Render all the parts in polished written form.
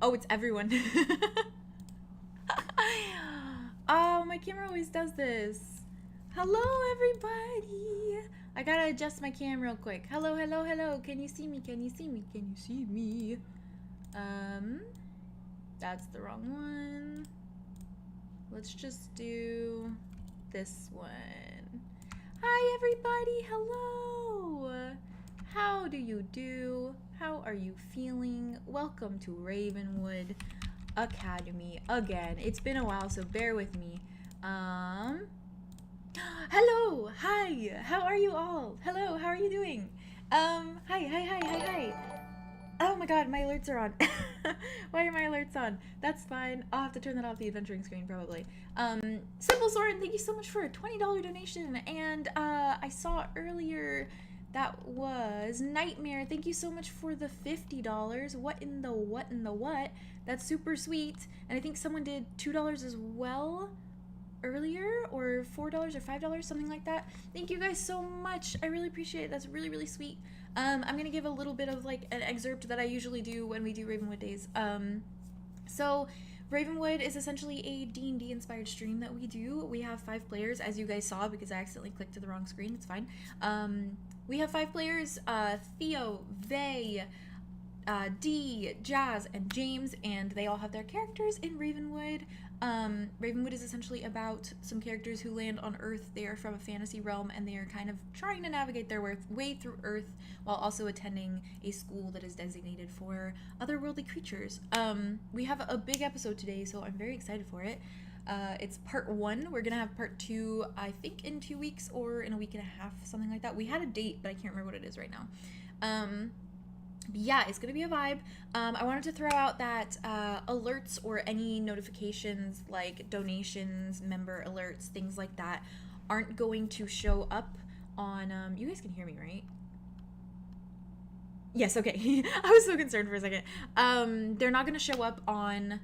Oh, it's everyone. Oh, my camera always does this. Hello, everybody. I gotta adjust my cam real quick. Hello, hello, hello. Can you see me? Can you see me? Can you see me? That's the wrong one. Let's just do this one. Hi, everybody. Hello. How do you do? How are you feeling? Welcome to Ravenwood Academy again. It's been a while, so bear with me. Hello. Hi. How are you all? Hello. How are you doing? Hi. Oh my god, my alerts are on. Why are my alerts on? That's fine. I'll have to turn that off the adventuring screen probably. Simple Soren, thank you so much for a $20 donation. And I saw earlier that was Nightmare. Thank you so much for the $50. What in the what? That's super sweet. And I think someone did $2 as well earlier, or $4 or $5, something like that. Thank you guys so much. I really appreciate it. That's really, really sweet. I'm gonna give a little bit of like an excerpt that I usually do when we do Ravenwood days. So Ravenwood is essentially a D&D inspired stream that we do. We have 5 players, as you guys saw, because I accidentally clicked to the wrong screen. It's fine. We have 5 players, Theo, Vay, Dee, Jazz, and James, and they all have their characters in Ravenwood. Ravenwood is essentially about some characters who land on Earth. They are from a fantasy realm, and they are kind of trying to navigate their way through Earth while also attending a school that is designated for otherworldly creatures. We have a big episode today, so I'm very excited for it. It's part 1. We're gonna have part 2, I think, in 2 weeks or in a week and a half, something like that. We had a date, but I can't remember what it is right now. Yeah, it's gonna be a vibe. I wanted to throw out that alerts or any notifications like donations, member alerts, things like that aren't going to show up on, you guys can hear me, right? Yes, okay. I was so concerned for a second. They're not gonna show up on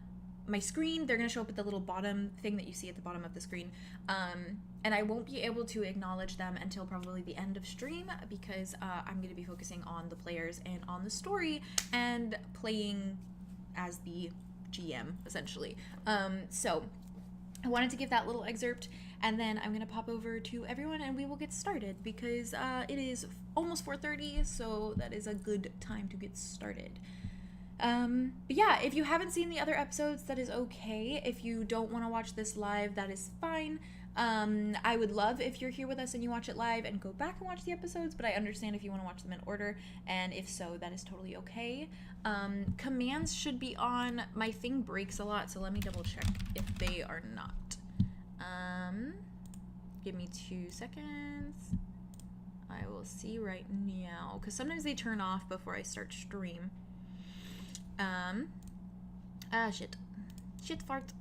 my screen. They're gonna show up at the little bottom thing that you see at the bottom of the screen. And I won't be able to acknowledge them until probably the end of stream, because I'm going to be focusing on the players and on the story and playing as the GM, essentially. So I wanted to give that little excerpt, and then I'm going to pop over to everyone and we will get started, because it is almost 4:30, so that is a good time to get started. But yeah, if you haven't seen the other episodes, that is okay. If you don't want to watch this live, that is fine. I would love if you're here with us and you watch it live and go back and watch the episodes, but I understand if you want to watch them in order, and if so, that is totally okay. Commands should be on. My thing breaks a lot, so let me double check if they are not. Give me 2 seconds. I will see right now, because sometimes they turn off before I start stream. Shit fart.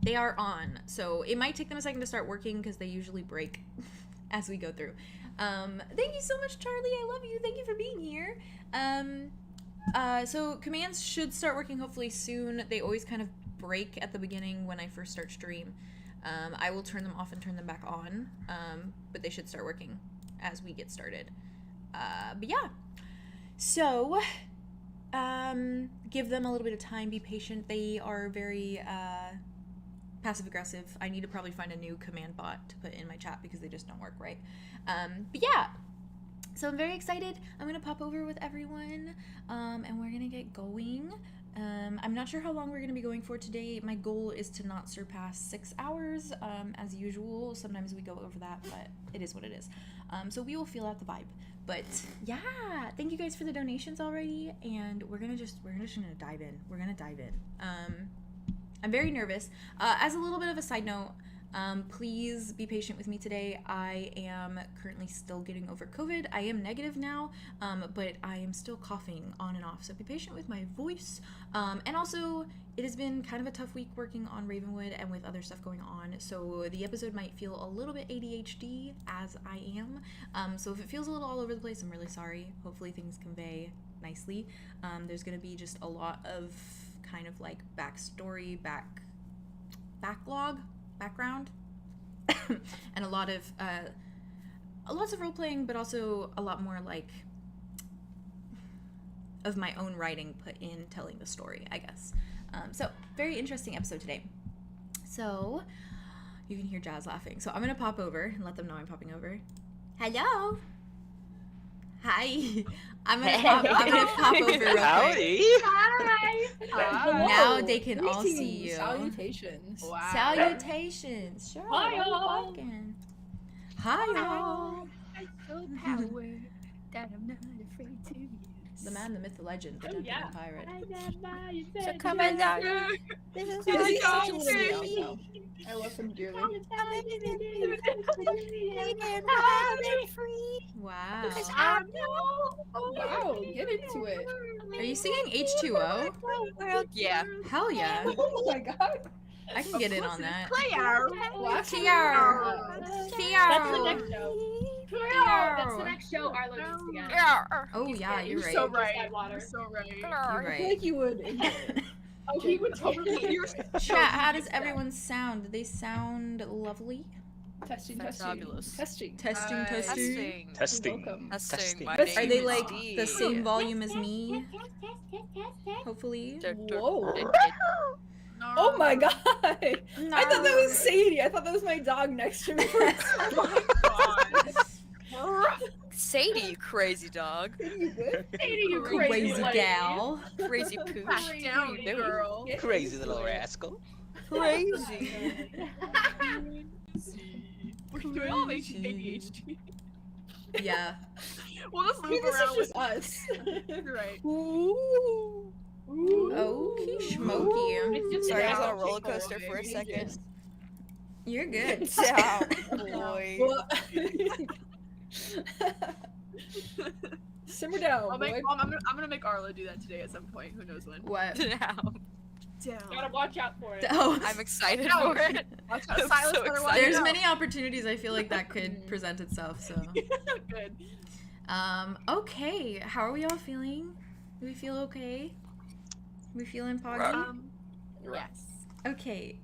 They are on, so it might take them a second to start working because they usually break as we go through. Thank you so much, Charlie. I love you. Thank you for being here. So commands should start working hopefully soon. They always kind of break at the beginning when I first start stream. I will turn them off and turn them back on, but they should start working as we get started. But yeah, so give them a little bit of time, be patient. They are very passive-aggressive. I need to probably find a new command bot to put in my chat because they just don't work right. But yeah, so I'm very excited. I'm gonna pop over with everyone, and we're gonna get going. I'm not sure how long we're gonna be going for today. My goal is to not surpass 6 hours, as usual. Sometimes we go over that, but it is what it is. So we will feel out the vibe. But yeah, thank you guys for the donations already, and we're just gonna dive in. We're gonna dive in. I'm very nervous. As a little bit of a side note, please be patient with me today. I am currently still getting over COVID. I am negative now, but I am still coughing on and off, so be patient with my voice. And also, it has been kind of a tough week working on Ravenwood and with other stuff going on, so the episode might feel a little bit ADHD, as I am. So if it feels a little all over the place, I'm really sorry. Hopefully things convey nicely. There's gonna be just a lot of kind of like backstory, background, and a lot of lots of role playing, but also a lot more like of my own writing put in telling the story, I guess. So very interesting episode today. So you can hear Jazz laughing. So I'm gonna pop over and let them know I'm popping over. Hello. Hi. I'm gonna pop over real quick. Howdy. Hi. Now they can all see you. Salutations. Wow. Salutations. Sure. Hi, y'all. Walking. Hi y'all. I show power that I'm not afraid to use. The man, the myth, the legend, the gentleman pirate. So come on down. This is He's such a so little sweet. meow. I love him dearly. Wow. Wow, get into it. Are you singing H2O? Yeah. Hell yeah. Oh my god. I can get in on that. Last Tiar. That's the next Tiar. show. That's the next show Arlo needs to get. Oh yeah, you're right. So right. You're so right. You're I feel right. like you would. Oh, he would totally. Chat, how does everyone sound? Do they sound lovely? Testing. Fabulous. Testing. Testing, testing. Testing. Welcome. Testing. My Testing. Are name they is like Steve. the same volume as me? Hopefully. Whoa. Oh my god. I thought that was Sadie. I thought that was my dog next to me. Sadie, you crazy dog. You good? You Crazy gal. Crazy pooch. Back down, girl. Crazy little rascal. Crazy. We're doing all ADHD. Yeah. We'll just I mean, loop this around is with just us. right. Ooh. Okie schmoky. It's just Sorry, I was now on a roller people coaster for a maybe. second. You're good. Down, boy. Well, simmer down, I'll boy. make, I'm gonna make Arlo do that today at some point. Who knows when? What? Down. Gotta watch out for it. Oh, I'm excited for it. Watch I'm out. Silas so better watch excited. there's out. many opportunities I feel like that could present itself, so. Good. Okay. How are we all feeling? Do we feel okay? We feeling poggy? Yes. Okay.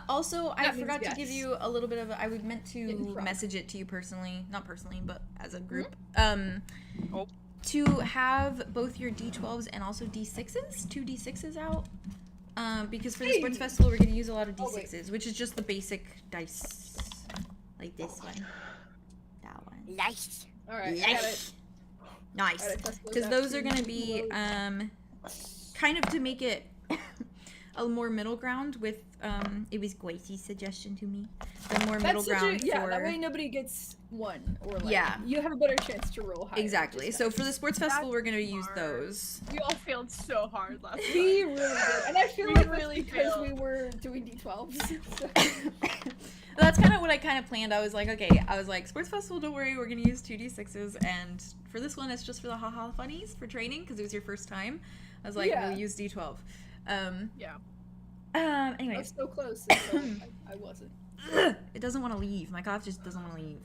Also, I That means forgot to give yes. you a little bit of. I would meant Getting to frog. message it to you personally, not personally, but as a group. Oh. To have both your D12s and also D6s, 2 D6s out. Because for the Hey. sports festival, we're gonna use a lot of Oh, wait. D6s, which is just the basic dice, like this one, that one. Nice. Alright, I got it. Nice. Alright, test those Because out those are too. gonna be kind of to make it a more middle ground with it was Grace's suggestion to me, the more middle That's such ground a, yeah, for that way nobody gets one, or like, Yeah. you have a better chance to roll higher. exactly. just So that. for the sports festival, we're gonna use smart. those. We all failed so hard last time. We really did, and I feel We like really that's because failed. we were doing D12s. So. That's kind of what I kind of planned. I was like, okay, sports festival, don't worry, we're gonna use 2 D6s, and for this one, it's just for the haha funnies for training because it was your first time. I was like, Yeah. we'll use D12. Yeah. I was Anyways, so close, and so I wasn't. it doesn't want to leave. My cough just doesn't want to leave.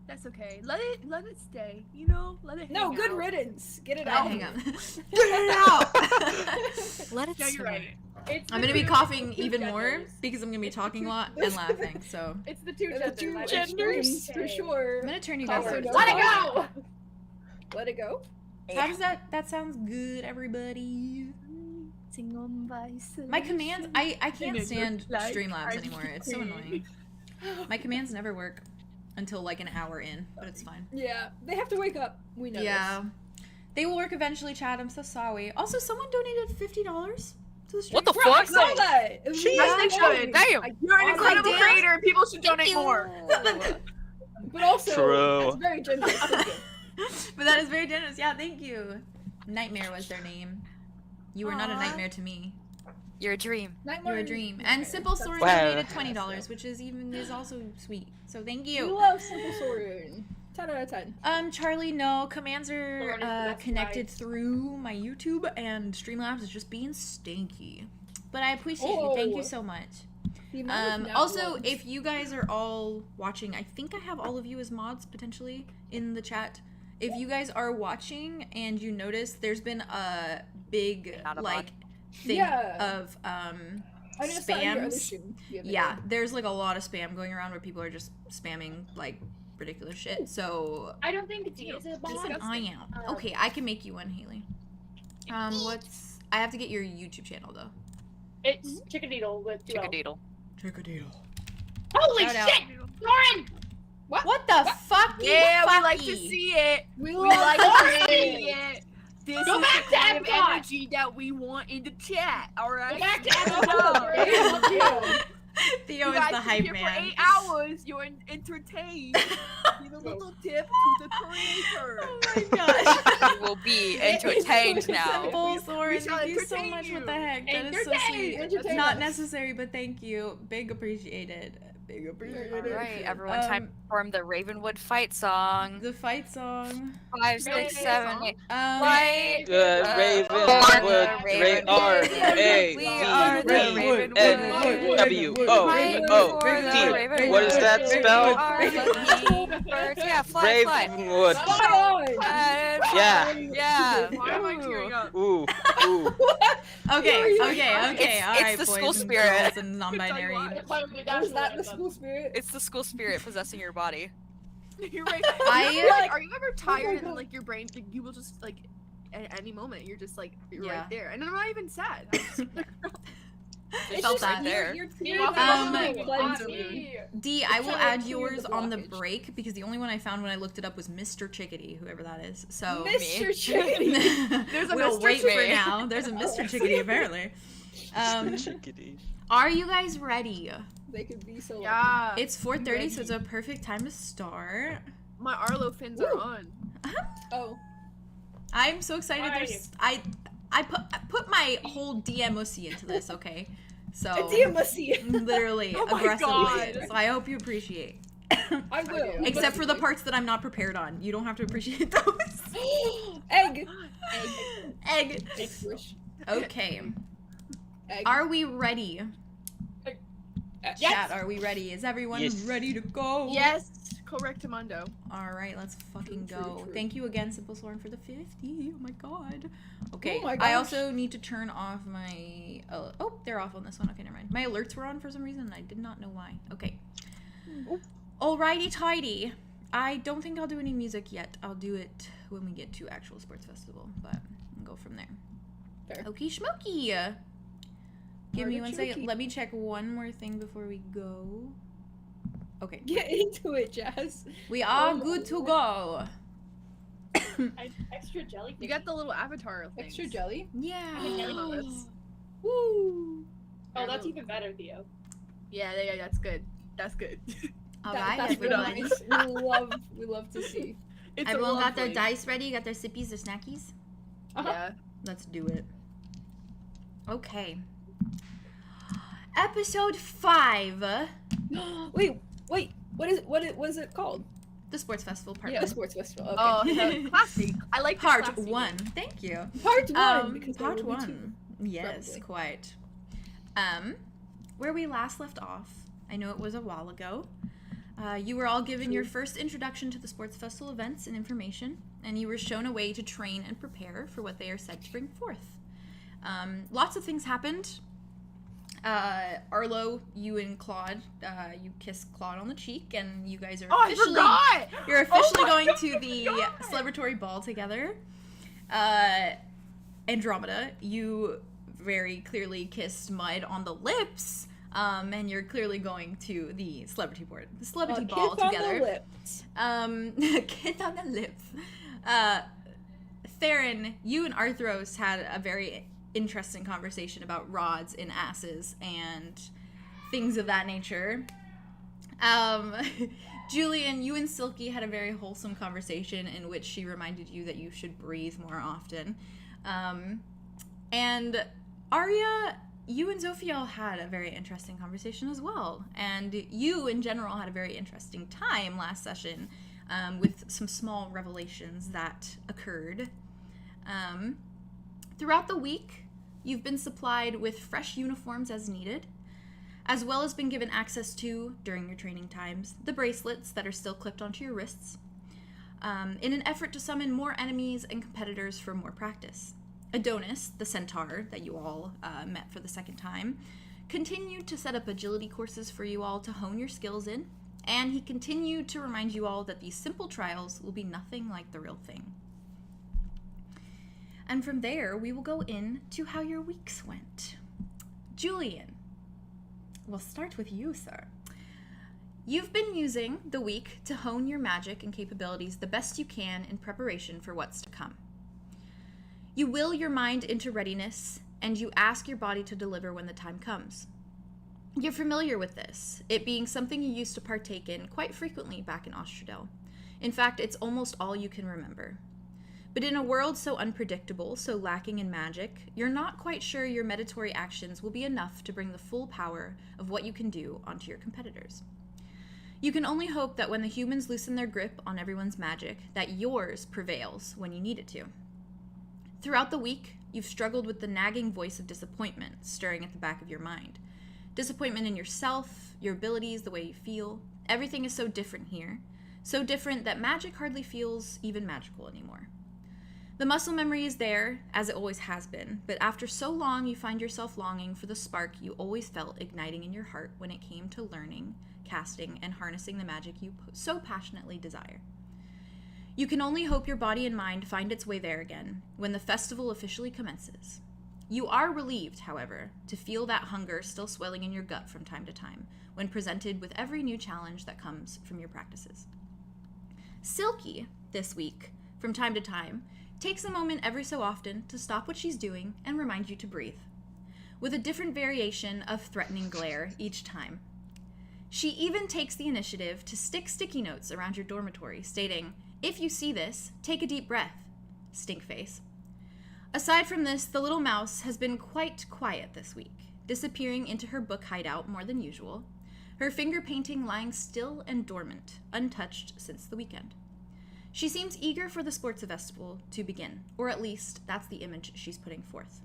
That's okay. Let it stay. You know, let it. No, hang good out. riddance. Get it Oh, out. hang on. Get it out! Let it No, you're right. It's I'm the gonna be two- coughing it's the two even more genders. because I'm gonna be It's the talking a two- lot and laughing. So It's the two The genders. two I think. genders, for sure. I'm gonna turn you guys Let up. it Let it go. Let it go. How does that sounds good, everybody? My commands, I can't stand Streamlabs anymore. It's so annoying. My commands never work until like an hour in, but it's fine. Yeah, they have to wake up. We know Yeah. They will work eventually, Chad. I'm so sorry. Also, someone donated $50 to the stream. What the this. I fuck? saw that. It was Jeez. really As they funny. should. Damn. You're an Oh, incredible damn. creator, and people should donate more. But also, True. that's very generous. Thank you. But that is very generous. Yeah, thank you. Nightmare was their name. You were not a Aw. nightmare to me. You're a dream. You're a dream. And Simple Soren Wow. donated $20, which is also sweet. So thank We you. love Simple Soren. 10 out of 10. Charlie, no, commands are Sorry, that's connected right. through my YouTube, and Streamlabs is just being stinky. But I appreciate you. Thank Oh. you so much. The amount of Also, downloads. if you guys are all watching, I think I have all of you as mods potentially in the chat. If you guys are watching and you notice, there's been a big Not a like mod. thing Yeah. of I noticed that on your other spams. stream the other Yeah, day. there's like a lot of spam going around where people are just spamming like ridiculous shit. So I don't think D is a bot. keep an eye out. Okay, I can make you one, Haley. What's? I have to get your YouTube channel though. It's Chickadeedle with 2 L's. Chickadeedle. Chickadeedle. Holy Shout out. shit! Lauren! What the fuck? Yeah, we like to see it. We We like to see Lauren! it. This Go is back the to kind of Epcot. energy that we want in the chat. All right. Go back to Epcot. Theo You is guys the been hype here man. for 8 hours. You're entertained. Give a little tip to the creator. Oh my gosh. You will be entertained now. Simple, Soren, shall thank you so entertain much. you. What the heck? That is so sweet. Entertain Not us. necessary, but thank you. Big appreciated. Big appreciated. All right, everyone, time to perform the Ravenwood fight song. The fight song. 5, 6, 7, 8. Fight. Ravenwood, We are the Ravenwood. R-A-V-E-N-W-O-O-D. What does that spell? Yeah, fly, fly. Ravenwood. Yeah. Why am I tearing up? Ooh, ooh. Okay, all It's right, the boys school and spirit. girls and non-binary. Was that the school spirit? It's the school spirit possessing your body. You're right. Are you ever tired and like your brain, like, you will just like at any moment you're just like you're Yeah. right there, and I'm not even sad. I felt that there. D, I will add yours on the break because the only one I found when I looked it up was Mr. Chickadee, whoever that is. So Mr. Chickadee. There's a we'll Mr. wait for Chickadee. now. There's a Mr. Chickadee apparently. Chickadee. Are you guys ready? They could be so Yeah. It's 4:30, so it's a perfect time to start. My Arlow fins are on. Oh. I'm so excited. Why? There's I put my whole DMOC into this, okay? So DMC. literally Oh my aggressively. God. So I hope you appreciate. I will. Except for the parts that I'm not prepared on. You don't have to appreciate those. Egg. Egg. Egg squish. Okay. Egg. Are we ready? Yes. Chat, are we ready? Is everyone Yes. ready to go? Yes, correctamundo. Alright, let's fucking True, go. true, true. Thank you again, Simple Soren, for the 50. Oh my god. Okay, Oh my I gosh. also need to turn off my... oh, they're off on this one. Okay, never mind. My alerts were on for some reason, and I did not know why. Okay. Alrighty tidy. I don't think I'll do any music yet. I'll do it when we get to actual sports festival, but we'll go from there. Fair. Okie schmoky. Give me Artichoke. 1 second. Let me check one more thing before we go. Okay. Get into it, Jazz. We are good to go. Extra jelly. You got the little avatar thing. Extra jelly. Yeah. Woo. Oh, that's even better, Theo. Yeah, that's good. That's good. Alright, That's really everybody. nice. We love to see. It's Everyone got their lovely. dice ready? Got their sippies, their snackies? Yeah. Let's do it. Okay. Episode 5. Wait. What is it called? The Sports Festival Part The 1. sports festival. Okay. Oh, so classy. I like the Part classy. 1. Thank you. Part one. Because Part there will be 1. two. Yes, Probably. quite. Where we last left off, I know it was a while ago. You were all given your first introduction to the Sports Festival events and information, and you were shown a way to train and prepare for what they are said to bring forth. Lots of things happened. Arlo, you and Claude, you kissed Claude on the cheek, and you guys are Oh, I officially forgot! you're officially my going God, to I the forgot! celebratory ball together. Andromeda, you very clearly kissed Mud on the lips, and you're clearly going to the celebrity ball kiss on together. the lips. Kiss on the lips. Theron, you and Arthros had a very interesting conversation about rods and asses and things of that nature. Julien, you and Silky had a very wholesome conversation in which she reminded you that you should breathe more often. And Aria, you and Zophiel had a very interesting conversation as well. And you, in general, had a very interesting time last session with some small revelations that occurred. Throughout the week, you've been supplied with fresh uniforms as needed, as well as been given access to, during your training times, the bracelets that are still clipped onto your wrists, in an effort to summon more enemies and competitors for more practice. Adonis, the centaur that you all met for the second time, continued to set up agility courses for you all to hone your skills in, and he continued to remind you all that these simple trials will be nothing like the real thing. And from there, we will go into how your weeks went. Julien, we'll start with you, sir. You've been using the week to hone your magic and capabilities the best you can in preparation for what's to come. You will your mind into readiness, and you ask your body to deliver when the time comes. You're familiar with this, it being something you used to partake in quite frequently back in Ostrudel. In fact, it's almost all you can remember. But in a world so unpredictable, so lacking in magic, you're not quite sure your meditatory actions will be enough to bring the full power of what you can do onto your competitors. You can only hope that when the humans loosen their grip on everyone's magic, that yours prevails when you need it to. Throughout the week, you've struggled with the nagging voice of disappointment stirring at the back of your mind. Disappointment in yourself, your abilities, the way you feel. Everything is so different here. So different that magic hardly feels even magical anymore. The muscle memory is there, as it always has been, but after so long you find yourself longing for the spark you always felt igniting in your heart when it came to learning, casting, and harnessing the magic you so passionately desire. You can only hope your body and mind find its way there again when the festival officially commences. You are relieved, however, to feel that hunger still swelling in your gut from time to time when presented with every new challenge that comes from your practices. Silky, this week, from time to time, takes a moment every so often to stop what she's doing and remind you to breathe, with a different variation of threatening glare each time. She even takes the initiative to stick sticky notes around your dormitory, stating, "If you see this, take a deep breath. Stink face." Aside from this, the little mouse has been quite quiet this week, disappearing into her book hideout more than usual, her finger painting lying still and dormant, untouched since the weekend. She seems eager for the sports festival to begin, or at least that's the image she's putting forth.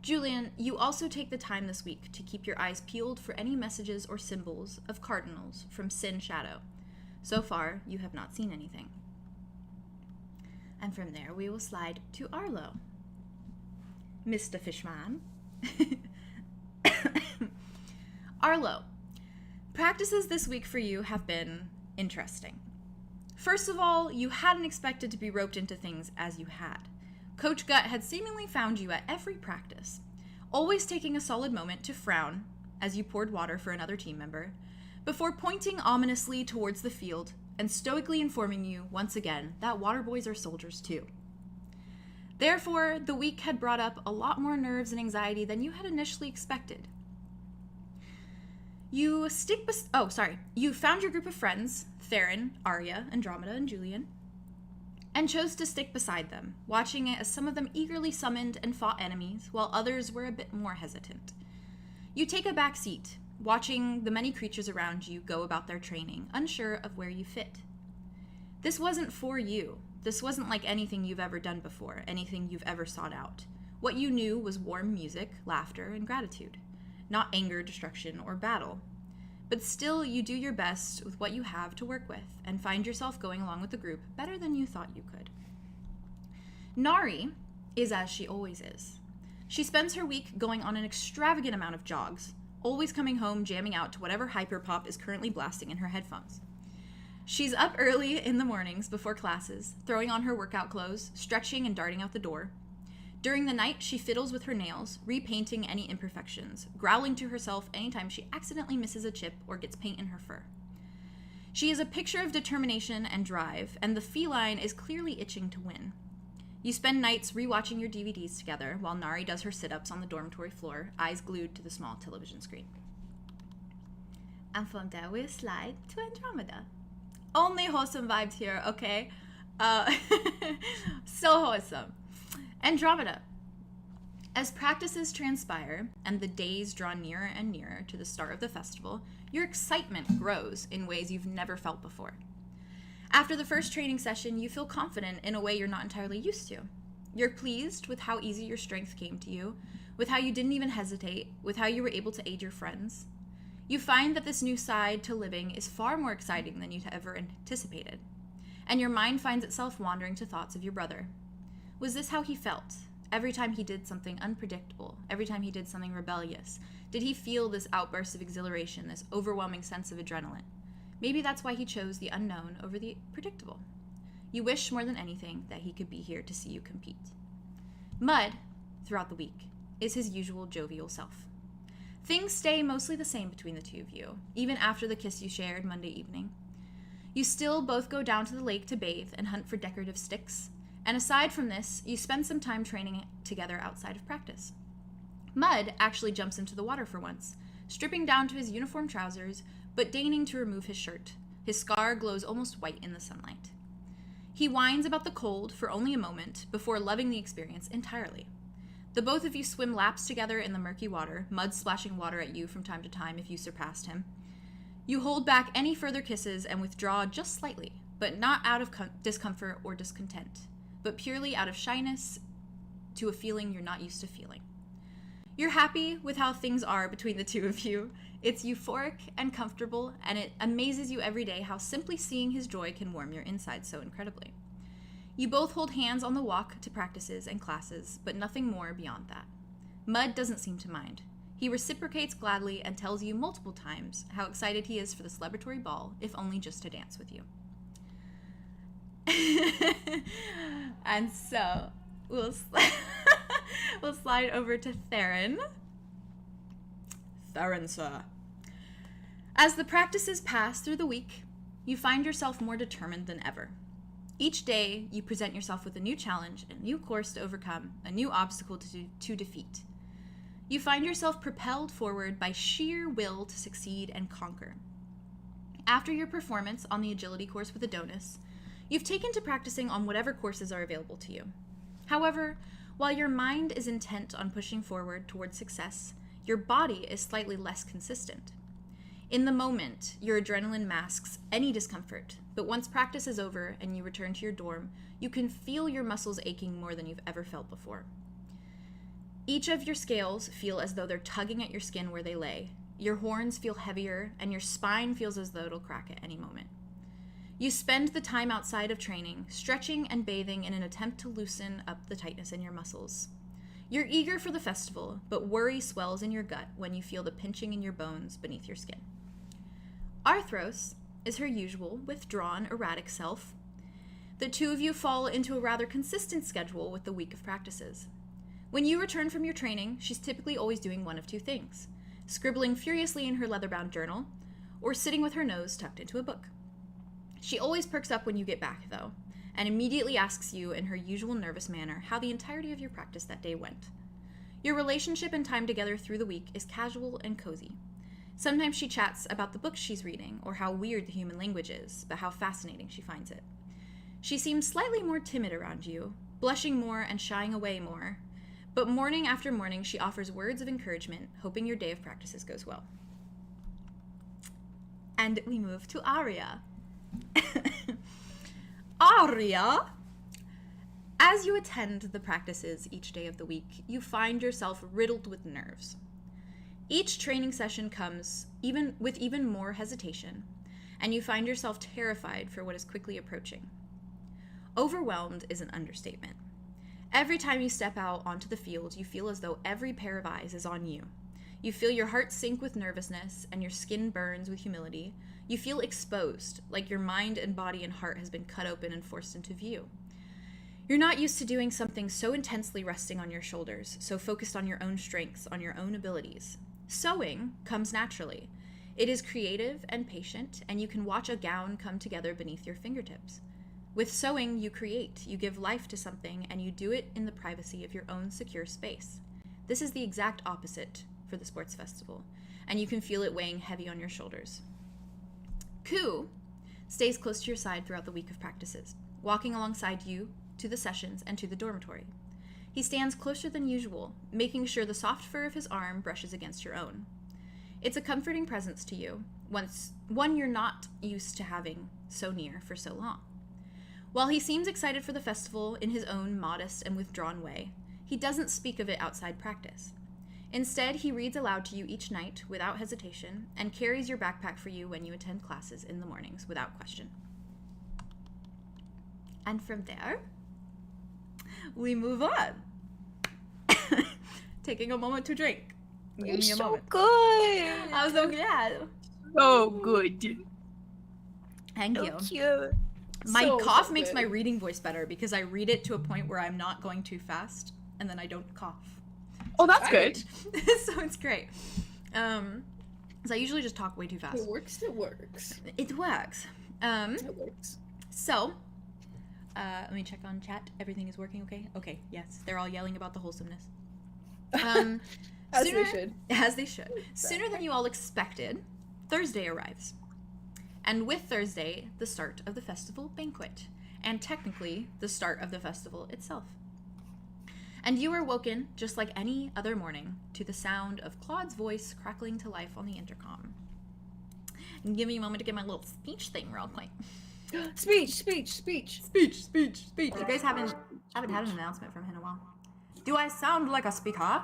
Julien, you also take the time this week to keep your eyes peeled for any messages or symbols of cardinals from Sin Shadow. So far, you have not seen anything. And from there, we will slide to Arlow. Mr. Fishman. Arlow, practices this week for you have been interesting. First of all, you hadn't expected to be roped into things as you had. Coach Gut had seemingly found you at every practice, always taking a solid moment to frown as you poured water for another team member, before pointing ominously towards the field and stoically informing you once again that water boys are soldiers too. Therefore, the week had brought up a lot more nerves and anxiety than you had initially expected. You found your group of friends, Theron, Aria, Andromeda, and Julien, and chose to stick beside them, watching as some of them eagerly summoned and fought enemies, while others were a bit more hesitant. You take a back seat, watching the many creatures around you go about their training, unsure of where you fit. This wasn't for you. This wasn't like anything you've ever done before, anything you've ever sought out. What you knew was warm music, laughter, and gratitude, not anger, destruction, or battle. But still, you do your best with what you have to work with, and find yourself going along with the group better than you thought you could. Nari is as she always is. She spends her week going on an extravagant amount of jogs, always coming home jamming out to whatever hyperpop is currently blasting in her headphones. She's up early in the mornings before classes, throwing on her workout clothes, stretching and darting out the door. During the night, she fiddles with her nails, repainting any imperfections, growling to herself anytime she accidentally misses a chip or gets paint in her fur. She is a picture of determination and drive, and the feline is clearly itching to win. You spend nights rewatching your DVDs together while Nari does her sit-ups on the dormitory floor, eyes glued to the small television screen. And from there, we'll slide to Andromeda. Only wholesome vibes here, okay? So wholesome. Andromeda. As practices transpire and the days draw nearer and nearer to the start of the festival, your excitement grows in ways you've never felt before. After the first training session, you feel confident in a way you're not entirely used to. You're pleased with how easy your strength came to you, with how you didn't even hesitate, with how you were able to aid your friends. You find that this new side to living is far more exciting than you'd ever anticipated, and your mind finds itself wandering to thoughts of your brother. Was this how he felt? every time he did something unpredictable, every time he did something rebellious, did he feel this outburst of exhilaration, this overwhelming sense of adrenaline? Maybe that's why he chose the unknown over the predictable. You wish more than anything that he could be here to see you compete. Mud, throughout the week, is his usual jovial self. Things stay mostly the same between the two of you, even after the kiss you shared Monday evening. You still both go down to the lake to bathe and hunt for decorative sticks, and aside from this, you spend some time training together outside of practice. Mud actually jumps into the water for once, stripping down to his uniform trousers, but deigning to remove his shirt. His scar glows almost white in the sunlight. He whines about the cold for only a moment before loving the experience entirely. The both of you swim laps together in the murky water, Mud splashing water at you from time to time if you surpassed him. You hold back any further kisses and withdraw just slightly, but not out of discomfort or discontent, but purely out of shyness to a feeling you're not used to feeling. You're happy with how things are between the two of you. It's euphoric and comfortable, and it amazes you every day how simply seeing his joy can warm your insides so incredibly. You both hold hands on the walk to practices and classes, but nothing more beyond that. Mud doesn't seem to mind. He reciprocates gladly and tells you multiple times how excited he is for the celebratory ball, if only just to dance with you. And so, we'll slide over to Theron. Theron, sir. As the practices pass through the week, you find yourself more determined than ever. Each day, you present yourself with a new challenge, a new course to overcome, a new obstacle to defeat. You find yourself propelled forward by sheer will to succeed and conquer. After your performance on the agility course with Adonis, you've taken to practicing on whatever courses are available to you. However, while your mind is intent on pushing forward towards success, your body is slightly less consistent. In the moment, your adrenaline masks any discomfort, but once practice is over and you return to your dorm, you can feel your muscles aching more than you've ever felt before. Each of your scales feel as though they're tugging at your skin where they lay. Your horns feel heavier, and your spine feels as though it'll crack at any moment. You spend the time outside of training, stretching and bathing in an attempt to loosen up the tightness in your muscles. You're eager for the festival, but worry swells in your gut when you feel the pinching in your bones beneath your skin. Arthros is her usual, withdrawn, erratic self. The two of you fall into a rather consistent schedule with the week of practices. When you return from your training, she's typically always doing one of two things: scribbling furiously in her leather-bound journal, or sitting with her nose tucked into a book. She always perks up when you get back, though, and immediately asks you in her usual nervous manner how the entirety of your practice that day went. Your relationship and time together through the week is casual and cozy. Sometimes she chats about the books she's reading, or how weird the human language is, but how fascinating she finds it. She seems slightly more timid around you, blushing more and shying away more, but morning after morning she offers words of encouragement, hoping your day of practices goes well. And we move to Aria. Aria! As you attend the practices each day of the week, you find yourself riddled with nerves. Each training session comes with even more hesitation, and you find yourself terrified for what is quickly approaching. Overwhelmed is an understatement. Every time you step out onto the field, you feel as though every pair of eyes is on you. You feel your heart sink with nervousness, and your skin burns with humility. You feel exposed, like your mind and body and heart has been cut open and forced into view. You're not used to doing something so intensely resting on your shoulders, so focused on your own strengths, on your own abilities. Sewing comes naturally. It is creative and patient, and you can watch a gown come together beneath your fingertips. With sewing, you create, you give life to something, and you do it in the privacy of your own secure space. This is the exact opposite for the sports festival, and you can feel it weighing heavy on your shoulders. 𝐂𝐩 stays close to your side throughout the week of practices, walking alongside you to the sessions and to the dormitory. He stands closer than usual, making sure the soft fur of his arm brushes against your own. It's a comforting presence to you, one you're not used to having so near for so long. While he seems excited for the festival in his own modest and withdrawn way, he doesn't speak of it outside practice. Instead, he reads aloud to you each night without hesitation and carries your backpack for you when you attend classes in the mornings without question. And from there, we move on. taking a moment to drink. Give me a so moment. good. I'm so glad. So good. Thank So you. cute. My So cough makes good. my reading voice better because I read it to a point where I'm not going too fast, and then I don't cough. Oh, that's good. So it's great. So I usually just talk way too fast. It works. It works. It works. It works. So, let me check on chat. Everything is working okay? Okay, yes. They're all yelling about the wholesomeness. As they should. As they should. Sooner than you all expected, Thursday arrives. And with Thursday, the start of the festival banquet. And technically, the start of the festival itself. And you are woken, just like any other morning, to the sound of Claude's voice crackling to life on the intercom. And give me a moment to get my little speech thing real quick. Speech. You guys haven't had an announcement from him in a while. Do I sound like a speaker?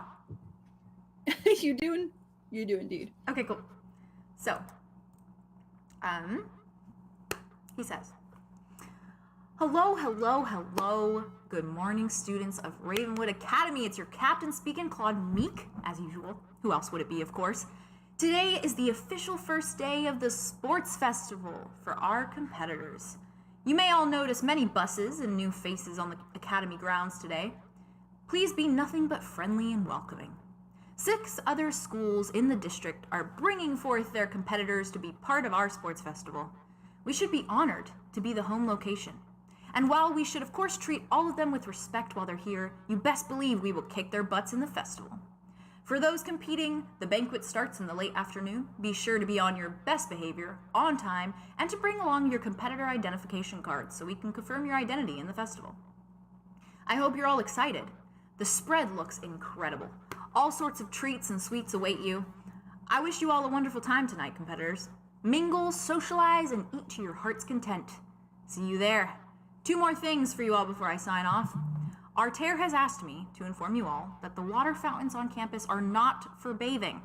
You do indeed. Okay, cool. So, he says, hello. Good morning, students of Ravenwood Academy. It's your captain speaking, Claude Meek, as usual. Who else would it be, of course? Today is the official first day of the sports festival for our competitors. You may all notice many buses and new faces on the academy grounds today. Please be nothing but friendly and welcoming. 6 other schools in the district are bringing forth their competitors to be part of our sports festival. We should be honored to be the home location. And while we should of course treat all of them with respect while they're here, you best believe we will kick their butts in the festival. For those competing, the banquet starts in the late afternoon. Be sure to be on your best behavior, on time, and to bring along your competitor identification cards so we can confirm your identity in the festival. I hope you're all excited. The spread looks incredible. All sorts of treats and sweets await you. I wish you all a wonderful time tonight, competitors. Mingle, socialize, and eat to your heart's content. See you there. 2 more things for you all before I sign off. Our chair has asked me to inform you all that the water fountains on campus are not for bathing.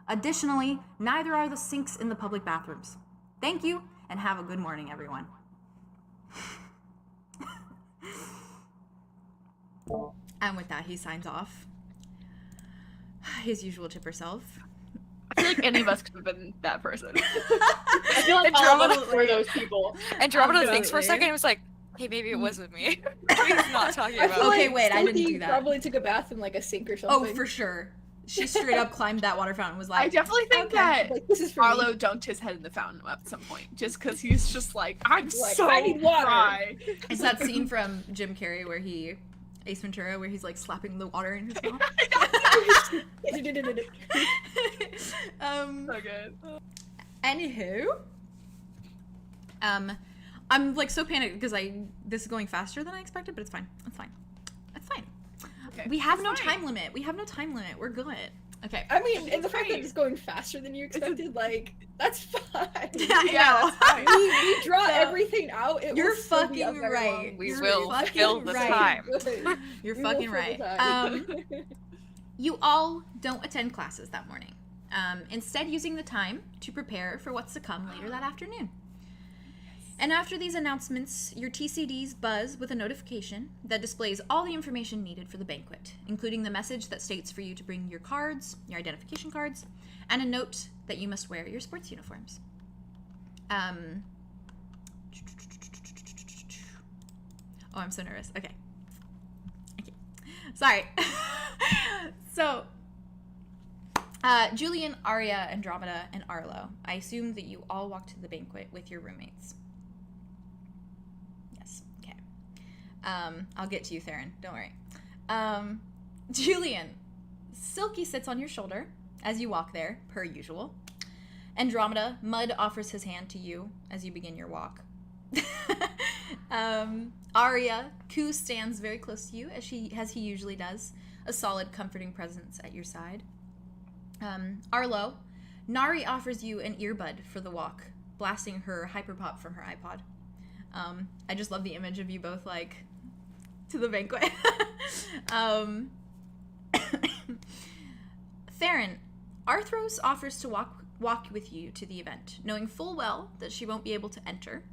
Additionally, neither are the sinks in the public bathrooms. Thank you, and have a good morning, everyone. And with that, he signs off. His usual chipper self. I feel like any of us could have been that person. I feel like all of us were those people. Andromeda thinks for a Absolutely. second and was like, hey, maybe it wasn't me. He's not talking I about feel me. Okay, like wait, I didn't Sophie do that. Probably took a bath in like a sink or Oh, something. for sure. She straight up climbed that water fountain and was like, I definitely think okay. that Like, this is for me. Arlo dunked his head in the fountain at some point, just because he's just like, I'm Like, so I need water. dry. It's that scene from Jim Carrey where Ace Ventura, where he's like slapping the water in his mouth. So good. Anywho, I'm like so panicked because this is going faster than I expected, but it's fine. It's fine. Okay. We have It's no fine. time limit. We're good. Okay. I mean, and the fact that Right. it's going faster than you expected, like, that's fine. I know. that's fine. we draw So, everything out. It you're will still be a fucking very right. long We You're will fucking fill the right. time. You're We will fucking fill right. the time. You all don't attend classes that morning. Instead, using the time to prepare for what's to come later that afternoon. And after these announcements, your TCDs buzz with a notification that displays all the information needed for the banquet, including the message that states for you to bring your cards, your identification cards, and a note that you must wear your sports uniforms. Oh, I'm so nervous. Okay. Sorry. So, Julien, Aria, Andromeda, and Arlo, I assume that you all walked to the banquet with your roommates. Yes, okay. I'll get to you, Theron. Don't worry. Julien, Silky sits on your shoulder as you walk there, per usual. Andromeda, Mud offers his hand to you as you begin your walk. Aria, Ku stands very close to you, as he usually does, a solid, comforting presence at your side. Arlo, Nari offers you an earbud for the walk, blasting her hyperpop from her iPod. I just love the image of you both, like, to the banquet. Theron, Arthros offers to walk with you to the event, knowing full well that she won't be able to enter,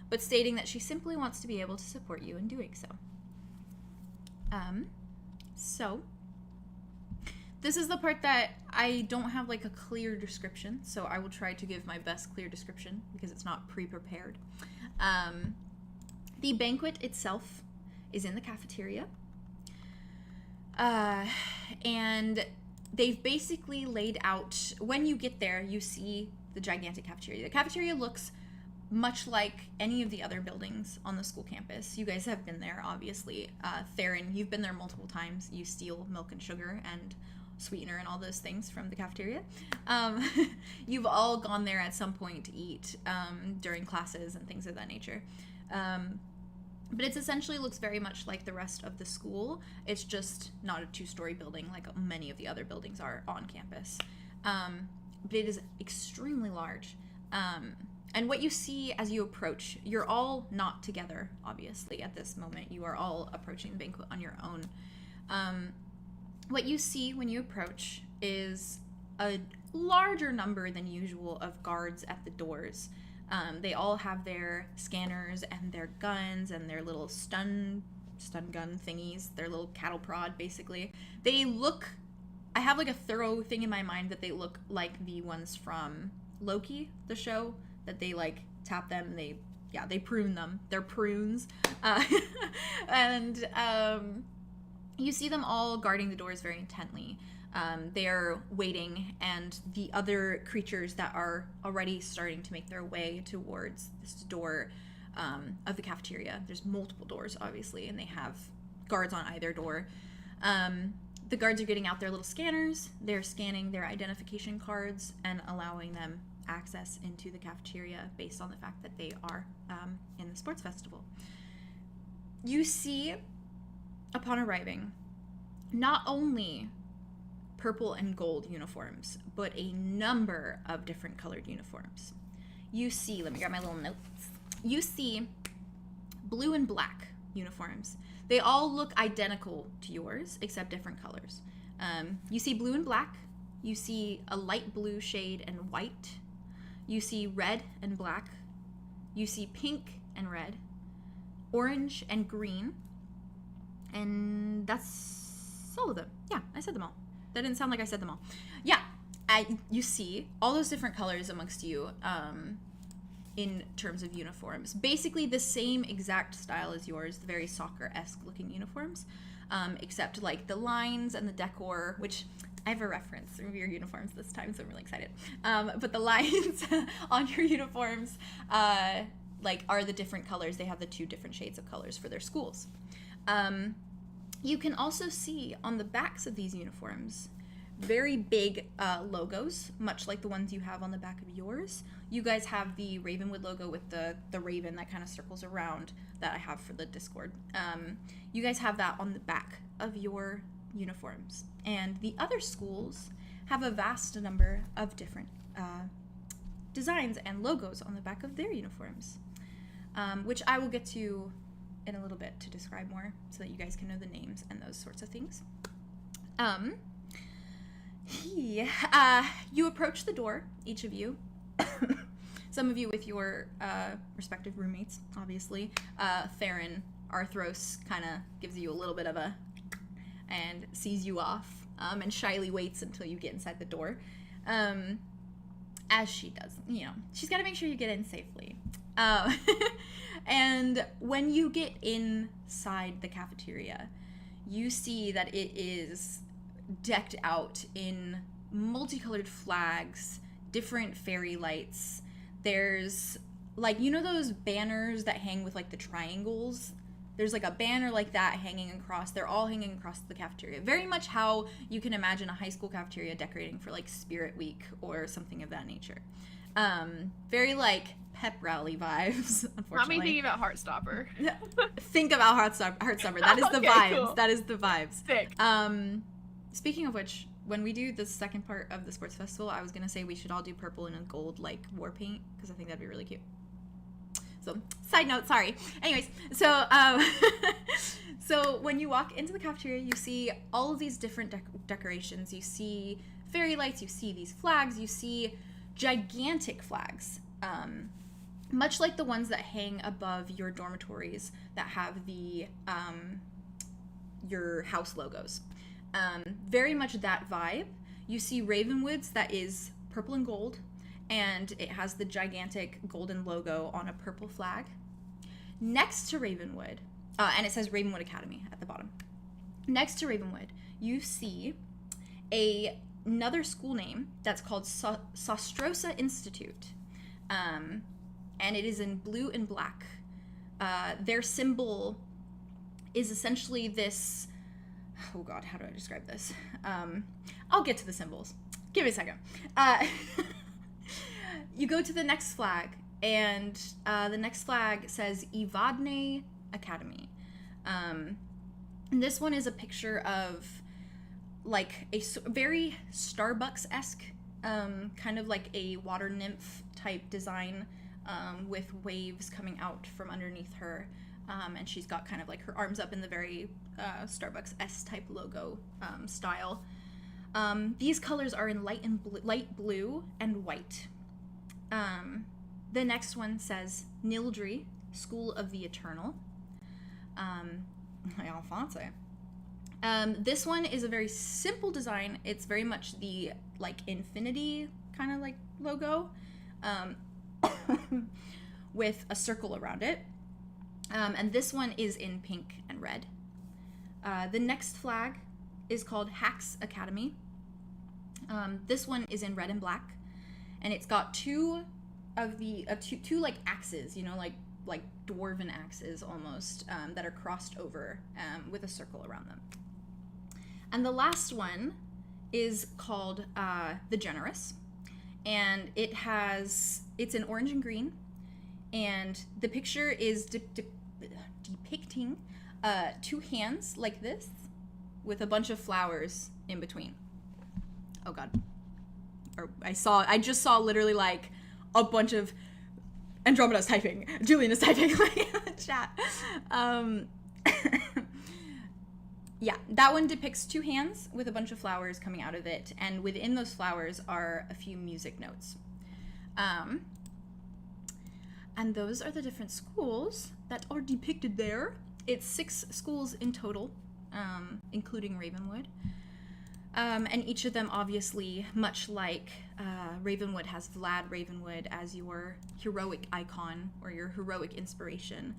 but stating that she simply wants to be able to support you in doing so. So, this is the part that I don't have like a clear description, so I will try to give my best clear description because it's not pre-prepared. The banquet itself is in the cafeteria. And they've basically laid out, when you get there, you see the gigantic cafeteria. The cafeteria looks much like any of the other buildings on the school campus. You guys have been there, obviously. Theron, you've been there multiple times. You steal milk and sugar and sweetener and all those things from the cafeteria. You've all gone there at some point to eat during classes and things of that nature. But it essentially looks very much like the rest of the school. It's just not a two-story building like many of the other buildings are on campus. But it is extremely large. And what you see as you approach, you're all not together, obviously, at this moment. You are all approaching the banquet on your own. What you see when you approach is a larger number than usual of guards at the doors. They all have their scanners and their guns and their little stun gun thingies, their little cattle prod, basically. They look, I have like a thorough thing in my mind that they look like the ones from Loki, the show, that they like tap them and they prune them. They're prunes. And you see them all guarding the doors very intently. They're waiting, and the other creatures that are already starting to make their way towards this door of the cafeteria. There's multiple doors, obviously, and they have guards on either door. The guards are getting out their little scanners. They're scanning their identification cards and allowing them access into the cafeteria based on the fact that they are in the sports festival. You see, upon arriving, not only purple and gold uniforms, but a number of different colored uniforms. You see, let me grab my little notes. You see blue and black uniforms. They all look identical to yours, except different colors. You see blue and black. You see a light blue shade and white. You see red and black. You see pink and red, orange and green. And that's all of them. Yeah, I said them all. That didn't sound like I said them all. Yeah, you see all those different colors amongst you in terms of uniforms. Basically the same exact style as yours, the very soccer-esque looking uniforms, except like the lines and the decor, which I have a reference of your uniforms this time, so I'm really excited. But the lines on your uniforms like are the different colors. They have the two different shades of colors for their schools. You can also see on the backs of these uniforms very big logos, much like the ones you have on the back of yours. You guys have the RAVENWOOD logo with the raven that kind of circles around that I have for the Discord. You guys have that on the back of your uniforms. And the other schools have a vast number of different designs and logos on the back of their uniforms, which I will get to in a little bit to describe more so that you guys can know the names and those sorts of things. You approach the door, each of you. Some of you with your respective roommates, obviously. Theron, Arthros kind of gives you a little bit of a and sees you off, and shyly waits until you get inside the door. As she does, you know, she's got to make sure you get in safely. And when you get inside the cafeteria, you see that it is decked out in multicolored flags, different fairy lights. There's like, you know those banners that hang with like the triangles? There's like a banner like that hanging across. They're all hanging across the cafeteria. Very much how you can imagine a high school cafeteria decorating for like Spirit Week or something of that nature. Very like pep rally vibes, unfortunately. Not me thinking about Heartstopper. Think about Heartstopper. That is the Okay, vibes. cool. That is the vibes. Sick. Speaking of which, when we do the second part of the sports festival, I was gonna say we should all do purple and a gold like war paint, because I think that'd be really cute. So, side note, sorry. Anyways, so so when you walk into the cafeteria, you see all of these different decorations. You see fairy lights, you see these flags, you see gigantic flags, much like the ones that hang above your dormitories that have the your house logos. Very much that vibe. You see Ravenwood's that is purple and gold, and it has the gigantic golden logo on a purple flag. Next to Ravenwood, and it says Ravenwood Academy at the bottom. Next to Ravenwood, you see another school name that's called Sostrosa Institute, and it is in blue and black. Their symbol is essentially this, oh god, how do I describe this? I'll get to the symbols. Give me a second. You go to the next flag, and the next flag says 𝐲𝐢�10 Academy. And this one is a picture of like a very Starbucks-esque, kind of like a water nymph type design, with waves coming out from underneath her. And she's got kind of like her arms up in the very Starbucks S-type logo style. These colors are in light blue and white. The next one says 𝙍𝙬𝙬𝙘, School of the Eternal. All fancy. This one is a very simple design. It's very much the like infinity kind of like logo, with a circle around it. And this one is in pink and red. The next flag is called 𝐻𝐼𝐸𝐬𝐻𝐼𝐸𝐬𝐻. This one is in red and black, and it's got two like axes, you know, like dwarven axes almost, that are crossed over, with a circle around them. And the last one is called the Generous, and it's in orange and green, and the picture is depicting two hands like this with a bunch of flowers in between. Oh god. Or I just saw literally like a bunch of Andromeda's typing. Julien is typing like in the chat. Yeah, that one depicts two hands with a bunch of flowers coming out of it, and within those flowers are a few music notes. And those are the different schools that are depicted there. It's 6 schools in total, including Ravenwood. And each of them, obviously, much like Ravenwood has Vlad Ravenwood as your heroic icon or your heroic inspiration,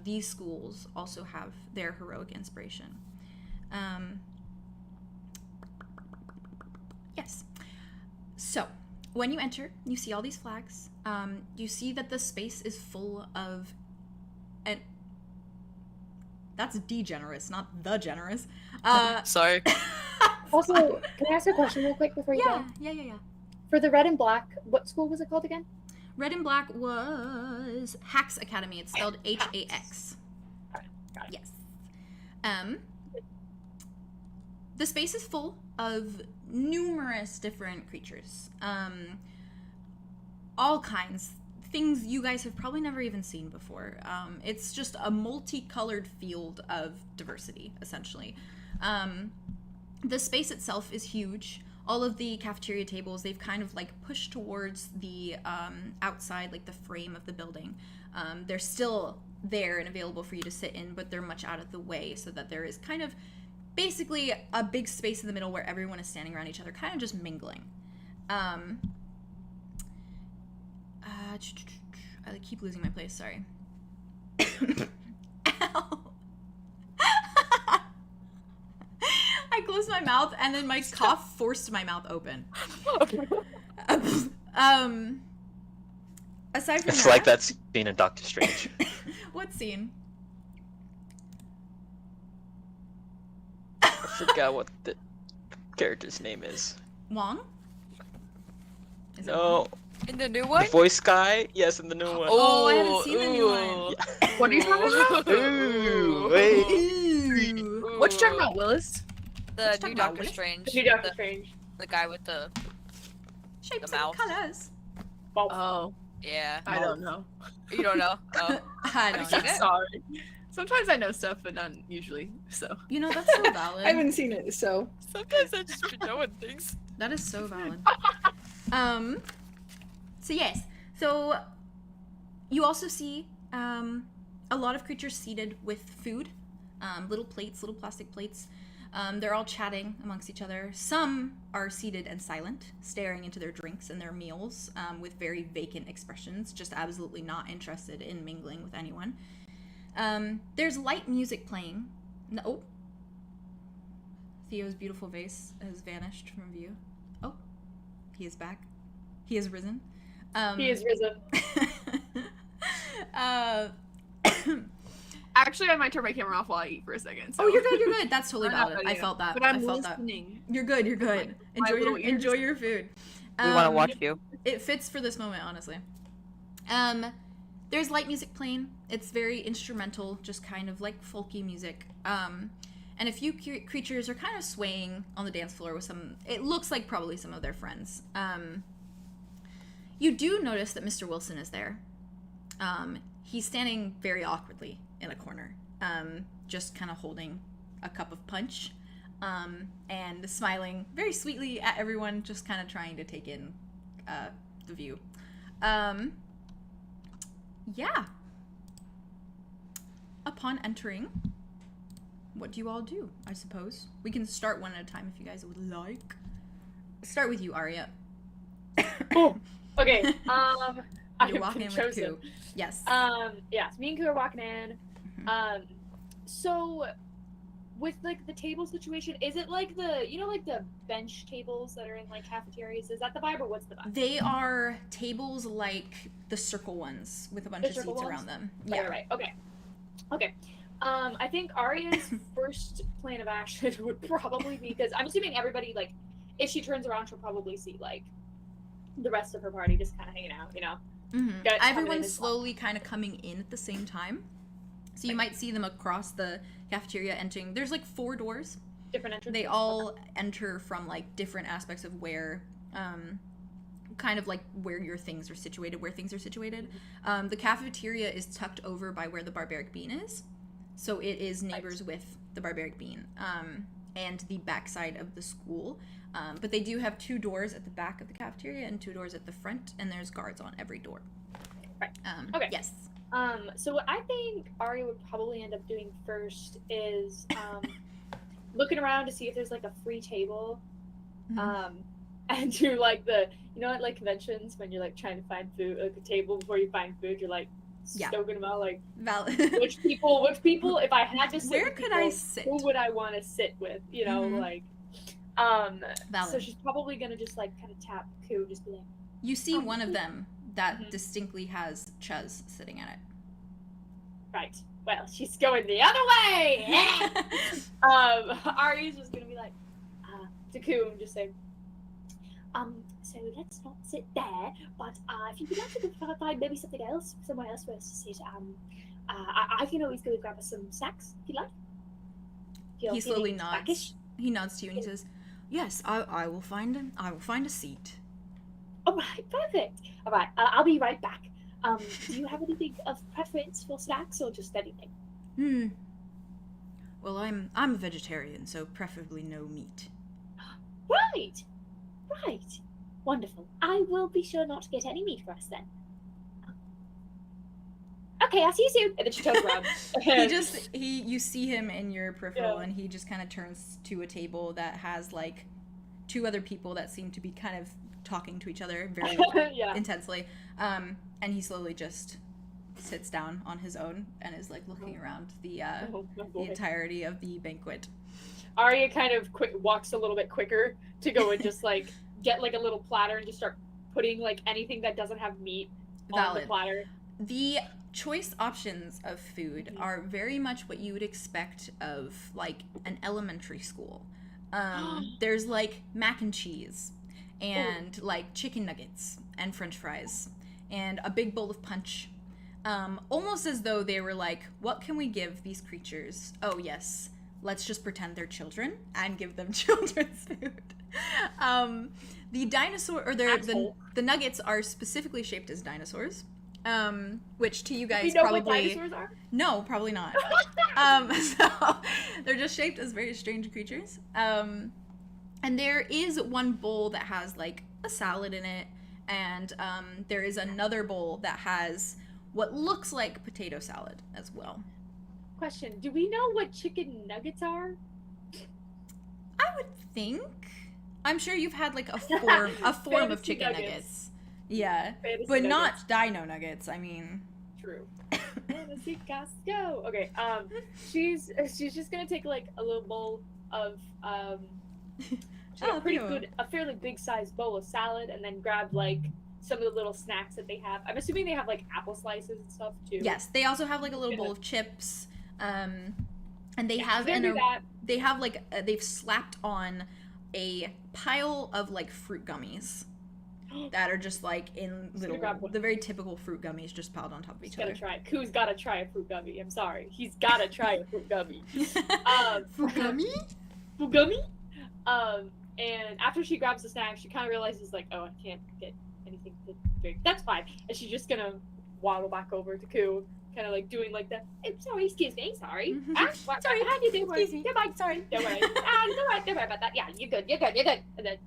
these schools also have their heroic inspiration. Yes. So, when you enter, you see all these flags. You see that the space is full of... That's degenerous, not the generous. Sorry. Also, can I ask a question real quick before you go? Yeah. For the red and black, what school was it called again? Red and black was 𝐻𝐼𝐸𝐬𝐻 Academy. It's spelled HAX. Got it. Yes. The space is full of numerous different creatures. All kinds. Things you guys have probably never even seen before. It's just a multicolored field of diversity, essentially. The space itself is huge. All of the cafeteria tables, they've kind of like pushed towards the outside, like the frame of the building. They're still there and available for you to sit in, but they're much out of the way, so that there is kind of basically a big space in the middle where everyone is standing around each other, kind of just mingling. I keep losing my place, sorry. Ow. I closed my mouth and then my cough forced my mouth open. Aside from It's that, like that scene in Doctor Strange. what scene? I forgot what the character's name is. Wong? Is it No, Wong? In the new one? the voice guy. Yes, in the new one. Oh, I haven't seen the new one. What are you talking about? Ooh, wait. Ooh. What you talking about, Willis? The Let's new talk about Doctor Willis. Strange. The new Doctor the, Strange. the guy with the... Shapes The and mouth. colors. Oh, Yeah. I don't know. You don't know? Oh. I don't seen know. it? Sorry. Sometimes I know stuff, but not usually. So You know, that's so valid. I haven't seen it, so. Sometimes I just been knowing things. That is so valid. So yes. So you also see a lot of creatures seated with food, little plates, little plastic plates. They're all chatting amongst each other. Some are seated and silent, staring into their drinks and their meals with very vacant expressions, just absolutely not interested in mingling with anyone. There's light music playing. Oh. Theo's beautiful vase has vanished from view. Oh. He is back. He has risen. He is risen. Actually, I might turn my camera off while I eat for a second. So. Oh, you're good, you're good. That's totally valid. I felt that. But I'm I felt listening. That. You're good, you're good. Enjoy your food. We want to watch you. It fits for this moment, honestly. There's light music playing. It's very instrumental, just kind of like folky music. And a few creatures are kind of swaying on the dance floor with some, it looks like probably some of their friends. You do notice that Mr. Wilson is there. He's standing very awkwardly in a corner, just kind of holding a cup of punch, and smiling very sweetly at everyone, just kind of trying to take in the view. Yeah. Upon entering, what do you all do, I suppose? We can start one at a time if you guys would like. Start with you, Aria. Oh, okay. You're walking in with Ku. Yes. Yeah, so me and Ku are walking in. So with like the table situation, is it like the, you know, like the bench tables that are in like cafeterias? Is that the vibe, or what's the vibe? They are tables like the circle ones with a bunch of seats around them. Yeah. Right. Okay. Okay. I think Aria's first plan of action would probably be, because I'm assuming everybody, like, if she turns around, she'll probably see like the rest of her party just kind of hanging out, you know. Everyone's slowly kind of coming in at the same time. So you might see them across the cafeteria entering. There's like 4 doors. Different entrances. They all enter from like different aspects of where, kind of like where your things are situated, The cafeteria is tucked over by where the Barbaric Bean is. So it is neighbors with the Barbaric Bean, and the backside of the school. But they do have 2 doors at the back of the cafeteria and 2 doors at the front, and there's guards on every door. Right. Okay. Yes. So what I think Aria would probably end up doing first is looking around to see if there's like a free table, and do like the, you know, at like conventions when you're like trying to find food, like a table before you find food, you're like stoking them out, like valid. which people, if I had to sit where with could people, I sit? Who would I want to sit with? You know, like. Valid. So she's probably gonna just like kind of tap Ku, just be like. You see one of them that distinctly has Chuz sitting at it. Right. Well, she's going the other way. Aria's just gonna be like, to Ku, and just say, so let's not sit there, but if you would like to find maybe something else, somewhere else for us to sit, I can always go grab us some snacks if you like. He slowly nods. Backish. He nods to you and he says, "Yes, I will find him. I will find a seat." All right, perfect. All right, I'll be right back. Do you have anything of preference for snacks, or just anything? Well, I'm a vegetarian, so preferably no meat. Right. Wonderful. I will be sure not to get any meat for us then. Okay, I'll see you soon. And then she turns around. You see him in your peripheral, and he just kind of turns to a table that has like 2 other people that seem to be kind of talking to each other very intensely. And he slowly just sits down on his own and is like looking around the entirety of the banquet. Aria kind of walks a little bit quicker to go and just like get like a little platter and just start putting like anything that doesn't have meat on the platter. The choice options of food are very much what you would expect of like an elementary school. There's like mac and cheese and like chicken nuggets and french fries and a big bowl of punch. Almost as though they were like, what can we give these creatures? Oh yes, let's just pretend they're children and give them children's food. The dinosaur, or the nuggets are specifically shaped as dinosaurs. Which to you guys probably what dinosaurs are? No, probably not. So they're just shaped as very strange creatures. And there is one bowl that has like a salad in it, and there is another bowl that has what looks like potato salad as well. Question: do we know what chicken nuggets are? I would think. I'm sure you've had like a form of Fantasy chicken nuggets. nuggets. Yeah, Fantasy but nuggets. not dino nuggets. I mean. True. Fantasy Costco. Okay. She's just gonna take like a little bowl of she's got a fairly big sized bowl of salad, and then grab like some of the little snacks that they have. I'm assuming they have like apple slices and stuff too. Yes, they also have like a little bowl of chips, and they have they have like they've slapped on a pile of like fruit gummies that are just like in little the very typical fruit gummies just piled on top of each other. Ku's gotta try a fruit gummy. I'm sorry, he's gotta try a fruit gummy. Fruit gummy? Fruit gummy. And after she grabs the snack, she kind of realizes like, oh, I can't get anything to drink. That's fine. And she's just gonna waddle back over to Ku, kind of like doing like that. I'm sorry, excuse me, sorry. Sorry, how do you do? Excuse me. Goodbye. Sorry. Don't worry. Don't worry about that. Yeah, you're good. And then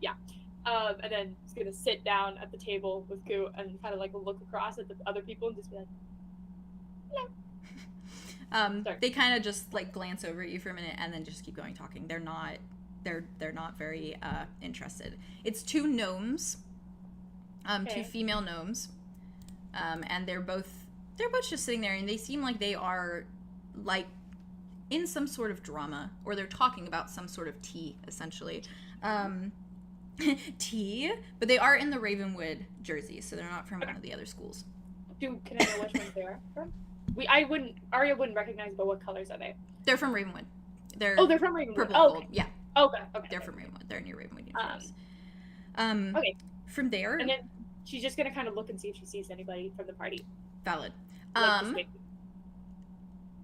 and then she's gonna sit down at the table with Ku and kind of like look across at the other people and just be like, hello. They kind of just like glance over at you for a minute and then just keep going talking. They're not very interested. It's two gnomes, two female gnomes, and they're both just sitting there, and they seem like they are like in some sort of drama, or they're talking about some sort of tea, essentially. Tea, but they are in the Ravenwood jersey, so they're not from one of the other schools. Can I know which ones they are from? Aria wouldn't recognize, but what colors are they? They're from Ravenwood. They're from Ravenwood. Purple and gold. Yeah. Okay. They're from Ravenwood. They're in your Ravenwood uniforms. Okay. From there, and then she's just gonna kind of look and see if she sees anybody from the party. Valid. Like,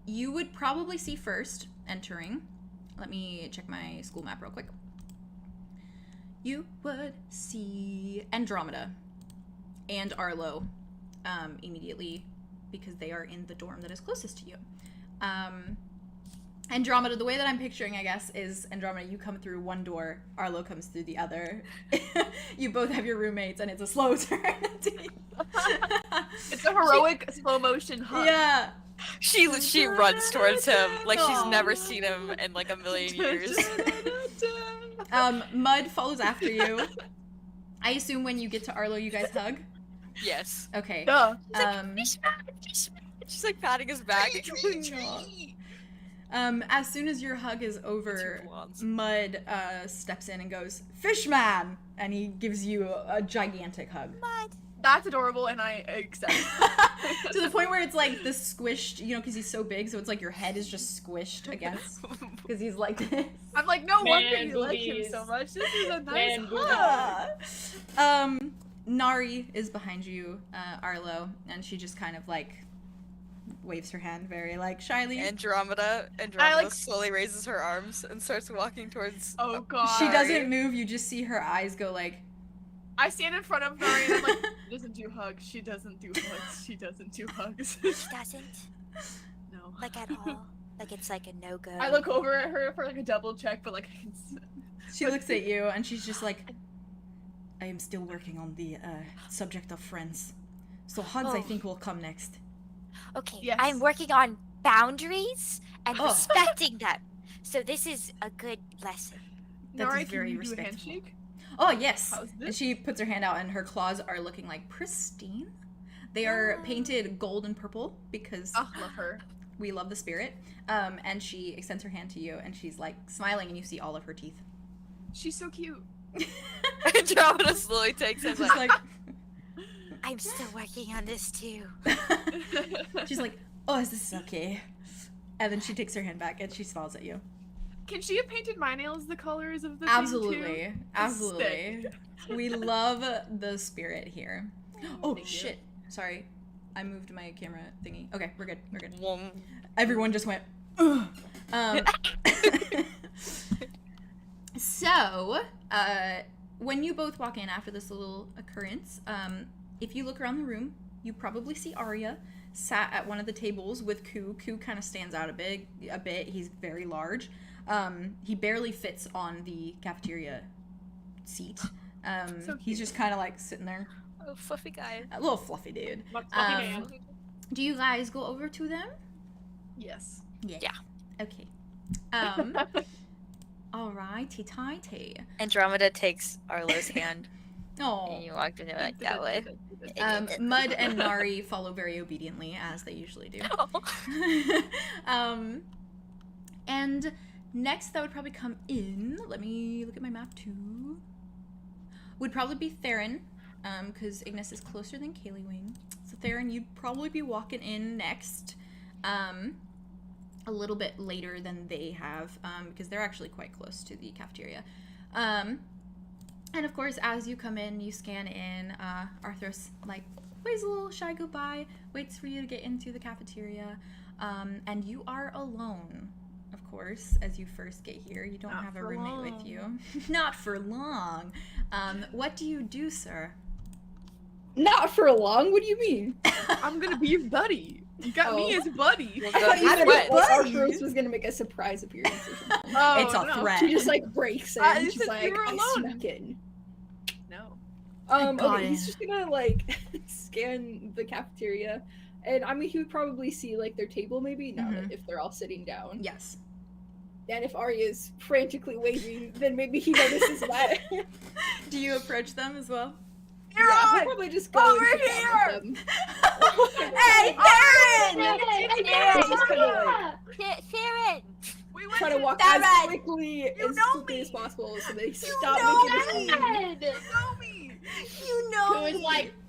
you would probably see first entering. Let me check my school map real quick. You would see Andromeda and Arlow immediately, because they are in the dorm that is closest to you. Andromeda, the way that I'm picturing, I guess, is Andromeda, you come through one door, Arlow comes through the other. You both have your roommates, and it's a slow turn. It's a heroic slow motion hug. Yeah. She runs towards him like she's never seen him in like a million years. Mud follows after you. I assume when you get to Arlow, you guys hug? Yes. Okay. Duh. She's like patting his back. As soon as your hug is over, Mud steps in and goes, "Fishman!" And he gives you a gigantic hug. Mud. That's adorable, and I accept. To the point where it's like the squished, because he's so big, so it's like your head is just squished against, because he's like this. I'm like, no wonder you like him so much. This is a nice hug. Nari is behind you, Arlow, and she just kind of like waves her hand very like shyly. Andromeda slowly raises her arms and starts walking towards. Oh god. She doesn't move. You just see her eyes go like. I stand in front of Nari and I'm like, she doesn't do hugs. She doesn't do hugs. She doesn't do hugs. She doesn't? No. Like at all? Like it's like a no-go? I look over at her for like a double check, but like I can... She looks at you and she's just like, I am still working on the subject of friends. So hugs I think will come next. Okay, yes. I'm working on boundaries and respecting them. So this is a good lesson. That Nari, is very can you do a respectful. handshake? Oh, yes. How's this? And she puts her hand out and her claws are looking like pristine. They are painted gold and purple because love her. We love the spirit. And she extends her hand to you and she's like smiling and you see all of her teeth. She's so cute. Andromeda slowly takes him like, I'm still working on this too. She's like, oh, is this okay? And then she takes her hand back and she smiles at you. Can she have painted my nails the colors of the Absolutely. thing too? Absolutely. We love the spirit here. Oh, shit. Sorry. I moved my camera thingy. Okay, we're good. We're good. Everyone just went, ugh. So, when you both walk in after this little occurrence, if you look around the room, you probably see Aria sat at one of the tables with Ku. Ku kind of stands out a bit. He's very large. He barely fits on the cafeteria seat. So he's just kind of like sitting there. Oh, fluffy guy. A little fluffy dude. Man. Do you guys go over to them? Yes. Yeah. Okay. Alrighty, tighty. Andromeda takes Arlo's hand, Oh. and you walked into it that way. Mud and Nari follow very obediently, as they usually do. And next, that would probably come in. Let me look at my map too. Would probably be Theron, because Ignis is closer than 𝐂𝐻𝐢𝐻𝑗. So Theron, you'd probably be walking in next, a little bit later than they have, because they're actually quite close to the cafeteria. And of course, as you come in, you scan in. Arthros like waves a little shy goodbye, waits for you to get into the cafeteria, and you are alone. Of course, as you first get here, you don't have a roommate with you. Not for long. What do you do, sir? Not for long? What do you mean? I'm gonna be your buddy. You got me as buddy. I thought you said buddy. Arthros was gonna make a surprise appearance or something. Oh, It's a no. threat. She just like breaks in. I She's said like, you were I alone. snuck in. No. got Okay, he's it. just gonna like scan the cafeteria, and I mean he would probably see like their table maybe, not if they're all sitting down. Yes. And if Arya's frantically waving, then maybe he notices that. Do you approach them as well? Yeah, he'll probably just go and sit down with them. Hey, Theron! He's kind of like Theron! We went trying to walk Theron! as quickly me. as possible so they stop making this scene. know me. You know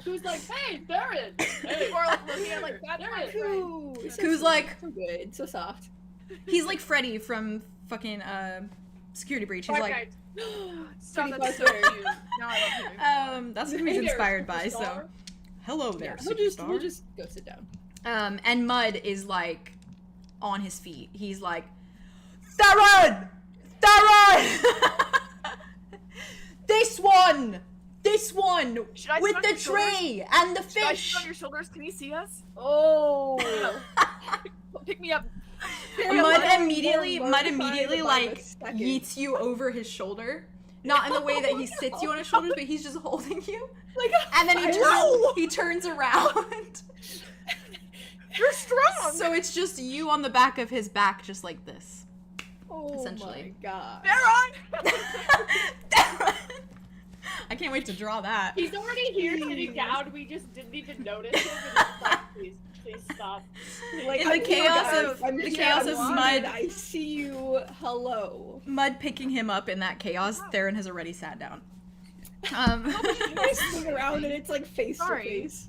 Who's like, hey, Theron! Hey, Or like looking at like that. Coo. Who's like- so good, so soft. he's like Freddy from fucking Security Breach. He's like, Stop, Pretty that's so clever. cute. Now I love him. that's what he's inspired by. So, hello there, Yeah, superstar. we'll just go sit down. And Mud is like on his feet. He's like, Theron! Theron! This one! Should I With sit on the your shoulders? tray and the Should I fish! sit on your shoulders? Can he see us? Oh. Pick me up. Mud immediately mortified like about a second. yeets you over his shoulder. Not in the way that he sits you on his shoulders, but he's just holding you. Like, And then he turns around. You're strong. So it's just you on the back of his back, just like this. oh essentially. my god. Theron. I can't wait to draw that. He's already here sitting down, we just didn't even notice him. And it's like, please stop. Like, In the I'm here, chaos guys. of- I'm the here, chaos I'm of wanted. Mud. I see you. Hello. Mud picking him up in that chaos, Theron has already sat down. I swing around and it's like face to Sorry. face.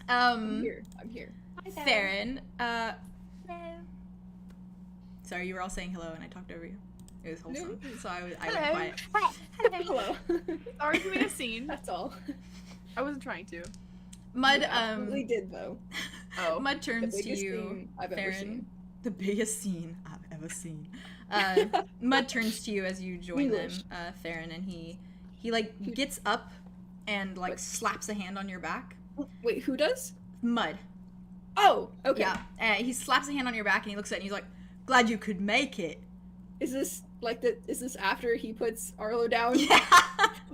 I'm um, here. I'm here. Theron, sorry, you were all saying hello and I talked over you. It was wholesome, so I went Hello. quiet. Hello. Sorry for being a scene. That's all. I wasn't trying to. Mud, You absolutely did though. Oh. Mud The turns to biggest you, thing I've ever Theron. seen. The biggest scene I've ever seen. Mud turns to you as you join them, English. Theron, and he like gets up and like slaps a hand on your back. Wait, who does? Mud. Oh, okay. Yeah. He slaps a hand on your back and he looks at it and he's like, "Glad you could make it." Is this like the? Is this after he puts Arlo down, Yeah.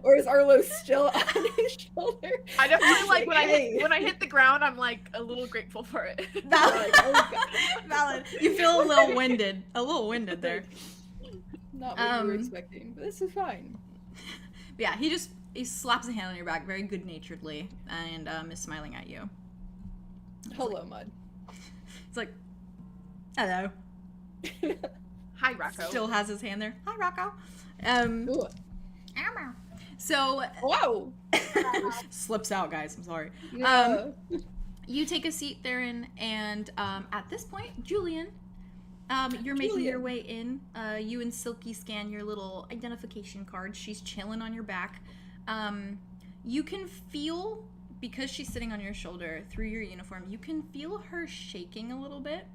or is Arlo still on his shoulder? I definitely like Hey. when I hit the ground. I'm like a little grateful for it. Valid. Oh, God. Valid. You feel a little winded. A little winded there. Not what you were expecting, but this is fine. But yeah, he slaps a hand on your back very good naturedly and is smiling at you. Hello, Mud. It's like, hello. Hi, Rocco. Still has his hand there. Hi, Rocco. Ooh. So Wow. slips out, guys. I'm sorry. Yeah. You take a seat, Theron, and at this point, Julien, you're making Julien. your way in. You and Silky scan your little identification card. She's chilling on your back. You can feel, because she's sitting on your shoulder through your uniform, you can feel her shaking a little bit.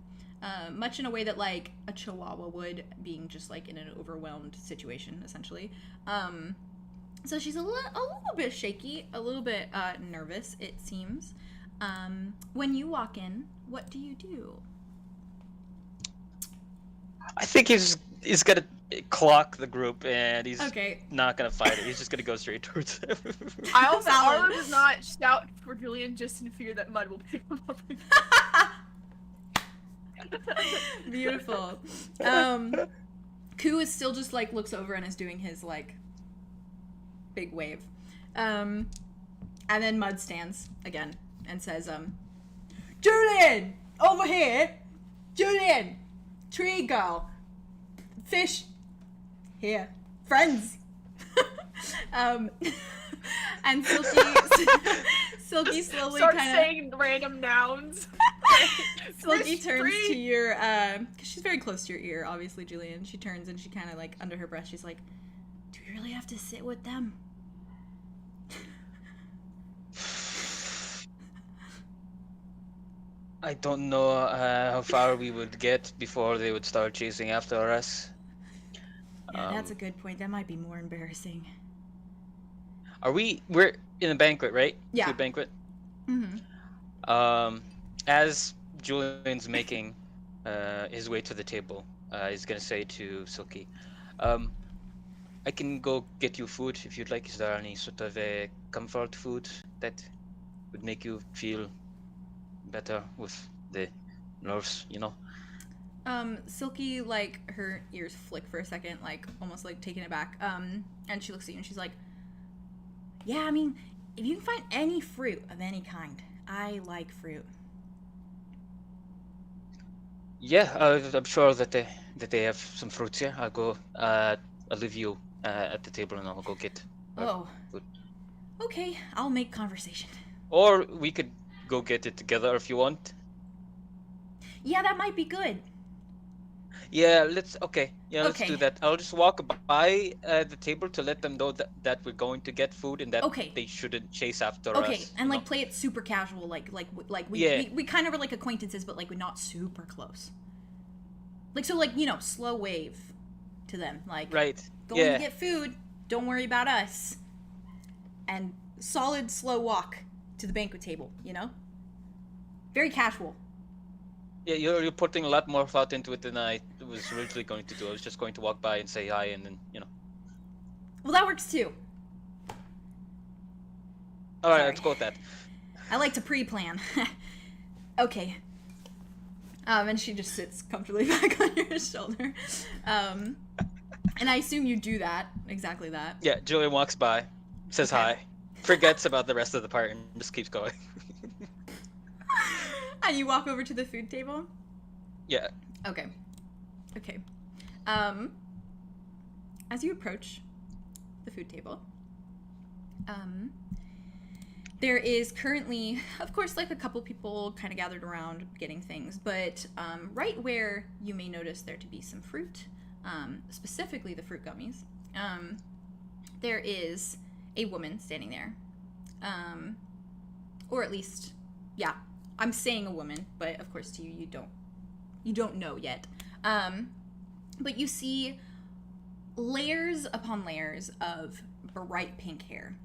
Much in a way that like a chihuahua would, being just like in an overwhelmed situation, essentially. So she's a little bit shaky, a little bit nervous, it seems. When you walk in, what do you do? I think he's gonna clock the group and he's Okay. not gonna fight it. He's just gonna go straight towards him. I also Valid. Arlo does not shout for Julien just in fear that Mud will pick him up. Beautiful. 𝐂𝐻 is still just like looks over and is doing his like big wave. And then Mud stands again and says, Julien! Over here! Julien! Tree girl! Fish! Here. Friends! And Silky slowly Start kind of saying random nouns. Silky Fish turns tree. to your because she's very close to your ear, obviously, Julien. She turns and she kind of like under her breath, she's like, "Do we really have to sit with them?" I don't know how far we would get before they would start chasing after us. Yeah, that's a good point. That might be more embarrassing. We're in a banquet, right? Yeah. Food banquet. Mm-hmm. As Julian's making his way to the table, he's gonna say to Silky, I can go get you food if you'd like. Is there any sort of a comfort food that would make you feel better with the nerves, you know? Silky, like, her ears flick for a second, like, almost like taken aback. And she looks at you and she's like, yeah, I mean, if you can find any fruit of any kind, I like fruit. Yeah, I'm sure that they have some fruits here. I'll go. I'll leave you at the table, and I'll go get. Food. Okay, I'll make conversation. Or we could go get it together if you want. Yeah, that might be good. Yeah, let's. Okay, yeah, let's Okay. do that. I'll just walk by the table to let them know that we're going to get food and that Okay. they shouldn't chase after us. Okay, and you like know? play it super casual, like Yeah. we kind of are like acquaintances, but like we're not super close. Like so, like you know, slow wave to them, like Right. going Yeah. to get food. Don't worry about us. And solid slow walk to the banquet table. You know, very casual. Yeah, you're putting a lot more thought into it than I was originally going to do. I was just going to walk by and say hi, and then Well, that works too. All right, Sorry. let's go with that. I like to pre-plan. Okay. And she just sits comfortably back on your shoulder. And I assume you do that, exactly that. Yeah, Julian walks by, says Okay. hi, forgets about the rest of the part, and just keeps going. And you walk over to the food table? Yeah. Okay. Okay. As you approach the food table, there is currently, of course, like a couple people kind of gathered around getting things, but right where you may notice there to be some fruit, specifically the fruit gummies, there is a woman standing there. Or at least, yeah, I'm saying a woman, but of course to you, you don't know yet. But you see layers upon layers of bright pink hair,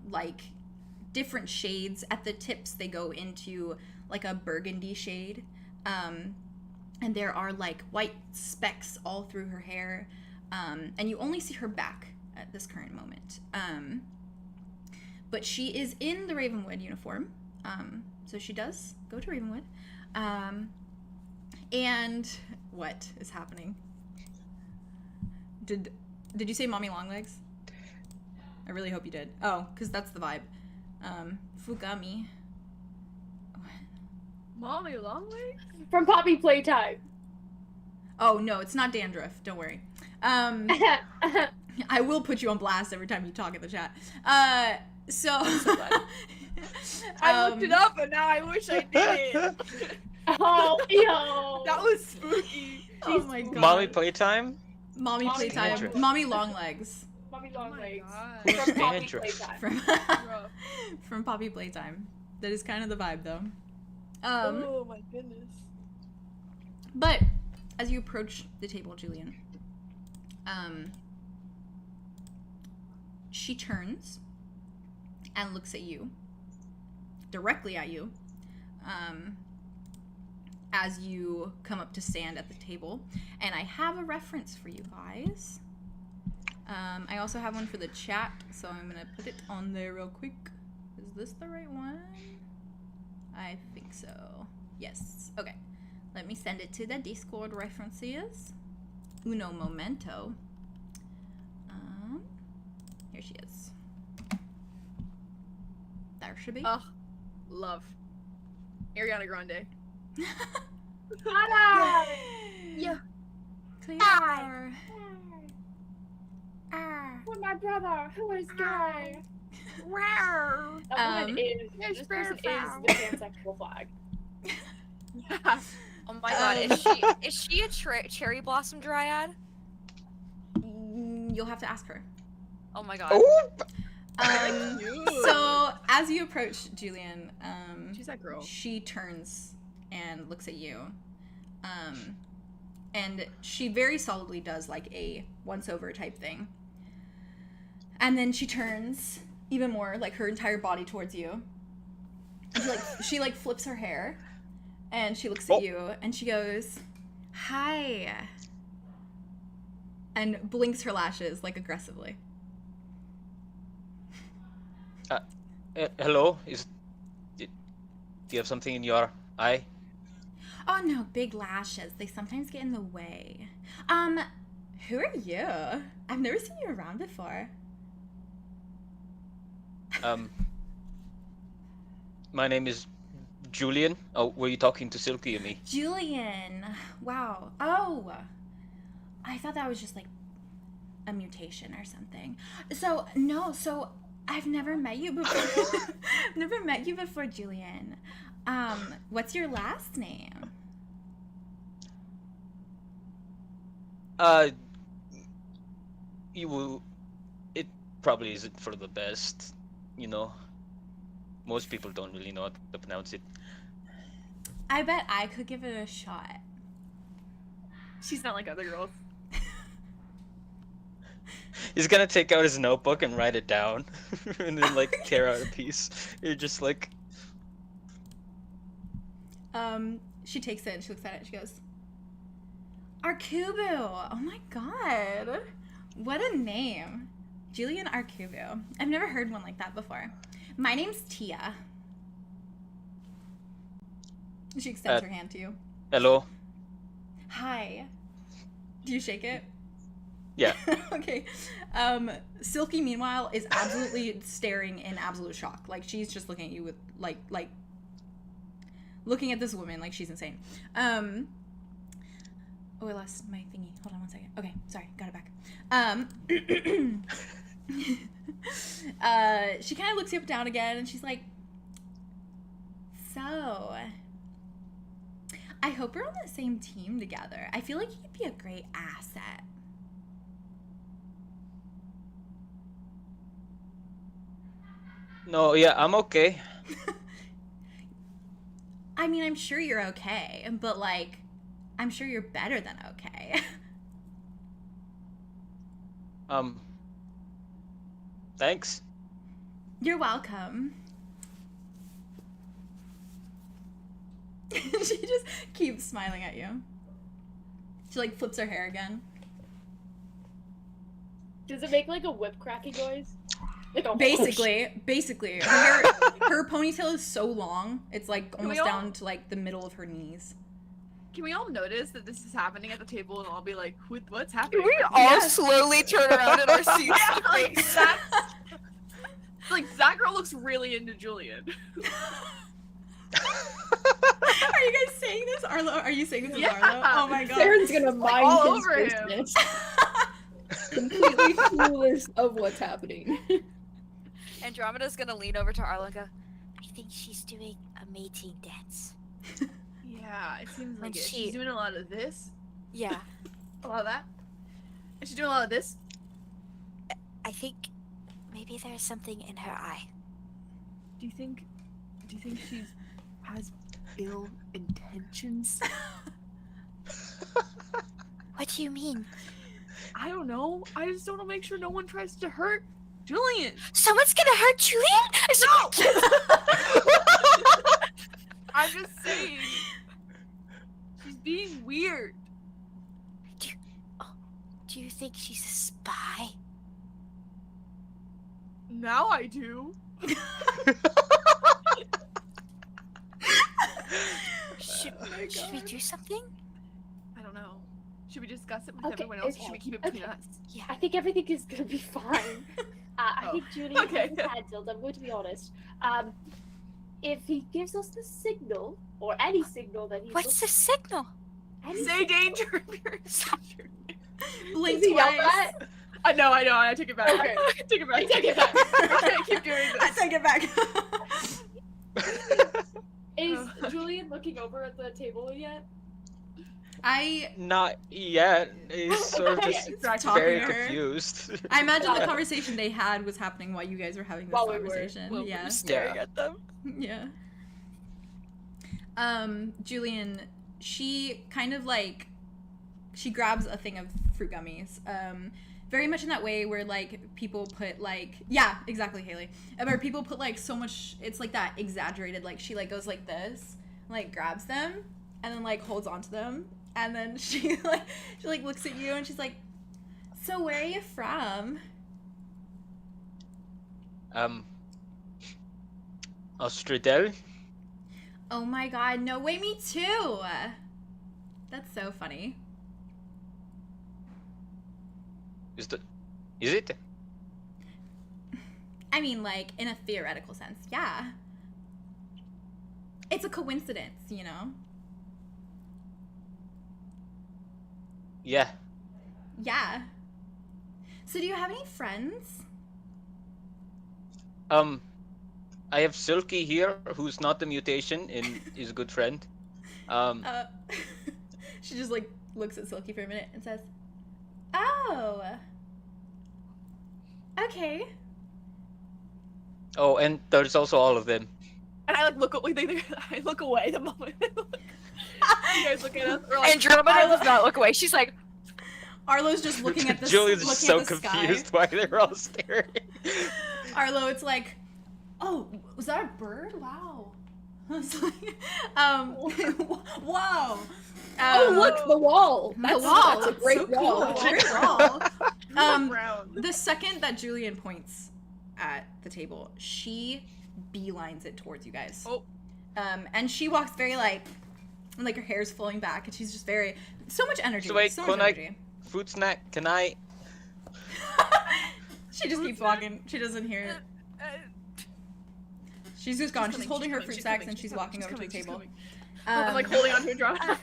like different shades. At the tips, they go into like a burgundy shade, and there are like white specks all through her hair, and you only see her back at this current moment. But she is in the Ravenwood uniform, so she does go to Ravenwood. And what is happening? Did you say Mommy Longlegs? I really hope you did. Oh, because that's the vibe. Fugami. Mommy Longlegs? From Poppy Playtime. Oh, no, it's not dandruff. Don't worry. I will put you on blast every time you talk in the chat. So... I looked it up and now I wish I did. Oh, yo. That was spooky. Oh my god. Mommy playtime? Mommy Mommy Playtime. Dandruff. Mommy Longlegs. Mommy Oh long my legs. god. From Poppy Dandruff. Playtime. From, Rough. from Poppy Playtime. That is kind of the vibe, though. Oh my goodness. But as you approach the table, Julien, she turns and looks at you, directly at you, as you come up to stand at the table. And I have a reference for you guys. I also have one for the chat, so I'm gonna put it on there real quick. Is this the right one? I think so. Yes. Okay. Let me send it to the Discord references. uno momento. Here she is. There should be. Ugh, love. Ariana Grande. Yeah. Clear. Oh, my brother, who is gay? Wow. That woman is, this person is the pansexual flag. Oh my god, is she a cherry blossom dryad? You'll have to ask her. Oh my god. So as you approach Julien, She's that girl. she turns and looks at you. And she very solidly does like a once over type thing. And then she turns even more, like her entire body towards you. And she flips her hair and she looks at you and she goes, "Hi." And blinks her lashes like aggressively. Hello? Do you have something in your eye? Oh no, big lashes. They sometimes get in the way. Who are you? I've never seen you around before. My name is Julien. Oh, were you talking to Silky or me? Julien. Wow. Oh. I thought that was just like a mutation or something. So, no, I've never met you before. I've never met you before, Julien. What's your last name? It probably isn't for the best, you know. Most people don't really know how to pronounce it. I bet I could give it a shot. She's not like other girls. He's gonna take out his notebook and write it down, and then like tear out a piece. You're just like. She takes it and she looks at it and she goes, 𝙍𝙬𝙬𝙬𝙬. Oh my god. What a name. Julien 𝙍𝙬𝙬𝙬. I've never heard one like that before. My name's Tia. She extends her hand to you. Hello. Hi. Do you shake it? Yeah. Okay. Silky, meanwhile, is absolutely staring in absolute shock. Like, she's just looking at you with, like, looking at this woman like she's insane. Oh, I lost my thingy. Hold on one second. Okay, sorry. Got it back. She kind of looks you up and down again, and she's like, so, I hope we're on the same team together. I feel like you could be a great asset. No, yeah, I'm okay. I mean, I'm sure you're okay, but, like, I'm sure you're better than okay. Thanks. You're welcome. She just keeps smiling at you. She, like, flips her hair again. Does it make like a whip cracking noise? Like a Basically. Her ponytail is so long, it's, like, almost down to, like, the middle of her knees. Can we all notice that this is happening at the table and all be like, what's happening? Can we all slowly turn around in our seats? Like, that girl looks really into Julien. Are you guys saying this? Arlo, are you saying this with Arlo? Oh my god. Theron's gonna mind all his over him. business. Completely clueless of what's happening. Andromeda's gonna lean over to Arlo and go, I think she's doing a mating dance. Yeah, it seems When like it. she- She's doing a lot of this. Yeah, A lot of that. And she's doing a lot of this. I think maybe there's something in her eye. Do you think she has ill intentions? What do you mean? I don't know. I just don't want to make sure no one tries to hurt Julien. Someone's gonna hurt Julien? No! I'm just saying. She's being weird. Do you think she's a spy? Now I do. Should we do something? I don't know. Should we discuss it with Okay, everyone else? Or okay, should we keep it between okay. us? Yeah. I think everything is gonna be fine. I think Julian okay. has handled. I'm going to be honest. If he gives us the signal or any signal that he's What's the signal? any Say danger if you're in danger. Blink Is he yelled twice. at? I know, I take it back. Okay. Take it back. I take it back. Okay, keep doing I this. take it back. Is Julian looking over at the table yet? Not yet. He's sort of just Talking very to her. confused. I imagine the conversation they had was happening while you guys were having this While we were- conversation. Well, Yeah. we're staring Yeah. at them. Yeah. Julian, she kind of like, she grabs a thing of fruit gummies. Very much in that way where like people put like, yeah, exactly, Haley. Where people put like so much, it's like that exaggerated, like she like goes like this, like grabs them, and then like holds onto them, and then she like looks at you and she's like, so where are you from? Ostradel? Oh my god, no way, me too! That's so funny. Is it? I mean, like, in a theoretical sense, yeah. It's a coincidence, you know? Yeah. Yeah. So do you have any friends? I have Silky here, who's not the mutation and is a good friend. She just, like, looks at Silky for a minute and says, oh. Okay. Oh, and there's also all of them. And I like look away. I look away the moment. You guys look at us. We're like, Andromeda does not look away. She's like, Arlo's just looking at the Julian's looking so at the confused sky. why they're all staring. Arlo, it's like, oh, was that a bird? Wow. It's like, wow. Oh, look, the wall. The That's, wall. That's a great So wall. cool. Great wall. brown. The second that Julian points at the table, she beelines it towards you guys. Oh. And she walks very like her hair's flowing back, and she's just very so much energy. So wait, so much can I- energy. Fruit snack, can I? She just keeps walking. She doesn't hear it. She's just gone. She's holding her fruit sacks and she's walking over to the table. I'm like holding on to Andromeda.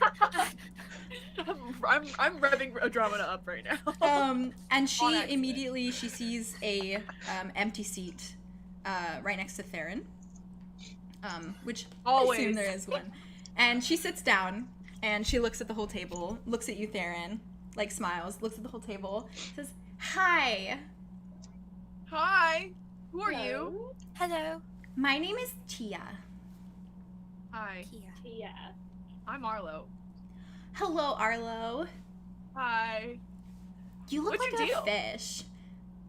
I'm revving Andromeda up right now. And she accident. immediately she sees a empty seat right next to Theron, which I assume Always. there is one. And she sits down and she looks at the whole table, looks at you, Theron, like smiles, looks at the whole table, says, "Hi, Hi. Who are you? Hello. my name is Tia." Hi. Tia. Yeah. I'm Arlow. "Hello, Arlo. Hi. You look What's like your a deal? fish."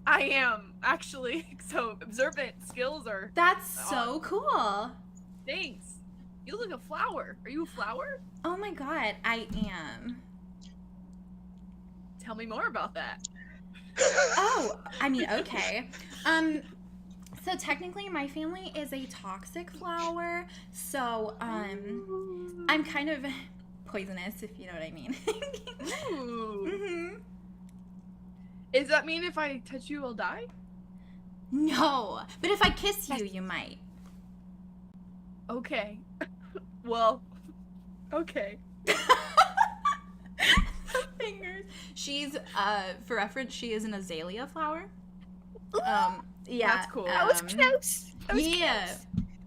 I am actually. So observant skills are. "That's so cool." Thanks. You look like a flower. Are you a flower? "Oh my god, I am." Tell me more about that. Oh, I mean, okay. So technically my family is a toxic flower, so, I'm kind of poisonous, if you know what I mean. Ooh. Hmm. Does that mean if I touch you, I'll die? No, but if I kiss you, you might. Okay. Well. Okay. Fingers. She's, for reference, she is an azalea flower. Yeah. That's cool. That was close. That was Yeah. close.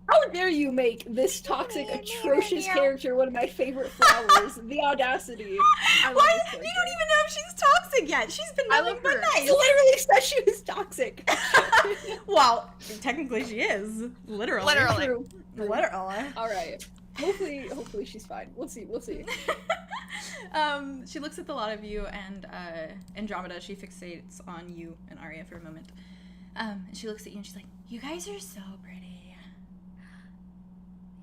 How dare you make this toxic, atrocious character one of my favorite flowers? The audacity. I love Why? this You character. don't even know if she's toxic yet. She's been I nothing love but her. nice. You literally said she was toxic. Well, technically she is. Literally. Literally. True. Literally. All right. Hopefully she's fine. We'll see. She looks at the lot of you and Andromeda. She fixates on you and Aria for a moment. And she looks at you and she's like, "You guys are so pretty."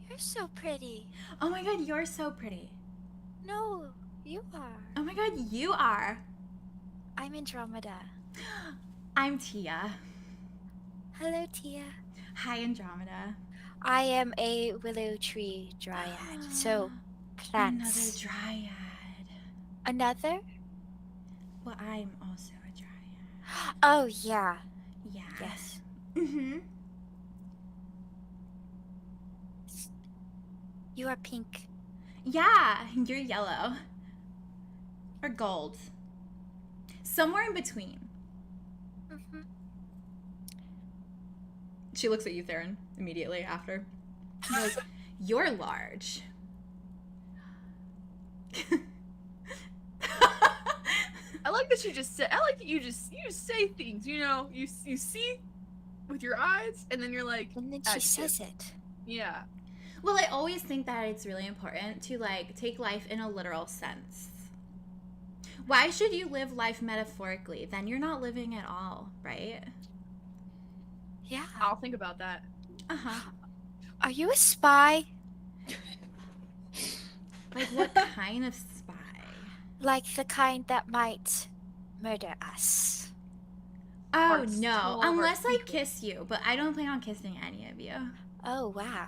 You're so pretty. "Oh my god, you're so pretty." No, you are. "Oh my god, you are." I'm Andromeda. "I'm Tia." Hello, Tia. "Hi, Andromeda." I am a willow tree dryad. So, Another plants. dryad. Another? Well, I'm also a dryad. Oh, yeah. Yeah. Yes. Mm-hmm. You are pink. Yeah, you're yellow. Or gold. Somewhere in between. Mm-hmm. She looks at you, Theron, immediately after. She goes, you're large. I like that you just said. I like that you just say things. You know, you see with your eyes, and then you're like, And then she adjective. says it. Yeah. Well, I always think that it's really important to, like, take life in a literal sense. Why should you live life metaphorically? Then you're not living at all, right? Yeah. I'll think about that. Uh-huh. Are you a spy? Like, what kind of spy? Like the kind that might murder us? Oh, Hearts no. all over Unless I equal. kiss you, but I don't plan on kissing any of you. Oh, wow.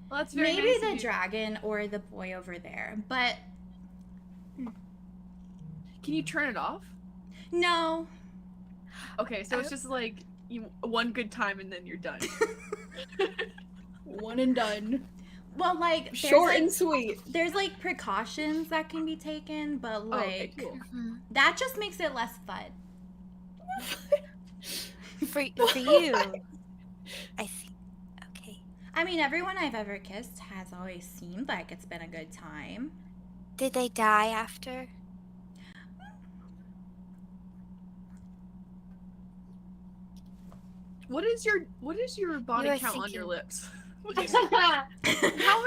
Well, that's very Maybe nice of the you. dragon or the boy over there, but Can you turn it off? no. Okay, so it's just like you one good time and then you're done. One and done. Well, like, there's, Short like, and sweet. there's, like, precautions that can be taken, but, like, Okay, cool. Mhm. that just makes it less fun. For you, I think. Okay. I mean, everyone I've ever kissed has always seemed like it's been a good time. Did they die after? What is your body You were count on your thinking- lips? How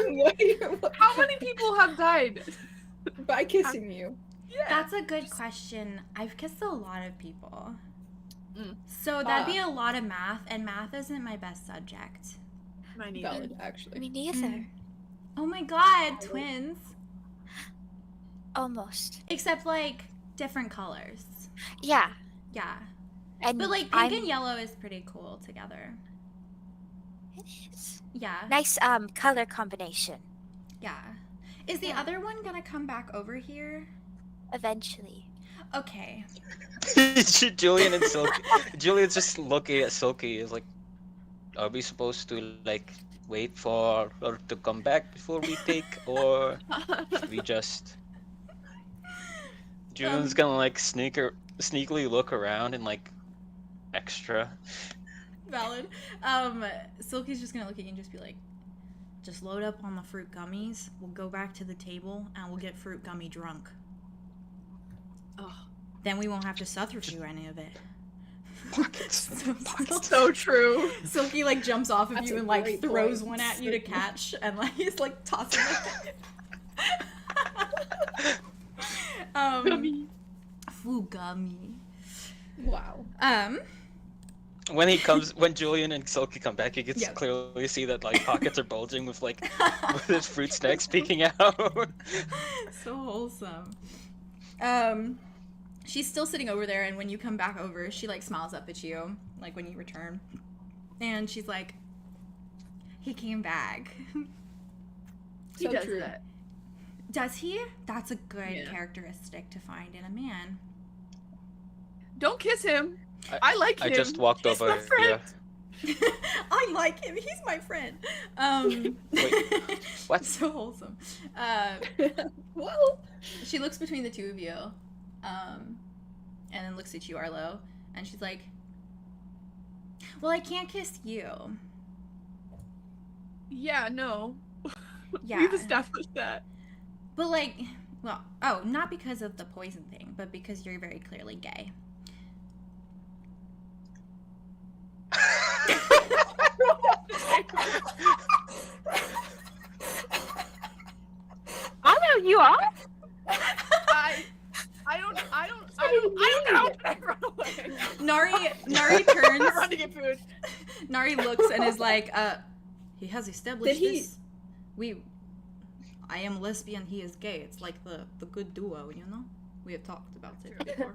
How many people have died? by kissing you? Yeah. That's a good question. I've kissed a lot of people. Mm. So that'd be a lot of math, and math isn't my best subject. Mine either. Valid, actually. Me neither. Mm. Oh my god, twins. Almost. Except, like, different colors. Yeah. Yeah. And But, like, pink I'm- and yellow is pretty cool together. It is. Yeah. Nice color combination. Yeah. Is the Yeah. other one gonna come back over here? Eventually. Okay. Julian and Silky. Julian's just looking at Silky. Is like, are we supposed to like wait for her to come back before we take, or should we just? Julian's gonna like sneakily look around and like extra. Valid. Silky's just gonna look at you and just be like, just load up on the fruit gummies. We'll go back to the table and we'll get fruit gummy drunk. Oh, Then we won't have to suffer through any of it. Pockets. so true. Silky like jumps off of That's you a and like great throws point. one at you to catch, and like he's like tossing it. Gummy. Fruit gummy. Wow. When Julian and Silky come back, you can Yep. clearly see that like pockets are bulging with like with his fruit snacks peeking out. So wholesome. She's still sitting over there, and when you come back over, she like smiles up at you, like when you return, and she's like, "He came back." He So does true. that. Does he? That's a good Yeah. characteristic to find in a man. Don't kiss him. I like him. I just walked He's over. my friend. Yeah. I like him. He's my friend. Wait, what? So wholesome. Well, She looks between the two of you, and then looks at you, Arlo, and she's like, "Well, I can't kiss you." Yeah, no. Yeah. We've established that. But like, well, oh, not because of the poison thing, but because you're very clearly gay. I know you are. I don't know. I run away. Nari turns. I run to get food. Nari looks and is like, he has established Did he- this. I am lesbian, he is gay. It's like the good duo, you know? We have talked about it before.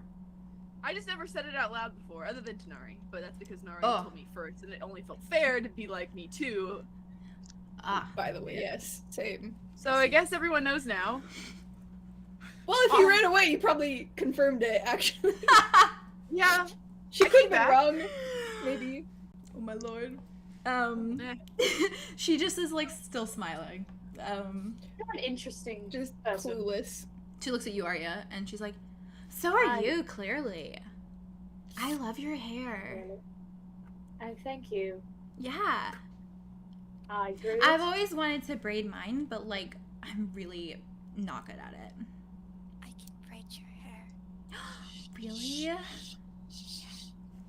I just never said it out loud before, other than to Nari. But that's because Nari Oh. told me first, and it only felt fair to be like me too. Ah, by the way, yes, same. So I guess everyone knows now. Well, if you ran away, you probably confirmed it, actually. Yeah. She I could came have back. been wrong. Maybe. Oh my lord. She just is like still smiling. You're an interesting Just person. clueless. She looks at you, Arya, and she's like, "So are Hi. you, clearly. I love your hair." Oh, thank you. Yeah. I grew I've always wanted to braid mine, but like I'm really not good at it. I can braid your hair. Really?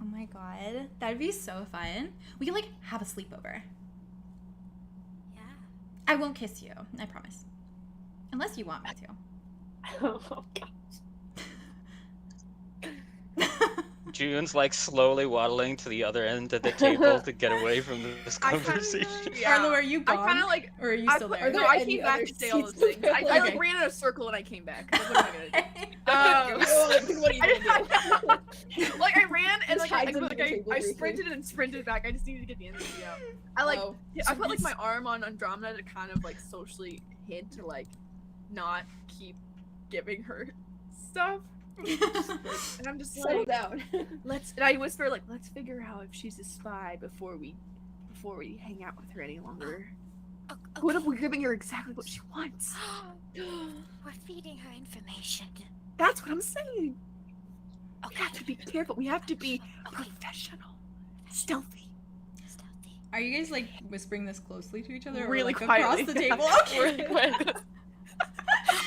Oh my god. That'd be so fun. We could like have a sleepover. Yeah. I won't kiss you, I promise. Unless you want me Oh god. to. June's like slowly waddling to the other end of the table to get away from this I kinda- conversation. yeah. Arlo, are you I gone? kind of like. Or are you I still put- there? No, I any came back other to say all those seats things. I Okay. like ran in a circle and I came back. What am I gonna do? Like I ran and like Just hides under the I table briefly. sprinted and sprinted back. I just needed to get the energy out. I like Oh. I put like my arm on Andromeda to kind of like socially hint to like not keep giving her stuff. And I'm just Settle like, down. and I whisper like, let's figure out if she's a spy before we hang out with her any longer. What if we're giving her exactly what she wants? We're feeding her information. That's what I'm saying. We have to be careful. We have to be professional, stealthy. Stealthy. Are you guys like whispering this closely to each other? Really or, like, quietly, across the yeah. table? Okay. Really quick.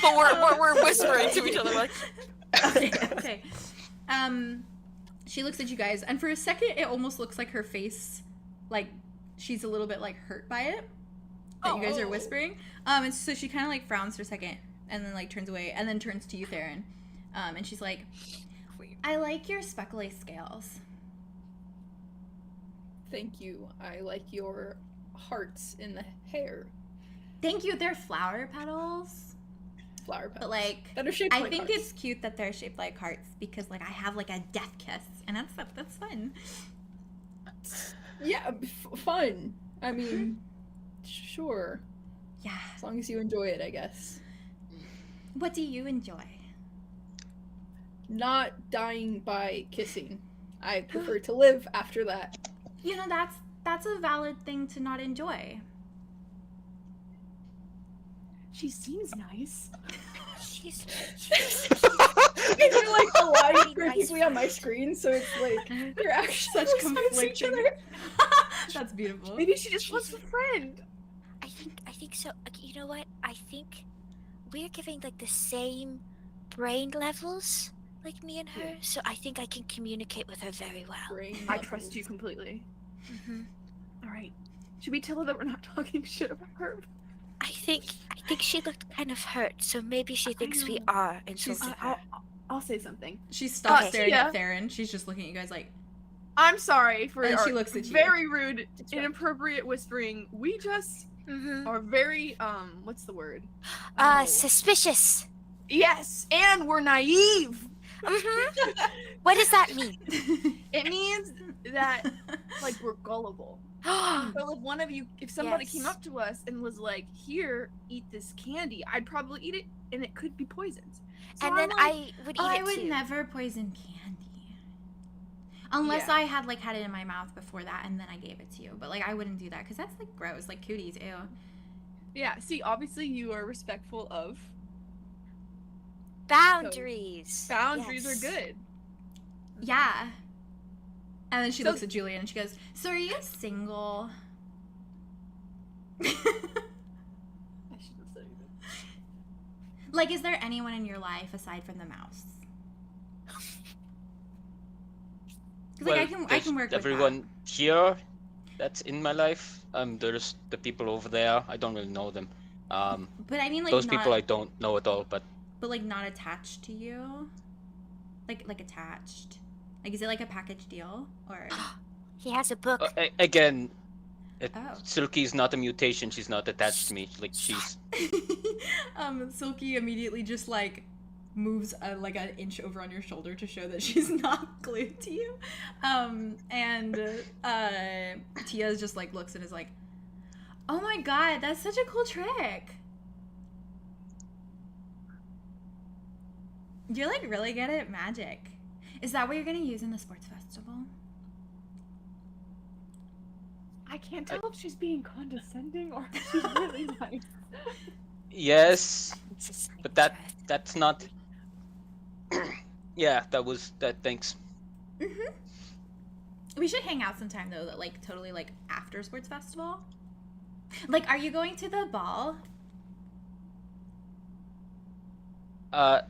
But we're whispering to each other like, Okay. She looks at you guys, and for a second, it almost looks like her face, like she's a little bit like hurt by it that you guys are whispering. And so she kind of like frowns for a second, and then like turns away, and then turns to you, Theron. And she's like, "I like your speckly scales." Thank you. I like your hearts in the hair. Thank you. They're flower petals, Flower petals. but like. that are shaped I like think hearts. it's cute that they're shaped like hearts because like I have like a death kiss, and that's fun. Yeah, fun. I mean, sure. Yeah. As long as you enjoy it, I guess. What do you enjoy? Not dying by kissing. I prefer to live after that. You know, that's a valid thing to not enjoy. She seems nice. She's You're like aligned Nice. perfectly on my screen, so it's like you're actually Such close to each conflicting. other. That's beautiful. Maybe she just wants a friend. I think so. Okay, you know what? I think we're giving like the same brain levels, like me and her. Yeah. So I think I can communicate with her very well. Brain I levels. trust you completely. Mm-hmm. All right. Should we tell her that we're not talking shit about her? I think she looked kind of hurt, so maybe she thinks we know. are insulting her. I'll say something. She stops Okay. staring Tia. at Theron. She's just looking at you guys like, I'm sorry for And she our looks at you. very rude, It's fine. inappropriate whispering. We just Mm-hmm. are very what's the word? Oh. Suspicious. Yes, and we're naive. Mm-hmm. What does that mean? It means that like we're gullible. So if one of you, if somebody came Yes. up to us and was like, "Here, eat this candy," I'd probably eat it, and it could be poisoned. So And I'm then like, I would eat I it would too. never poison candy. Unless Yeah. I had like had it in my mouth before that and then I gave it to you. But like I wouldn't do that because that's like gross, like cooties, ew. yeah. See, obviously you are respectful of Boundaries. boundaries. Yes. Are good. Yeah. And then she So- looks at Julian and she goes, "So are you single?" I shouldn't say that. Like, is there anyone in your life aside from the mouse? 'Cause, like, I can there's work with everyone here that's in my life. There's the people over there. I don't really know them. that. But I mean, like, Those not, people I don't know at all. But but like not attached to you. Like attached. Like, is it like a package deal or? He has a book. again, Oh. Silky's not a mutation. She's not attached to me. Like she's. Silky immediately just like moves like an inch over on your shoulder to show that she's not glued to you. And Tia just like looks and is like, "Oh my god, that's such a cool trick." You're like really good at magic. Is that what you're gonna use in the sports festival? I can't tell if she's being condescending or if she's really nice. Yes, It's a snake but dress. that's not. Yeah, that was that. Thanks. Mm-hmm. We should hang out sometime though, that like totally like after sports festival. Like, are you going to the ball? I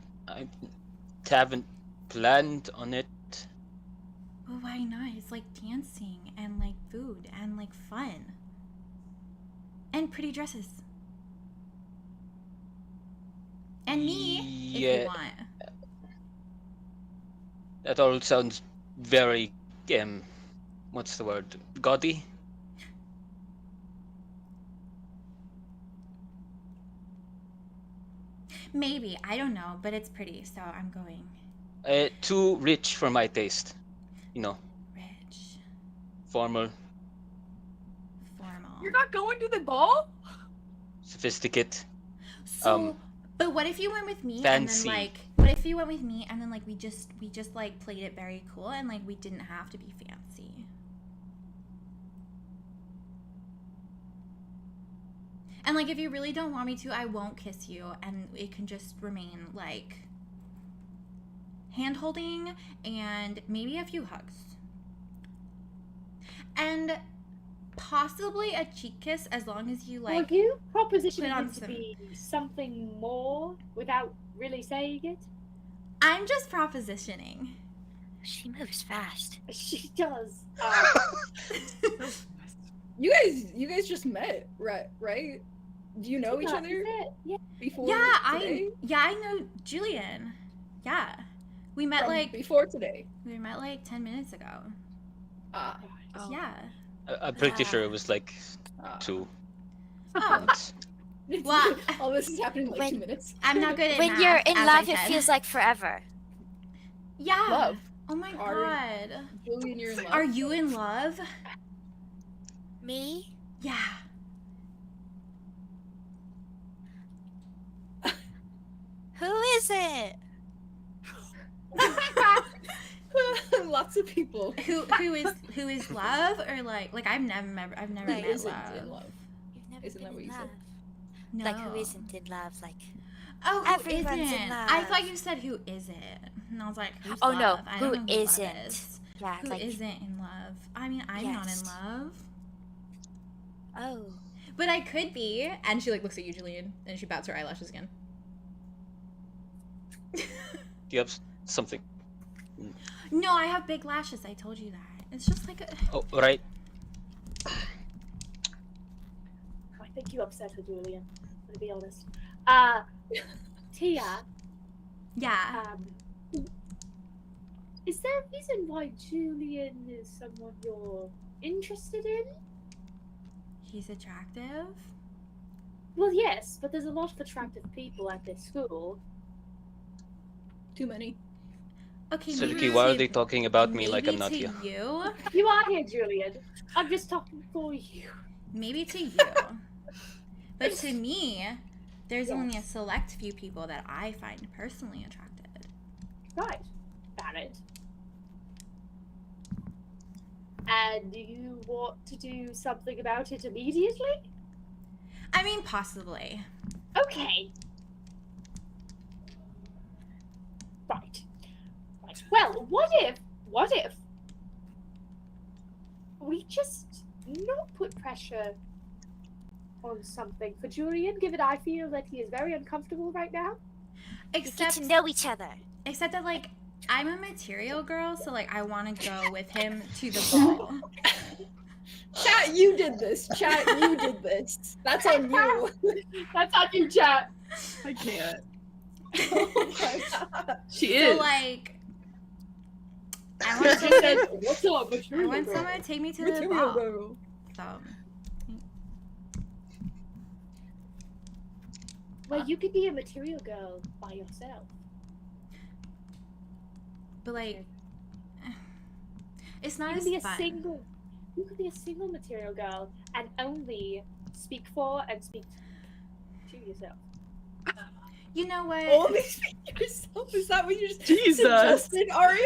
haven't planned on it. Well, why not? It's like dancing and like food and like fun. And pretty dresses. And me, if you Yeah. want. That all sounds very, what's the word? Gaudy? Maybe, I don't know, but it's pretty, so I'm going. Too rich for my taste. You know, Rich, formal, formal. You're not going to the ball? sophisticate. So, but what if you went with me Fancy. and then like, what if you went with me and then like we just like played it very cool and like we didn't have to be fancy. And like if you really don't want me to, I won't kiss you and it can just remain like hand holding and maybe a few hugs. And possibly a cheek kiss as long as you like Well, you propositioning put on him to some- be something more without really saying it. I'm just propositioning. She moves fast. She does. You guys just met, right? Do you know each other Yeah. before Yeah, today? I know Julien. Yeah. We met From like before today. 10 minutes ago. Ah. Oh. Yeah. I'm pretty Ah. sure it was like ah. 2 Oh, months. Well, all this is happening in like when- 2 minutes. I'm not good at When math, you're in as love, I it said. feels like forever. Yeah. Love. Oh my Ari- god. Julien, you're in love. Are you in love? Me? Yeah. Who isn't? Lots of people. Who is love or like I've never Who met isn't love. in love? You've never Isn't been that what in you said? love. No. Like who isn't in love? Like Oh, who Everyone's in isn't? love. I thought you said who isn't. And I was like, who's Oh, love? no, I who don't know who love isn't? is. yeah, Who like not in love? I mean, I'm not in Yes. love. oh. But I could be. And she like looks at you, Julien, and she bats her eyelashes again. Do you have something? No, I have big lashes. I told you that. It's just like a... Oh, right. I think you upset her, Julian. To be honest. Tia. Yeah. Is there a reason why Julian is someone you're interested in? He's attractive. Well, yes, but there's a lot of attractive people at this school. Too many. Okay, Silky, maybe why are to- they talking about me like maybe I'm not to here? you. You are here, Julian. I'm just talking for you. Maybe to you. But to me, there's only a select few people that I find personally attracted. Right. Got it. And do you want to do something about it immediately? I mean, possibly. Okay. Right. Right. Well, what if we just not put pressure on something for Julian, given I feel that he is very uncomfortable right now? We get Except, to know each other. except that like I'm a material girl, so like I want to go with him to the ball. Chat, you did this. Chat, you did this. That's on you. That's on you, chat. I can't. Oh my god. She So is. like, I want to take it. What's up? I want someone to take me to the Material ball. girl. So Well, you could be a material girl by yourself. but like, it's You not could as be a fun. single. You could be a single material girl and only speak for and speak to yourself. You know what? Only speak yourself. Is that what you just Jesus. suggested, Aria?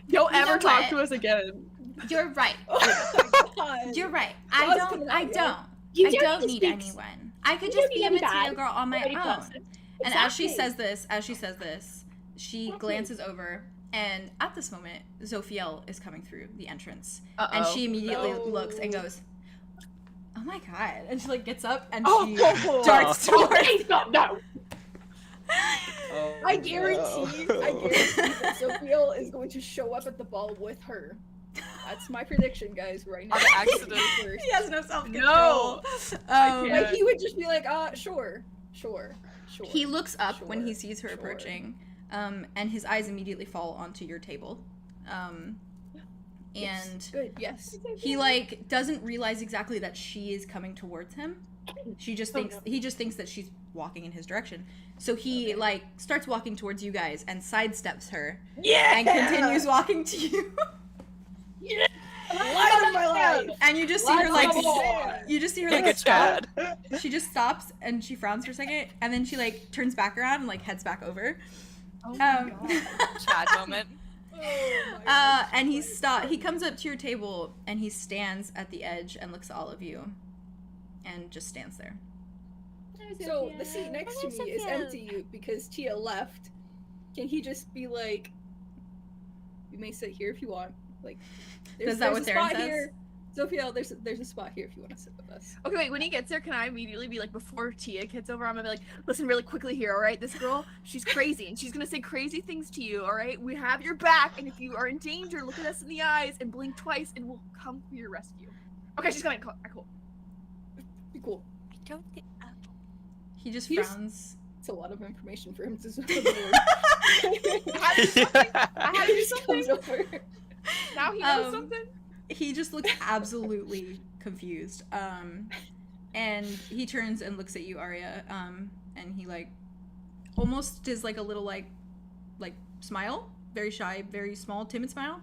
Don't You ever know talk what? to us again. You're right. Oh my god. You're right. God's I don't. coming I out, yo. don't. You I don't don't need need to anyone. I could you just don't be a need to be material bad. girl on my Nobody own. wants it. And as she Exactly. says this, she Exactly. glances over, and at this moment, Zophiel is coming through the entrance, Uh-oh. and she immediately No. looks and goes, "Oh my god!" And she like gets up and Oh. she darts towards. Please God, no. Oh, I guarantee that Zophiel is going to show up at the ball with her. That's my prediction, guys, right now. On accident. He has no self-control. No. Um, can't. Like, he would just be like, sure. he looks up when he Sure, sees her sure. approaching, and his eyes immediately fall onto your table. Yes. And Good, yes. he like doesn't realize exactly that she is coming towards him. She just thinks he just thinks that she's walking in his direction. So he like starts walking towards you guys and sidesteps her Yeah! and continues walking to you. Light of my life! And you just see her like Light you just see her Take like a stop. Chad. She just stops and she frowns for a second and then she like turns back around and like heads back over. Oh my God. Chad moment. And he comes up to your table and he stands at the edge and looks at all of you and just stands there. So the seat next to Hello, me is Zophiel. empty because Tia left. Can he just be like, "You may sit here if you want." Like, Is that what a Theron spot says? here. Zophiel, there's a spot here if you want to sit with us. Okay, wait, when he gets there, can I immediately be like, before Tia gets over, I'm gonna be like, listen really quickly here, alright? This girl, she's crazy, and she's gonna say crazy things to you, alright? We have your back, and if you are in danger, look at us in the eyes and blink twice, and we'll come for your rescue. Okay, she's coming. Cool. Be cool. I don't think. He just He just- frowns. It's a lot of information for him to absorb. I had to do something. I had to He do just comes something. over. Now he knows Um, something. He just looks absolutely confused. And he turns and looks at you, Aria. And he like almost is like a little like smile, very shy, very small, timid smile.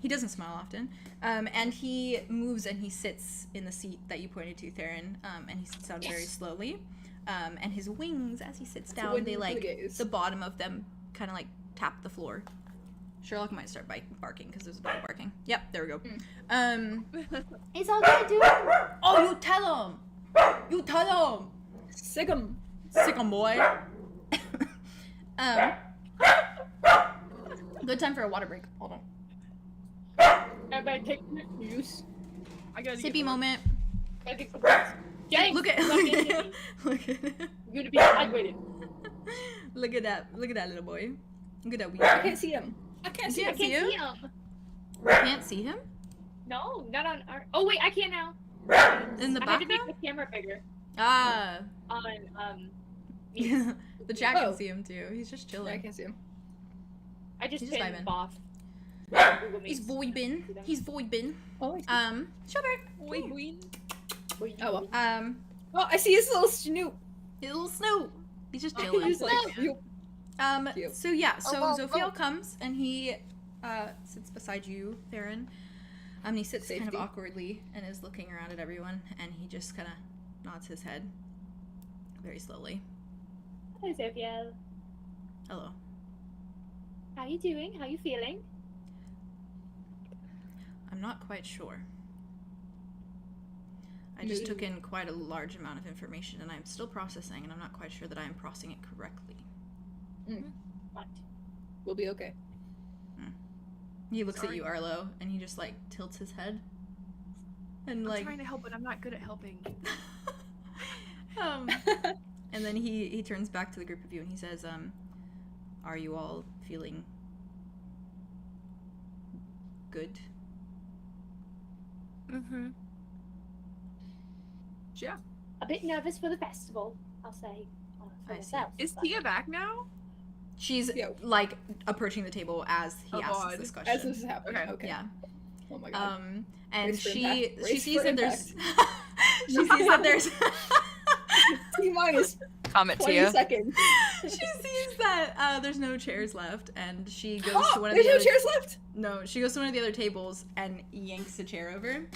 He doesn't smile often. And he moves and he sits in the seat that you pointed to, Theron. And he sits down very slowly. And his wings, as he sits down, win they for like the gays. the bottom of them kind of like tap the floor. Sherlock might start barking because there's a dog barking. Yep, there we go. It's all good, dude. Oh, you tell him. You tell him. Sick him. Sick 'em, boy. Good time for a water break. Hold on. Everybody take Use. I gotta get Sippy some- moment. I think James, Look at look at me. look at You're gonna be hydrated. look at that little boy. Look at that wee I boy. can't see him. I can't see Yeah. I him. can't you? see him. You can't see him No, not on our. Oh wait, I can now. in the I had to make background. the camera bigger Ah, on. the chat can Oh. see him too. He's just Yeah, I chilling. can't see him. I just He's just pinned vibing. Bof. Google He's Meets. voibin. He's voibin. Oh, Sugar. Wait, Ween. Oh, well. Oh, I see his little snoop. his little Snoop. He's just He's chilling. like, you. Cute. So yeah, so Oh, Zophiel comes and he sits beside you, Theron. He sits kind of Safety. awkwardly and is looking around at everyone, and he just kind of nods his head very slowly. Hi, Zophiel. Hello. How you doing? How you feeling? I'm not quite sure. I just took in quite a large amount of information, and I'm still processing, and I'm not quite sure that I am processing it correctly. What? We'll be okay. He looks Sorry. at you, Arlo, and he just like tilts his head, and I'm like trying to help, but I'm not good at helping. And then he turns back to the group of you and he says, are you all feeling good? Mm-hmm. Yeah. A bit nervous for the festival, I'll say. For I see. myself, Is but- Tia back now? She's Yeah. like approaching the table as he Oh, asks God. this question. As this is happening. Okay. Okay. Yeah. Oh my god. And Brace for she impact. she Brace sees for that there's she sees that there's T-minus Comment 20 Tia. seconds. she sees that there's no chairs left, and she goes to Oh, one of there's the no other chairs left. No, she goes to one of the other tables and yanks a chair over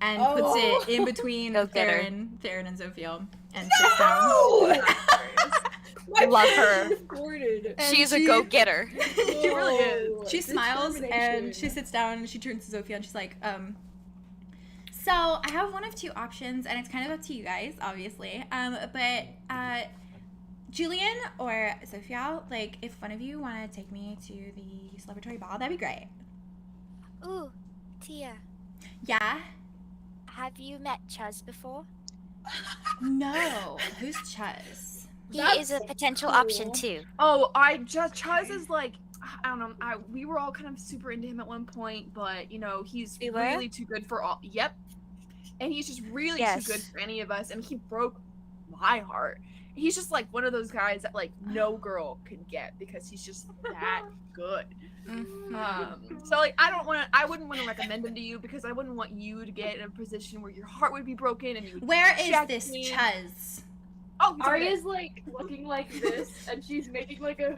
and Oh. puts it in between Go get her. Theron and Zophiel and sits down. No! Love her. Gordon. And She's a she- go-getter. She really is. Whoa, She smiles and determination. she sits down and she turns to Zophiel and she's like, so I have one of two options and it's kind of up to you guys, obviously. But Julien or Zophiel, like, if one of you want to take me to the celebratory ball, that'd be great. Ooh, Tia, Yeah? have you met Chuz before? No. Who's Chuz? He is a That's potential cool. option too. Oh, Chuz is like, I don't know. We were all kind of super into him at one point, but you know, he's We were? really too good for all. Yep. And he's just really Yes. too good for any of us, and he broke my heart. He's just like one of those guys that like no girl can get because he's just that good. So like I wouldn't want to recommend him to you because I wouldn't want you to get in a position where your heart would be broken and you would Where is check this me. Chuz? Oh, he's over there. Arya's like looking like this, and she's making like a,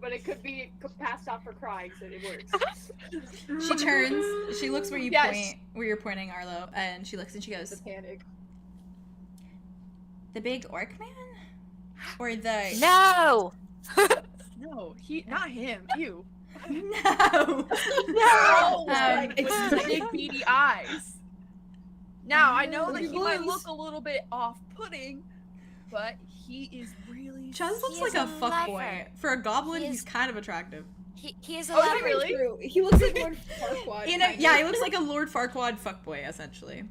but it could be passed off for crying, so it works. She turns, she looks where you Yes. point, where you're pointing, Arlo, and she looks and she The goes, panic. the big orc man? Or the... No! No, not him. You. No! No! Um, With the big beady eyes. Now I know that he might Boys. look a little bit off-putting, but he is really. Chuz looks He like is a a fuckboy. lover. For a goblin, He he's is- kind of attractive. He is a Oh, is he lover. really? True. He looks like Lord Farquaad. Yeah, he looks like a Lord Farquaad fuckboy, essentially.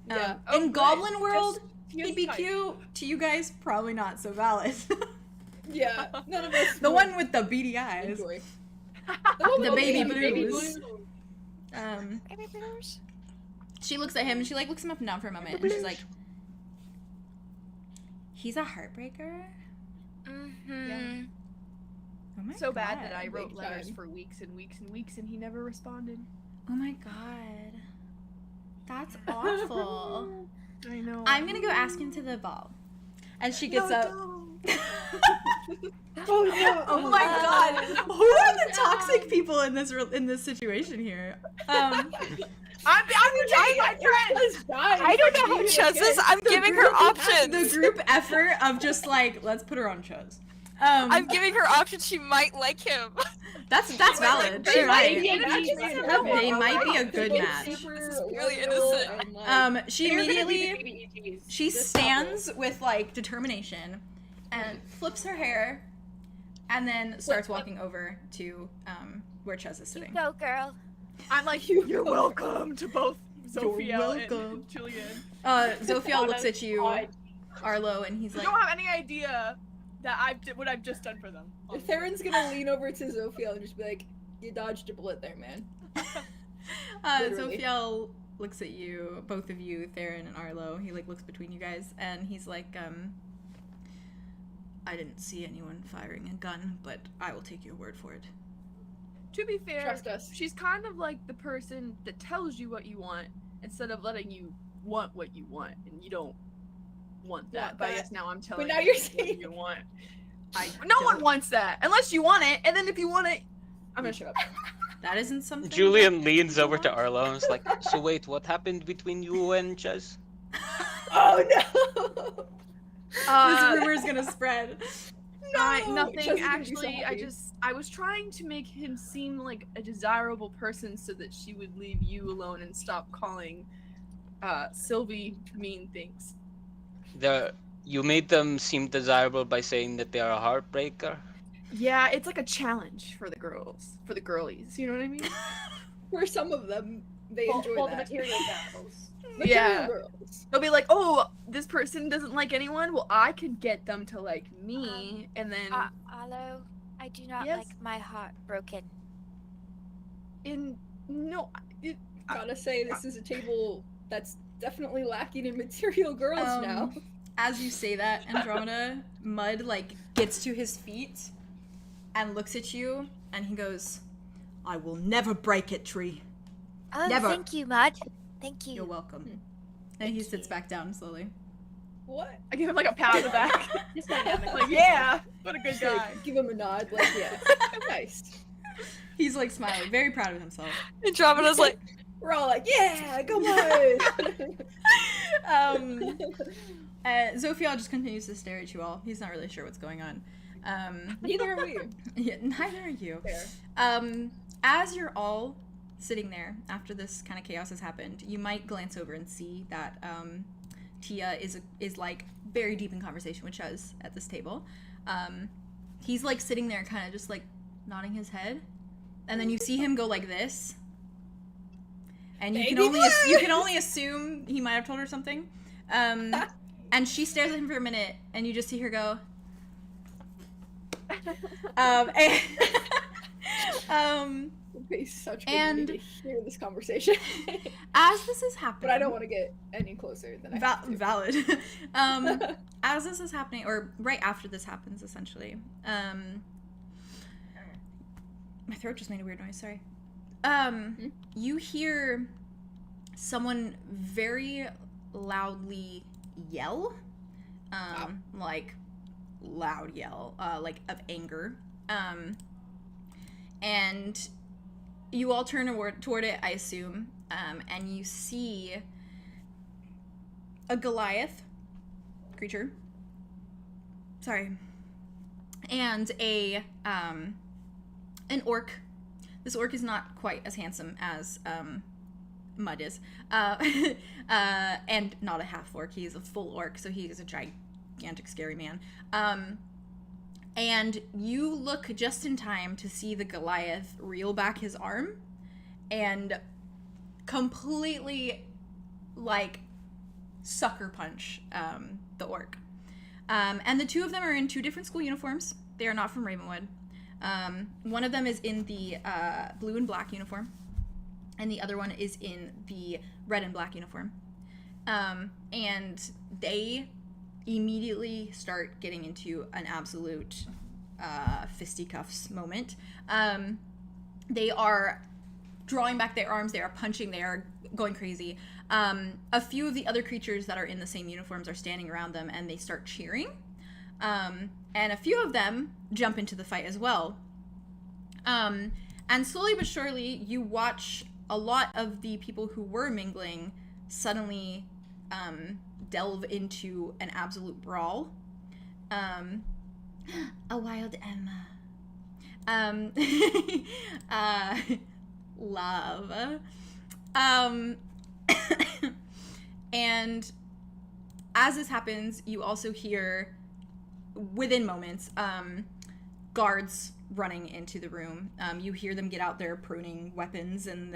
Yeah. Oh, in good. Goblin World, Just he'd be type. cute. To you guys, probably not so valid. Yeah. None of us. The would one with the beady eyes. enjoy. The baby Baby blues. blue. Baby blues. She looks at him and she like looks him up and down for a moment and she's like, he's a heartbreaker? Mm-hmm. Oh my So god. bad that I wrote big letters time. for weeks and weeks and weeks, and he never responded. Oh my god. That's awful. I know. I'm gonna go ask him to the ball. And she gets up. Oh no. Oh my god. Who are the toxic people in this situation here? I'm rejecting my friend. I don't know who Chuz is. I'm giving her options. The group effort of just like, let's put her on Chuz. I'm giving her options. She might like him. That's valid. She might. They might be a good match. really innocent. She immediately she stands with like determination and flips her hair and then starts walking over to where Chuz is You sitting. go, girl. I'm like, you're welcome to both Zophiel welcome. and Julien. Zophiel looks at you, Arlo, and he's You like, don't have any idea that what I've just done for them. Theron's gonna lean over to Zophiel and just be like, "You dodged a bullet there, man." Literally. Zophiel looks at you, both of you, Theron and Arlo. He like looks between you guys and he's like, I didn't see anyone firing a gun, but I will take your word for it. To be fair, Trust us. she's kind of like the person that tells you what you want instead of letting you want what you want, and you don't want that. Want But I that. guess now I'm telling now you you're what saying- you want. No one wants that unless you want it, and then if you want it, I'm gonna shut up. That isn't something. Julian leans over to Arlo and is like, so wait, what happened between you and Chuz? Oh no. This rumor is gonna spread. No, Nothing Chuz is gonna be so actually. happy. I was trying to make him seem like a desirable person so that she would leave you alone and stop calling Sylvie mean things. You made them seem desirable by saying that they are a heartbreaker. Yeah, it's like a challenge for the girls, for the girlies. You know what I mean? For some of them, they enjoy All the that. material girls. Material Yeah. girls. They'll be like, "Oh, this person doesn't like anyone. Well, I could get them to like me," and then Arlo, I do not Yes? like my heart broken. Gotta say, this is a table that's definitely lacking in material girls now. As you say that, Andromeda, Mud like gets to his feet and looks at you and he goes, I will never break it, Tree. Oh, Never. thank you, Mud. Thank you. You're welcome. And he sits back down slowly. What? I give him like a pat on the back. This dynamic. Like, yeah, what a good Just, guy. like, give him a nod, like, yeah. Nice. He's like smiling, very proud of himself. Andromeda's like, We're all like, yeah, come on! Zophiel just continues to stare at you all. He's not really sure what's going on. Neither are we. Yeah, neither are you. Fair. As you're all sitting there after this kind of chaos has happened, you might glance over and see that Tia is like very deep in conversation with Chuz at this table. He's like sitting there kind of just like nodding his head, and then you see him go like this, and you can only assume he might have told her something. And she stares at him for a minute, and you just see her go. It'd be such and good to hear this conversation. As this is happening, But I don't want to get any closer than I have to. Valid. As this is happening, or right after this happens, essentially. My throat just made a weird noise. Sorry. You hear someone very loudly yell, like loud yell, like of anger, and you all turn toward it, I assume, and you see a Goliath creature. Sorry. And an orc. This orc is not quite as handsome as Mud is, and not a half orc. He is a full orc, so he is a gigantic, scary man. And you look just in time to see the Goliath reel back his arm and completely, like, sucker punch the orc. And the two of them are in two different school uniforms. They are not from Ravenwood. One of them is in the blue and black uniform, and the other one is in the red and black uniform. And they immediately start getting into an absolute fisticuffs moment. They are drawing back their arms, they are punching, they are going crazy. A few of the other creatures that are in the same uniforms are standing around them, and they start cheering. And a few of them jump into the fight as well. And slowly but surely, you watch a lot of the people who were mingling suddenly delve into an absolute brawl. A wild Emma. Love. And as this happens, you also hear, within moments, guards running into the room. You hear them get out their pruning weapons, and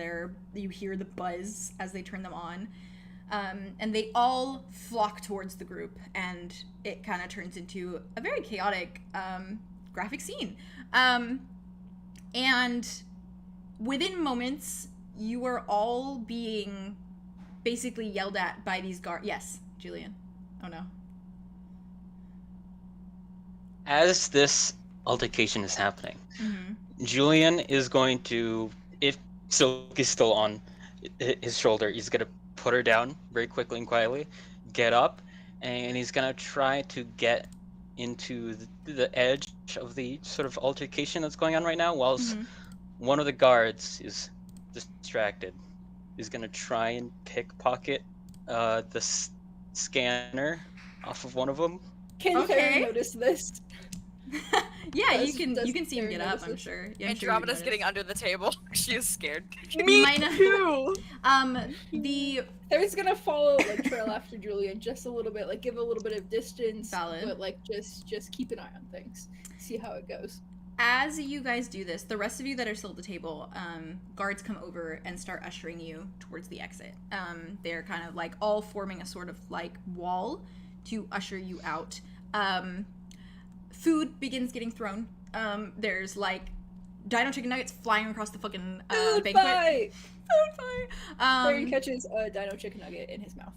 you hear the buzz as they turn them on. And they all flock towards the group, and it kind of turns into a very chaotic, graphic scene. And within moments, you are all being basically yelled at by these guards. Yes, Julien. Oh no. As this altercation is happening, Julien is going to, if Silk is still on his shoulder, he's going to put her down very quickly and quietly, get up, and he's going to try to get into the edge of the sort of altercation that's going on right now, whilst one of the guards is distracted. He's going to try and pickpocket the scanner off of one of them. Can Theron notice this? Yeah, you can see him get up, I'm sure. Yeah, Andromeda's getting under the table. She is scared. Me too! Theron's gonna follow, like, trail after Julien just a little bit, like, give a little bit of distance. Valid. But, like, just keep an eye on things. See how it goes. As you guys do this, the rest of you that are still at the table, guards come over and start ushering you towards the exit. They're kind of, like, all forming a sort of, like, wall to usher you out. Food begins getting thrown. There's, like, dino chicken nuggets flying across the fucking banquet. Fight! Food fight! Theron catches a dino chicken nugget in his mouth.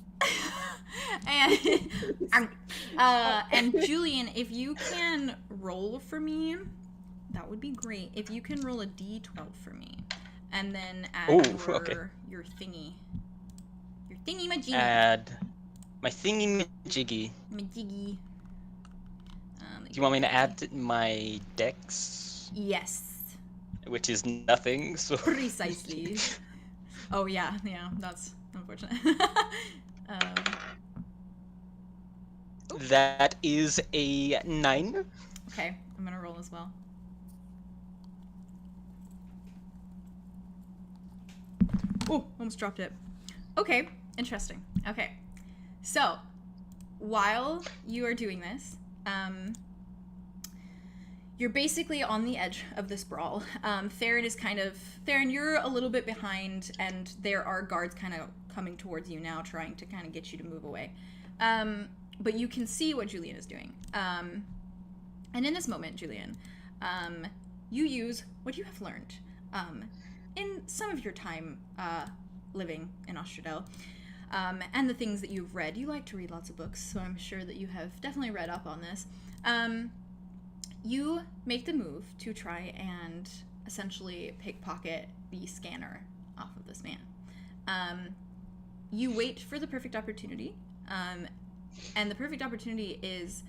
And Julien, if you can roll for me, that would be great. If you can roll a d12 for me, and then add your thingy. Your thingy-majiggy. Add my thingy-majiggy. Majiggy. Do you want me to add my dex? Yes. Which is nothing, so... Precisely. Oh, yeah, that's unfortunate. That is a 9. Okay, I'm gonna roll as well. Oh, almost dropped it. Okay, interesting. Okay, so while you are doing this, you're basically on the edge of this brawl. Theron, you're a little bit behind, and there are guards kind of coming towards you now, trying to kind of get you to move away. But you can see what Julien is doing. And in this moment, Julien, you use what you have learned in some of your time living in 𝙍𝙗, and the things that you've read. You like to read lots of books, so I'm sure that you have definitely read up on this. You make the move to try and essentially pickpocket the scanner off of this man. You wait for the perfect opportunity, and the perfect opportunity is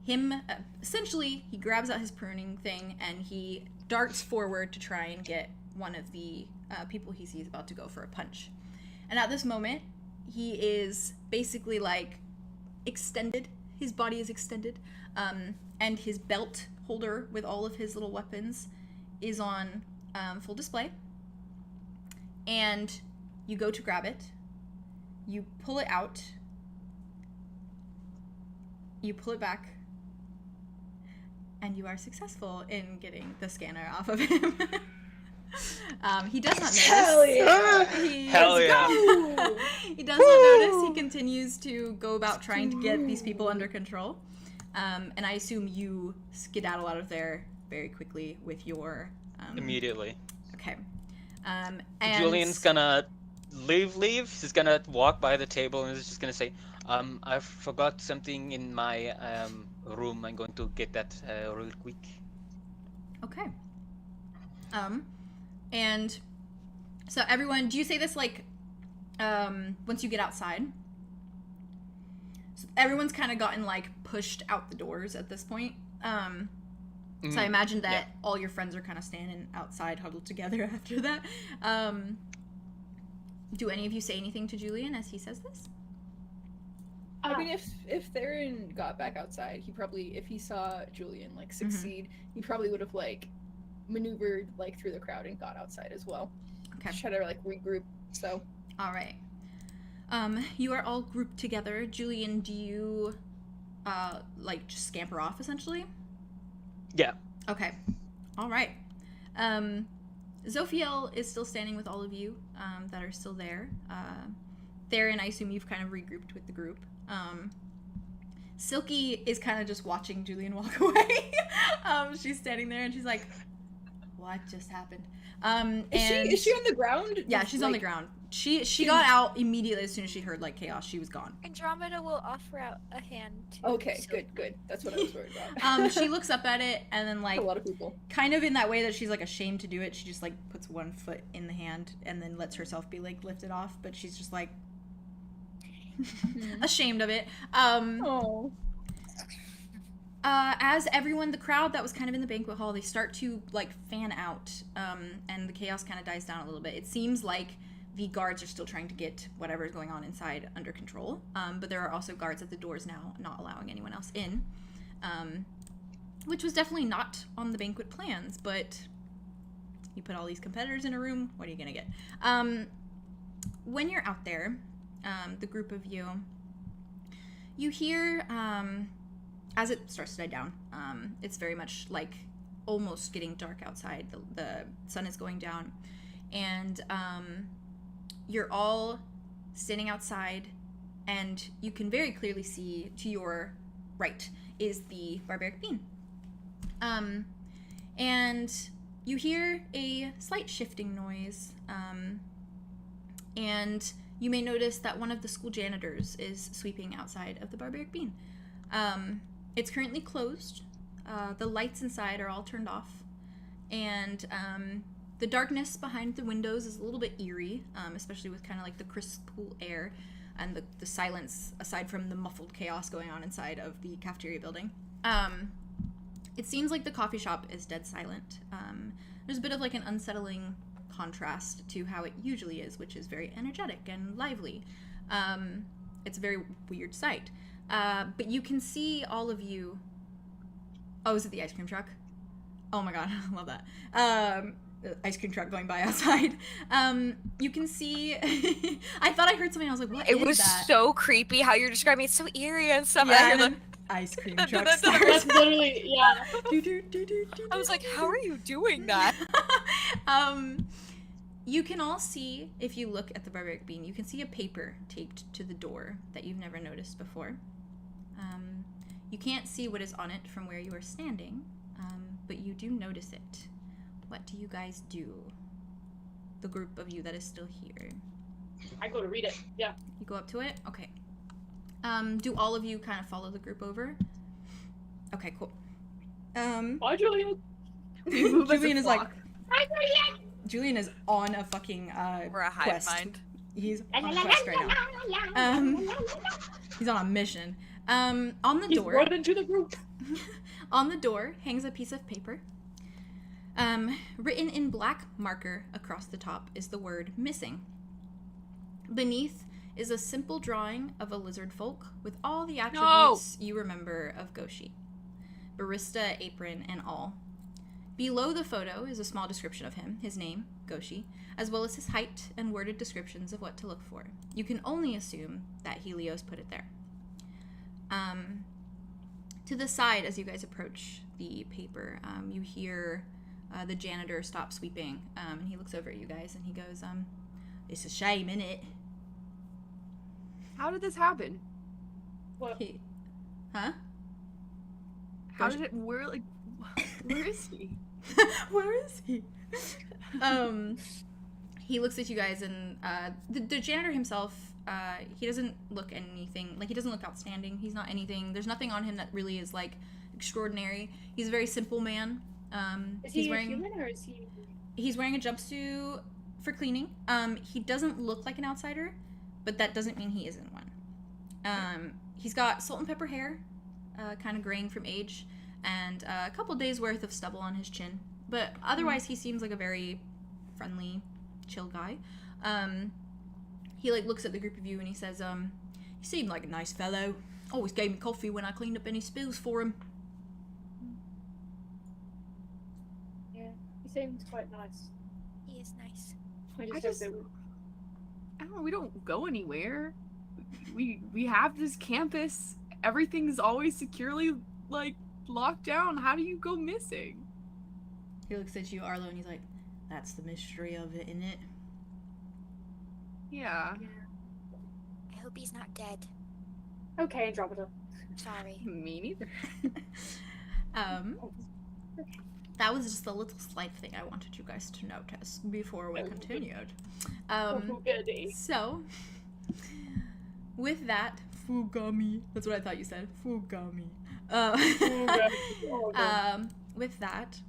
him, essentially, he grabs out his pruning thing and he darts forward to try and get one of the people he sees about to go for a punch. And at this moment, he is basically like extended, his body is extended, and his belt holder with all of his little weapons is on full display. And you go to grab it, you pull it out, you pull it back, and you are successful in getting the scanner off of him. He does not notice. Hell yeah! Hell yeah! He does not notice. He continues to go about trying to get these people under control. And I assume you skedaddle out of there very quickly with your... Immediately. Okay. And Julian's gonna leave. He's gonna walk by the table and he's just gonna say, I forgot something in my room. I'm going to get that real quick. Okay. And so everyone, do you say this like once you get outside? So everyone's kind of gotten like pushed out the doors at this point. So I imagine that all your friends are kind of standing outside huddled together after that. Do any of you say anything to Julien as he says this? I mean, if Theron got back outside, he probably, if he saw Julien like succeed, he probably would have like maneuvered like through the crowd and got outside as well. Okay. Try to like regroup. So. All right. You are all grouped together. Julien, do you like just scamper off essentially? Yeah. Okay. All right. Zophiel is still standing with all of you that are still there. Theron, I assume you've kind of regrouped with the group. Silky is kind of just watching Julien walk away. She's standing there and she's like, what just happened? Is she on the ground? Yeah, she's on the ground. She got out immediately as soon as she heard like chaos. She was gone. Andromeda will offer out a hand to Okay, Silky. good. That's what I was worried about. She looks up at it and then like a lot of people. kind of in that way that she's like ashamed to do it. She just like puts one foot in the hand and then lets herself be like lifted off. But she's just like ashamed of it. As everyone, the crowd that was kind of in the banquet hall, they start to like fan out, and the chaos kind of dies down a little bit. It seems like the guards are still trying to get whatever is going on inside under control, but there are also guards at the doors now, not allowing anyone else in, which was definitely not on the banquet plans, but you put all these competitors in a room, what are you gonna get? When you're out there, the group of you, you hear, as it starts to die down, it's very much like almost getting dark outside. The sun is going down, and you're all standing outside, and you can very clearly see to your right is the barbaric bean. And you hear a slight shifting noise, and you may notice that one of the school janitors is sweeping outside of the barbaric bean. It's currently closed. The lights inside are all turned off, and the darkness behind the windows is a little bit eerie, especially with kind of like the crisp, cool air and the silence aside from the muffled chaos going on inside of the cafeteria building. It seems like the coffee shop is dead silent. There's a bit of like an unsettling contrast to how it usually is, which is very energetic and lively. It's a very weird sight. But you can see all of you. Oh, is it the ice cream truck? Oh my god, I love that. Ice cream truck going by outside. You can see. I thought I heard something. I was like, "What is that?" It was so creepy how you're describing it. It's so eerie and stuff. Yeah, I hear and the- then ice cream truck That's starts. literally, yeah. I was like, how are you doing that? You can all see, if you look at the barbaric bean, you can see a paper taped to the door that you've never noticed before. You can't see what is on it from where you are standing, but you do notice it. What do you guys do? The group of you that is still here. I go to read it. Yeah. You go up to it? Okay. Do all of you kind of follow the group over? Okay, cool. Bye, Julian. Julian is like, Bye, Julian. Julian is on a fucking We're a hive quest. mind. He's on a quest right now. He's on a mission. On the He's door. brought into the group. On the door hangs a piece of paper. Written in black marker across the top is the word missing. Beneath is a simple drawing of a lizard folk with all the attributes you remember of 𝙍𝙬𝙀𝙘. Barista, apron, and all. Below the photo is a small description of him, his name, 𝙍𝙬, as well as his height and worded descriptions of what to look for. You can only assume that Helios put it there. To the side, as you guys approach the paper, you hear the janitor stop sweeping, and he looks over at you guys and he goes, "It's a shame, innit?" How did this happen? What? Huh? How did it? Where is he? Where is he? He looks at you guys and the janitor himself, he doesn't look anything, like he doesn't look outstanding. He's not anything, there's nothing on him that really is like extraordinary. He's a very simple man. Is he a human or is he? He's wearing a jumpsuit for cleaning. He doesn't look like an outsider, but that doesn't mean he isn't one. He's got salt and pepper hair, kind of graying from age, and a couple days worth of stubble on his chin. But otherwise, he seems like a very friendly, chill guy. He like looks at the group of you and he says, "You seem like a nice fellow. Always gave me coffee when I cleaned up any spills for him." Yeah, he seems quite nice. He is nice. I just hope I don't know. We don't go anywhere. We have this campus. Everything's always securely like locked down. How do you go missing? He looks at you, Arlo, and he's like, "That's the mystery of it, isn't it?" Yeah. I hope he's not dead. Okay, Andromeda. Sorry. Me neither. That was just a little slight thing I wanted you guys to notice before we continued. Goody. So, with that, Fugami. That's what I thought you said. Fugami. With that,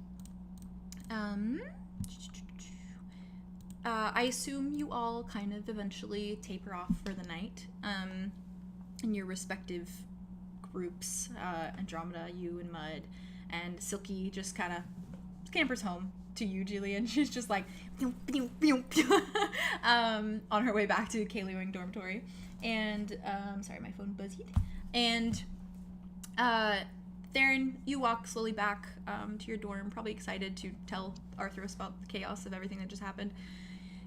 I assume you all kind of eventually taper off for the night, in your respective groups. Andromeda, you and Mud, and Silky just kind of scampers home to you, Julian. She's just like on her way back to 𝐂𝐸𝐤𝐬𝐸𝐸 dormitory. And sorry, my phone buzzed. And Theron, you walk slowly back to your dorm, probably excited to tell Arthros about the chaos of everything that just happened.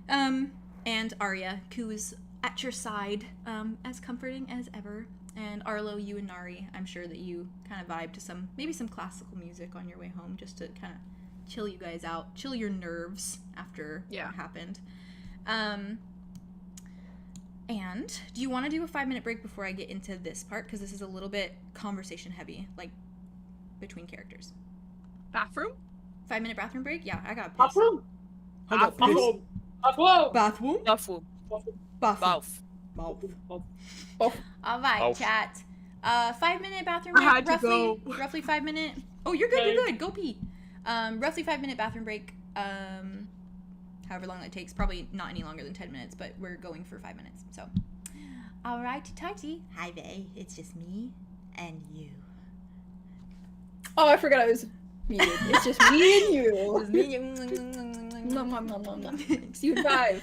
And Aria, who is at your side, as comforting as ever. And Arlo, you and Nari, I'm sure that you kind of vibe to maybe some classical music on your way home, just to kind of chill you guys out, chill your nerves after what happened. And do you want to do a 5-minute break before I get into this part? Because this is a little bit conversation heavy, like between characters. Bathroom? 5-minute bathroom break? Yeah, I got piss. Bathroom. I got piss. Bathroom. Bathroom? Bathroom. Bathroom. Both. All right, Both. chat. 5-minute bathroom I break. had to go. Roughly 5 minute. Oh, you're good. You're good. Go pee. Roughly 5-minute bathroom break. However long that takes. Probably not any longer than 10 minutes, but we're going for 5 minutes. So, all right, tighty. Hi there. It's just me and you. Oh, I forgot I was muted. It's just me and you. It's me. Nom, nom, nom, nom, nom. See you in 5.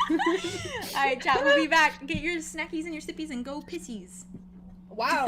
All right, chat. We'll be back. Get your snackies and your sippies and go pissies. Wow.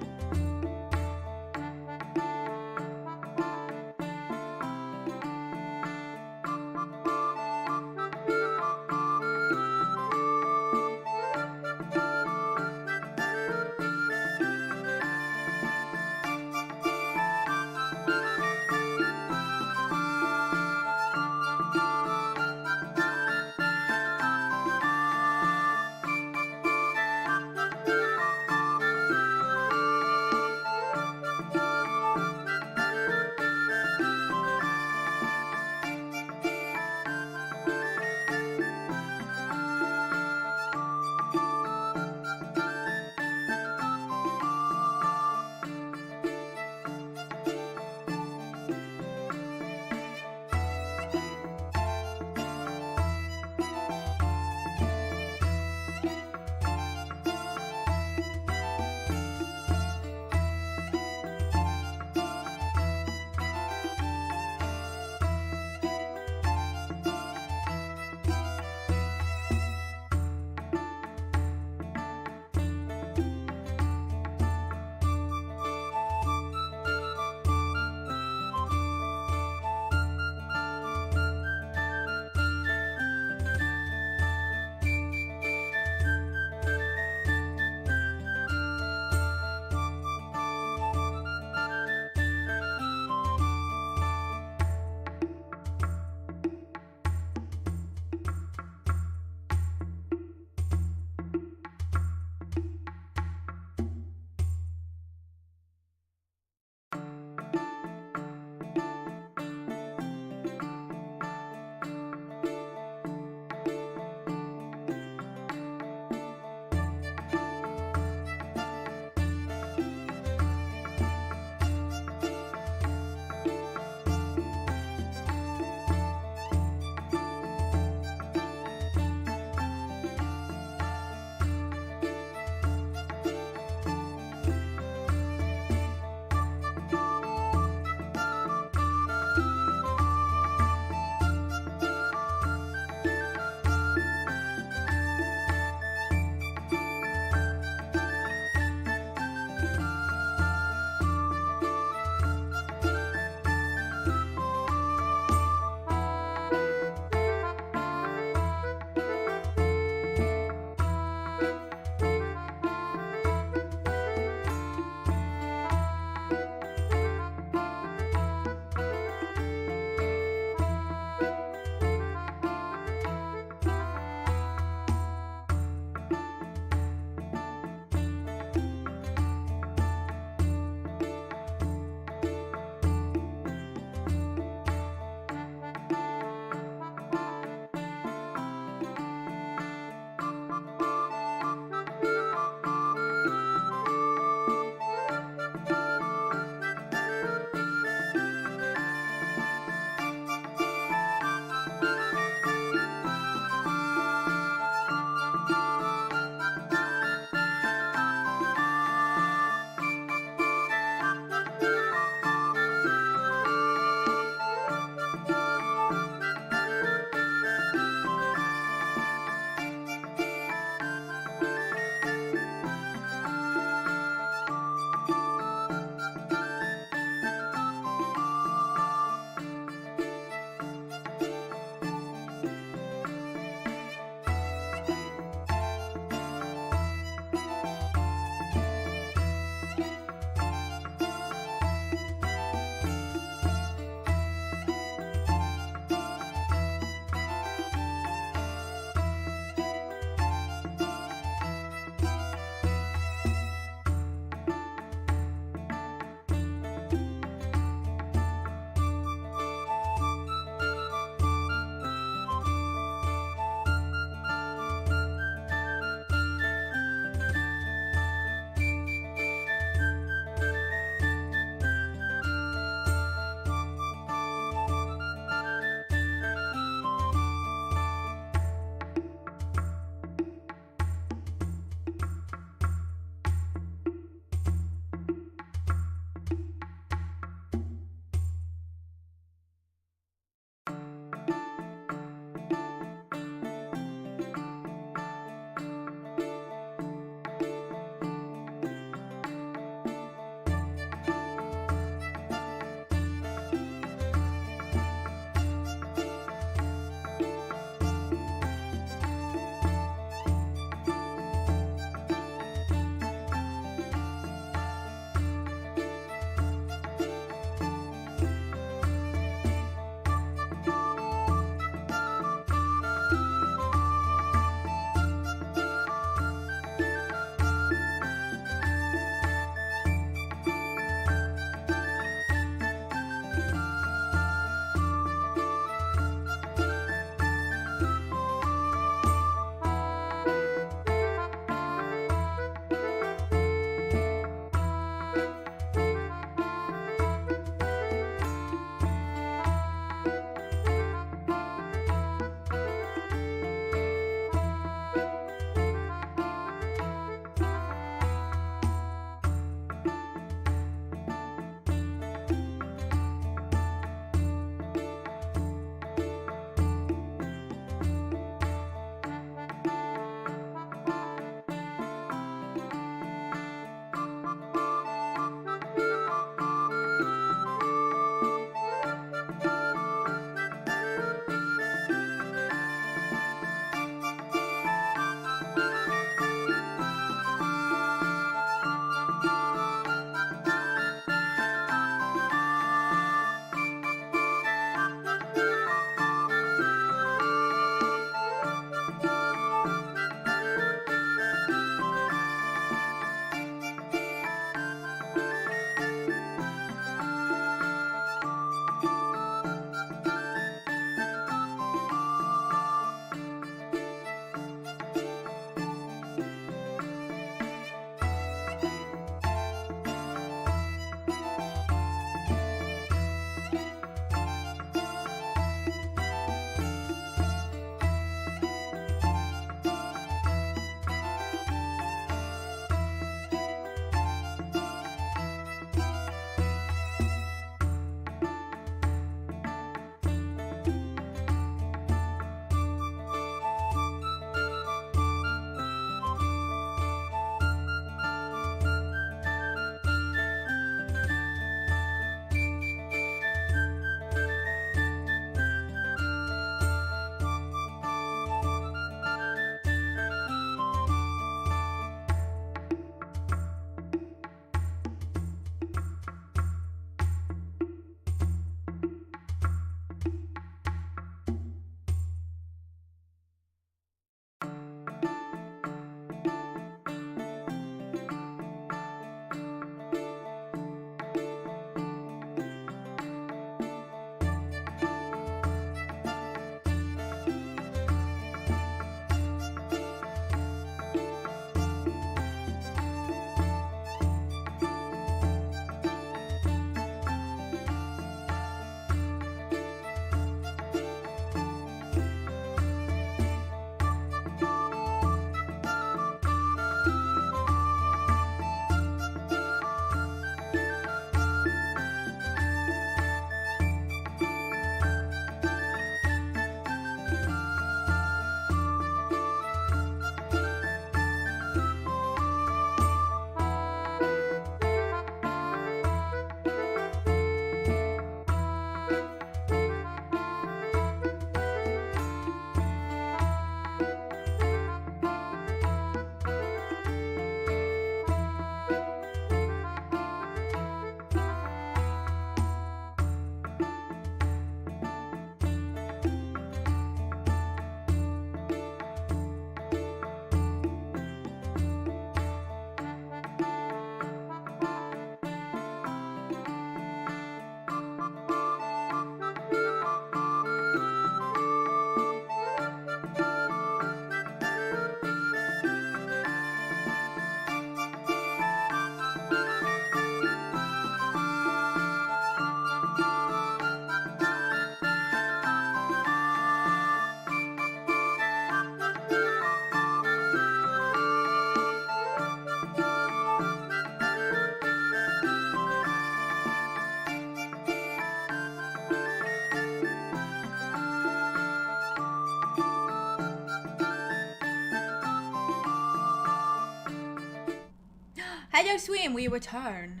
Hello, Swim, we return.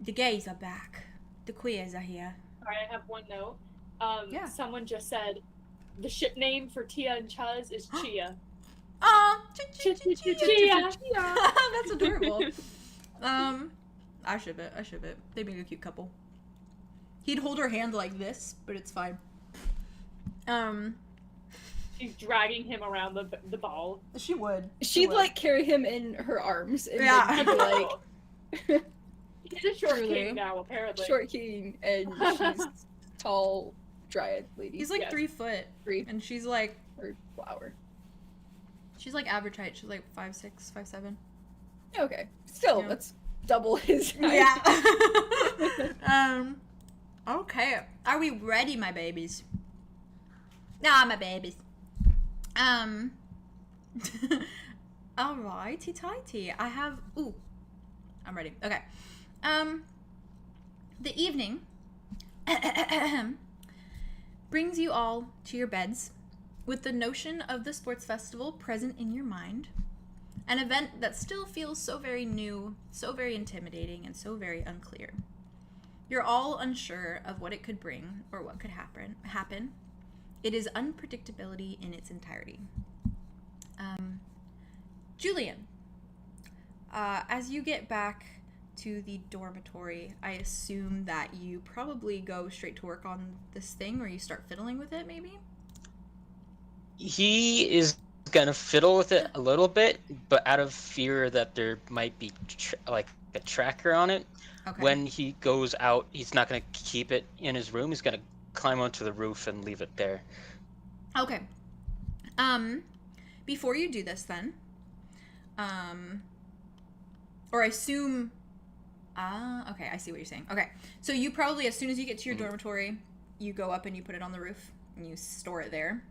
The gays are back. The queers are here. Alright, I have one note. Yeah. Someone just said the ship name for Tia and Chuz is Chia. Aw, Chia. that's adorable. I ship it. They make a cute couple. He'd hold her hand like this, but it's fine. She's dragging him around the ball. She would. She'd like carry him in her arms. And Yeah. then he'd be like, He's a short Truly. king now, apparently. short king, and she's tall dryad lady. He's like Yes. 3 foot, 3 and she's like or flower. she's like average height. She's like 5'6", 5'7". Okay, still Yeah. that's double his height. Yeah. Okay. Are we ready, my babies? Nah, my babies. Alrighty tighty. I have. Ooh. I'm ready. Okay. The evening brings you all to your beds with the notion of the sports festival present in your mind. An event that still feels so very new, so very intimidating, and so very unclear. You're all unsure of what it could bring or what could happen. It is unpredictability in its entirety. Julien, as you get back to the dormitory, I assume that you probably go straight to work on this thing, or you start fiddling with it, maybe? He is gonna fiddle with it a little bit, but out of fear that there might be like a tracker on it. Okay. When he goes out, he's not gonna keep it in his room. He's gonna climb onto the roof and leave it there. Okay. Before you do this then, or I assume, okay, I see what you're saying. Okay, so you probably, as soon as you get to your dormitory, you go up and you put it on the roof and you store it there.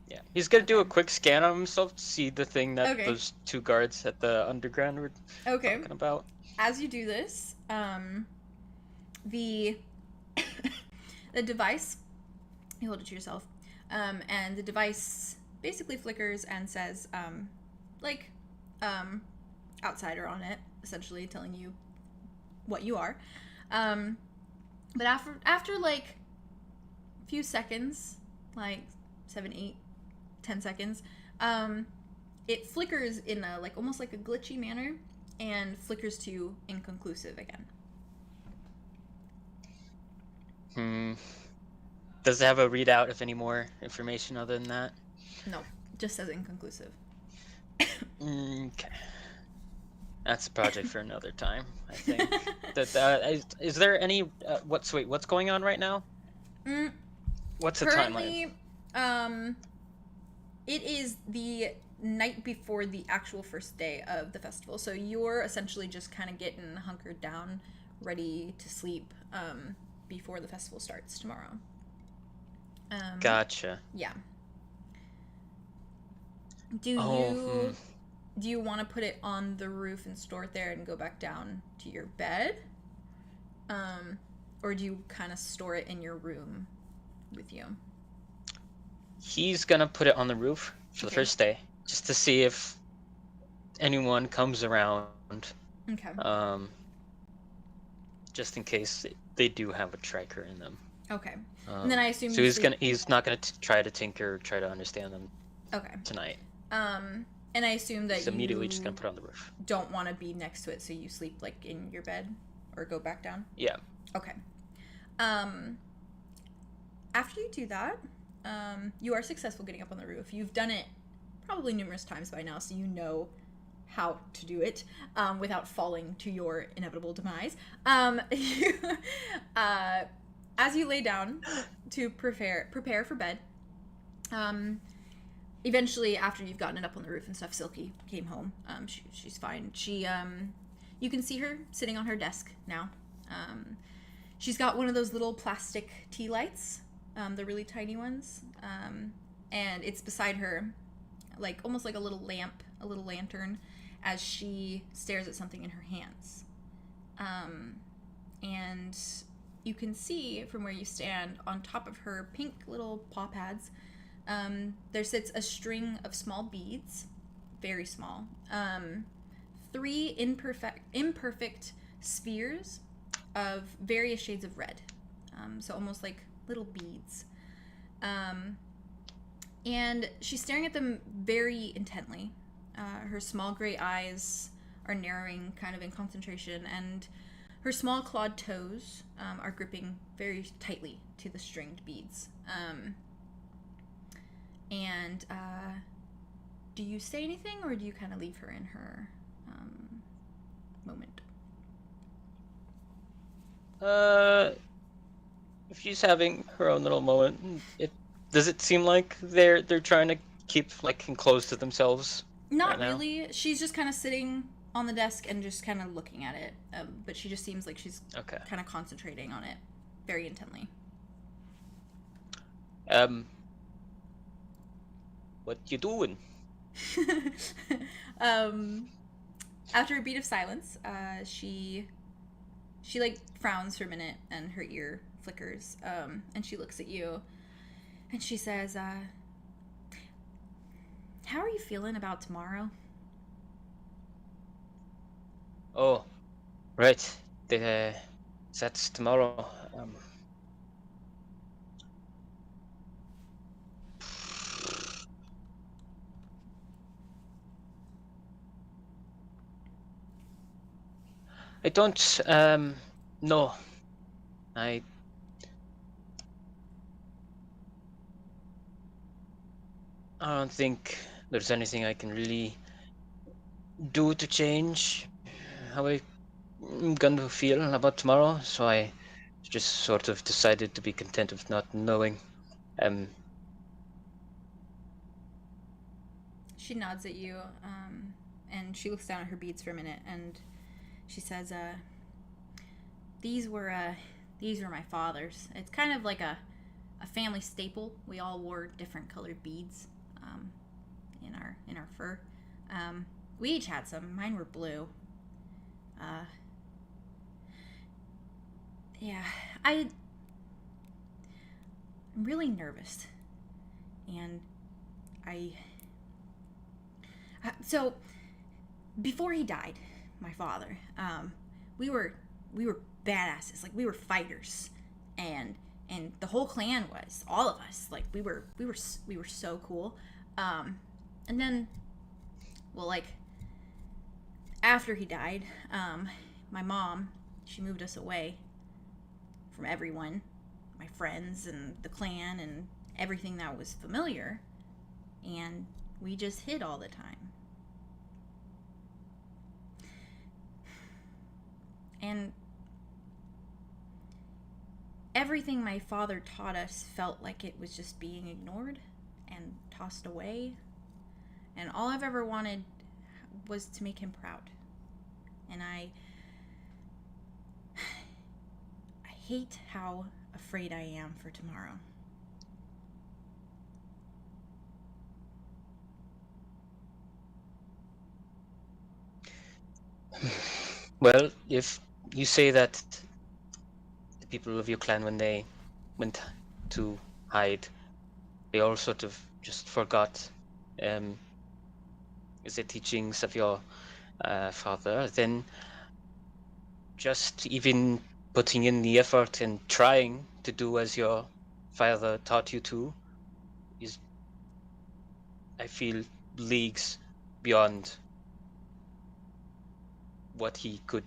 Yeah, he's gonna do a quick scan of himself to see the thing that Okay. those 2 guards at the underground were Okay. talking about. As you do this, the the device, you hold it to yourself, and the device basically flickers and says, outsider on it, essentially telling you what you are. But after like a few seconds, like 7, 8, 10 seconds, it flickers in a like almost like a glitchy manner and flickers to inconclusive again. Does it have a readout of any more information other than that? No, just says inconclusive. Okay. That's a project for another time, I think. Is there any what's going on right now? What's the timeline? Currently, it is the night before the actual first day of the festival. So you're essentially just kind of getting hunkered down, ready to sleep before the festival starts tomorrow. Gotcha. Yeah. Do you want to put it on the roof and store it there and go back down to your bed? Or do you kind of store it in your room with you? He's gonna put it on the roof for the Okay. first day, just to see if anyone comes around. Okay. Just in case they do have a tracker in them. Okay. And then I assume So you he's not gonna try to tinker, try to understand them Okay. tonight. And I assume that He's immediately just you gonna put it on the roof. don't want to be next to it, so you sleep like in your bed or go back down. Yeah. Okay. After you do that, you are successful getting up on the roof. You've done it probably numerous times by now, so you know how to do it without falling to your inevitable demise. As you lay down to prepare for bed, eventually, after you've gotten it up on the roof and stuff, Silky came home. She's fine. You can see her sitting on her desk now. She's got one of those little plastic tea lights, the really tiny ones, and it's beside her, like almost like a little lamp, a little lantern, as she stares at something in her hands. And you can see from where you stand, on top of her pink little paw pads, there sits a string of small beads, very small, 3 imperfect spheres of various shades of red. So almost like little beads. And she's staring at them very intently. Her small gray eyes are narrowing kind of in concentration, and her small clawed toes are gripping very tightly to the stringed beads. Do you say anything, or do you kind of leave her in her moment? If she's having her own little moment, does it seem like they're trying to keep like enclosed to themselves? Not right really. She's just kind of sitting on the desk and just kind of looking at it. But she just seems like she's kind of concentrating on it very intently. What you doing? After a beat of silence, she like frowns for a minute and her ear flickers, and she looks at you and she says, how are you feeling about tomorrow? Oh, right. That's tomorrow. I don't know. I don't think there's anything I can really do to change how I'm gonna feel about tomorrow, so I just sort of decided to be content with not knowing. She nods at you, and she looks down at her beads for a minute, and she says, these were my father's. It's kind of like a family staple. We all wore different colored beads in our fur. We each had some. Mine were blue. Yeah, I'm really nervous, and so before he died, my father, we were badasses. Like, we were fighters, and the whole clan was, all of us, like, we were so cool. And then, well, like, after he died, my mom, she moved us away from everyone, my friends and the clan and everything that was familiar, and we just hid all the time. And everything my father taught us felt like it was just being ignored and tossed away. And all I've ever wanted was to make him proud. And I hate how afraid I am for tomorrow. Well, if you say that the people of your clan, when they went to hide, they all sort of just forgot the teachings of your father, then just even putting in the effort and trying to do as your father taught you to is, I feel, leagues beyond what he could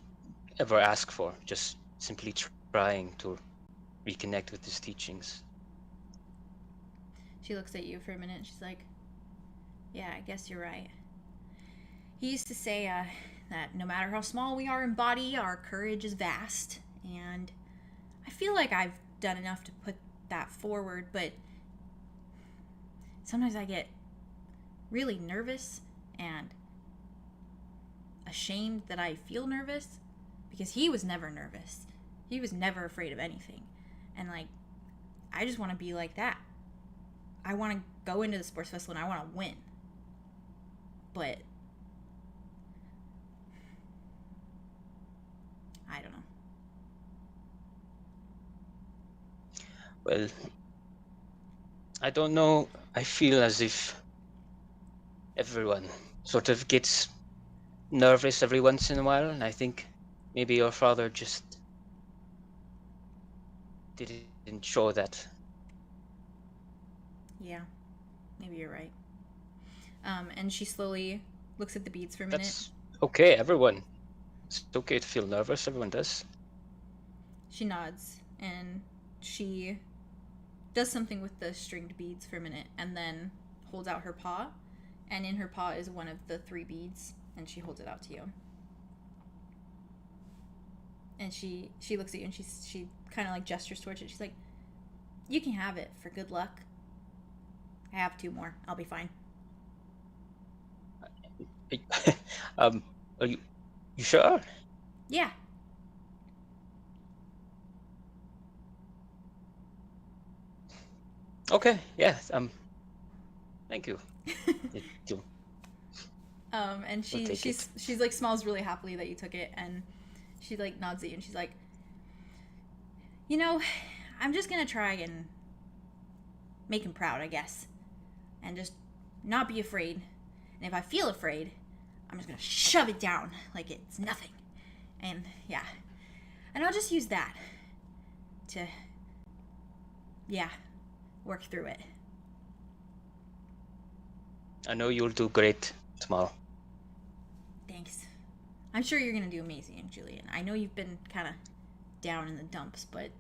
ever ask for. Just simply trying to reconnect with his teachings. She looks at you for a minute and she's like, yeah, I guess you're right. He used to say that no matter how small we are in body, our courage is vast. And I feel like I've done enough to put that forward, but sometimes I get really nervous and ashamed that I feel nervous, because he was never nervous. He was never afraid of anything. And like, I just want to be like that. I want to go into the sports festival and I want to win. But I don't know. Well, I don't know. I feel as if everyone sort of gets nervous every once in a while, and I think maybe your father just didn't show that. Yeah, maybe you're right. And she slowly looks at the beads for a minute. That's okay, everyone. It's okay to feel nervous, everyone does. She nods, and she does something with the stringed beads for a minute, and then holds out her paw, and in her paw is one of the 3 beads, and she holds it out to you. And she looks at you, and she kind of like gestures towards it. She's like, "You can have it for good luck. I have 2 more. I'll be fine." Are you sure? Yeah. Okay, yeah, thank you. You- And take she's like smiles really happily that you took it, and she like nods at you, and she's like, "You know, I'm just gonna try and make him proud, I guess, and just not be afraid. And if I feel afraid, I'm just gonna shove it down like it's nothing. And yeah, and I'll just use that to, yeah, work through it." I know you'll do great tomorrow. Thanks. I'm sure you're gonna do amazing, Julien. I know you've been kind of down in the dumps, but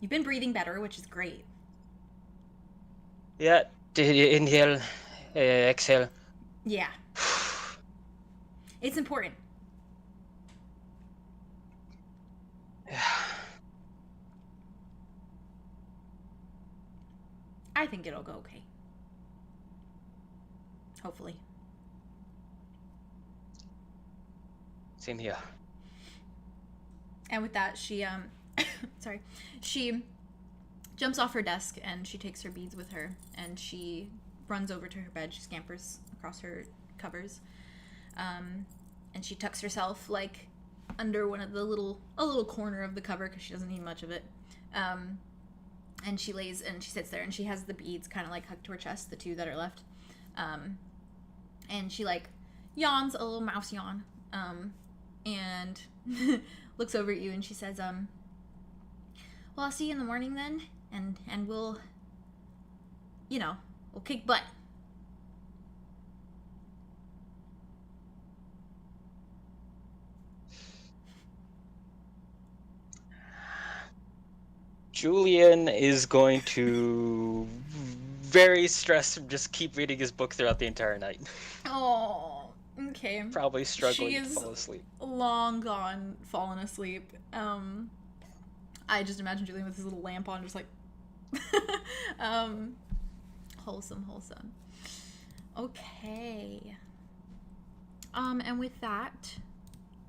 you've been breathing better, which is great. Yeah, did you inhale, exhale? Yeah. It's important. I think it'll go okay. Hopefully. Same here. And with that, she sorry, she jumps off her desk and she takes her beads with her, and she runs over to her bed. She scampers across her covers, and she tucks herself like under one of the a little corner of the cover because she doesn't need much of it. And she lays and she sits there, and she has the beads kind of like hugged to her chest, the 2 that are left. And she like yawns, a little mouse yawn, and looks over at you, and she says, "Well, I'll see you in the morning then, and we'll, we'll kick butt." Julien is going to very stressed and just keep reading his book throughout the entire night. Oh, okay. Probably struggling She to is fall asleep. long gone, fallen asleep. I just imagine Julien with his little lamp on, just like, wholesome. Okay. And with that,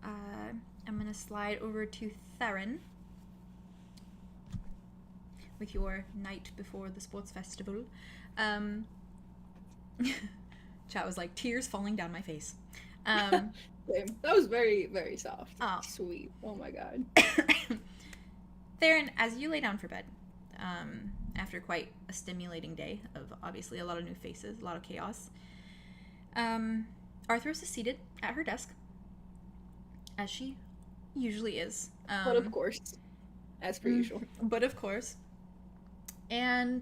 I'm gonna slide over to Theron with your night before the sports festival. Chat was like, tears falling down my face. Same. That was very, very soft. Oh. Sweet. Oh my god. Theron, as you lay down for bed, after quite a stimulating day of obviously a lot of new faces, a lot of chaos, Arthros is seated at her desk, as she usually is. But of course, as per usual. But of course. And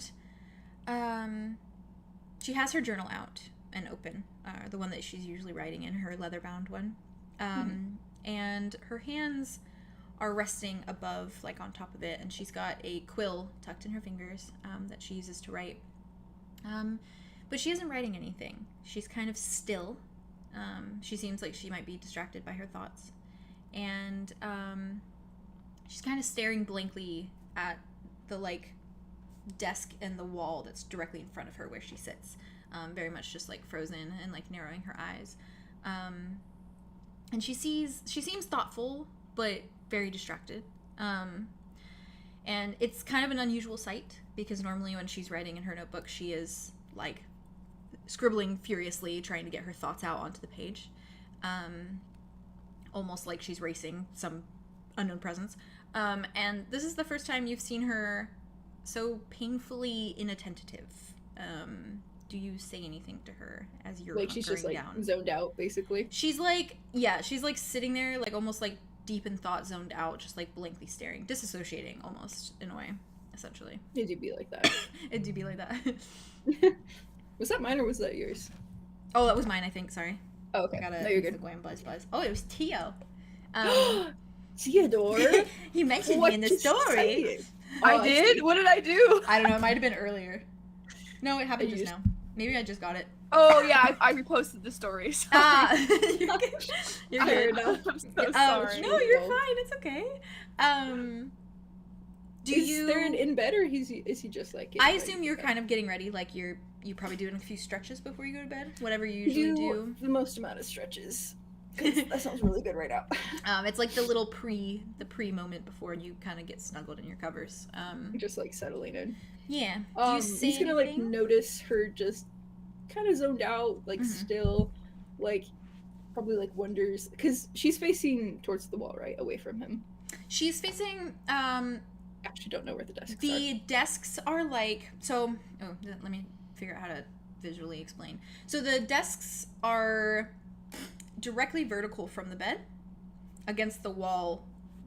she has her journal out and open, the one that she's usually writing in, her leather-bound one. And her hands are resting above, like on top of it, and she's got a quill tucked in her fingers that she uses to write. But she isn't writing anything. She's kind of still. She seems like she might be distracted by her thoughts. And she's kind of staring blankly at the, like, desk and the wall that's directly in front of her where she sits. Very much just, like, frozen and, like, narrowing her eyes. And she seems thoughtful, but very distracted. And it's kind of an unusual sight, because normally when she's writing in her notebook, she is, like, scribbling furiously, trying to get her thoughts out onto the page. Almost like she's racing some unknown presence. And this is the first time you've seen her so painfully inattentive. do you say anything to her as you're Like she's just like down? zoned out, basically. She's like, yeah, she's like sitting there, like almost like deep in thought, zoned out, just like blankly staring, disassociating almost in a way, essentially. It do be like that. It do be like that. Was that mine or was that yours? Oh, that was mine, I think. Sorry. Oh, okay. I gotta No, you're good. Buzz. Oh, it was Tio. Theodore? He mentioned me in the story. I did? What did I do? I don't know. It might have been earlier. No, it happened You just now. Maybe I just got it. Oh yeah, I reposted the story. Sorry. You're good. You're Fair good. enough. I'm so sorry. No, you're fine. It's okay. Is Theron in bed or is he just like? I assume you're kind of getting ready. Like you probably doing a few stretches before you go to bed. Whatever you usually do. The most amount of stretches. 'Cause that sounds really good right now. It's like the little pre moment before you kind of get snuggled in your covers. Just like settling in. Yeah. Do you say he's gonna like anything? notice her just kind of zoned out, like still, like probably like wonders because she's facing towards the wall, right, away from him. She's facing. Actually, don't know where the desks are. The desks are like so. Oh, let me figure out how to visually explain. So the desks are directly vertical from the bed against the wall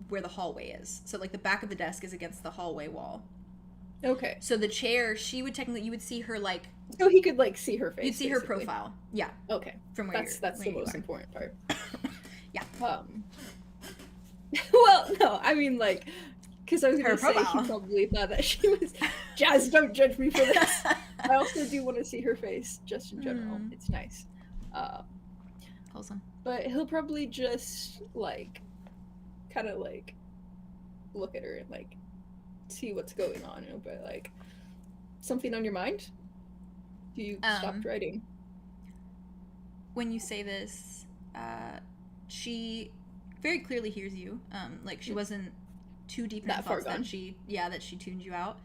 where the hallway is. So like the back of the desk is against the hallway wall. Okay. So the chair, you would see her like. So he could like see her face. You'd see basically. her profile. Yeah. Okay. From where That's where the most are. important part. Yeah. Well, no, I mean like, because I was gonna Her say profile. he probably thought that she was. Jazz, don't judge me for this. I also do want to see her face, just in general. It's nice. Wholesome. But he'll probably just like, kind of like, look at her and like, see what's going on. And but like, something on your mind? Do you stop writing? When you say this, she very clearly hears you. Like she wasn't too deep in her That far thoughts that gone. that she tuned you out.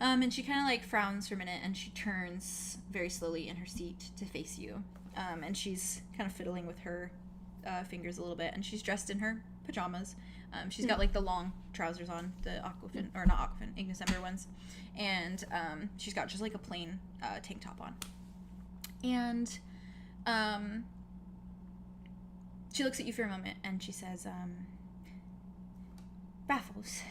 And she kind of like frowns for a minute and she turns very slowly in her seat to face you. And she's kind of fiddling with her fingers a little bit, and she's dressed in her pajamas. She's got like the long trousers on, the Aquafin, or not Aquafin, Ignis Ember ones, and she's got just like a plain tank top on. And she looks at you for a moment and she says, Raffles,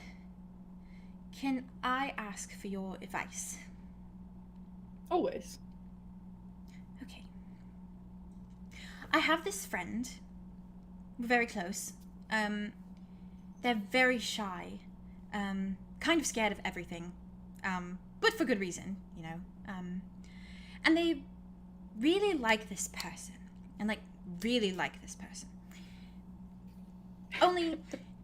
can I ask for your advice? Always. Okay. I have this friend. We're very close. They're very shy. Kind of scared of everything. But for good reason, you know. And they really like this person. And, like, really like this person. Only,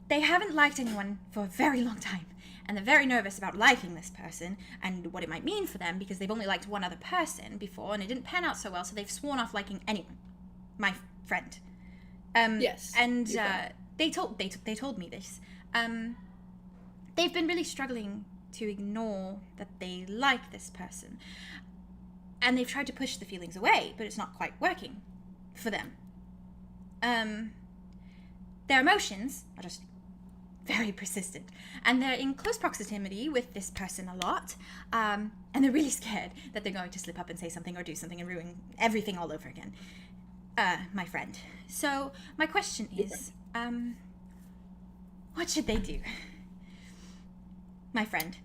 they haven't liked anyone for a very long time. And they're very nervous about liking this person and what it might mean for them because they've only liked one other person before and it didn't pan out so well, so they've sworn off liking anyone. My friend. Yes. And they told me this. They've been really struggling to ignore that they like this person. And they've tried to push the feelings away, but it's not quite working for them. Their emotions are just very persistent, and they're in close proximity with this person a lot, and they're really scared that they're going to slip up and say something or do something and ruin everything all over again. My friend. So, my question is, what should they do? My friend.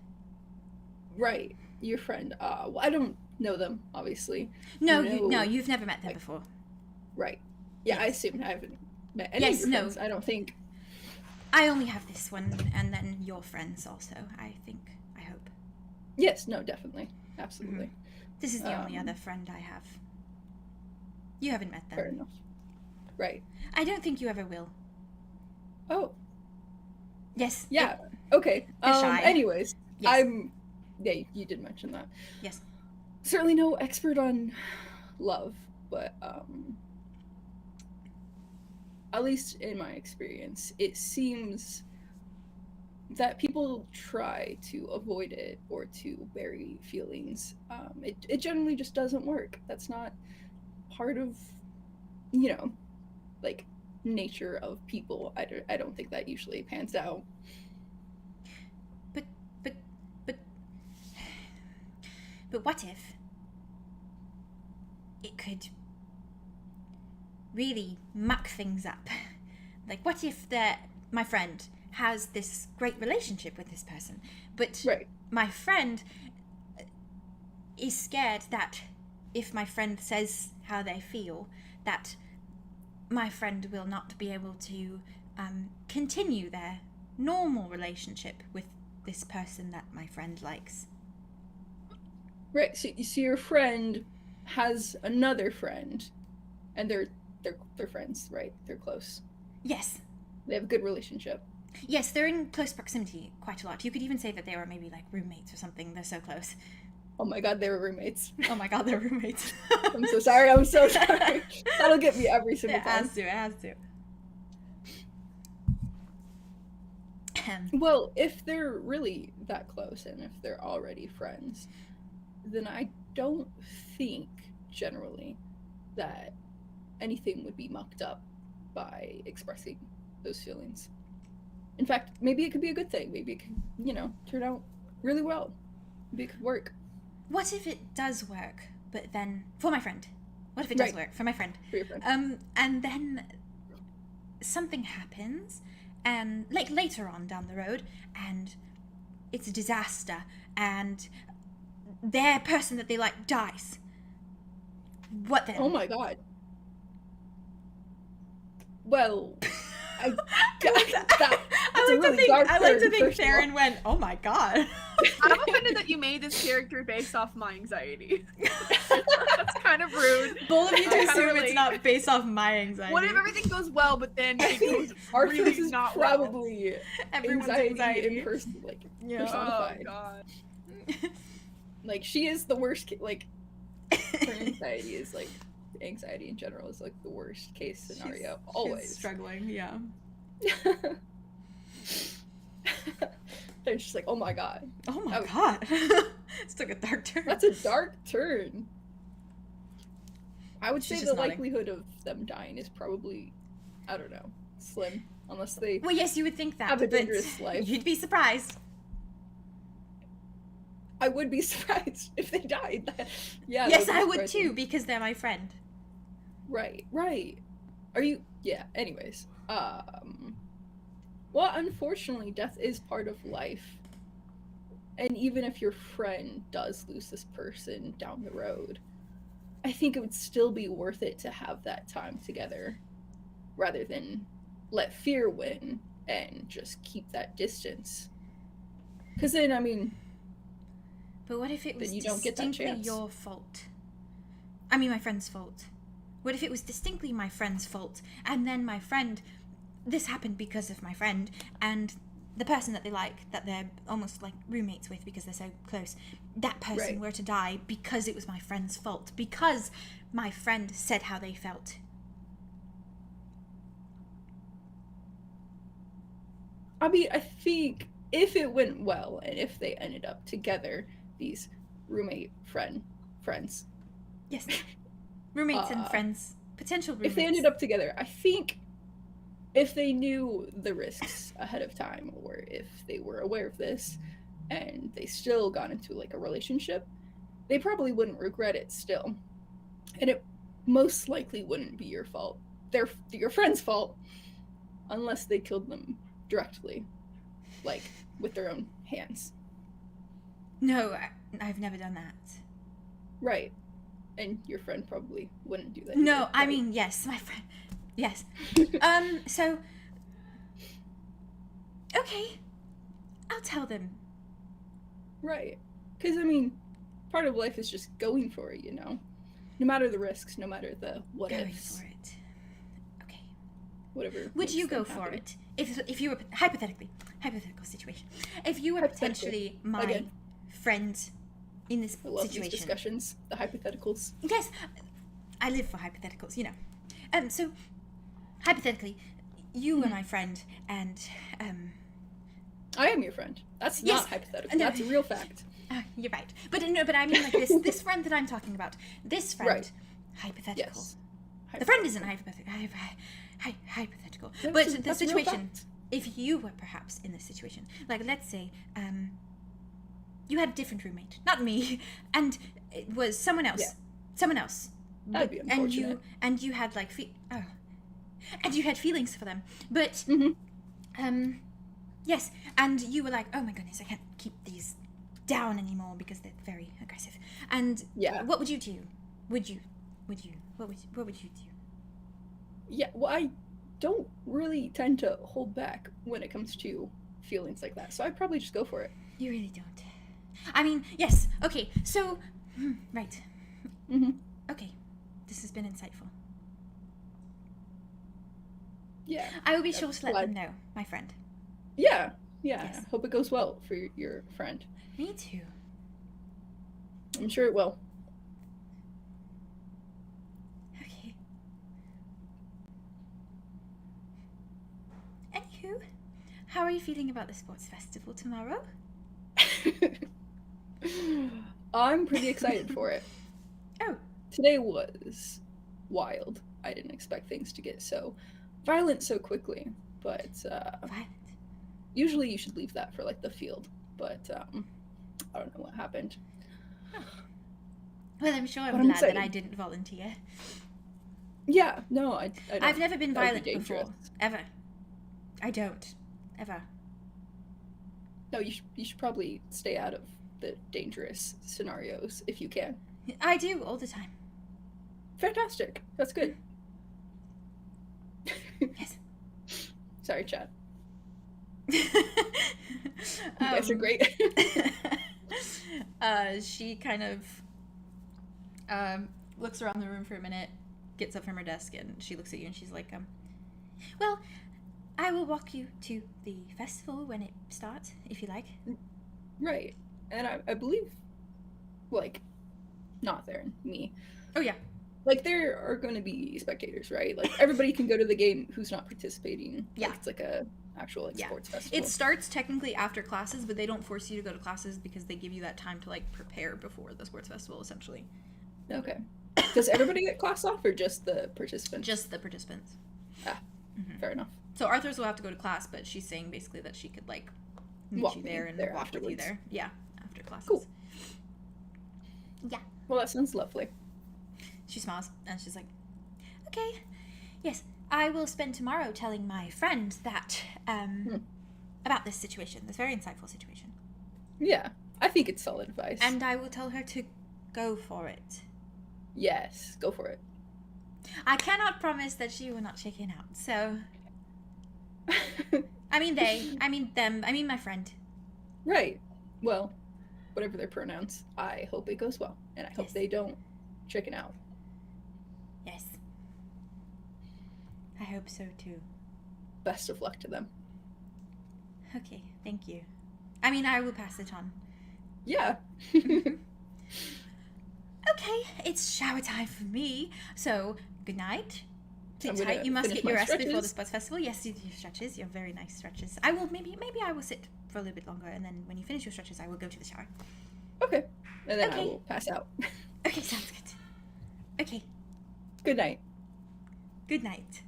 Right. Your friend. Well, I don't know them, obviously. No, you've never met them before. Right. Yeah, Yes. I assume I haven't met any of your friends. I don't think. I only have this one, and then your friends also, I think, I hope. Yes, no, definitely. Absolutely. This is the only other friend I have. You haven't met them. Fair enough. Right. I don't think you ever will. Oh, Yes. yeah. Okay. They're shy. Anyways, Yes. Yeah, you did mention that. Yes. Certainly no expert on love, but at least in my experience, it seems that people try to avoid it or to bury feelings. It generally just doesn't work. That's not part of, like, nature of people. I don't think that usually pans out. But what if it could really muck things up. Like, what if my friend has this great relationship with this person, but my friend is scared that if my friend says how they feel, that my friend will not be able to continue their normal relationship with this person that my friend likes. Right, so your friend has another friend, and they're friends, right? They're close. Yes. They have a good relationship. Yes, they're in close proximity quite a lot. You could even say that they were maybe like roommates or something. They're so close. Oh my god, they were roommates. Oh my god, they're roommates. I'm so sorry. That'll get me every single time. It has to. Well, if they're really that close and if they're already friends, then I don't think, generally, that anything would be mucked up by expressing those feelings. In fact, maybe it could be a good thing. Maybe it could, turn out really well. Maybe it could work. What if it does work, but then... For my friend. What if it does work? For my friend. For your friend. And then something happens, and like later on down the road, and it's a disaster, and their person that they like dies. What then? Oh my god. Well, I like to think Theron went, oh my god. I'm offended that you made this character based off my anxiety. That's kind of rude. Both of you to assume it's not based off my anxiety. What if everything goes well, but then it goes our really is not probably everyone's anxiety in person, yeah. personified. Oh god. Like, she is the worst like her anxiety is like anxiety in general is like the worst case scenario. Always she's struggling, yeah. They're just like, oh my god. Oh my god. It's took a dark turn. That's a dark turn. I would She's say just the nodding. likelihood of them dying is probably, I don't know, slim. Unless they Well, yes, you would think that, have a but dangerous life. you'd be surprised. I would be surprised if they died. Yeah. Yes, that I be would surprising. too, because they're my friend. Right. Are you? Yeah. Anyways, well, unfortunately, death is part of life, and even if your friend does lose this person down the road, I think it would still be worth it to have that time together, rather than let fear win and just keep that distance. Because then, I mean. But what if it was Then you don't get that distinctly chance. your fault? I mean, my friend's fault. What if it was distinctly my friend's fault, and then my friend... This happened because of my friend, and the person that they like, that they're almost like roommates with because they're so close, that person were to die because it was my friend's fault, because my friend said how they felt. I mean, I think if it went well, and if they ended up together, these friends. Yes. Roommates and friends. Potential roommates. If they ended up together, I think if they knew the risks ahead of time, or if they were aware of this, and they still got into like a relationship, they probably wouldn't regret it still. And it most likely wouldn't be your fault. They're your friend's fault, unless they killed them directly, like with their own hands. No, I've never done that. Right. And your friend probably wouldn't do that. No, either, I right? mean, yes, my friend. Yes. So... Okay. I'll tell them. Right. Because, I mean, part of life is just going for it, No matter the risks, no matter the what Going ifs. for it. Okay. Whatever. Would makes you them go for happy. it? If you were... Hypothetical situation. If you were potentially my Again. friend in this I love these situation... discussions, the hypotheticals. Yes, I live for hypotheticals, So, hypothetically, you were my friend, and, I am your friend. That's Yes. not hypothetical. No. That's a real fact. You're right. But no, but I mean like this friend that I'm talking about. This friend, Right. hypothetical. Yes. The friend isn't hypothetical. Hypothetical. That's But a- the that's a real situation, fact. if you were perhaps in this situation, like let's say, you had a different roommate, not me, and it was someone else. Yeah. Someone else That'd be unfortunate. And you had like and you had feelings for them, but yes, and you were like, oh my goodness, I can't keep these down anymore because they're very aggressive. And Yeah. what would you do? What would you do? Yeah, well, I don't really tend to hold back when it comes to feelings like that, so I'd probably just go for it. You really don't. I mean, yes. Okay, so right. Okay, this has been insightful. Yeah. I will be sure to let glad- them know, my friend. Yeah. Yes. I hope it goes well for your friend. Me too. I'm sure it will. Okay. Anywho, how are you feeling about the sports festival tomorrow? I'm pretty excited for it. Oh. Today was wild. I didn't expect things to get so violent so quickly, but Violent. usually you should leave that for like the field, but I don't know what happened. Well, I'm sure I'm But I'm glad that excited. I didn't volunteer. Yeah, no, I don't. I've never been That would violent be before. dangerous. Ever. I don't. Ever. No, you should probably stay out of the dangerous scenarios if you can. I do all the time. Fantastic. That's good. Yes. Sorry, Chad. You You guys are great. She kind of looks around the room for a minute, gets up from her desk, and she looks at you and she's like, well, I will walk you to the festival when it starts, if you like. Right. And I believe, like, not Theron, me. Oh, yeah. Like, there are going to be spectators, right? Like, everybody can go to the game who's not participating. Yeah. Like, it's like a actual like, Yeah. sports festival. It starts technically after classes, but they don't force you to go to classes because they give you that time to, like, prepare before the sports festival, essentially. Okay. Does everybody get class off or just the participants? Just the participants. Fair enough. So Arthur's will have to go to class, but she's saying basically that she could, like, meet Walk you me there and there walk with you afterwards. there. Yeah, after classes. Cool. Yeah. Well, that sounds lovely. She smiles and she's like, okay, yes, I will spend tomorrow telling my friend that, about this situation, this very insightful situation. Yeah, I think it's solid advice. And I will tell her to go for it. Yes, go for it. I cannot promise that she will not chicken out, so... I mean they, I mean them, I mean my friend. Right. Well, whatever their pronouns, I hope it goes well. And I hope Yes. they don't chicken out. Yes. I hope so too. Best of luck to them. Okay, thank you. I mean, I will pass it on. Yeah. Okay, it's shower time for me, so good night. Sit I'm gonna tight. You must finish get my your rest before the stretches. sports festival. Yes, you do your stretches. Your very nice stretches. I will maybe I will sit for a little bit longer, and then when you finish your stretches, I will go to the shower. Okay. And then I Okay. will pass out. Okay, sounds good. Okay, Good night. good night.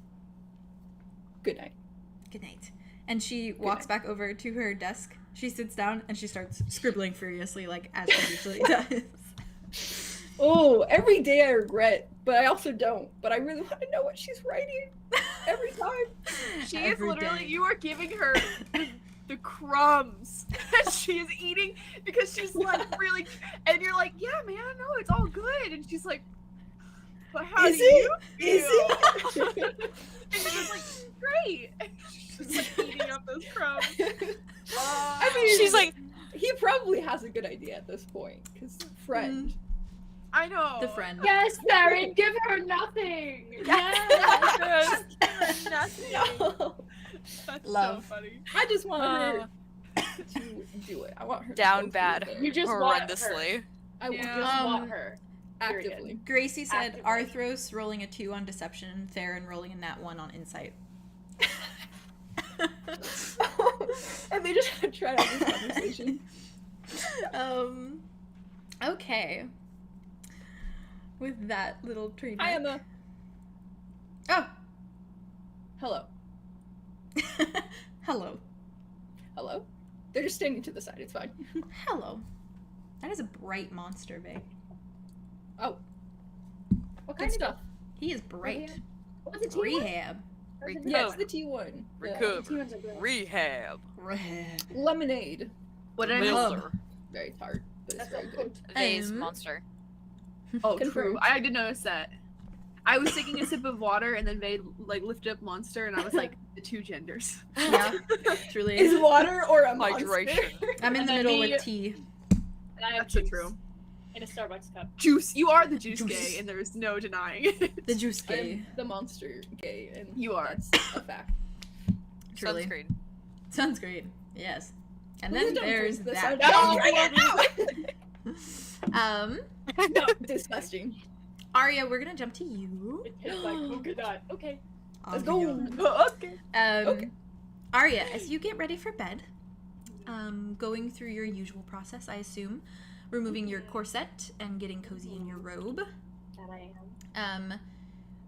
Good night. Good night. And she walks back over to her desk. She sits down and she starts scribbling furiously, like as she usually does. Oh, every day I regret, but I also don't. But I really want to know what she's writing every time. She is Every literally, day. you are giving her the crumbs that she is eating because she's like really, and you're like, yeah, man, no, it's all good. And she's like, but how Is do you Is feel? it? And she's just like, great. And she's just like eating up those crumbs. I mean, She's like, he probably has a good idea at this point, because friend. I know. The friend. Yes, Theron, give her nothing. Yes. Yes. Nothing. No. That's Love. so funny. I just want her to do it. I want her to Down go through bad. it. You just want her. horrendously. I You want just her want her. Period. actively. Gracie said Actively. Arthros rolling a 2 on deception, Theron rolling a nat 1 on insight. And they just tried out this conversation. Okay. With that little tree. Hi, Emma. Oh. Hello. Hello. Hello. They're just standing to the side. It's fine. Hello. That is a bright monster, babe. Oh. What Good kind stuff. He is bright. Rehab? What's a T1? Rehab. Yeah, it's the T1. Recover. T1s are good. Rehab. Rehab. Lemonade. What did I miss? Milzer. Very tart, but it's That's very a good. Vase Um, monster. Oh, Confirmed. true. I did notice that. I was taking a sip of water and then they like lifted up Monster and I was like, the two genders. Yeah, truly. Is water or a monster? Hydration. I'm in And the then middle me- with tea. And I have That's so juice true. in a Starbucks cup. Juice. You are the juice, Juice. gay and there's no denying it. The juice gay. I'm the monster gay, and You are. that's a fact. Truly. Sunscreen. Sunscreen. Yes. And Please then don't there's drink this that. out. Um, No, disgusting. Aria, we're gonna jump to you. It tastes like polka dot. Okay. Let's go. Okay. Okay. Aria, as you get ready for bed, going through your usual process, I assume, removing your corset and getting cozy in your robe. That I am.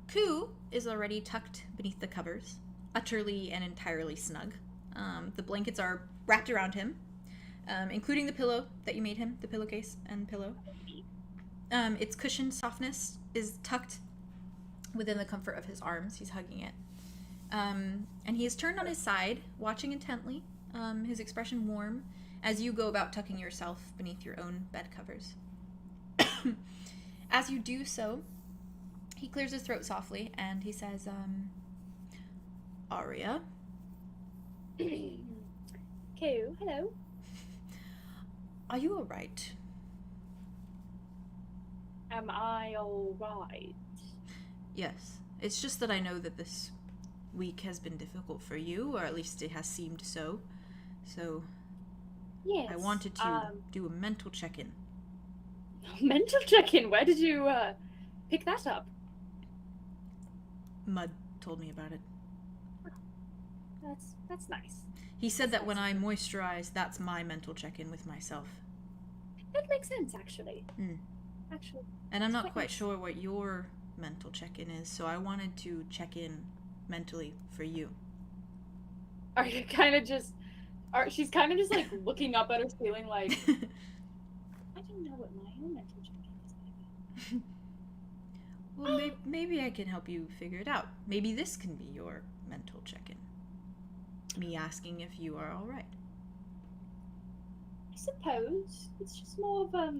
Ku is already tucked beneath the covers, utterly and entirely snug. The blankets are wrapped around him, including the pillow that you made him, the pillowcase and pillow. Its cushioned softness is tucked within the comfort of his arms. He's hugging it. And he is turned on his side, watching intently, his expression warm, as you go about tucking yourself beneath your own bed covers. As you do so, he clears his throat softly, and he says, Aria, Q, hello. are you alright? Am I alright? Yes. It's just that I know that this week has been difficult for you, or at least it has seemed so. So Yes. I wanted to do a mental check-in. Mental check-in. Where did you pick that up? Mud told me about it. That's nice. He said that when I moisturize, that's my mental check-in with myself. That makes sense, actually. Mm. Actually, And I'm not quite quite nice. sure what your mental check-in is, so I wanted to check in mentally for you. are you kind of just? She's kind of just like looking up at her ceiling, like I don't know what my own mental check-in is. Well, maybe I can help you figure it out. Maybe this can be your mental check-in. Me asking if you are all right. I suppose it's just more of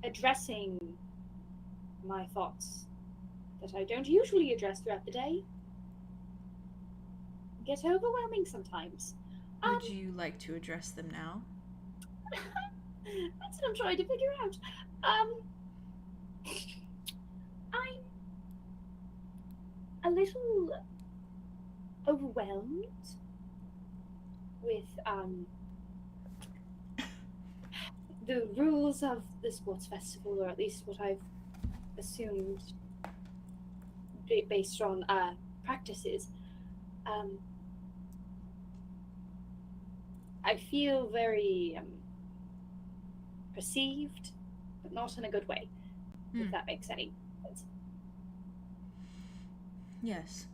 addressing my thoughts that I don't usually address throughout the day. Get overwhelming sometimes. Would you like to address them now? That's what I'm trying to figure out. I'm a little overwhelmed with the rules of the sports festival, or at least what I've assumed based on practices. I feel very perceived, but not in a good way, if Hmm. that makes any sense. Yes.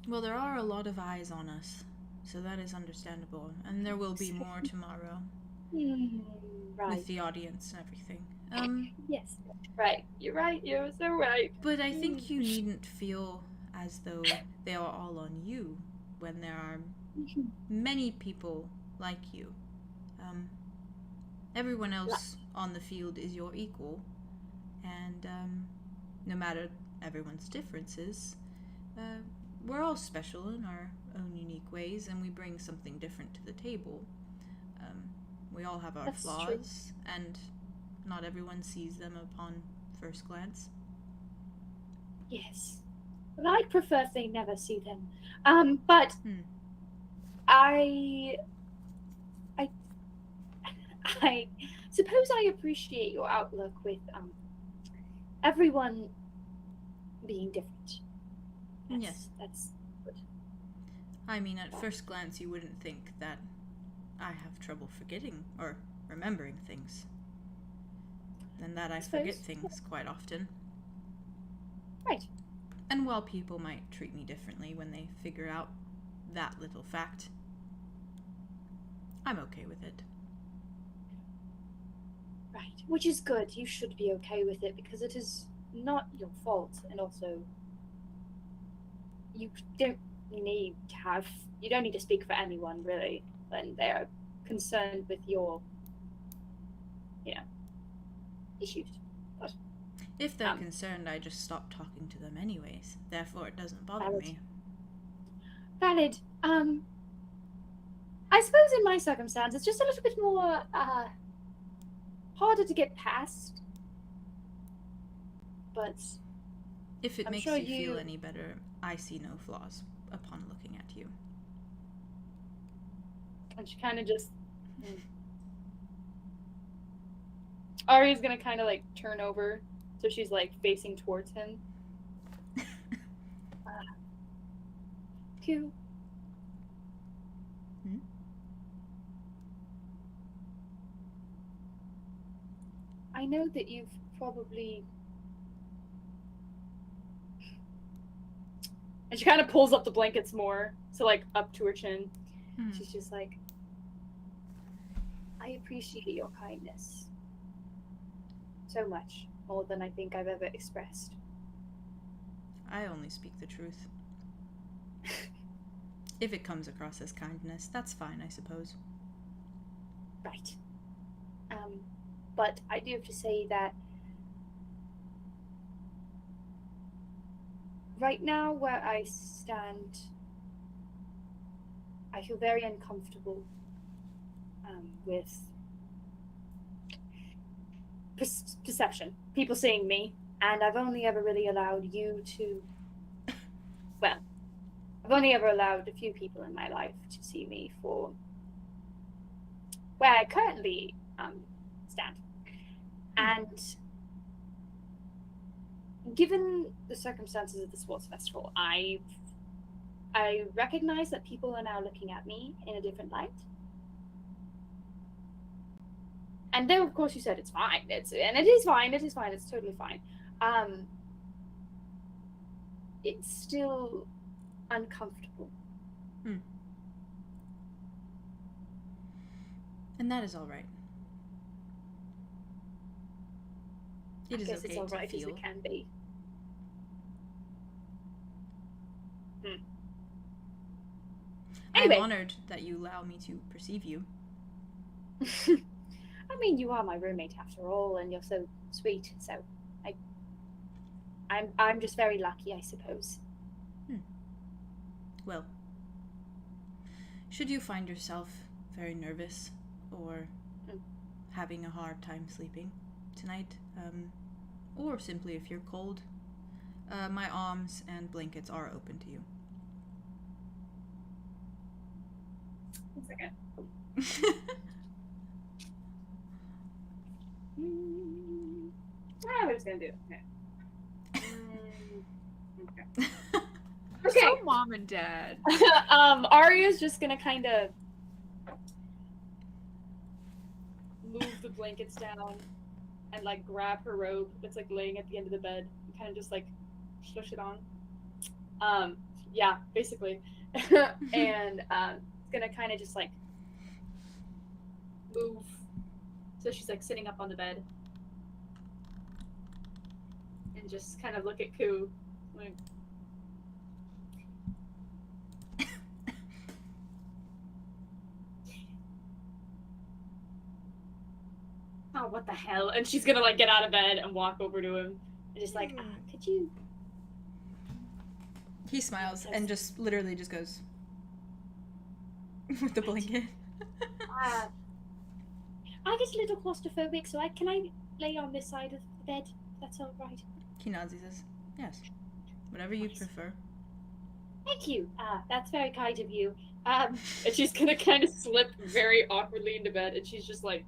Well, there are a lot of eyes on us, so that is understandable. And there will be more tomorrow Right. with the audience and everything. Yes. Right. You're right. You're so right. But I think you needn't feel as though they are all on you when there are many people like you. Everyone else on the field is your equal, and no matter everyone's differences, we're all special in our own unique ways, and we bring something different to the table. We all have our That's true. flaws, and not everyone sees them upon first glance. Yes. But I'd prefer if they never see them. But Hmm. I suppose I appreciate your outlook with everyone being different. Yes. That's good. I mean, at first glance, you wouldn't think that I have trouble forgetting or remembering things. And that I forget suppose. things quite often. Right. And while people might treat me differently when they figure out that little fact, I'm okay with it. Right, which is good. You should be okay with it because it is not your fault, and also you don't need to speak for anyone really when they're concerned with your, issues. But, If they're concerned, I just stop talking to them anyways. Therefore, it doesn't bother me. Valid. I suppose in my circumstance, it's just a little bit more harder to get past. But If it I'm makes sure you feel you- any better, I see no flaws upon looking at you. and she kind of just. Ari's gonna kind of like turn over, so she's like facing towards him. Q. Hmm? I know that you've probably. And she kind of pulls up the blankets more, so like up to her chin. Hmm. She's just like, I appreciate your kindness so much, more than I think I've ever expressed. I only speak the truth. If it comes across as kindness, that's fine, I suppose. Right. But I do have to say that right now, where I stand, I feel very uncomfortable with perception, people seeing me, and I've only ever really allowed you to. Well, I've only ever allowed a few people in my life to see me for where I currently stand. And given the circumstances of the sports festival, I recognize that people are now looking at me in a different light. And though, of course, you said it's fine. It is fine. It is fine. It's totally fine. It's still uncomfortable. And that is all right. It I is guess okay it's all right to as feel. it can be. Anyway. I'm honored that you allow me to perceive you. I mean, you are my roommate after all, and you're so sweet. So, I'm just very lucky, I suppose. Well, should you find yourself very nervous or having a hard time sleeping tonight, or simply if you're cold, my arms and blankets are open to you. 1 second. I was gonna do it. Okay. Okay. Okay. So mom and dad. Aria's just gonna kind of move the blankets down and like grab her robe that's like laying at the end of the bed and kind of just like shush it on. Yeah, basically. And it's gonna kind of just like move. So she's like sitting up on the bed and just kind of look at Ku. Like, oh, what the hell? And she's gonna like get out of bed and walk over to him and just like, could you? He smiles and just literally just goes with the blanket. I get a little claustrophobic, so can I lay on this side of the bed? That's all right. He nods. He says, "Yes, whatever you Nice. prefer." Thank you. That's very kind of you. And she's gonna kind of slip very awkwardly into bed, and she's just like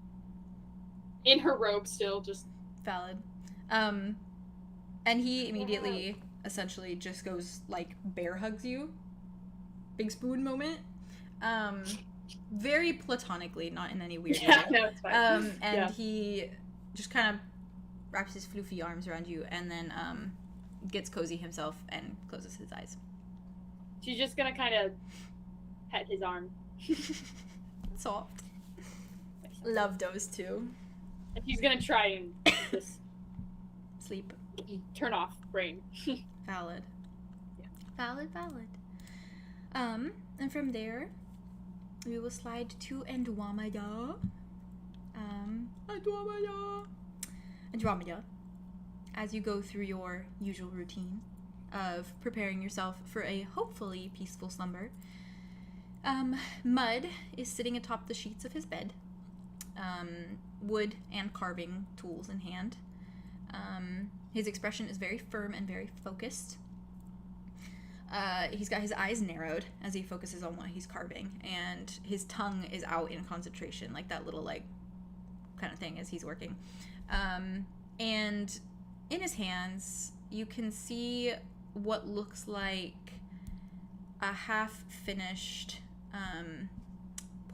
in her robe still, just Valid. And he immediately, essentially, just goes like bear hugs you. Big spoon moment. Very platonically, not in any weird yeah, way. no, it's fine. And Yeah. he just kind of wraps his floofy arms around you, and then gets cozy himself and closes his eyes. She's just gonna kind of pet his arm. Soft. Love those two. And he's gonna try and just Sleep. turn off brain. Valid. Yeah. Valid. And from there, we will slide to Andromeda. Andromeda. As you go through your usual routine of preparing yourself for a hopefully peaceful slumber, Mud is sitting atop the sheets of his bed, wood and carving tools in hand. His expression is very firm and very focused. He's got his eyes narrowed as he focuses on what he's carving, and his tongue is out in concentration, like that little, like, kind of thing as he's working. And in his hands, you can see what looks like a half-finished,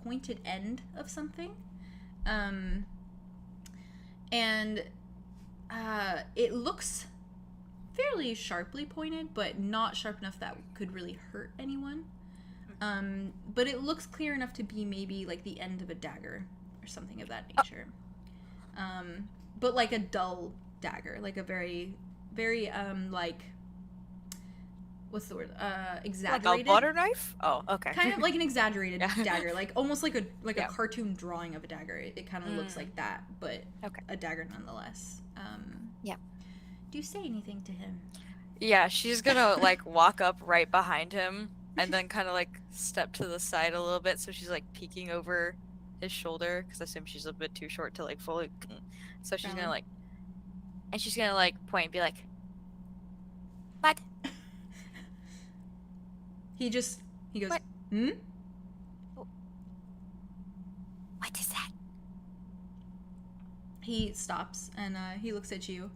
pointed end of something. It looks fairly sharply pointed, but not sharp enough that could really hurt anyone. But it looks clear enough to be maybe like the end of a dagger or something of that nature. But like a dull dagger, like a very, very, like, what's the word? Exaggerated. Like a butter knife? Oh, okay. Kind of like an exaggerated Yeah. dagger, like almost like a Yeah. cartoon drawing of a dagger. It kind of looks like that, but Okay. a dagger nonetheless. Yeah. Do you say anything to him? Yeah, she's gonna like walk up right behind him and then kind of like step to the side a little bit, so she's like peeking over his shoulder because I assume she's a bit too short to like fully. So she's gonna like, and she's gonna like point and be like, "What?" He goes, What? Hmm? What is that? He stops and he looks at you,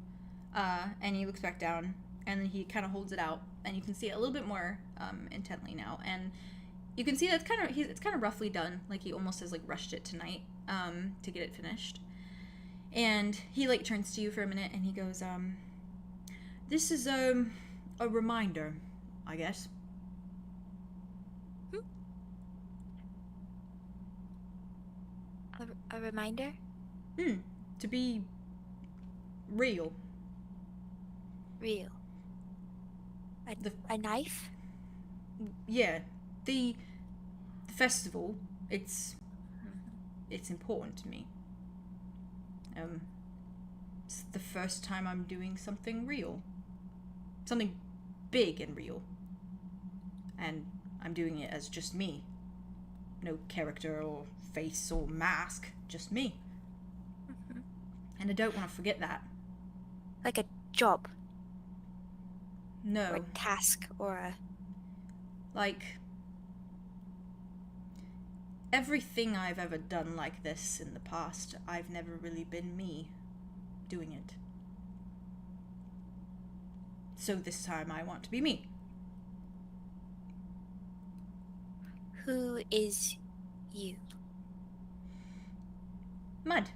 and he looks back down, and then he kind of holds it out, and you can see it a little bit more intently now, and you can see that it's kind of roughly done, like he almost has like rushed it tonight to get it finished. And he like turns to you for a minute and he goes, this is a reminder, I guess. A reminder? To be real. Real. A knife? Yeah, the festival, it's important to me. It's the first time I'm doing something real. Something big and real. And I'm doing it as just me. No character or face or mask, just me. And I don't want to forget that. Like a job? No. Or a task? Or a... Like, everything I've ever done like this in the past, I've never really been me doing it. So this time I want to be me. Who is you? Mud.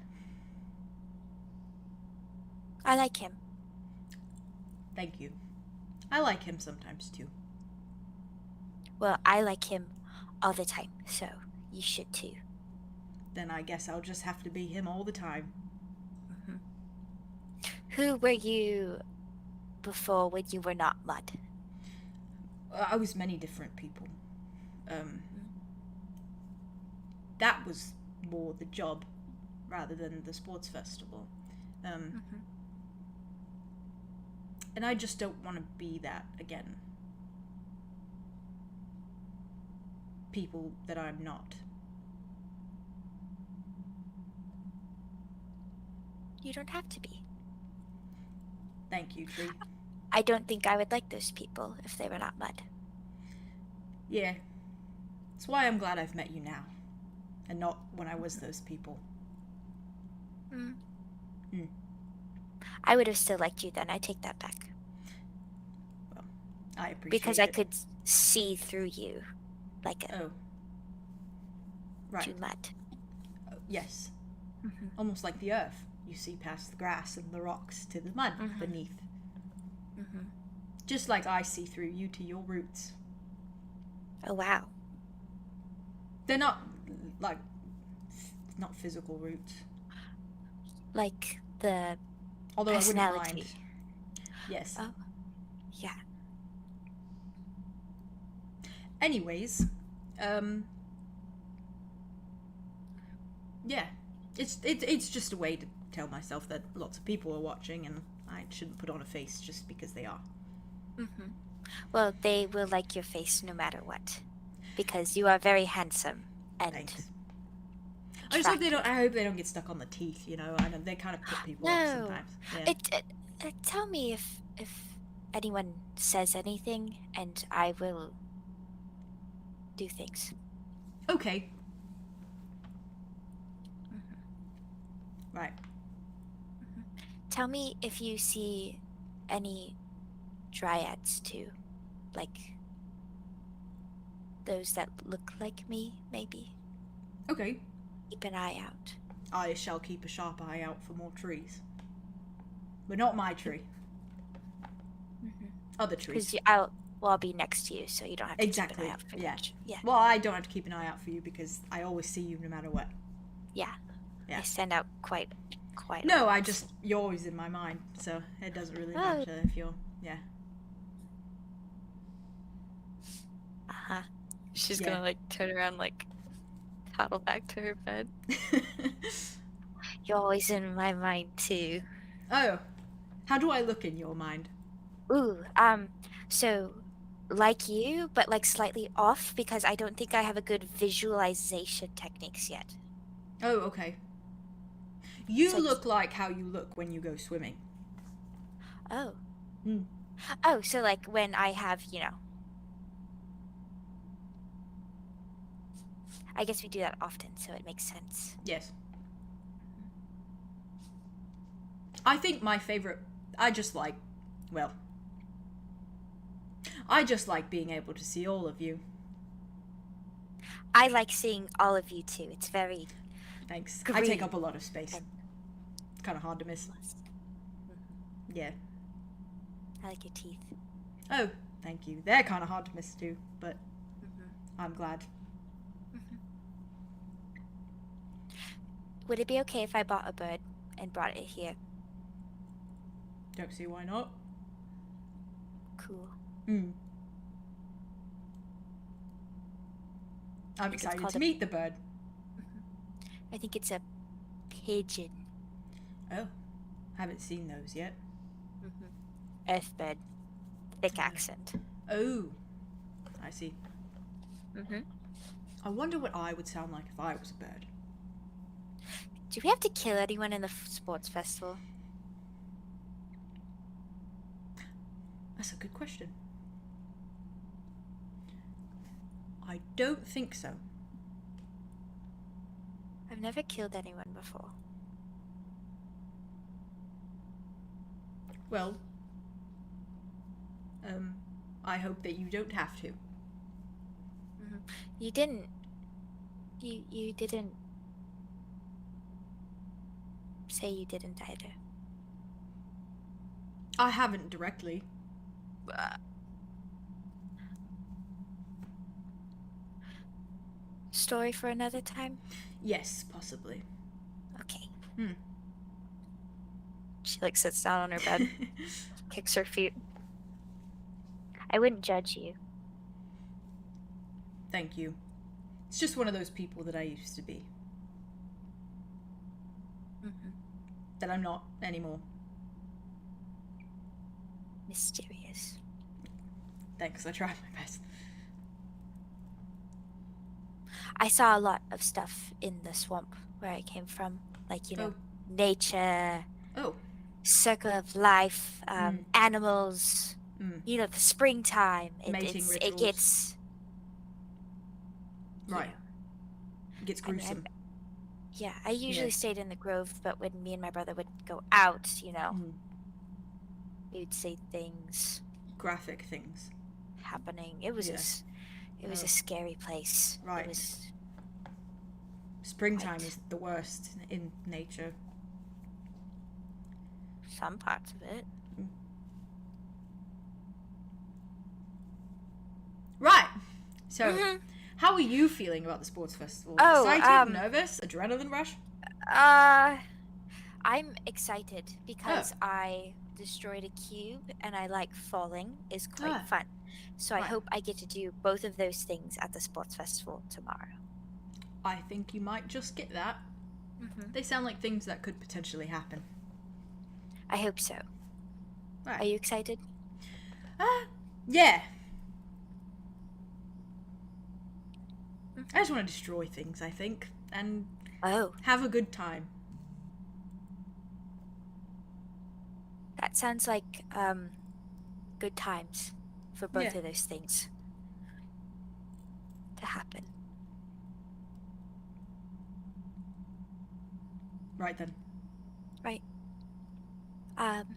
I like him. Thank you. I like him sometimes too. Well, I like him all the time, so you should too. Then I guess I'll just have to be him all the time. Who were you before when you were not Mud? I was many different people. That was more the job rather than the sports festival. And I just don't want to be that again. People that I'm not. You don't have to be. Thank you, Tree. I don't think I would like those people if they were not Mud. Yeah. That's why I'm glad I've met you now. And not when I was those people. I would have still liked you then. I take that back. Well, I appreciate Because it. I could see through you. Like a Oh. Right. to Mud. Oh, yes. Almost like the earth. You see past the grass and the rocks to the mud beneath. Just like I see through you to your roots. Oh, wow. They're not, like, not physical roots. like the Although I wouldn't personality. mind. Yes. Oh, yeah. Anyways, yeah, it's just a way to tell myself that lots of people are watching, and I shouldn't put on a face just because they are. Mm-hmm. Well, they will like your face no matter what, because you are very handsome and. Thanks. I just hope they don't. I hope they don't get stuck on the teeth. You know, I know they kind of put people off No. sometimes. Yeah. Tell me if anyone says anything, and I will do things. Okay. Right. Tell me if you see any dryads too, like those that look like me, maybe. Okay. Keep an eye out. I shall keep a sharp eye out for more trees, but not my tree. Other trees. Because I'll be next to you, so you don't have to Exactly. keep an eye out for Yeah. much. Yeah. Well, I don't have to keep an eye out for you because I always see you no matter what. Yeah. Yeah. I stand out quite. No, a I lot. just you're always in my mind, so it doesn't really Oh. matter if you're. Yeah. Uh-huh. She's Yeah. gonna like turn around, like toddle back to her bed. You're always in my mind too. Oh, how do I look in your mind? Ooh, so like you, but like slightly off because I don't think I have a good visualization techniques yet. Oh, okay. You So- look like how you look when you go swimming. Oh. Hmm. Oh, so like when I have, I guess we do that often, so it makes sense. Yes. I think my favorite. I just like being able to see all of you. I like seeing all of you too. It's very Thanks. I take Great. up a lot of space. It's kind of hard to miss. Yeah. I like your teeth. Oh, thank you. They're kind of hard to miss too, but I'm glad. Would it be okay if I bought a bird and brought it here? Don't see why not. Cool. I'm think it's excited called to a- meet the bird. I think it's a pigeon. Oh, haven't seen those yet. Earthbird. Thick accent. Oh, I see. Mm-hmm. I wonder what I would sound like if I was a bird. Do we have to kill anyone in the sports festival? That's a good question. I don't think so. I've never killed anyone before. Well, I hope that you don't have to. You didn't. You didn't say you didn't either. I haven't directly. Story for another time? Yes, possibly. Okay. She like sits down on her bed, kicks her feet. I wouldn't judge you. Thank you. It's just one of those people that I used to be. That I'm not anymore. Mysterious. Thanks, I tried my best. I saw a lot of stuff in the swamp where I came from. Like, Oh. nature, Oh. circle of life, animals, Mm. the springtime. Mating It rituals. gets... Right. It gets I mean, gruesome. Yeah, I usually Yeah. stayed in the grove, but when me and my brother would go out, Mm. we would see things Graphic things. happening. It was Yeah. it was Oh. a scary place. Right. It was Springtime Right. is the worst in nature. some parts of it. Right. So, Mhm. how are you feeling about the sports festival? Oh, Excited, nervous, adrenaline rush? I I'm excited because I destroyed a cube and I like falling is quite fun. So I Right. hope I get to do both of those things at the sports festival tomorrow. I think you might just get that. They sound like things that could potentially happen. I hope so. Right. Are you excited? Yeah. I just want to destroy things, I think, and Oh, have a good time. that sounds like good times for both Yeah. of those things to happen. Right then. Right. I'm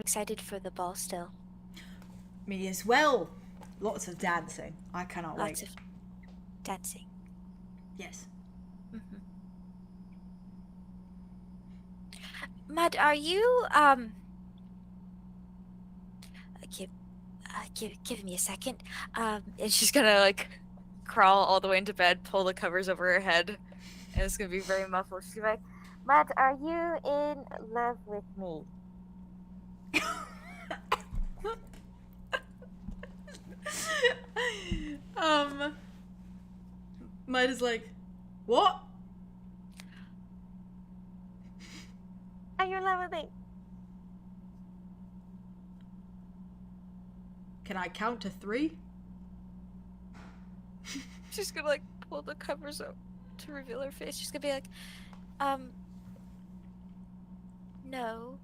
excited for the ball still. Me as well. Lots of dancing. I cannot Lots wait. of dancing. Yes. Mud, are you give me a second. And she's gonna like crawl all the way into bed, pull the covers over her head, and it's gonna be very muffled. She's like, Mud, are you in love with me? Mud is like, what? Are you in love with me? Can I count to 3? she's gonna like pull the covers up to reveal her face. She's gonna be like, No.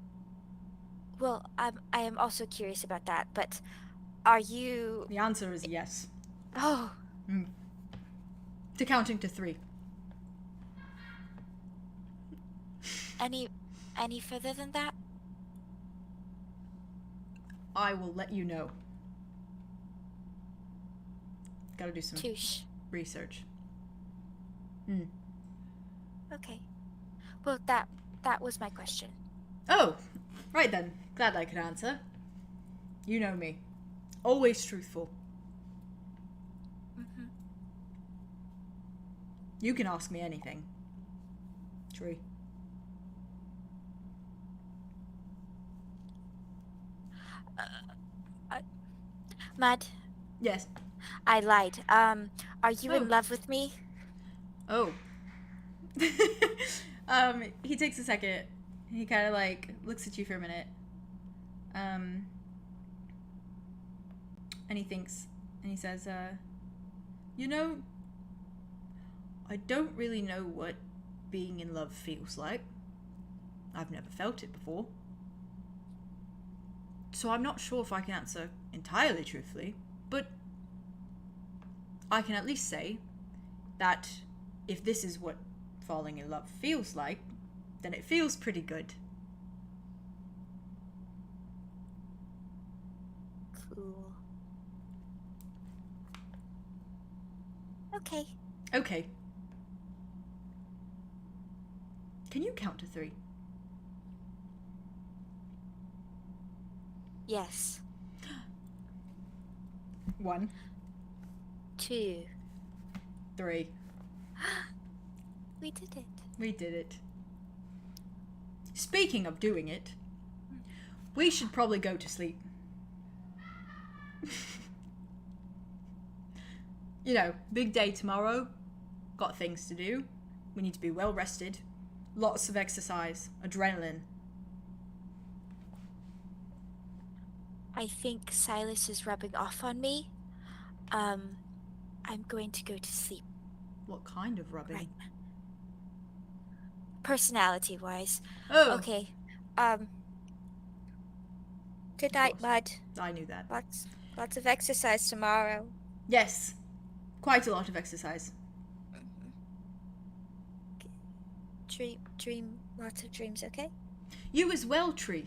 Well, I am also curious about that, but are you... The answer is yes. Oh, To counting to 3. any further than that? I will let you know. Gotta do some Touche. research. Okay. Well, that was my question. Oh, right then. Glad I could answer. You know me. Always truthful. You can ask me anything. Tree. Mud, Yes. I lied. Are you Oh. in love with me? Oh. He takes a second. He kind of like looks at you for a minute. And he thinks, and he says, you know, I don't really know what being in love feels like. I've never felt it before. So I'm not sure if I can answer entirely truthfully, but I can at least say that if this is what falling in love feels like, then it feels pretty good. Cool. Okay. Okay. Can you count to 3? Yes. 1, 2. 3. We did it. We did it. Speaking of doing it, we should probably go to sleep. You know, big day tomorrow. Got things to do. We need to be well rested. Lots of exercise. Adrenaline. I think Silas is rubbing off on me. I'm going to go to sleep. What kind of rubbing? Right. Personality-wise. Oh, Okay. Good night, course. Mud. I knew that. Lots of exercise tomorrow. Yes. Quite a lot of exercise. Dream lots of dreams, okay? You as well, Tree.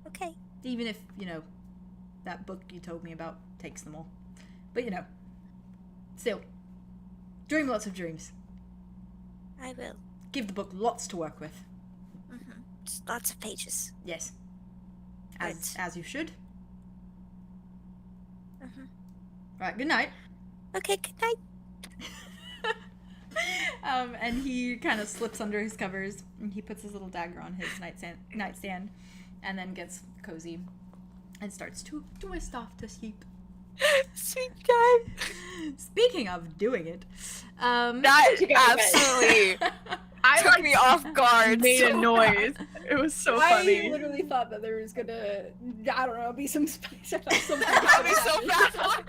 Okay. Even if, you know, that book you told me about takes them all. But, you know, still, dream lots of dreams. I will. Give the book lots to work with. Just lots of pages. Yes. Right. As you should. Right, good night. Okay, good night. And he kind of slips under his covers, and he puts his little dagger on his nightstand, and then gets cozy and starts to twist off to sleep. Sweet guy. Speaking of doing it, That absolutely I took me off guard. made a so noise. It was so I funny. literally thought that there was gonna, I don't know, be some spice. I thought something That'd be so happened.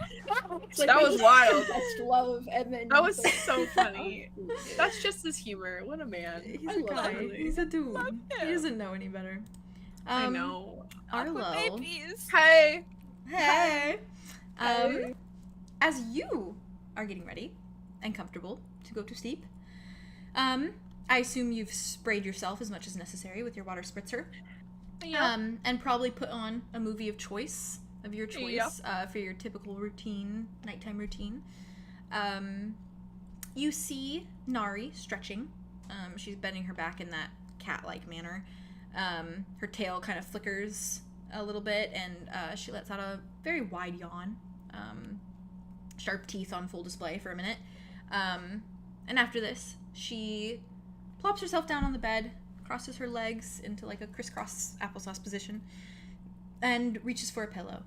It's like That they was just wild. Best love, and then That was it's like- so funny. That's just his humor. What a man. he's I a love guy. him. He's a dude. Love He him. doesn't know any better. I know. Arlo. babies. Hey. Hey. Hey. As you are getting ready and comfortable to go to sleep, I assume you've sprayed yourself as much as necessary with your water spritzer. Yeah. And probably put on a movie of choice, of your choice, Yeah. for your typical routine, nighttime routine. You see Nari stretching. She's bending her back in that cat-like manner. Her tail kind of flickers a little bit, and she lets out a very wide yawn. Sharp teeth on full display for a minute. And after this, she plops herself down on the bed, crosses her legs into like a crisscross applesauce position, and reaches for a pillow.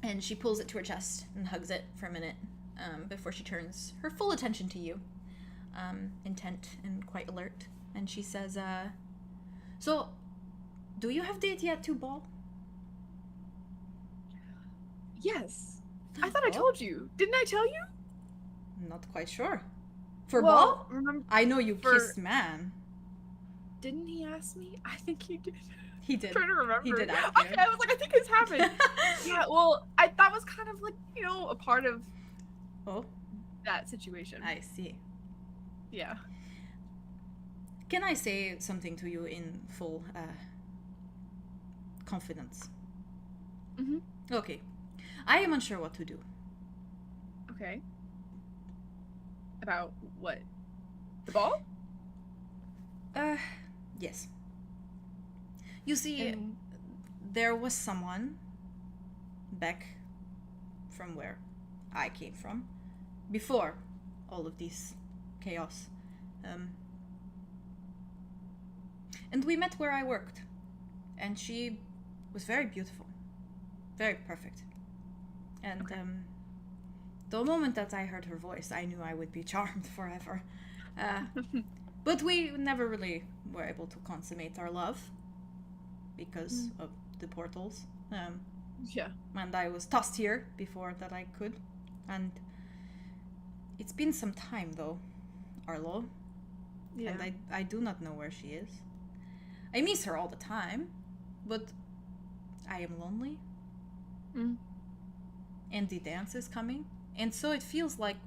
And she pulls it to her chest and hugs it for a minute before she turns her full attention to you, intent and quite alert. And she says, so, do you have date yet to ball? Yes. I thought I Oh. told you. Didn't I tell you? Not quite sure. For well, ball? remember, I know you for- kissed man. didn't he ask me? I think he did. He did. I'm trying to remember. He did ask you. Okay, I was like, I think it's happened. Yeah, well, that was kind of like, a part of Oh, that situation. I see. Yeah. Can I say something to you in full confidence? Mhm. Okay. I am unsure what to do. Okay. About what? The ball? Yes. You see, And- there was someone back from where I came from, before all of this chaos. And we met where I worked, and she was very beautiful, very perfect. And the moment that I heard her voice, I knew I would be charmed forever. But we never really were able to consummate our love because of the portals. Yeah. And I was tossed here before that I could. And it's been some time though, Arlo. Yeah. And I do not know where she is. I miss her all the time, but I am lonely. Mm. And the dance is coming. And so it feels like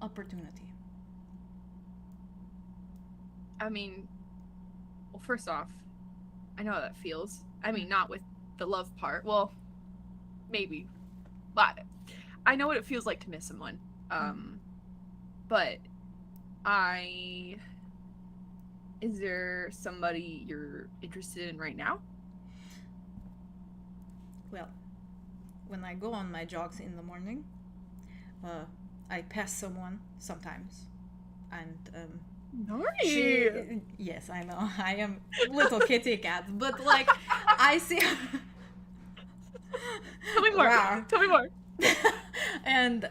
opportunity. I mean, well, first off, I know how that feels. I mean, not with the love part. Well, maybe. But I know what it feels like to miss someone. But is there somebody you're interested in right now? Well, when I go on my jogs in the morning, I pass someone sometimes. And yes, I know. I am little kitty cat, but like I see. Tell me more. Rawr. Tell me more. And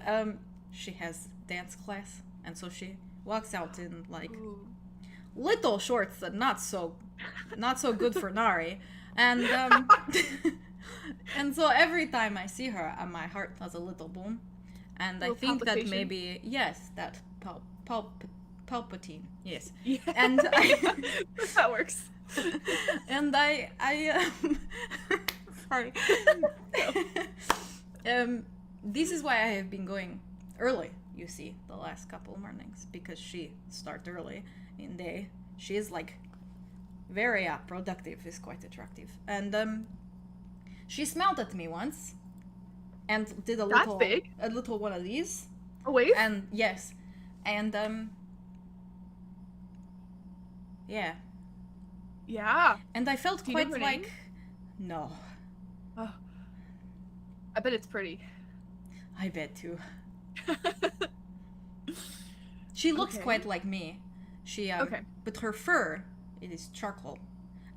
she has dance class, and so she walks out in like little shorts that not so good for Nari, and and so every time I see her, my heart does a little boom, and I Little think that palpitation? maybe yes, that Palpatine, yes. Yeah. And that works. And I sorry. This is why I have been going early, you see, the last couple mornings, because she starts early in day. She is like very productive, is quite attractive. And she smiled at me once and did a That's little big. a little one of these. A wave? And yes. And yeah. Yeah. And I felt Do you know quite her name? like no. Oh. I bet it's pretty. I bet too. She looks Okay. quite like me. She Okay. but her fur, it is charcoal,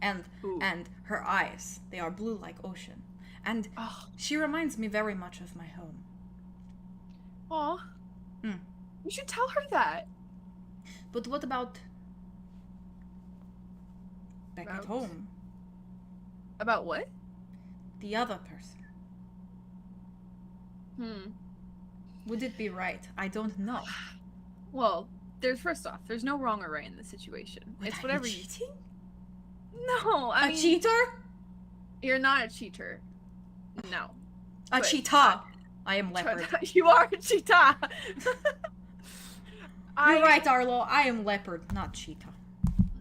and Ooh. her eyes, they are blue like ocean, and Oh. she reminds me very much of my home. Aw. Hmm. You should tell her that. But what about back at About- home? About what? The other person. Would it be right? I don't know. Well, first off, there's no wrong or right in this situation. Would It's I be whatever you. cheating? No, I A mean, cheater? you're not a cheater. No. A But cheetah. I am leopard. You are a cheetah. You're right, Arlo. I am leopard, not cheetah.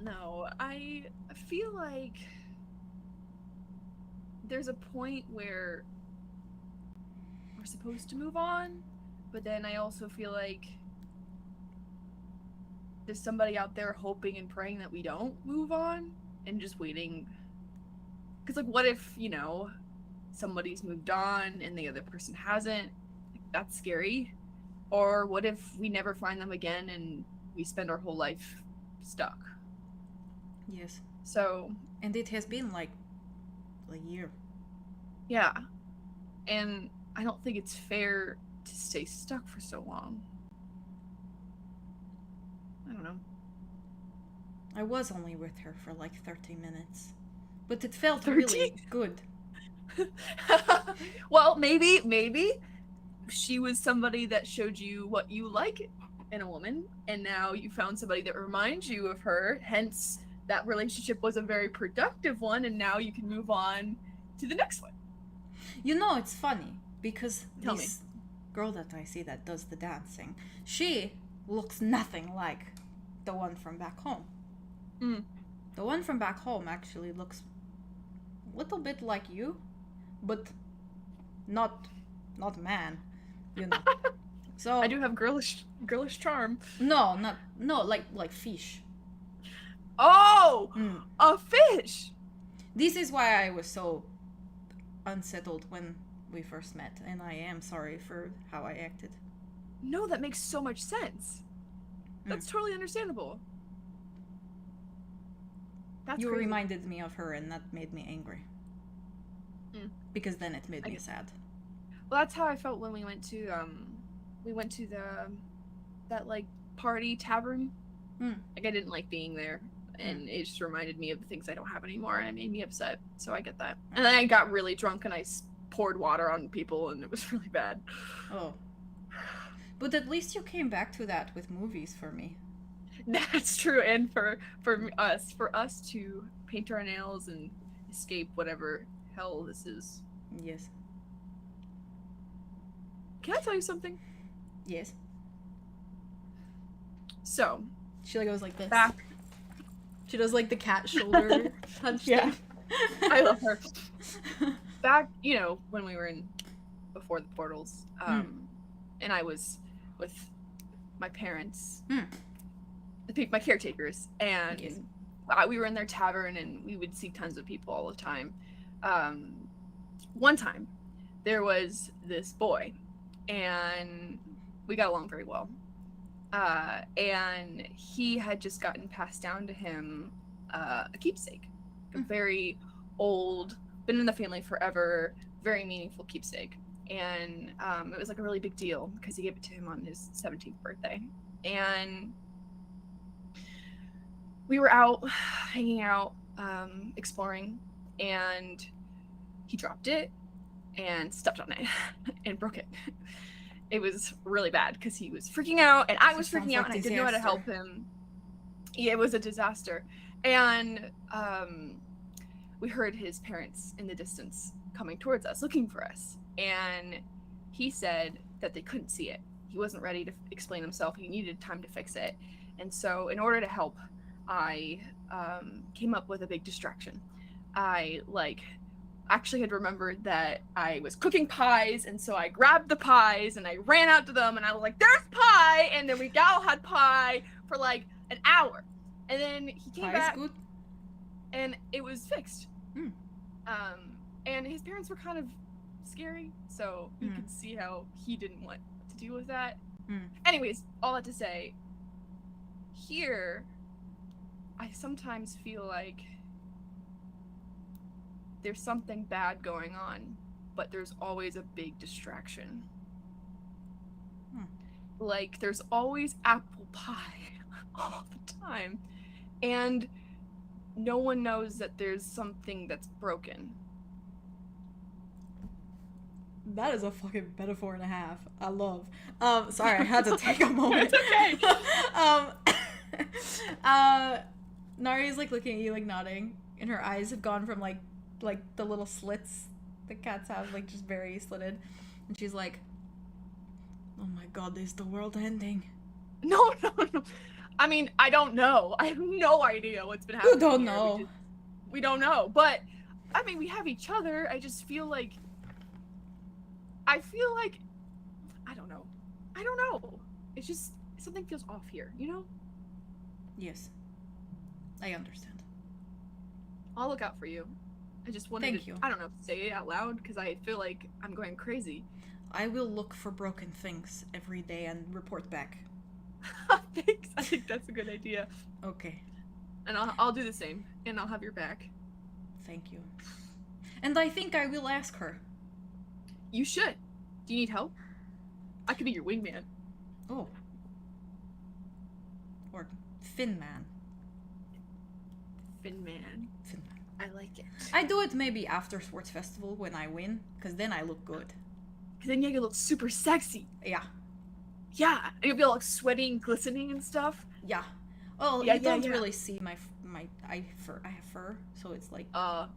No, I feel like there's a point where we're supposed to move on, but then I also feel like there's somebody out there hoping and praying that we don't move on and just waiting. Because, like, what if, somebody's moved on and the other person hasn't? Like, that's scary. Or what if we never find them again and we spend our whole life stuck? Yes. So, And it has been like a year. yeah. And I don't think it's fair to stay stuck for so long. I don't know. I was only with her for like 30 minutes. But it felt 30? really good. Well, maybe she was somebody that showed you what you like in a woman, and now you found somebody that reminds you of her, hence that relationship was a very productive one, and now you can move on to the next one. You know, it's funny because Tell me. this girl that I see that does the dancing, she looks nothing like the one from back home. Mm. The one from back home actually looks a little bit like you, but not man, So I do have girlish charm. no, like fish. Oh, Mm. a fish. This is why I was so unsettled when we first met, and I am sorry for how I acted. No, that makes so much sense. That's totally understandable. That's You crazy. reminded me of her, and that made me angry. Because then it made me sad. Well, that's how I felt when we went to that like party tavern. Like, I didn't like being there, and it just reminded me of the things I don't have anymore, and it made me upset. So I get that. And then I got really drunk and I poured water on people, and it was really bad. Oh. But at least you came back to that with movies for me. That's true, and for us to paint our nails and escape whatever hell this is. Yes. Can I tell you something? Yes. So, She goes like this. back. She does like the cat shoulder punch Yeah. thing. I love her. Back, when we were before the portals, and I was with my parents, my caretakers, and Yes. we were in their tavern, and we would see tons of people all the time. One time, there was this boy, and we got along very well. And he had just gotten passed down to him a keepsake, a very old, been in the family forever, very meaningful keepsake. And it was like a really big deal because he gave it to him on his 17th birthday. And we were out hanging out, exploring, and he dropped it and stepped on it and broke it. It was really bad because he was freaking out, and I was Sounds freaking out, like and I didn't know how to help disaster. him. Yeah, it was a disaster. And we heard his parents in the distance coming towards us, looking for us. And he said that they couldn't see it. He wasn't ready to explain himself. He needed time to fix it. And so in order to help, I came up with a big distraction. I actually had remembered that I was cooking pies, and so I grabbed the pies and I ran out to them, and I was like, "There's pie!" And then we all had pie for like an hour, and then he came Pie back, is good. and it was fixed. Hmm. And his parents were kind of scary, so you could see how he didn't want to deal with that. Anyways, all that to say, here, I sometimes feel like there's something bad going on, but there's always a big distraction. Like, there's always apple pie all the time, and no one knows that there's something that's broken. That is a fucking metaphor and a half. I love. Sorry, I had to take a moment. It's okay. Nari's like looking at you, like nodding, and her eyes have gone from like the little slits that cats have, like just very slitted, and she's like, "Oh my god, is the world ending?" No. I mean, I don't know. I have no idea what's been happening. You don't here. know. We don't know, but I mean, we have each other. I just feel like. I don't know. It's just something feels off here, you know? Yes, I understand. I'll look out for you. I just wanted Thank to, you. I don't know, say it out loud because I feel like I'm going crazy. I will look for broken things every day and report back. Thanks. I think that's a good idea. Okay. And I'll do the same, and I'll have your back. Thank you. And I think I will ask her. You should. Do you need help? I could be your wingman. Oh. Or Fin Man. Fin Man. Fin Man. I like it. I do it maybe after sports festival when I win, because then I look good. Because then you can look super sexy. Yeah. Yeah. And you'll be all like sweating, glistening and stuff. Yeah. Well, Yeah, you don't yeah. really see my I have fur, so it's like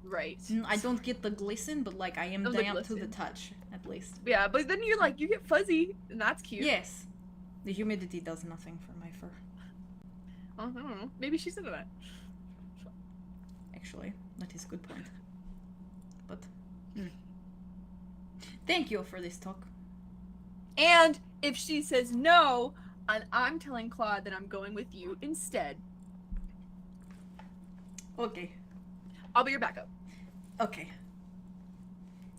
Right. I don't get the glisten, but like I am The damp to the glisten. touch at least. Yeah, but then you're like, you get fuzzy, and that's cute. Yes. The humidity does nothing for my fur. I don't know. Maybe she's into that. Actually, that is a good point. But thank you for this talk. And if she says no, and I'm telling Claude that I'm going with you instead, Okay. I'll be your backup. Okay.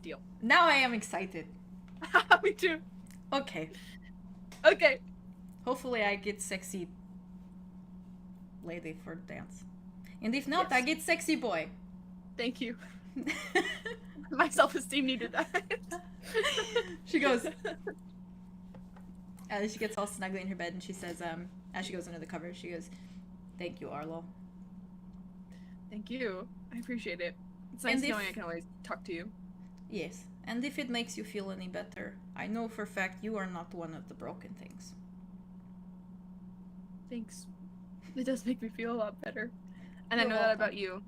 Deal. Now I am excited. Me too. Okay. Okay. Hopefully I get sexy lady for dance. And if not, Yes. I get sexy boy. Thank you. My self-esteem needed that. She goes, she gets all snuggly in her bed and she says, as she goes under the covers, she goes, "Thank you, Arlo." Thank you. I appreciate it. It's nice And knowing if- I can always talk to you. Yes, and if it makes you feel any better, I know for a fact you are not one of the broken things. Thanks. It does make me feel a lot better. And I You're know that welcome. about you,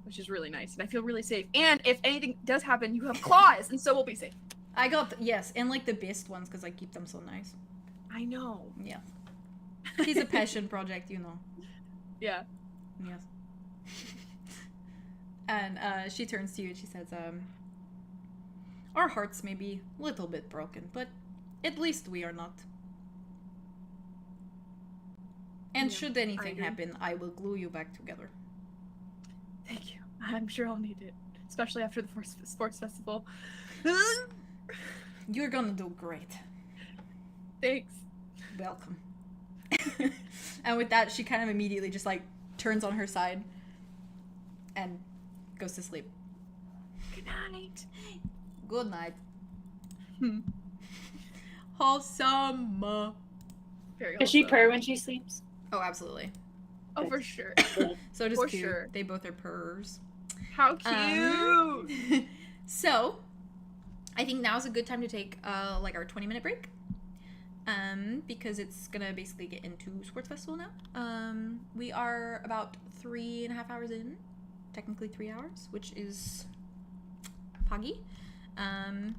which is really nice. And I feel really safe. And if anything does happen, you have claws, and so we'll be safe. I got, yes, and like the best ones because I keep them so nice. I know. Yeah. She's a passion project, you know. Yeah. Yes. And she turns to you and she says, "Our hearts may be a little bit broken, but at least we are not. And Yeah, should I anything agree. happen, I will glue you back together." Thank you. I'm sure I'll need it, especially after the sports festival. You're gonna do great. Thanks. Welcome. And with that, she kind of immediately just like turns on her side and goes to sleep. Good night. Good night. Hmm. Wholesome. Does Very she wholesome. purr when she sleeps? Oh, absolutely. Oh, for sure. So does For Q. sure. They both are purrs. How cute. So, I think now's a good time to take like our 20-minute break. Because it's gonna basically get into Sports Festival now. We are about 3.5 hours in. Technically 3 hours, which is poggy. And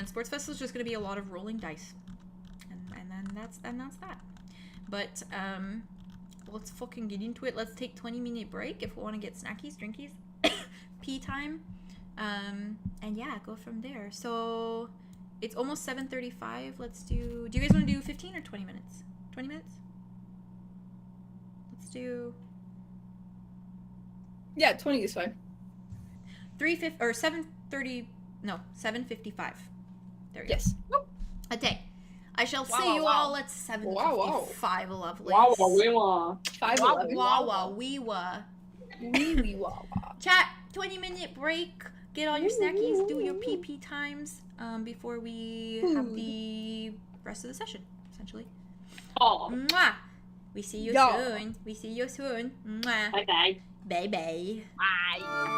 Sports Festival is just gonna be a lot of rolling dice. And then that's that. But let's fucking get into it. Let's take 20-minute break if we want to get snackies, drinkies, pee time. And yeah, go from there. So it's almost 7:35. Let's do you guys want to do 15 or 20 minutes? 20 minutes? Let's do Yeah, 20 is fine. 7:30. No, 7:55. There we go. Yes. Okay. I shall Wow, see wow, you wow. all at 7:55, Wow. lovelies. Wow, we want. 5:11. Wawa, weewa. Wee wah wah. Chat, 20-minute break. Get all your snackies, do your PP times before we have the rest of the session, essentially. Oh, Mwah! We see you Yeah. soon. We see you soon. Mwah. bye bye. Bye bye. Bye.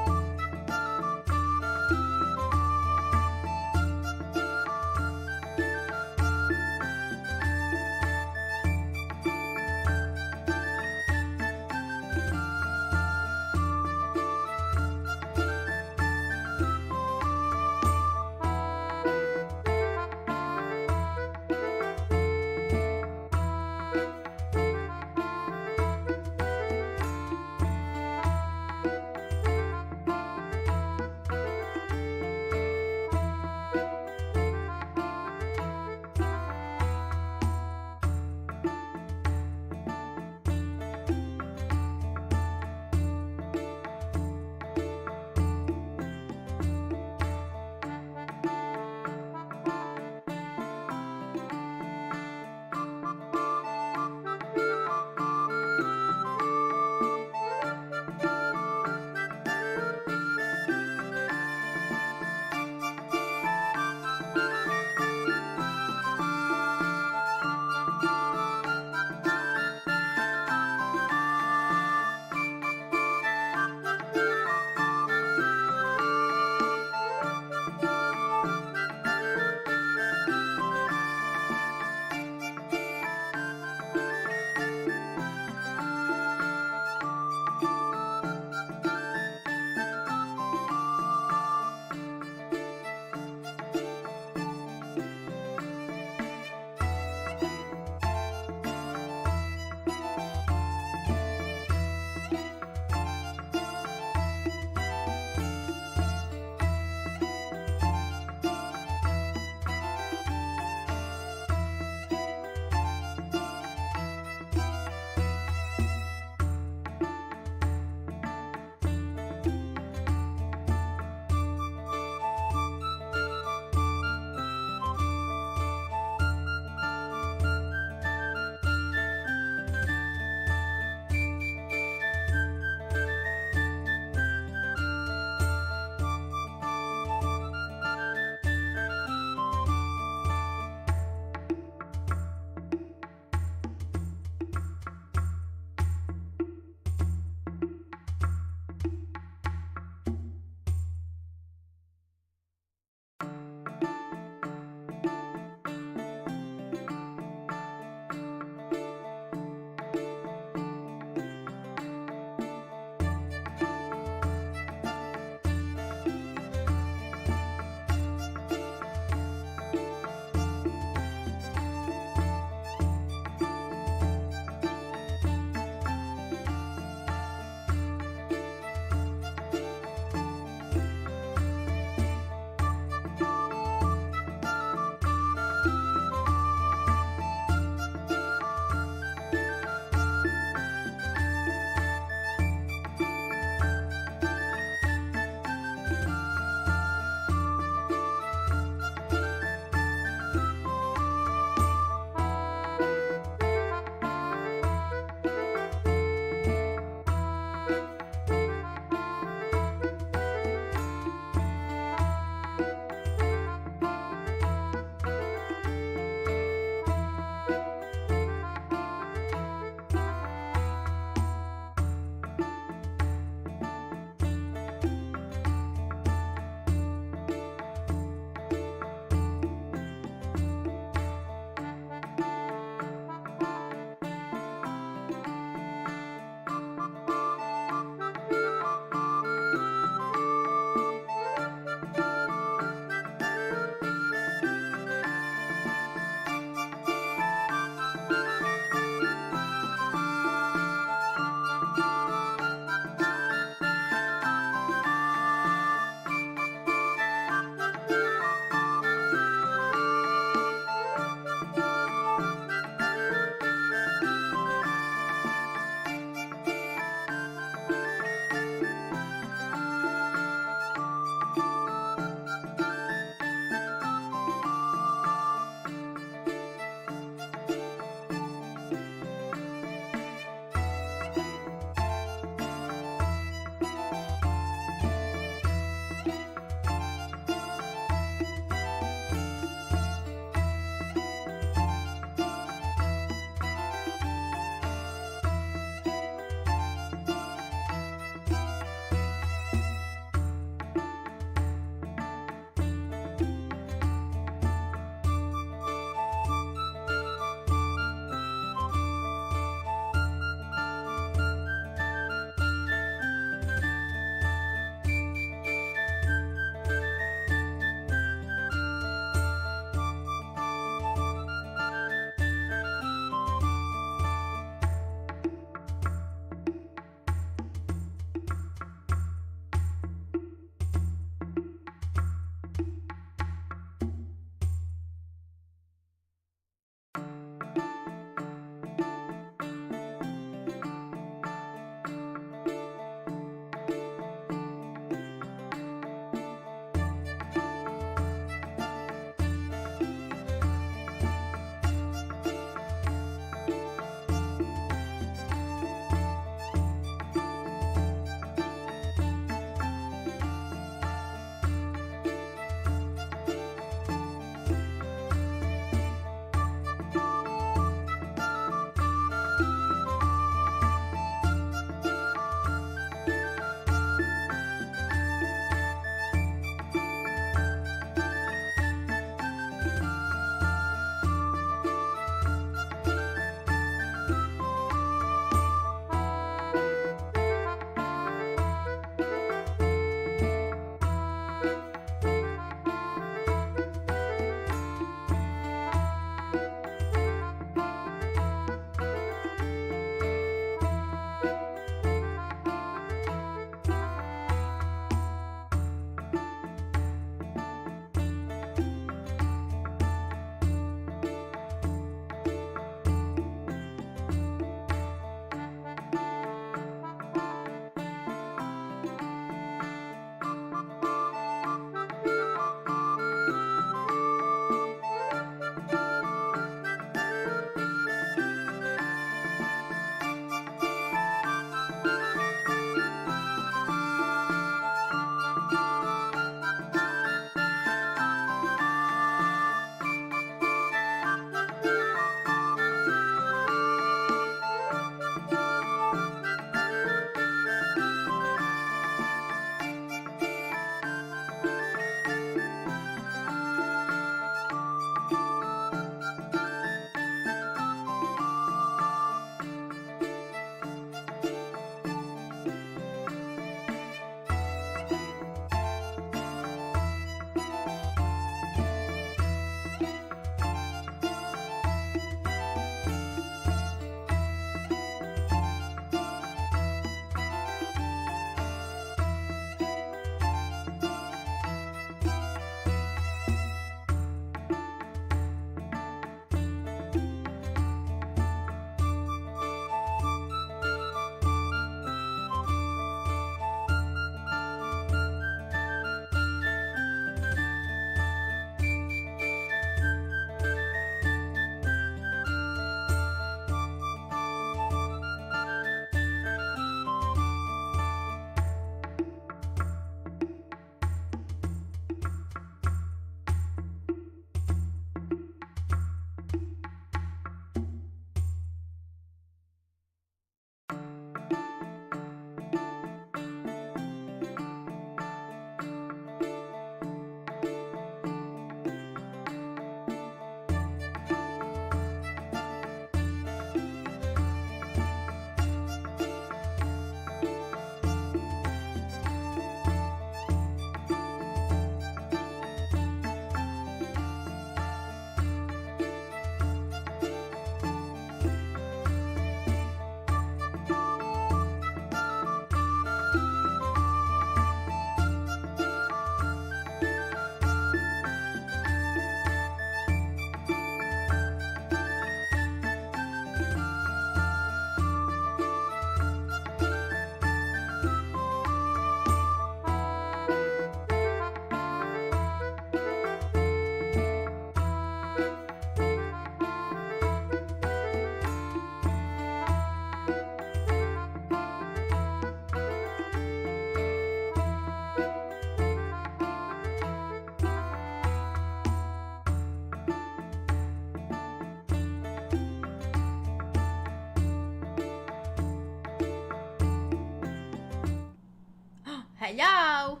Hello.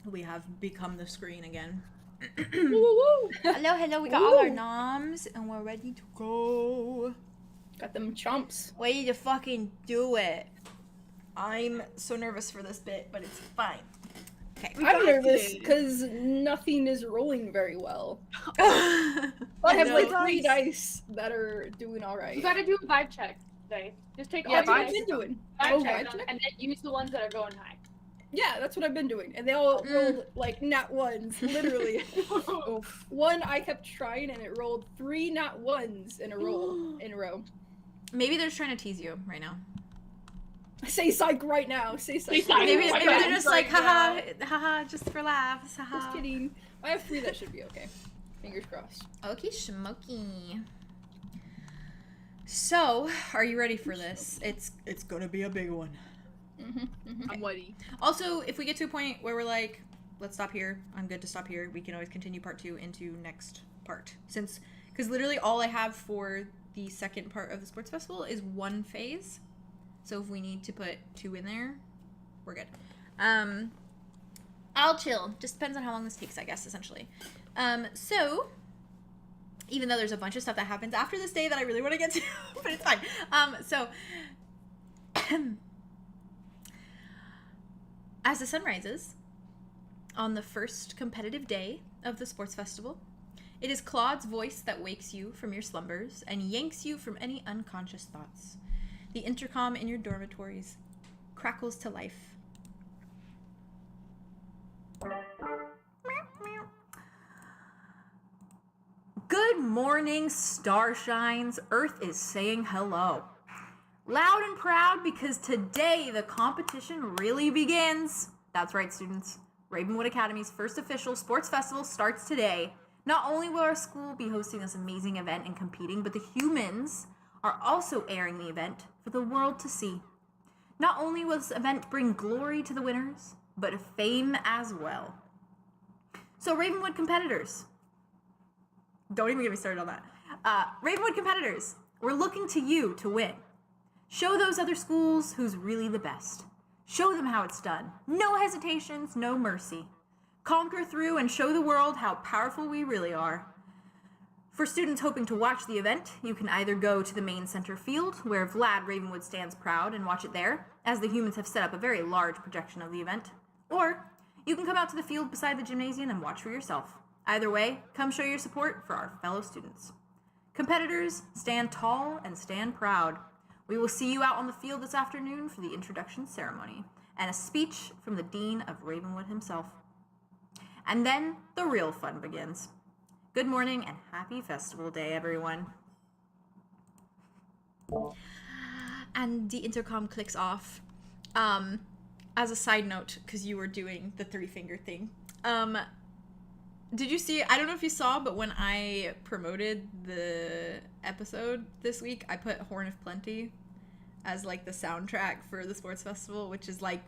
We have become the screen again. Hello, hello. We got all our noms, and we're ready to go. Got them chomps. Ready to fucking do it. I'm so nervous for this bit, but it's fine. Okay. I'm nervous because nothing is rolling very well. I have No. like 3 dice that are doing all right. You gotta do a vibe check today. Just take all That's your what I've dice, been doing. vibe Oh, check vibe them, check? and then use the ones that are going high. Yeah, that's what I've been doing. And they all rolled like nat ones, literally. One I kept trying and it rolled 3 nat ones in a row. Maybe they're just trying to tease you right now. Say psych right now. Say psych. psych. Maybe my they're God. just like, haha, just for laughs, haha. Just kidding. I have 3 that should be okay. Fingers crossed. Okay, schmokey. So, are you ready for this? It's gonna be a big one. I'm ready. Also, if we get to a point where we're like, let's stop here, I'm good to stop here, we can always continue part 2 into next part. Because literally all I have for the second part of the sports festival is 1 phase. So if we need to put 2 in there, we're good. I'll chill. Just depends on how long this takes, I guess, essentially. So, even though there's a bunch of stuff that happens after this day that I really want to get to, but it's fine. As the sun rises on the first competitive day of the sports festival, it is Claude's voice that wakes you from your slumbers and yanks you from any unconscious thoughts. The intercom in your dormitories crackles to life. Good morning, starshines. Earth is saying hello. Loud and proud because today the competition really begins. That's right, students. Ravenwood Academy's first official sports festival starts today. Not only will our school be hosting this amazing event and competing, but the humans are also airing the event for the world to see. Not only will this event bring glory to the winners, but fame as well. So Ravenwood competitors, don't even get me started on that. Ravenwood competitors, we're looking to you to win. Show those other schools who's really the best. Show them how it's done. No hesitations, no mercy. Conquer through and show the world how powerful we really are. For students hoping to watch the event, you can either go to the main center field, where Vlad Ravenwood stands proud, and watch it there, as the humans have set up a very large projection of the event. Or you can come out to the field beside the gymnasium and watch for yourself. Either way, come show your support for our fellow students. Competitors, stand tall and stand proud. We will see you out on the field this afternoon for the introduction ceremony and a speech from the Dean of Ravenwood himself. And then the real fun begins. Good morning and happy festival day, everyone. And the intercom clicks off. As a side note, because you were doing the 3-finger thing, did you see, I don't know if you saw, but when I promoted the episode this week, I put Horn of Plenty as like the soundtrack for the sports festival, which is like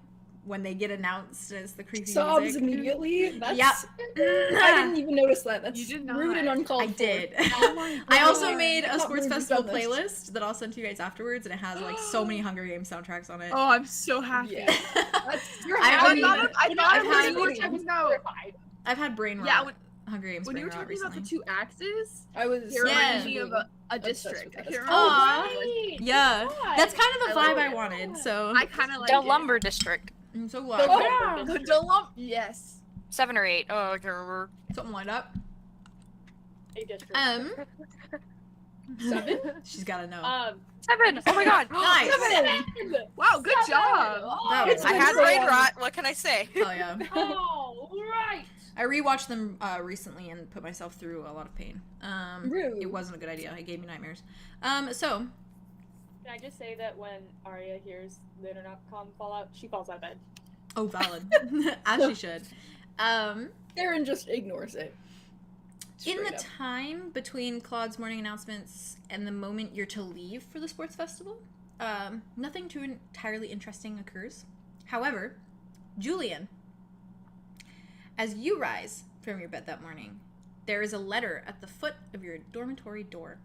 when they get announced as the creepy Sobs music. immediately. That's, Yep. I didn't even notice that. That's You did not. rude and uncalled I for. did. Oh my I also God. made a Not sports rude, you've festival done this. playlist that I'll send to you guys afterwards, and it has like so many Hunger Games soundtracks on it. Oh, I'm so happy. Yeah. You're I happy. thought I had you were it. talking about. I've had brain rot. Yeah, when, Hunger Games when you brain were rot talking about the recently. 2 axes, I was it reminded Yeah. me of a Obsessed district. with I that. can't Aw. remember. Right. Yeah, God. that's kind of the I vibe like I wanted. So I kind of like The it. lumber district. I'm so glad. Oh, yeah. The lump. Yes. 7 or 8. Oh, I can't remember. Something like that. A district. 7? She's gotta know. 7. Oh my god. Nice. 7. Wow, good job. Oh, That was It's I been had so brain long. rot. What can I say? Hell yeah. oh, right. I rewatched them recently and put myself through a lot of pain. Rude. It wasn't a good idea. It gave me nightmares. So Can I just say that when Aria hears the intercom fall out, she falls out of bed. oh, valid. As she should. Theron just ignores it. In the Straight up. time between Claude's morning announcements and the moment you're to leave for the sports festival, nothing too entirely interesting occurs. However, Julien, as you rise from your bed that morning, there is a letter at the foot of your dormitory door.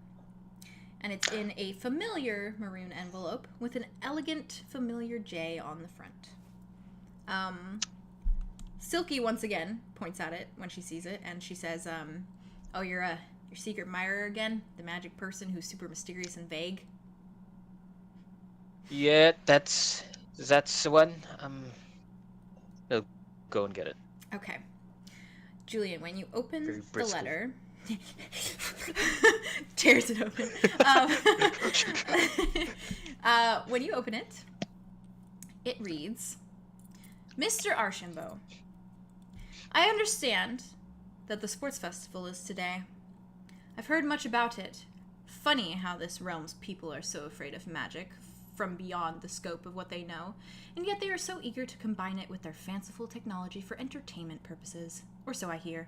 And it's in a familiar maroon envelope with an elegant, familiar J on the front. Silky once again points at it when she sees it, and she says, "Oh, you're your secret admirer again? The magic person who's super mysterious and vague?" Yeah, that's the one. I'll go and get it. Okay. Julian, when you open Very the briskly. letter, tears it open. When you open it, it reads, "Mr. Archambault, I understand that the sports festival is today. I've heard much about it. Funny how this realm's people are so afraid of magic from beyond the scope of what they know, and yet they are so eager to combine it with their fanciful technology for entertainment purposes, or so I hear.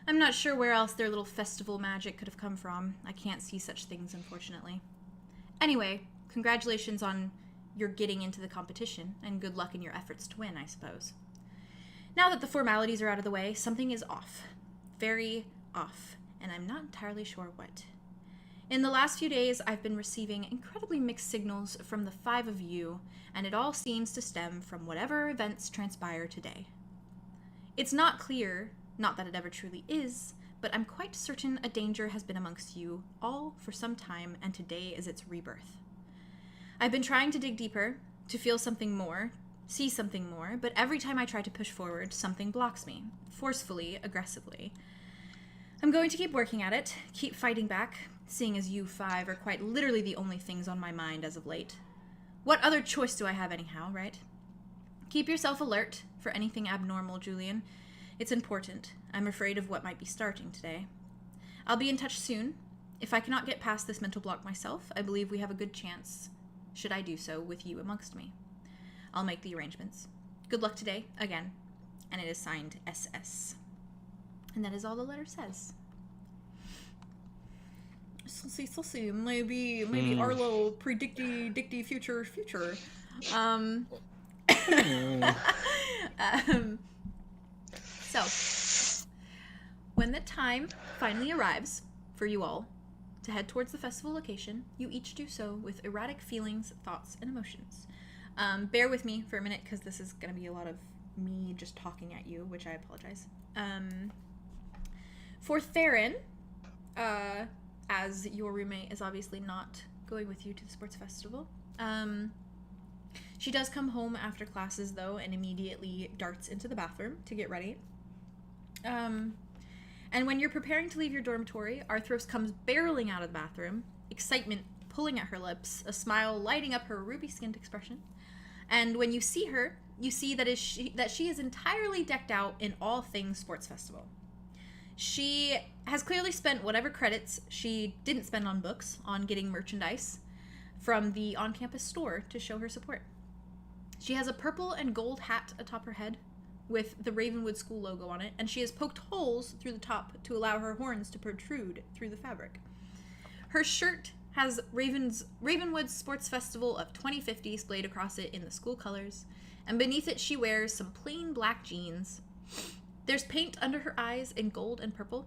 I'm not sure where else their little festival magic could have come from. I can't see such things, unfortunately. Anyway, congratulations on your getting into the competition, and good luck in your efforts to win, I suppose. Now that the formalities are out of the way, something is off. Very off, and I'm not entirely sure what. In the last few days, I've been receiving incredibly mixed signals from the 5 of you, and it all seems to stem from whatever events transpire today. It's not clear, not that it ever truly is, but I'm quite certain a danger has been amongst you all for some time, and today is its rebirth. I've been trying to dig deeper, to feel something more, see something more, but every time I try to push forward, something blocks me, forcefully, aggressively. I'm going to keep working at it, keep fighting back, seeing as you 5 are quite literally the only things on my mind as of late. What other choice do I have anyhow, right? Keep yourself alert for anything abnormal, Julien. It's important. I'm afraid of what might be starting today. I'll be in touch soon. If I cannot get past this mental block myself, I believe we have a good chance, should I do so, with you amongst me. I'll make the arrangements. Good luck today, again." And it is signed SS. And that is all the letter says. Saucy. Maybe Arlow predicty future. So, when the time finally arrives for you all to head towards the festival location, you each do so with erratic feelings, thoughts, and emotions. Bear with me for a minute, because this is going to be a lot of me just talking at you, which I apologize. For Theron, as your roommate is obviously not going with you to the sports festival, she does come home after classes, though, and immediately darts into the bathroom to get ready. And when you're preparing to leave your dormitory, Arthros comes barreling out of the bathroom, excitement pulling at her lips, a smile lighting up her ruby-skinned expression. And when you see her, you see that she is entirely decked out in all things sports festival. She has clearly spent whatever credits she didn't spend on books on getting merchandise from the on-campus store to show her support. She has a purple and gold hat atop her head with the Ravenwood school logo on it, and she has poked holes through the top to allow her horns to protrude through the fabric. Her shirt has Ravenwood Sports Festival of 2050 splayed across it in the school colors, and beneath it she wears some plain black jeans. There's paint under her eyes in gold and purple,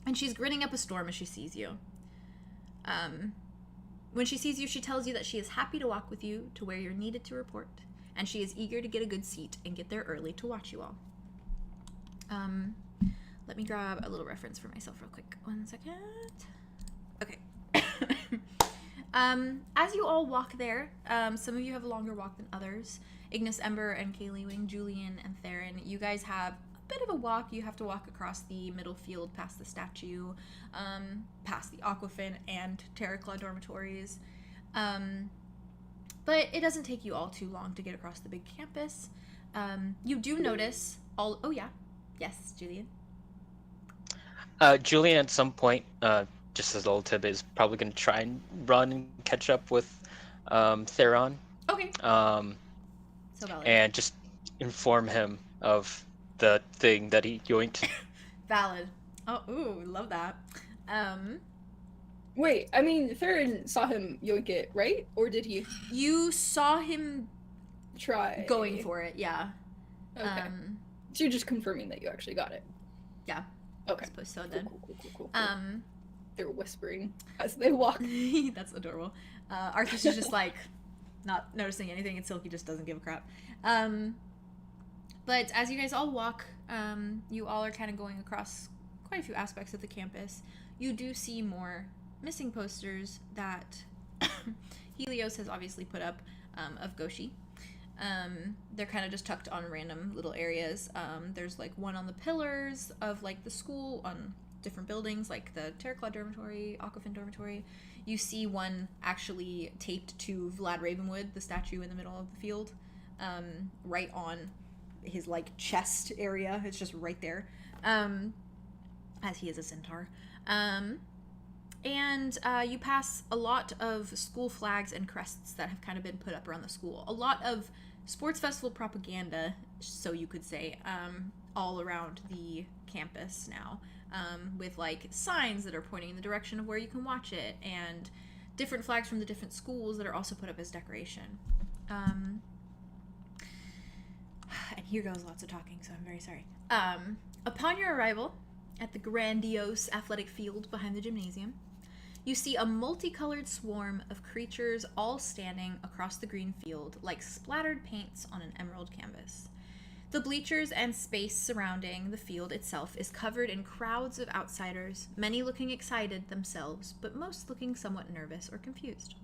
and she's grinning up a storm as she sees you. When she sees you, she tells you that she is happy to walk with you to where you're needed to report, and she is eager to get a good seat and get there early to watch you all. Let me grab a little reference for myself real quick. 1 second. Okay. As you all walk there, some of you have a longer walk than others. Ignis, Ember, and 𝐂𝐩𝐢𝐬𝐬𝐸, Julien, and Theron, you guys have a bit of a walk. You have to walk across the middle field past the statue, past the Aquafin and Terraclaw dormitories. But it doesn't take you all too long to get across the big campus. You do notice all... Oh, yeah. Yes, Julien? Julien, at some point, just as a little tip, is probably going to try and run and catch up with Theron. Okay. So valid. And just inform him of the thing that he yoinked. Valid. Oh, ooh, love that. Wait, I mean, Theron saw him yoink it, right? Or did he You saw him try going for it, yeah. Okay. So you're just confirming that you actually got it. Yeah. Okay. I suppose so then. Cool. They're whispering as they walk. That's adorable. Arthur's is just like not noticing anything, and Silky just doesn't give a crap. But as you guys all walk, you all are kind of going across quite a few aspects of the campus. You do see more missing posters that Helios has obviously put up of Goshi. They're kind of just tucked on random little areas. There's like one on the pillars of like the school on different buildings, like the Terraclaw Dormitory, Aquafin Dormitory. You see one actually taped to Vlad Ravenwood, the statue in the middle of the field, right on his like chest area. It's just right there, as he is a centaur. And you pass a lot of school flags and crests that have kind of been put up around the school. A lot of sports festival propaganda, so you could say, all around the campus now, with like signs that are pointing in the direction of where you can watch it, and different flags from the different schools that are also put up as decoration. And here goes lots of talking, so I'm very sorry. Upon your arrival at the grandiose athletic field behind the gymnasium, you see a multicolored swarm of creatures all standing across the green field like splattered paints on an emerald canvas. The bleachers and space surrounding the field itself is covered in crowds of outsiders, many looking excited themselves, but most looking somewhat nervous or confused.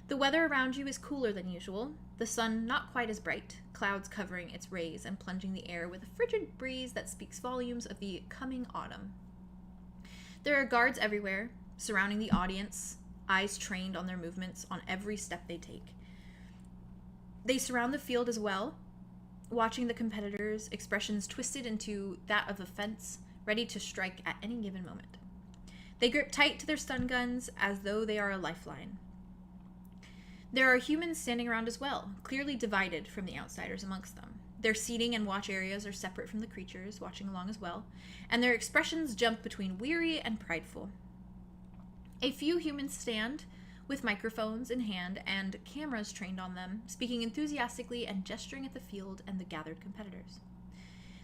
The weather around you is cooler than usual, the sun not quite as bright, clouds covering its rays and plunging the air with a frigid breeze that speaks volumes of the coming autumn. There are guards everywhere, surrounding the audience, eyes trained on their movements on every step they take. They surround the field as well, watching the competitors, expressions twisted into that of offense, ready to strike at any given moment. They grip tight to their stun guns as though they are a lifeline. There are humans standing around as well, clearly divided from the outsiders amongst them. Their seating and watch areas are separate from the creatures watching along as well, and their expressions jump between weary and prideful. A few humans stand, with microphones in hand and cameras trained on them, speaking enthusiastically and gesturing at the field and the gathered competitors.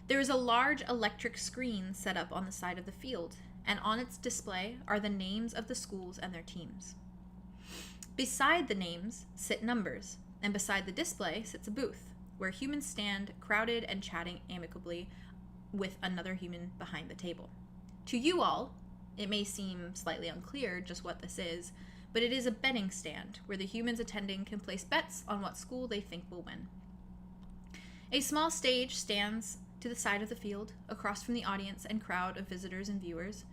There is a large electric screen set up on the side of the field, and on its display are the names of the schools and their teams. Beside the names sit numbers, and beside the display sits a booth, where humans stand crowded and chatting amicably with another human behind the table. To you all, it may seem slightly unclear just what this is, but it is a betting stand where the humans attending can place bets on what school they think will win. A small stage stands to the side of the field, across from the audience and crowd of visitors and viewers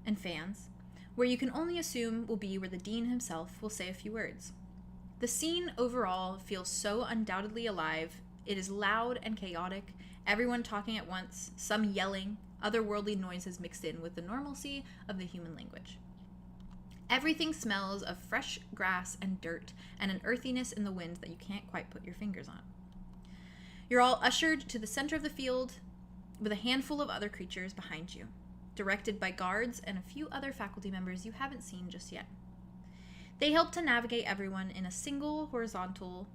and fans, where you can only assume will be where the dean himself will say a few words. The scene overall feels so undoubtedly alive. It is loud and chaotic, everyone talking at once, some yelling, otherworldly noises mixed in with the normalcy of the human language. Everything smells of fresh grass and dirt and an earthiness in the wind that you can't quite put your fingers on. You're all ushered to the center of the field with a handful of other creatures behind you, directed by guards and a few other faculty members you haven't seen just yet. They help to navigate everyone in a single horizontal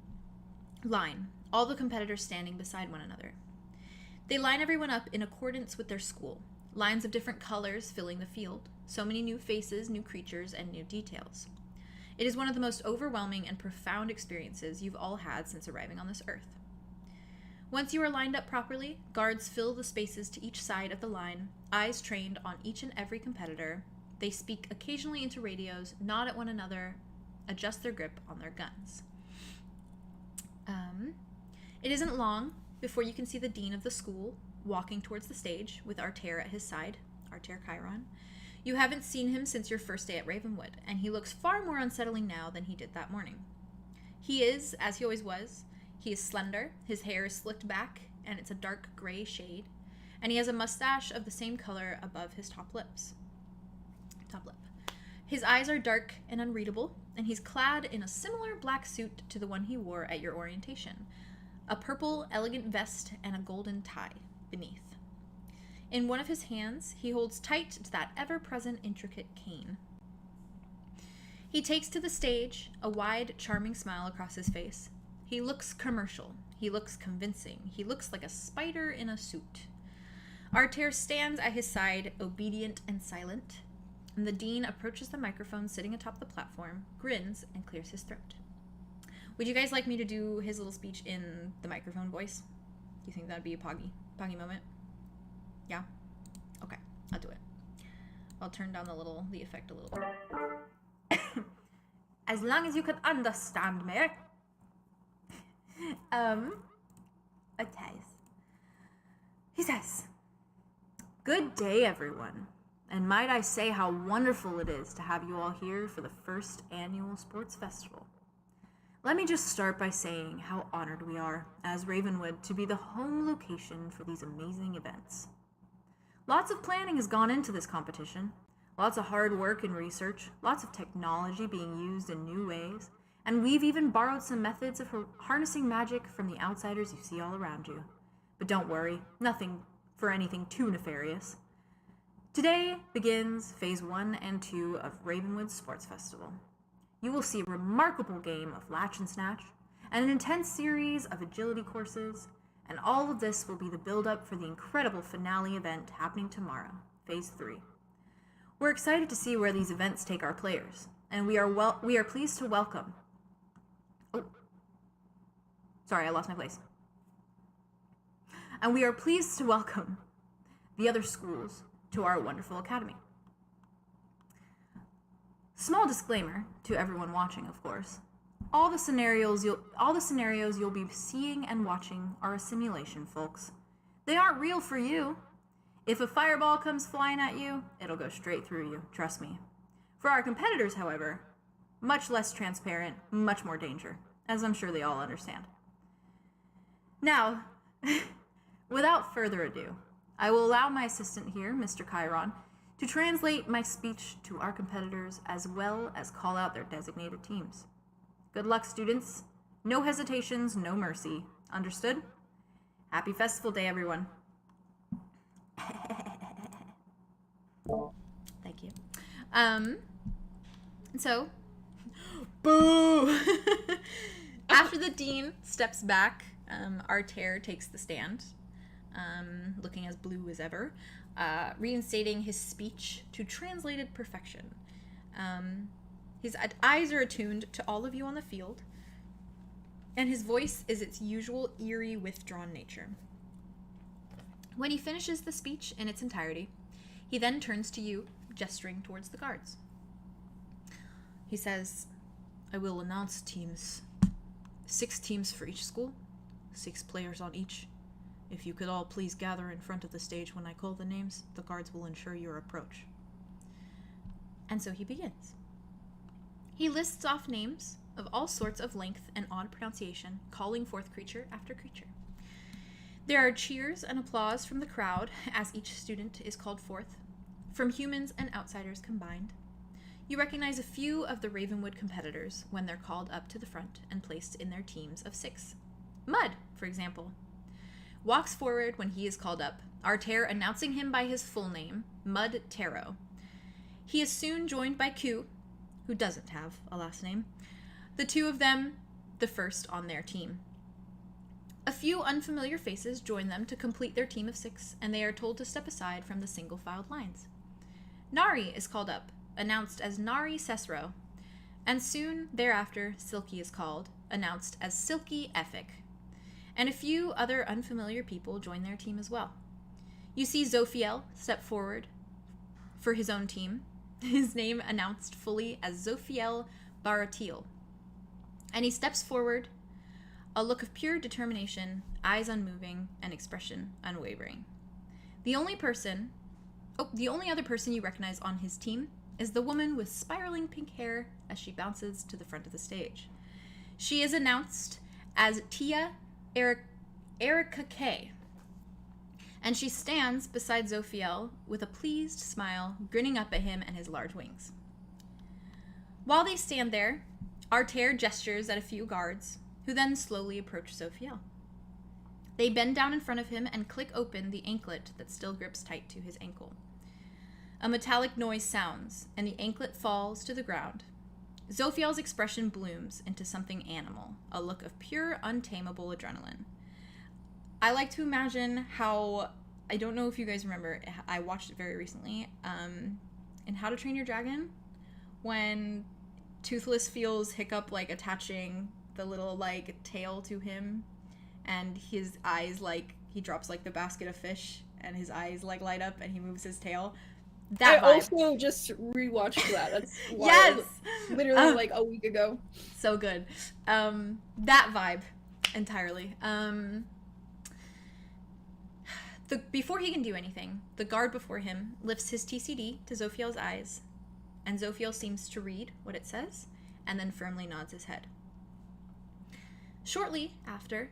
line, all the competitors standing beside one another. They line everyone up in accordance with their school, lines of different colors filling the field, so many new faces, new creatures, and new details. It is one of the most overwhelming and profound experiences you've all had since arriving on this earth. Once you are lined up properly, guards fill the spaces to each side of the line, eyes trained on each and every competitor. They speak occasionally into radios, nod at one another, adjust their grip on their guns. It isn't long before you can see the dean of the school walking towards the stage with Arter at his side, Arter Chiron. You haven't seen him since your first day at Ravenwood, and he looks far more unsettling now than he did that morning. He is, as he always was, he is slender, his hair is slicked back, and it's a dark gray shade, and he has a mustache of the same color above his top lip. His eyes are dark and unreadable, and he's clad in a similar black suit to the one he wore at your orientation, a purple, elegant vest and a golden tie beneath. In one of his hands, he holds tight to that ever-present intricate cane. He takes to the stage, a wide, charming smile across his face. He looks commercial. He looks convincing. He looks like a spider in a suit. Arter stands at his side, obedient and silent, and the dean approaches the microphone sitting atop the platform, grins, and clears his throat. Would you guys like me to do his little speech in the microphone voice? You think that'd be a poggy moment? Yeah? Okay, I'll do it. I'll turn down the effect a little bit. As long as you can understand me. Okay. He says, "Good day, everyone. And might I say how wonderful it is to have you all here for the first annual sports festival. Let me just start by saying how honored we are, as Ravenwood, to be the home location for these amazing events. Lots of planning has gone into this competition, lots of hard work and research, lots of technology being used in new ways, and we've even borrowed some methods of harnessing magic from the outsiders you see all around you. But don't worry, nothing for anything too nefarious. Today begins Phase 1 and 2 of Ravenwood Sports Festival. You will see a remarkable game of Latch and Snatch, and an intense series of agility courses, and all of this will be the build-up for the incredible finale event happening tomorrow, Phase 3. We're excited to see where these events take our players, and we are pleased to welcome... Oh, sorry, I lost my place. And we are pleased to welcome the other schools to our wonderful academy. Small disclaimer to everyone watching, of course. All the scenarios you'll be seeing and watching are a simulation, folks. They aren't real for you. If a fireball comes flying at you, it'll go straight through you, trust me. For our competitors, however, much less transparent, much more danger, as I'm sure they all understand. Now, without further ado, I will allow my assistant here, Mr. Chiron, to translate my speech to our competitors as well as call out their designated teams. Good luck, students. No hesitations, no mercy. Understood? Happy Festival Day, everyone. Thank you. So, boo! After the dean steps back, our tear takes the stand, looking as blue as ever, reinstating his speech to translated perfection. His eyes are attuned to all of you on the field, and his voice is its usual eerie, withdrawn nature. When he finishes the speech in its entirety, he then turns to you, gesturing towards the guards. He says, "I will announce teams. 6 teams for each school, 6 players on each. If you could all please gather in front of the stage when I call the names, the guards will ensure your approach." And so he begins. He lists off names of all sorts of length and odd pronunciation, calling forth creature after creature. There are cheers and applause from the crowd as each student is called forth, from humans and outsiders combined. You recognize a few of the Ravenwood competitors when they're called up to the front and placed in their teams of 6. Mud, for example, walks forward when he is called up, Artair announcing him by his full name, Mud Taro. He is soon joined by Q, who doesn't have a last name, the 2 of them the first on their team. A few unfamiliar faces join them to complete their team of 6, and they are told to step aside from the single-filed lines. Nari is called up, announced as Nari Cesro, and soon thereafter Silky is called, announced as Silky Effic. And a few other unfamiliar people join their team as well. You see Zophiel step forward for his own team, his name announced fully as Zophiel Baratil. And he steps forward, a look of pure determination, eyes unmoving, and expression unwavering. The only other person you recognize on his team is the woman with spiraling pink hair as she bounces to the front of the stage. She is announced as Tia Erica K, and she stands beside Zophiel with a pleased smile, grinning up at him and his large wings. While they stand there, Artair gestures at a few guards, who then slowly approach Zophiel. They bend down in front of him and click open the anklet that still grips tight to his ankle. A metallic noise sounds, and the anklet falls to the ground. Zophiel's expression blooms into something animal, a look of pure, untamable adrenaline. I like to imagine how, I don't know if you guys remember, I watched it very recently, in How to Train Your Dragon, when Toothless feels Hiccup, attaching the little, tail to him, and his eyes, he drops like the basket of fish and his eyes like light up and he moves his tail. I That vibe. also just rewatched that. That's wild. Yes! Literally like a week ago. So good. That vibe entirely. Before he can do anything, the guard before him lifts his TCD to Zophiel's eyes, and Zophiel seems to read what it says, and then firmly nods his head. Shortly after,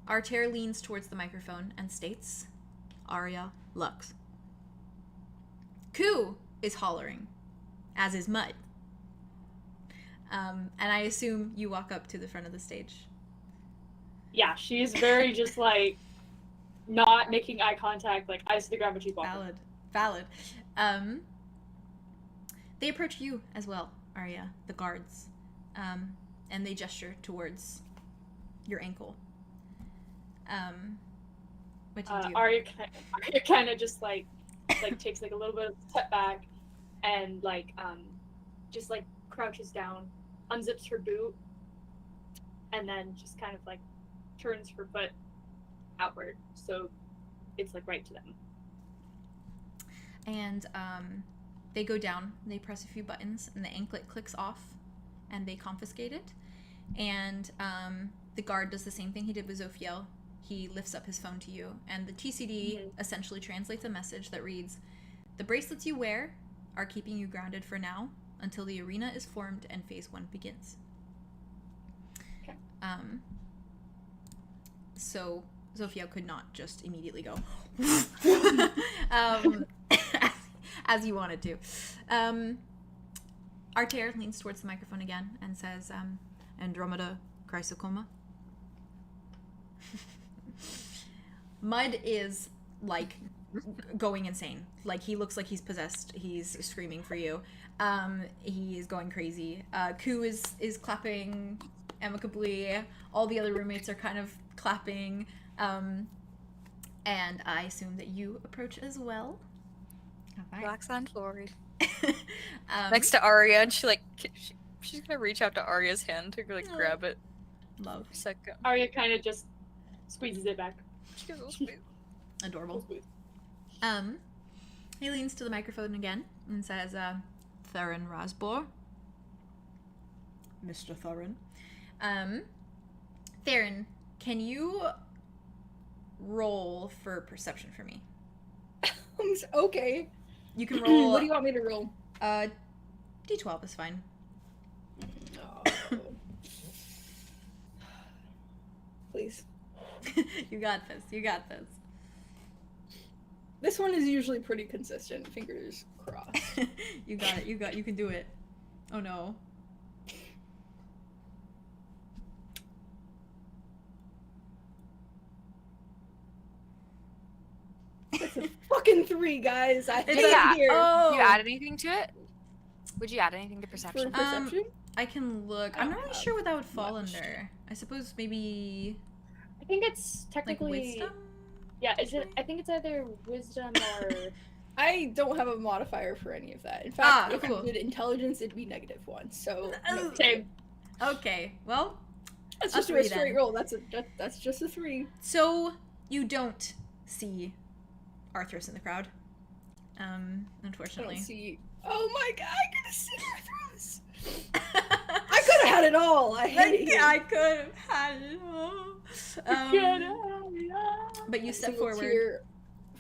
Arter leans towards the microphone and states, Aria Lux. 𝐿 is hollering, as is Mud. And I assume you walk up to the front of the stage. Yeah, she's very just like not making eye contact, like eyes to the ground, but she's walking. Valid. They approach you as well, Aria, the guards, and they gesture towards your ankle. What do you do? Aria kind of just like takes like a little bit of a step back and like just like crouches down, unzips her boot, and then just kind of like turns her foot outward, so it's like right to them. And they go down, they press a few buttons, and the anklet clicks off, and they confiscate it. And the guard does the same thing he did with Zophiel. He lifts up his phone to you, and the TCD essentially translates a message that reads, "The bracelets you wear are keeping you grounded for now until the arena is formed and phase 1 begins." Okay. So Zophiel could not just immediately go as you wanted to. Arter leans towards the microphone again and says, Andromeda 𝙍𝙖𝙫𝙬𝙤𝙬𝙤. Mud is like going insane. Like he looks like he's possessed. He's screaming for you. He is going crazy. 𝐿 is clapping amicably. All the other roommates are kind of clapping. And I assume that you approach as well. All right. Roxanne Flory. Next to Aria, and she's gonna reach out to Aria's hand to like grab it. Love. For a second. Aria kind of just squeezes it back. Adorable. He leans to the microphone again and says, Theron Rasbor. Mr. Theron. Theron, can you roll for perception for me? Okay. You can roll. What do you want me to roll? D12 is fine. Please. You got this. You got this. This one is usually pretty consistent. Fingers crossed. You got it. You can do it. Oh no. It's a fucking 3, guys. I It's hate yeah. it here. Oh. Did you add anything to it? Would you add anything to perception? For perception? I can look. I I'm don't not really have sure what that would fall much. under. I suppose maybe I think it's like technically wisdom. yeah. I think it's either wisdom or I don't have a modifier for any of that. In fact, if cool. I did intelligence, it'd be -1. So no. same. Okay. Well, That's a just a 3 straight then. roll. That's just a 3. so you don't see Arthros in the crowd. I Unfortunately. don't see. Oh my god! I could have seen Arthros. I could have had it all. I hate it. Here. I could have had it all. But you step Single forward. tear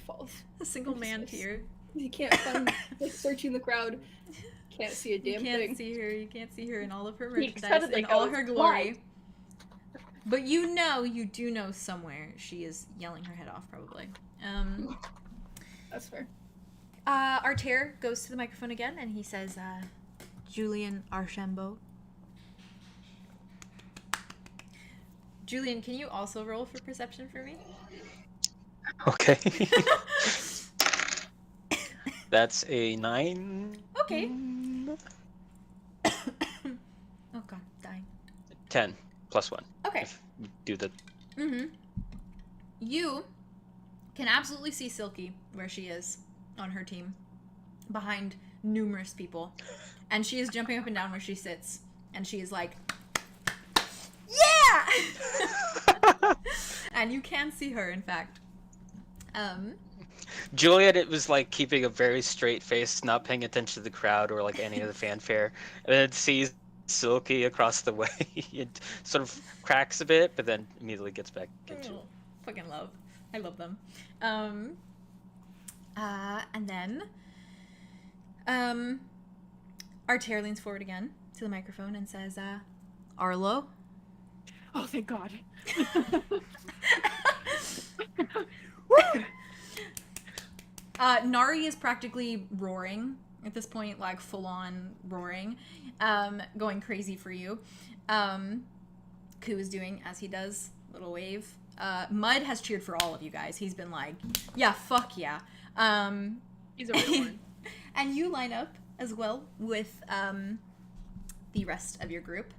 falls. A single man Yes. tear. You can't find. Like searching the crowd. Can't see a You damn can't thing. see her. You can't see her in all of her He merchandise suddenly and all goes her glory. But you do know somewhere she is yelling her head off, probably. That's fair. Arter goes to the microphone again and he says, Julien Archambault. Julien, can you also roll for perception for me? Okay. That's a 9. Okay. Oh god, dying. 10 plus 1. Okay. If we do the. You can absolutely see Silky where she is on her team, behind numerous people, and she is jumping up and down where she sits, and she is like, yeah! And you can see her, in fact. Julian, it was like keeping a very straight face, not paying attention to the crowd or like any of the fanfare, and then sees Silky across the way. It sort of cracks a bit, but then immediately gets back into it. Fucking love. I love them. And then Arter leans forward again to the microphone and says, Arlo? Oh, thank God. Nari is practically roaring at this point, like full-on roaring, going crazy for you. 𝐸 is doing as he does, little wave. Mud has cheered for all of you guys. He's been like, yeah, fuck yeah. He's a real one. And you line up as well with the rest of your group.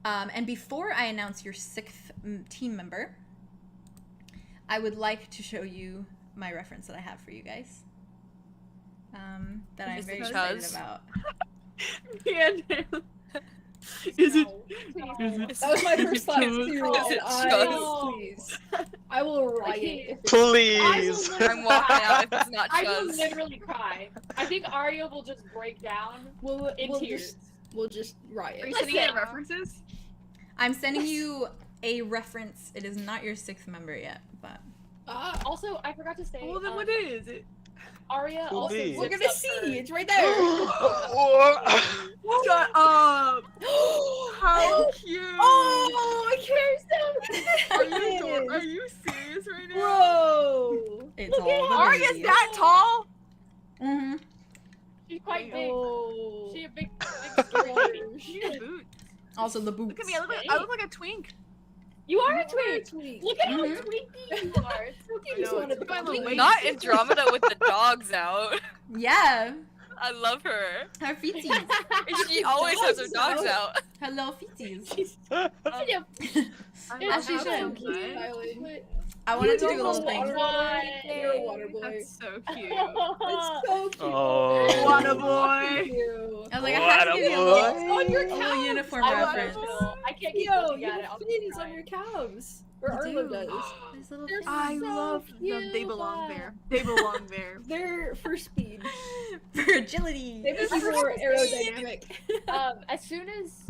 And before I announce your 6th team member, I would like to show you my reference that I have for you guys. That I'm very excited about. Is it? That was my first thought too. Please. I will riot. Please! I'm walking out if it's not I will Chuz. literally cry. I think Aria will just break down in tears. We'll just riot. Are you sending any references? I'm sending you a reference. It is not your 6th member yet, but... Also, I forgot to say. Well, then what is it? Aria also. Please. We're gonna see. It's right there. Shut up! How cute! Oh, I can't. Are you serious right now? Bro. It's all the Aria's babies. that tall? Mm-hmm. She's quite big. Oh. She a big She needs boots. Also the boots. Look at me, I look like a twink. You are a twink. Look at how Mhm. twinky you are. It's so You cute. just wanted to Look at my be little Not Andromeda with the dogs out. Yeah. I love her. Her feeties. She always has her dogs out. Hello, feeties. Yeah, she should. Island. I wanted to You do a little don't thing. water You're a water boy. That's so cute. It's so cute. Oh. Water boy. Thank you. I was like, I have to give you a What a little, On your a little calves. uniform I love reference. it. I can't keep Yo, looking you at it. have I'll fins cry. on your calves. Or You Arlo do. does. There's little They're things. I So love them. They cute. belong there. They belong there. They're for speed. For agility. They would be more aerodynamic. As soon as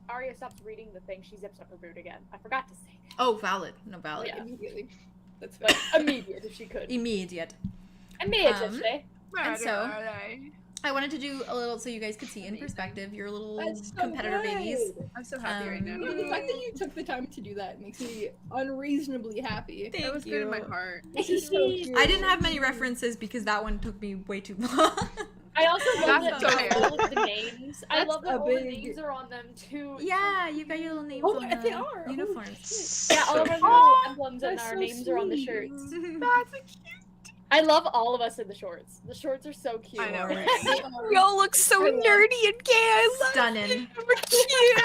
Aria stops reading the thing, she zips up her boot again. I forgot to say that. Oh, valid. No, valid. Like, immediately. That's But fine. immediate if she could. Immediate. Immediately. And so- I wanted to do a little so you guys could see in perspective your little That's so competitor good. babies. I'm so happy right now. The fact that you took the time to do that makes me unreasonably happy. Thank That was good in my heart. This is so cute. I didn't have many references because that one took me way too long. I also love That's that fair. all of the names. I That's love that a all the big- names are on them too. Yeah, you got your little names Oh, on they the are. Oh, uniforms. Yeah, all of our So little emblems and That's our so names are on the sweet. shirts. That's a cute. I love all of us in the shorts. The shorts are so cute. I know, Right. They Y'all look so I love- nerdy and gay. I love Stunning. it.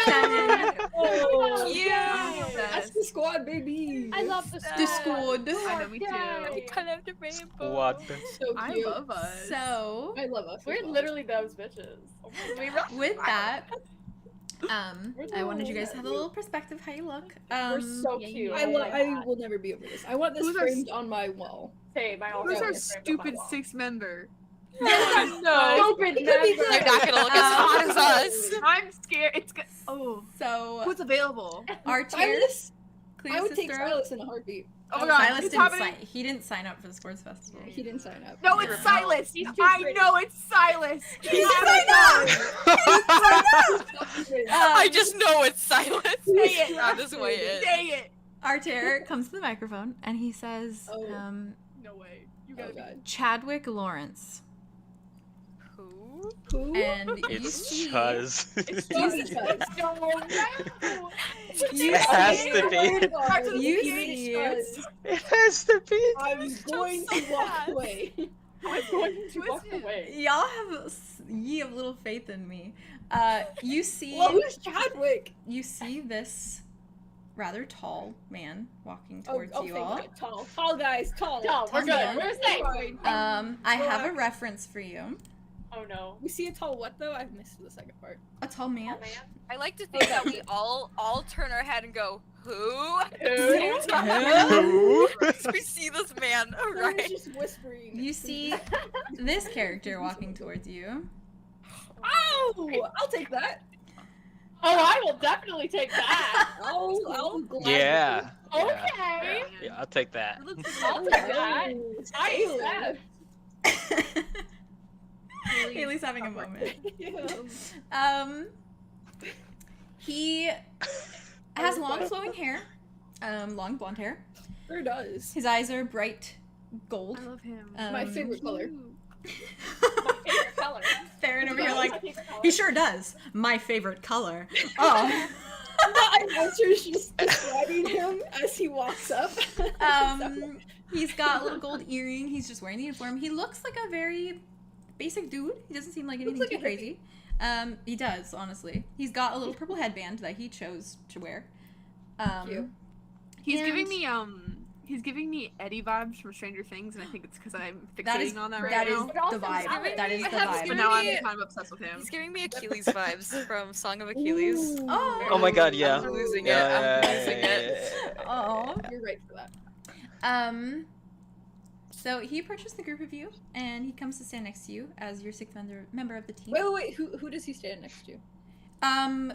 Stunning. Oh, Cute. yes. That's the squad, baby. I love the The squad. I know, me too. Yay. I love the rainbow. What? So I cute. love us. So, I love us. We're literally those bitches. with that, We're I wanted you guys to so have a little perspective how you look. We're so cute. I, Oh my I God. will never be over this. I want this Who's our framed on my wall. Same, I also Who's our have it framed on my stupid wall. 6th member? No. Stupid It could be member. They're not gonna look as hot as us. I'm scared. It's good. Oh, So, who's available? Archer, Silas, clear I would take sister. Silas in a heartbeat. Oh my god, Silas it's didn't happening. sign. He didn't sign up for the sports festival. He didn't sign up. No, it's Silas. He's too I pretty. know it's Silas. I just know it's silent. Say it. I'll just wait it. Say it. Archer comes to the microphone and he says, Oh. No way. You Oh gotta god. Chadwick Lawrence. Who? Who? And you It's see, Chuz. Jesus. No, no. you It has see, to be. you see, It has to be. I'm going to walk away. I'm going to Who is walk it? away. y'all have little faith in me. You see, Well, who's Chadwick? you see this rather tall man walking Oh, towards you thank all. God. Tall. Tall guys. Tall. No, we're Tall man. good. We're safe. Fine. I have a reference for you. Oh no. We see a tall what though? I've missed the second part. A tall man. Oh man. I like to think that we all turn our head and go, who? Who? Who? We see this man, I was right? just whispering. You see this character walking towards you. Oh, I'll take that. Oh, I will definitely take that. I'll gladly. Yeah. Okay. Yeah, I'll take that. I'll take that. I accept. Haley's having a moment. Yeah. He has long flowing hair, long blonde hair. Sure does. His eyes are bright gold. I love him. My favorite color. My favorite color. Theron over here My like, favorite color. he sure does. My favorite color. Oh. The announcer's just describing him as he walks up. He's got a little gold earring. He's just wearing the uniform. He looks like a very basic dude. He doesn't seem like anything like too a hippie. crazy. He does, honestly. He's got a little purple headband that he chose to wear. Cute. He's and- giving me Eddie vibes from Stranger Things, and I think it's because I'm fixating That is on that right that is now. But also the vibe. valid. That is the I have vibe. But now I'm me- kind of obsessed with him. He's giving me Achilles vibes from Song of Achilles. Oh. Oh my god, yeah. I'm losing it. Yeah, I'm losing it. Oh. You're right for that. So he approaches the group of you, and he comes to stand next to you as your sixth member of the team. Wait. Who does he stand next to?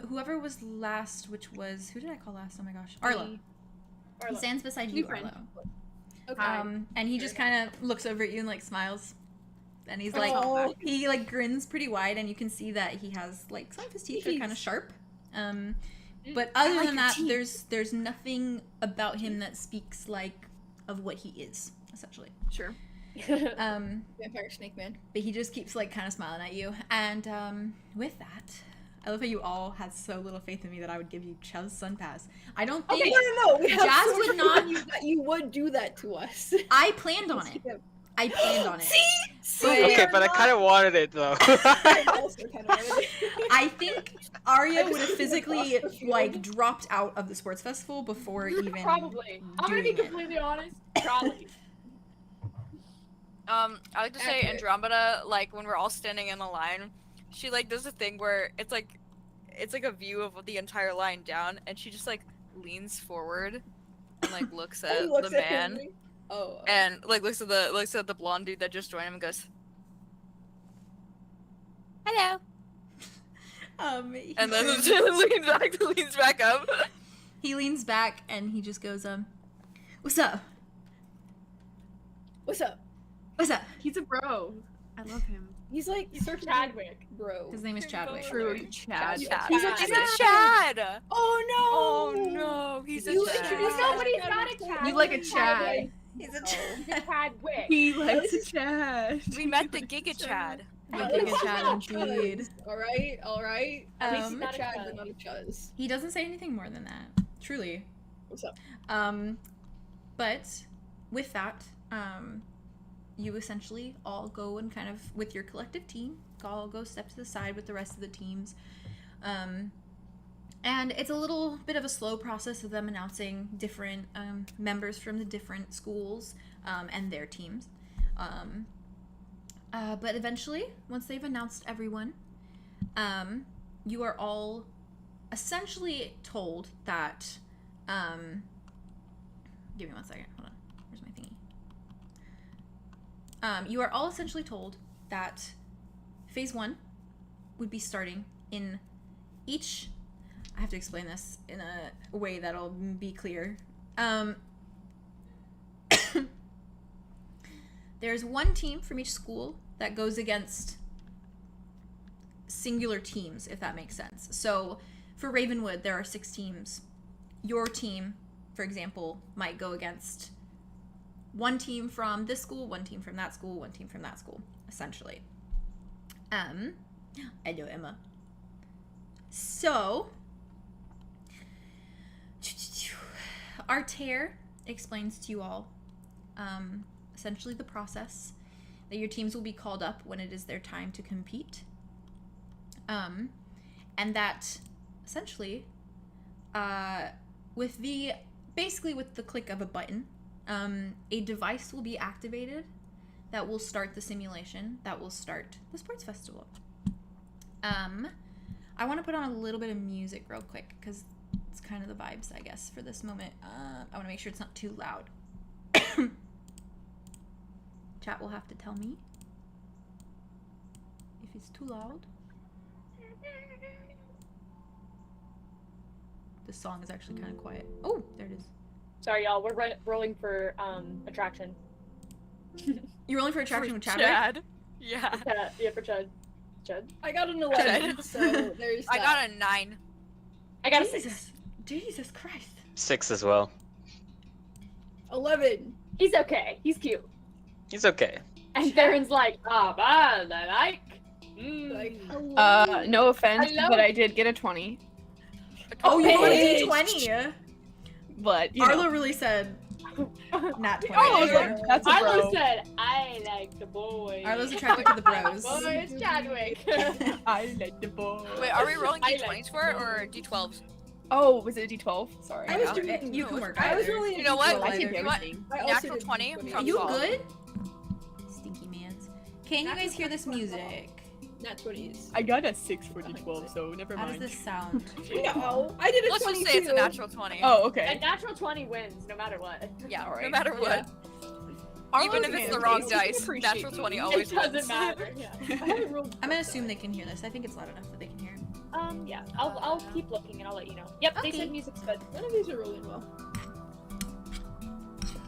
Whoever was last, which was, who did I call last? Oh my gosh, Arlo. He Arlo. stands beside New you, friend. Arlo. Okay. And he just kind of looks over at you and like smiles, and he's like, Oh. he like grins pretty wide, and you can see that he has like some of his teeth are kind of sharp. But other like than your that, teeth. there's nothing about him that speaks like of what he is, essentially. Sure. Vampire Snake Man. But he just keeps like kind of smiling at you, and with that, I love how you all had so little faith in me that I would give you Chuz Sun Pass. I don't think No. We have Jazz so would much not- faith in you that you would do that to us. I planned on it. I planned on it. See, Okay, but I kind of wanted it though. I also kind of wanted it. I think Aria would have just physically across the field. like dropped out of the sports festival before even Probably. I'm gonna be doing it. completely honest. Probably. I like to say Accurate. Andromeda, like when we're all standing in a line, she like does a thing where it's like a view of the entire line down, and she just like leans forward and like looks at He looks the at him man like, oh. and like looks at the blonde dude that just joined him and goes, Hello. and then leans back up. he leans back and he just goes, what's up? What's up? What's up? He's a bro. I love him. He's like He's searching Chadwick. bro. His name is Chadwick. True, Chad. Chad. He's a He's Chad. a Chad. Oh Oh no, he's a You Chad. introduced Nobody's Chad. not a Chad. You like a Chad. He's a He's a Chadwick. He likes a Chad. We met the Giga Chad. Giga Chad indeed. Alright. At least he's Um, not a Chad, Chad. but not a Chuz. He doesn't say anything more than that. Truly. What's up? But with that, you essentially all go and kind of with your collective team, all go step to the side with the rest of the teams. And it's a little bit of a slow process of them announcing different members from the different schools and their teams. But eventually, once they've announced everyone, you are all essentially told that. Give me 1 second. Hold on. Where's my thingy? You are all essentially told that Phase 1 would be starting in each. I have to explain this in a way that'll be clear. There's one team from each school that goes against singular teams, if that makes sense. So for Ravenwood, there are 6 teams. Your team, for example, might go against one team from this school, one team from that school, one team from that school, essentially. I know Emma. So, Artair explains to you all, essentially the process, that your teams will be called up when it is their time to compete. And that, essentially, with the click of a button, a device will be activated that will start the simulation, that will start the sports festival. I want to put on a little bit of music real quick because it's kind of the vibes, I guess, for this moment. I want to make sure it's not too loud. Chat will have to tell me if it's too loud. This song is actually kind of quiet. Oh, there it is. Sorry, y'all. We're rolling for attraction. You're rolling for attraction with Chadwick? Chad. Yeah. Yeah, for Chad. Chad? I got an 11, so there's I that. got a 9. I got a Jesus. 6. Jesus Christ. 6 as well. 11. He's okay. He's cute. He's okay. And Theron's like, I like. Like, hello. No offense, Hello? but I did get a 20. Oh, you got Hey. a D20. But, you Arlo know. really said not 20. Oh, I was like, that's a Arlo bro. said, I like the boys. Arlo's attracted to the bros. Boys, Chadwick. I like the boy. Wait, are we rolling I d20s like for it or d12s? Oh, was it a D12? Sorry. I was Yeah, doing. you can work I was either. really. You know what? I Either. can You want everything. I also natural did 20 D20. from You Saul. good? Stinky mans. Can you guys hear this music? Nat 20s. I got a 6 for D12, so never How does mind. this sound? No, I did a Let's 22. just say it's a natural 20. Oh, A okay. natural 20 wins, no matter what. Yeah, no Alright. matter what. Even if it's the wrong dice, natural 20 always It doesn't wins. matter. Yeah. I'm gonna assume they can hear this. I think it's loud enough that they can hear. Yeah. I'll keep looking and I'll let you know. Yep, Okay. they said music's good. None of these are rolling well.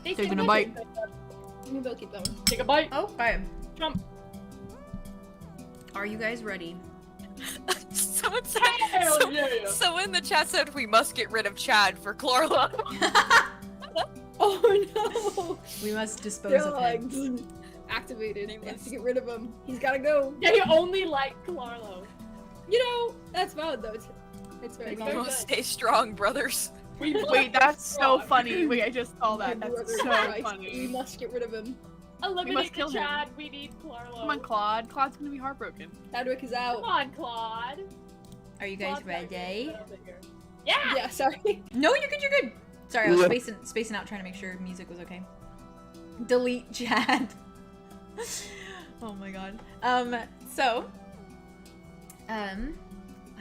They Taking said a music's bite. good. Maybe I'll keep that one. Take a bite. Okay. Jump. Are you guys ready? Someone said, Hell yeah. someone in the chat said we must get rid of Chad for Chlorla. Oh no! We must dispose They're of like him. activated. We have Nameless. to get rid of him. He's gotta go. They only like Clarlo. You know, that's valid though. It's very It's valid. very good. Stay strong, brothers. Wait, that's so funny. Wait, I just saw My that. That's brother so Christ, We funny. must get rid of him. Eliminate must the kill him. Chad. We need Clarlo. Come on, Claude. Claude's gonna be heartbroken. Chadwick is out. Come on, Claude. Are you guys Claude's gotta get ready? over here. Yeah. Yeah, sorry. No, you're good. You're good. Sorry, I was spacing out trying to make sure music was okay. Delete Chad. Oh my god. I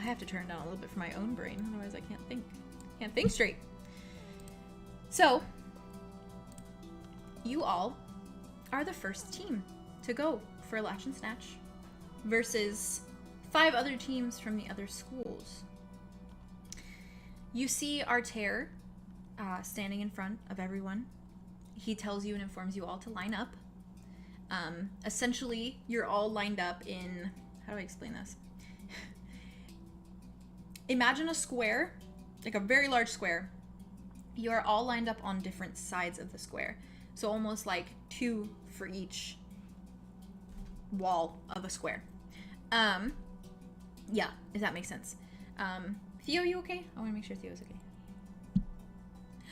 have to turn down a little bit for my own brain, otherwise I can't think. Can't think straight. So, you all are the first team to go for Latch and Snatch versus 5 other teams from the other schools. You see Arter standing in front of everyone. He tells you and informs you all to line up. Essentially, you're all lined up in... How do I explain this? Imagine a square, like a very large square. You are all lined up on different sides of the square. So almost like 2 for each wall of a square. Yeah, if that makes sense. Theo, you okay? I want to make sure Theo's okay.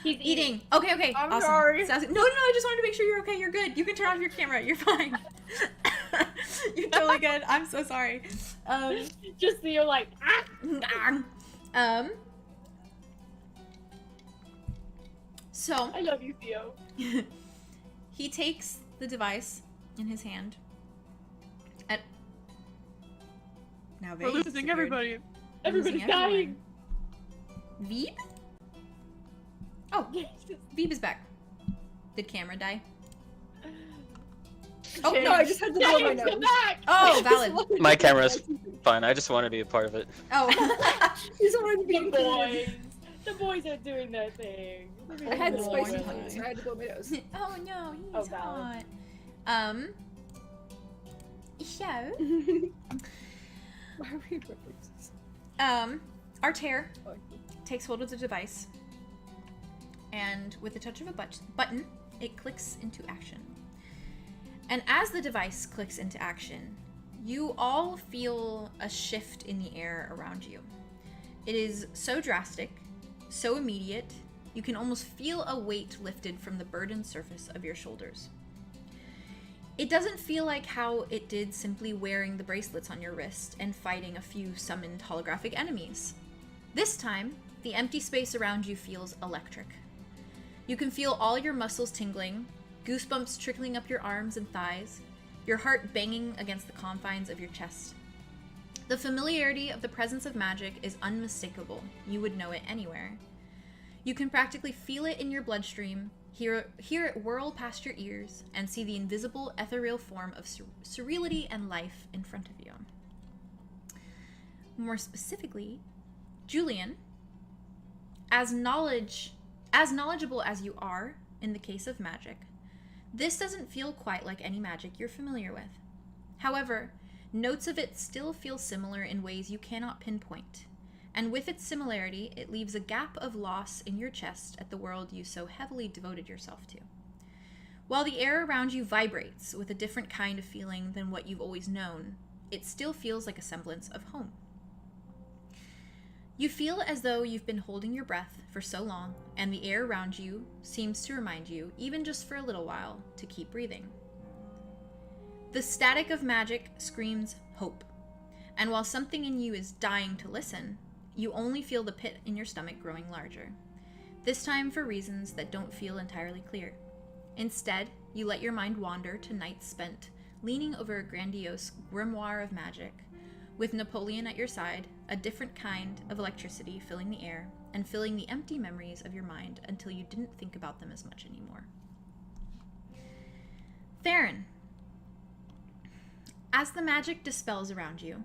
He's Eating. Okay. I'm awesome. sorry. Sounds good. No, I just wanted to make sure you're okay. You're good. You can turn off your camera. You're fine. You're totally good. I'm so sorry. Just Theo like, So I love you, Theo. he takes the device in his hand. Now We're losing everybody. Everybody's dying. Veeb? Oh, Veeb is back. Did camera die? Oh no, I just had to blow my James, come nose. back! Oh, valid. My camera's fine. I just want to be a part of it. Oh. He's already The being boys. The boys are doing their thing. I had Oh, spicy boy. food, so I had to blow my nose. Oh no, he's Oh, valid. hot. So, Why are we references? Arter takes hold of the device, and with the touch of a button, it clicks into action. And as the device clicks into action, you all feel a shift in the air around you. It is so drastic, so immediate, you can almost feel a weight lifted from the burdened surface of your shoulders. It doesn't feel like how it did simply wearing the bracelets on your wrist and fighting a few summoned holographic enemies. This time, the empty space around you feels electric. You can feel all your muscles tingling, goosebumps trickling up your arms and thighs, your heart banging against the confines of your chest. The familiarity of the presence of magic is unmistakable. You would know it anywhere. You can practically feel it in your bloodstream, hear it whirl past your ears, and see the invisible, ethereal form of surreality and life in front of you. More specifically, Julien, as knowledgeable as you are in the case of magic, this doesn't feel quite like any magic you're familiar with. However, notes of it still feel similar in ways you cannot pinpoint, and with its similarity, it leaves a gap of loss in your chest at the world you so heavily devoted yourself to. While the air around you vibrates with a different kind of feeling than what you've always known, it still feels like a semblance of home. You feel as though you've been holding your breath for so long, and the air around you seems to remind you, even just for a little while, to keep breathing. The static of magic screams hope, and while something in you is dying to listen, you only feel the pit in your stomach growing larger, this time for reasons that don't feel entirely clear. Instead, you let your mind wander to nights spent leaning over a grandiose grimoire of magic, with Napoleon at your side, a different kind of electricity filling the air and filling the empty memories of your mind until you didn't think about them as much anymore. Theron. As the magic dispels around you,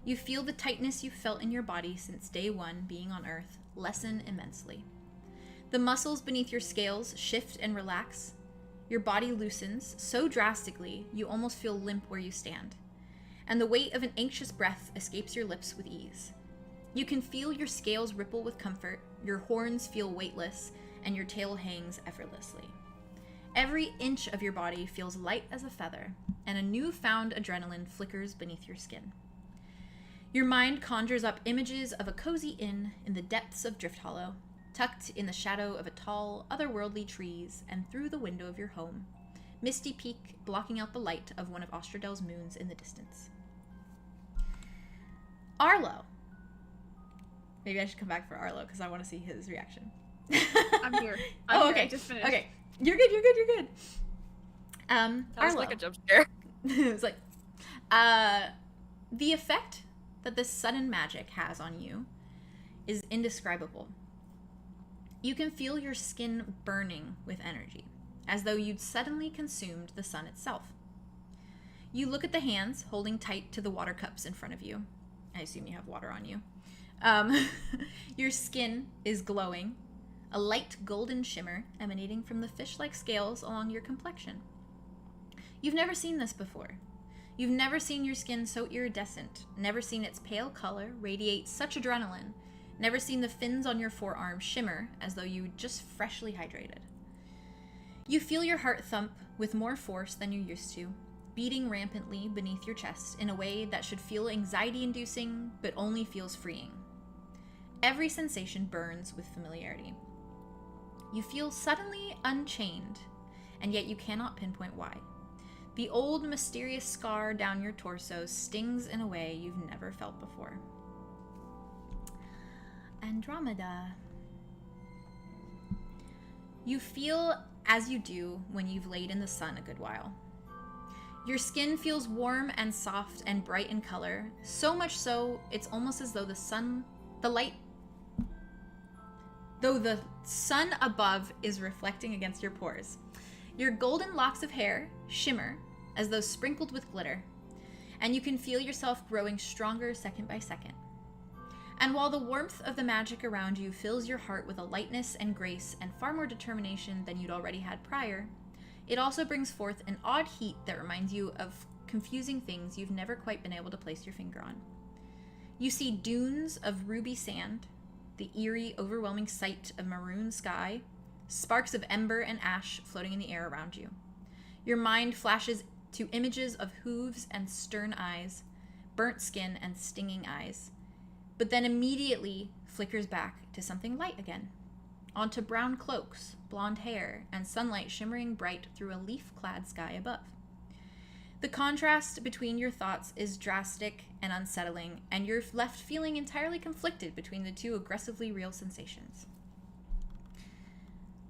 you feel the tightness you've felt in your body since day one being on Earth lessen immensely. The muscles beneath your scales shift and relax. Your body loosens so drastically you almost feel limp where you stand, and the weight of an anxious breath escapes your lips with ease. You can feel your scales ripple with comfort, your horns feel weightless, and your tail hangs effortlessly. Every inch of your body feels light as a feather, and a newfound adrenaline flickers beneath your skin. Your mind conjures up images of a cozy inn in the depths of Drift Hollow, tucked in the shadow of a tall, otherworldly trees, and through the window of your home, Misty Peak blocking out the light of one of Ostradel's moons in the distance. Arlow. Maybe I should come back for Arlow because I want to see his reaction. I'm here. I'm okay. I just finished. Okay. You're good. That was Arlow. like a jump scare. It was like, the effect that this sudden magic has on you is indescribable. You can feel your skin burning with energy, as though you'd suddenly consumed the sun itself. You look at the hands holding tight to the water cups in front of you. I assume you have water on you. Your skin is glowing, a light golden shimmer emanating from the fish-like scales along your complexion. You've never seen this before. You've never seen your skin so iridescent, never seen its pale color radiate such adrenaline, never seen the fins on your forearm shimmer as though you just freshly hydrated. You feel your heart thump with more force than you're used to, beating rampantly beneath your chest in a way that should feel anxiety-inducing, but only feels freeing. Every sensation burns with familiarity. You feel suddenly unchained, and yet you cannot pinpoint why. The old mysterious scar down your torso stings in a way you've never felt before. Andromeda. You feel as you do when you've laid in the sun a good while. Your skin feels warm and soft and bright in color, so much so it's almost as though the sun above is reflecting against your pores. Your golden locks of hair shimmer as though sprinkled with glitter, and you can feel yourself growing stronger second by second. And while the warmth of the magic around you fills your heart with a lightness and grace and far more determination than you'd already had prior, it also brings forth an odd heat that reminds you of confusing things you've never quite been able to place your finger on. You see dunes of ruby sand, the eerie, overwhelming sight of maroon sky, sparks of ember and ash floating in the air around you. Your mind flashes to images of hooves and stern eyes, burnt skin and stinging eyes, but then immediately flickers back to something light again, onto brown cloaks, blonde hair, and sunlight shimmering bright through a leaf-clad sky above. The contrast between your thoughts is drastic and unsettling, and you're left feeling entirely conflicted between the two aggressively real sensations.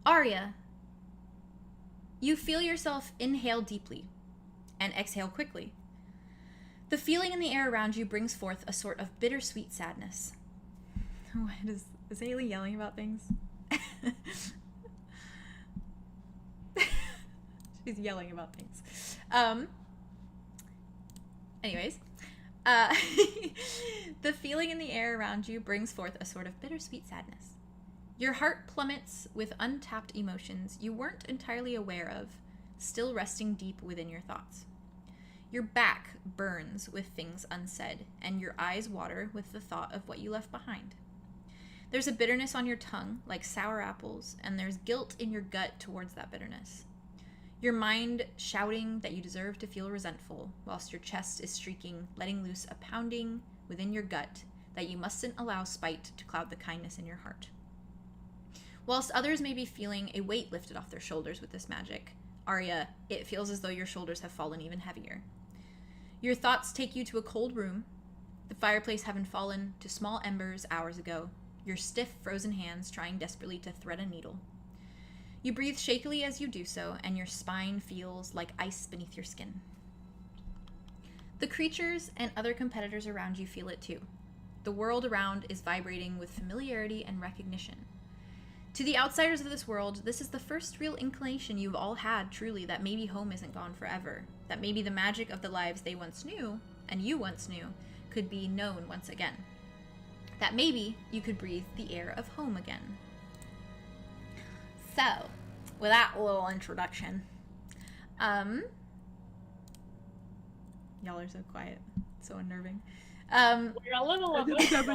Aria. You feel yourself inhale deeply and exhale quickly. The feeling in the air around you brings forth a sort of bittersweet sadness. What is Haley yelling about things? She's yelling about things. Anyways, the feeling in the air around you brings forth a sort of bittersweet sadness. Your heart plummets with untapped emotions you weren't entirely aware of, still resting deep within your thoughts. Your back burns with things unsaid, and your eyes water with the thought of what you left behind. There's a bitterness on your tongue, like sour apples, and there's guilt in your gut towards that bitterness. Your mind shouting that you deserve to feel resentful, whilst your chest is shrieking, letting loose a pounding within your gut that you mustn't allow spite to cloud the kindness in your heart. Whilst others may be feeling a weight lifted off their shoulders with this magic, Aria, it feels as though your shoulders have fallen even heavier. Your thoughts take you to a cold room, the fireplace having fallen to small embers hours ago, your stiff, frozen hands trying desperately to thread a needle. You breathe shakily as you do so, and your spine feels like ice beneath your skin. The creatures and other competitors around you feel it too. The world around is vibrating with familiarity and recognition. To the outsiders of this world, this is the first real inclination you've all had, truly, that maybe home isn't gone forever, that maybe the magic of the lives they once knew, and you once knew, could be known once again. That maybe you could breathe the air of home again. So, with that little introduction, y'all are so quiet, so unnerving. We're a little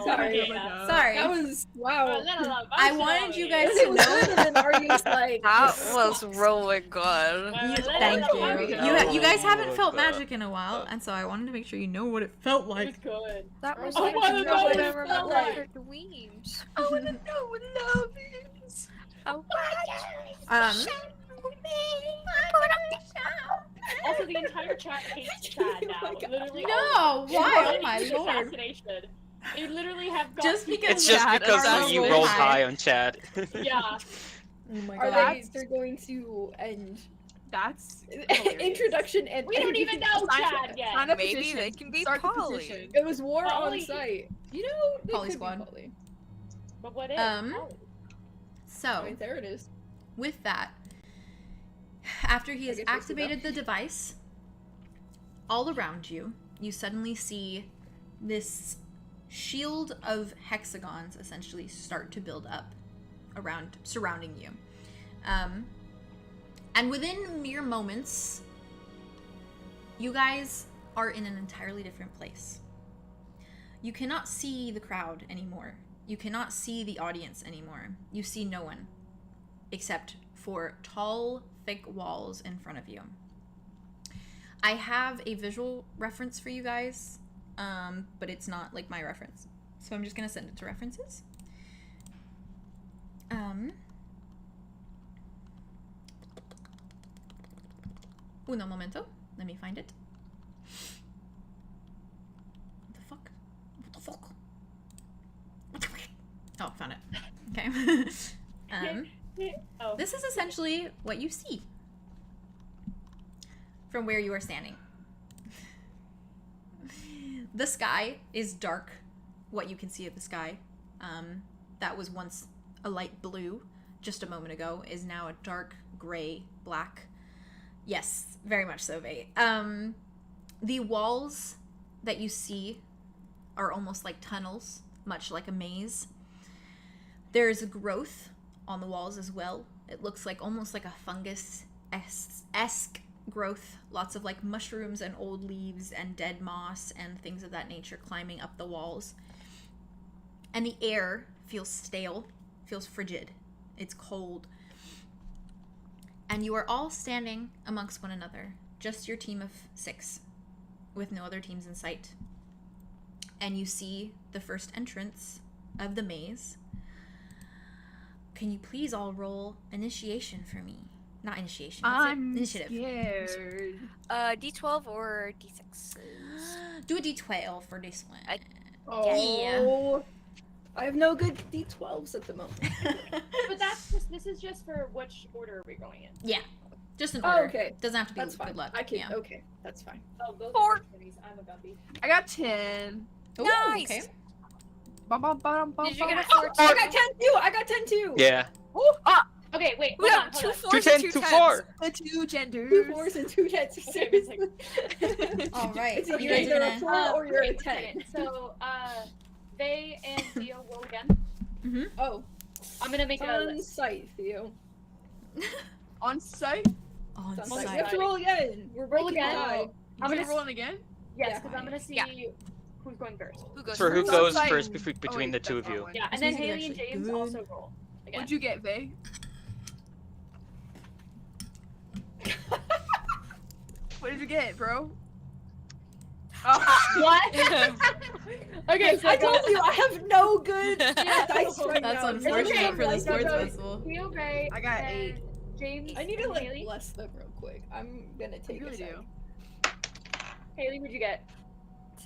Sorry. Sorry. That was, wow. I wanted you guys It to was know. good, and then Arya's like, That was really good. Thank you. You guys haven't felt that. magic in a while, and so I wanted to make sure you know what it felt like. It's good. That was Oh, like what the about most it? I remember Like- for dweebs. I wanna know what love is. Oh, Also, the entire chat hates Chad now. Oh my God. Literally, No, all of them. why? It's Oh my like lord. assassination. They literally have got Just because It's just Chad because Arlo you rolled rolled high. high on Chad. Yeah. Oh my are god. they're going to end That's introduction and We don't even know Chad yet. Sign a Maybe petition. they can be Start the poly. petition. It was war Poly. on site. You know, they Poly could be squad. poly. But what is? So, Right, there it is. with that, after he I has guess we'll see activated the device, all around you, you suddenly see this shield of hexagons essentially start to build up surrounding you. And within mere moments, you guys are in an entirely different place. You cannot see the crowd anymore. You cannot see the audience anymore. You see no one, except for tall, thick walls in front of you. I have a visual reference for you guys, but it's not like my reference. So I'm just gonna send it to references. Uno momento. Let me find it. What the fuck? What the fuck? What the fuck? Oh, found it. Okay. Oh. This is essentially what you see from where you are standing. The sky is dark. What you can see of the sky, that was once a light blue just a moment ago, is now a dark gray black. Yes, very much so, Vate. The walls that you see are almost like tunnels, much like a maze. There's growth on the walls as well. It looks like almost like a fungus-esque growth. Lots of like mushrooms and old leaves and dead moss and things of that nature climbing up the walls. And the air feels stale, feels frigid. It's cold. And you are all standing amongst one another, just your team of 6, with no other teams in sight. And you see the first entrance of the maze. Can you please all roll initiation for me? Not initiation. What's it? I'm Initiative. scared. D12 or D6? Do a D12 for this one. Oh. I have no good D12s at the moment. But that's just, this is just for which order are we going in? Yeah. Just an Oh, order. okay. Doesn't have to be That's fine. good luck. I can. Yeah. Okay, that's fine. Oh, those 4. are pennies. I'm a guppy. I got 10. Ooh, Nice. Okay. Bum, bum, bum, bum, Did you bum. get a Oh, 4 I too? got 10 too. I got 10 too. Yeah. Okay, wait. We Hold got on, 2 hold 4s 2 and 2 10, 2 10s. 4. The 2 genders. 2 4s and 2 10s. Okay, Seriously. All right. It's You either guys are a gonna. 4 or you're a wait 10. second. So, Faye and Theo roll again. Oh, I'm gonna make a on list. site, Theo. On site? On It's on site. site. We have to roll again. We're Roll breaking again. the tie. I'm gonna rolling again? Yes, Yeah. because I'm gonna see Yeah. who's going first. Who goes For who first? goes Outside. first Oh, between wait, the two that's of not you? one. Yeah, This and then music's Haley and actually James good. also roll. Again. What'd you get, Vay? What did you get, bro? Oh, What? Okay, so I told you I have no good dice right That's now. unfortunate for the Like, sports so festival. Theo Gray. I got and 8. James. I need to and like Haley. bless them real quick. I'm gonna take really a sec. do. Haley, what'd you get?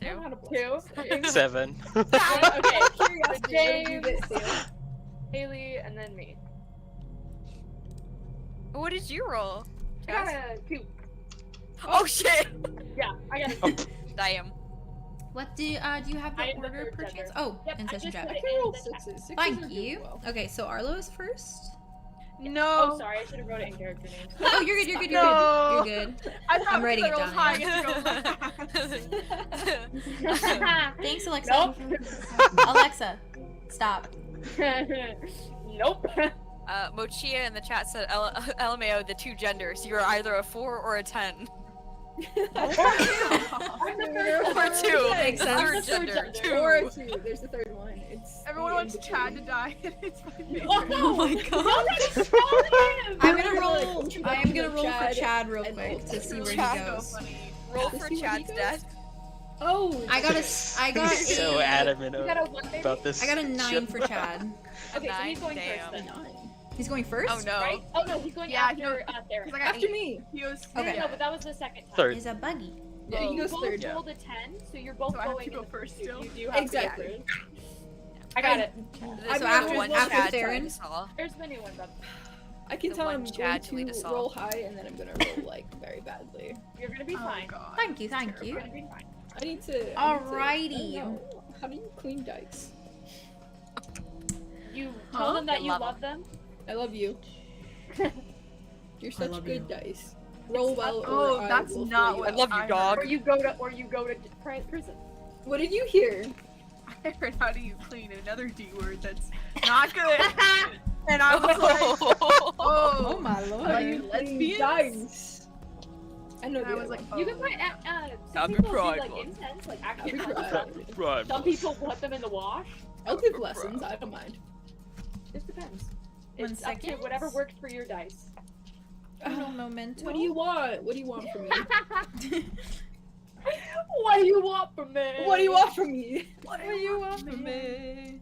I don't know 2. how to bless 2. this. 7. Okay. Curiosity, what did you James. get, Theo? Haley, and then me. What did you roll? I got a 2. Oh shit! Yeah, I got a 2. Damn. What do you have I the am the order third perchance? gender. Oh, Yep, in I session just chat. put I it can roll in the chat. 6s. 6s Thank are doing you. well. Okay, so Arlo is first. No. Oh, sorry, I should have wrote it in character names. Oh, you're good. You're good. No. You're good. I thought I'm writing it because down, I yeah. rolled high, I had to go last. Thanks, Alexa. Nope. Alexa, stop. Nope. Mochia in the chat said LMAO the 2 genders. You're either a 4 or a 10. I'm the third Or 2. Makes sense. I'm Third the third gender. gender. 2. Or a 2. There's the third one. It's Everyone the wants in-between. Chad to die. It's my favorite. Oh my god. I'm gonna roll. I am gonna roll for Chad real and quick to see where he Chad. goes. So funny. Roll To for see where he Chad's goes? death. Oh, I got He's so a. adamant You got a 1, baby? about this. I got a 9 shit. for Chad. Okay, so he's going Damn. first then, 9. He's going first. Oh no. right? Oh no, he's going Yeah, after Theron. Because I got After 8. me. He goes, Okay. No, but that was the second time. Third. Is a buggy. Yeah, he You goes both third. Yeah. rolled a 10, so you're both So I have going to go in the first you- still? You do have Exactly. to go first. I got it. I So got after one after Chad Theron. I saw. There's the new one, bub. I can The tell one I'm Chad going tweeted us to all. roll high and then I'm gonna roll like very badly. You're gonna be oh fine. god. Thank you. Thank You're you. gonna be fine. I need to. Alrighty. I don't know. How do you clean dice? You tell them that you Love love them. I love you. You're such love good you. dice. Roll well. Oh, or that's I will not throw what I love you, I dog. Or you go to prison. What did you hear? I heard how do you clean another D word that's not good. And I was like, Oh oh, my How do lord. you clean lesbians? dice? I know And the I other was like, one. You can put some Happy people do Pride like Month. incense, like Happy actual Pride. Right. Some people put them in the wash. I'll give lessons. I don't mind. Just depends. One It's up to second. whatever works for your dice. Uno momento. What do you want? What do you want from me? What do you want from me? What do you want from me? What do you want from me?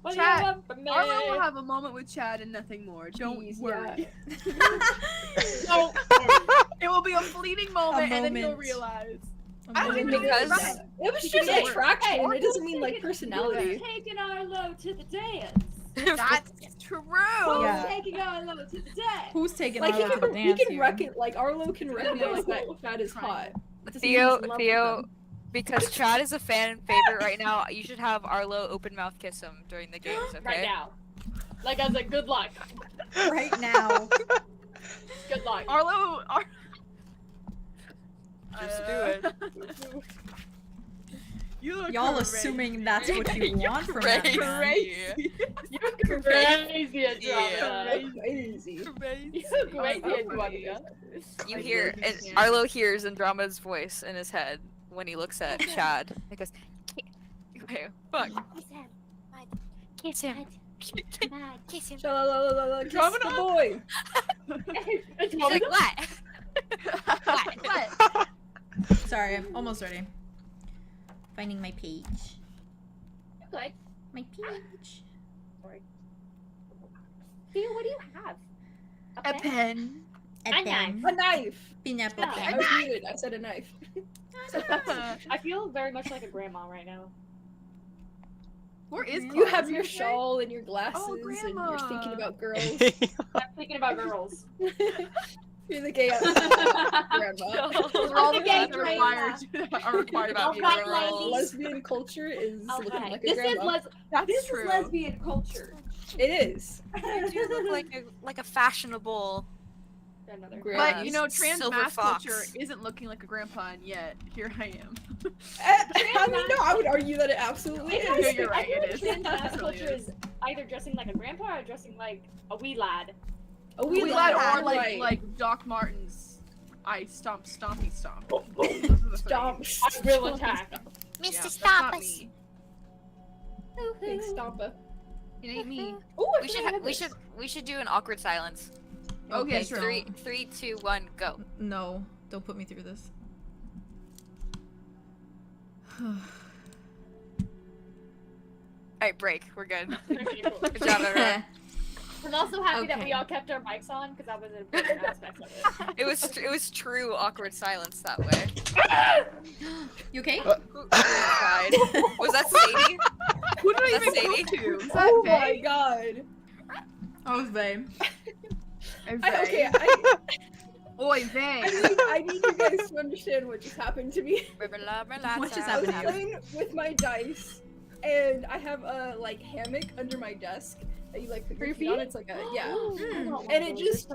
What Chad, do you want from me? Arlo will have a moment with Chad and nothing more. Don't Please, worry. Don't It will be a fleeting moment, and then he'll moment. realize. A I don't moment. even Because- because It was He just can work. attraction. Hey, It doesn't mean like personality. Who's taking Arlo to the dance? that's true. Yeah. Taking Arlo to the dance? Who's taking Like Arlo to the he dance can here? reckon like Arlo can recognize that Chad is hot. It doesn't mean Theo, he's in love with Theo, them. because Chad is a fan favorite right now, you should have Arlo open mouth kiss him during the games, okay? Right now. Like I was like, good luck. Right now. Good luck. Arlo. Just do it. You look Y'all crazy. assuming that's what you You're want from that man. Crazy. You're crazy, Andromeda. Yeah. Crazy. You're crazy, Andromeda. You hear, and Arlo hears Andromeda's voice in his head when he looks at Chad. He goes, okay, fuck. Kiss him. Kiss him. Sha-la-la-la-la, kiss the boy. He's like, what? What? Sorry, I'm almost ready. Finding my page. Good. My page. Theo, what do you have? A pen. A A pen. A knife. Pineapple Yeah. I pen. was muted. I said a knife. I feel very much like a grandma right now. Where is You have Claude? your shawl and your glasses, Oh, and you're Grandma. thinking about girls. I'm thinking about girls. You're the gay grandma. Those are all the Okay, things that are required about being a Alright, girl. ladies. Lesbian culture is looking Okay, like a this is grandma. this true. is lesbian culture. It is. You do look like a fashionable. Another. Grandma. But you know, trans Silver mass fox. culture isn't looking like a grandpa, and yet here I am. I mean, no, I would argue that it absolutely It is. has- You're right, I feel it like is. trans mass It really culture is. is either dressing like a grandpa or dressing like a wee lad. A We wee lad lad, or like right. like Doc Martens. I stompy stomp. Those are the Stomp. three. I will attack. Yeah, Mr. that's Stop not us. me. Big stompa. It ain't me. Ooh, I We forgot I had should this. we should do an awkward silence. Okay, sure. sure. Three, 2, 1, go. No, don't put me through this. Alright, break. We're good. Okay, cool. Good job, everyone. I'm also happy that we Okay. all kept our mics on because that was an important aspect of it. It was true awkward silence that way. You okay? Who cried? Was that Sadie? Who did I That's even go Sadie. to? Is that Oh my Faye? god. Oh, it's babe. Okay, Oi, Faye. I need you guys to understand what just happened to me. What just I was happened to you? playing with my dice, and I have a like hammock under my desk that you like put your feet on. It's like a and it just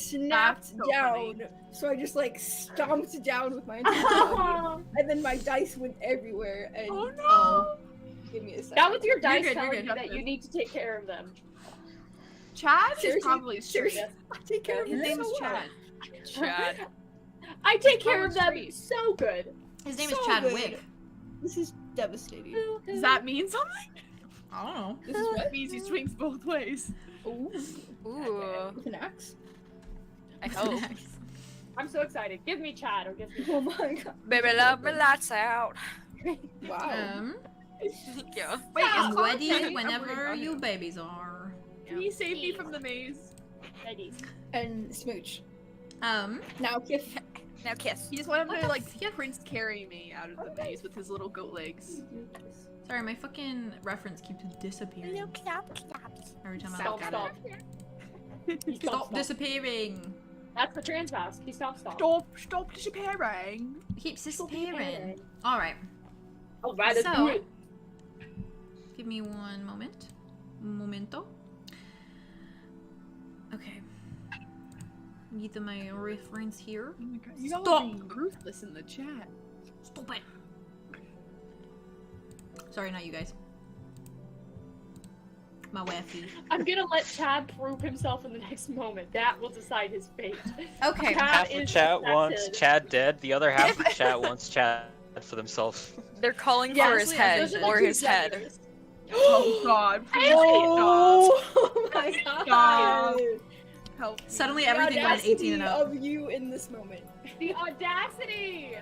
snapped That's so down. funny. So I just like stomped down with my entire body, and then my dice went everywhere. And Oh no! give me a second. That was your dice good, you're telling good. you that you need to take care of them. Chad is Seriously? probably straight. Seriously? I take care of His them name so is well. Chad. Chad. I take care of them Probably straight. so good. His name So is Chadwick. good. This is devastating. Does that mean something? I don't know. This is what? It means he swings both ways. Ooh. Ooh. With an axe? I hope. I'm so excited. Give me Chad or give me. Oh my god. Baby, love me lights out. Wow. Thank you. Wait, I'm is Claude ready Kenny? whenever I'm worried you about him. babies are. Can you save me from the maze? Ladies. And smooch. Um, Now kiss. Now kiss. He just wanted What to the like f- Prince carry me out of the maze with his little goat legs. sorry, my fucking reference keeps disappearing every time I Stop, look at stop. it. He Stop disappearing. That's the trans mouse. He stop. Stop disappearing. It keeps disappearing. All right. All right, let's So- do it. Give me one moment. Momento. Okay. Get my reference here. Oh my god, you all Stop. are being ruthless in the chat. Stop it. Sorry, not you guys. My wifey. I'm gonna let Chad prove himself in the next moment. That will decide his fate. Okay. Chad Half of is chat wants accepted. Chad dead. The other half of chat wants Chad for themselves. They're calling Yeah, for his honestly, head Those are the or two his head. genders. Oh god, please Oh my god. Stop. help me. Suddenly The everything went 18 and audacity up. of you in this moment. The audacity!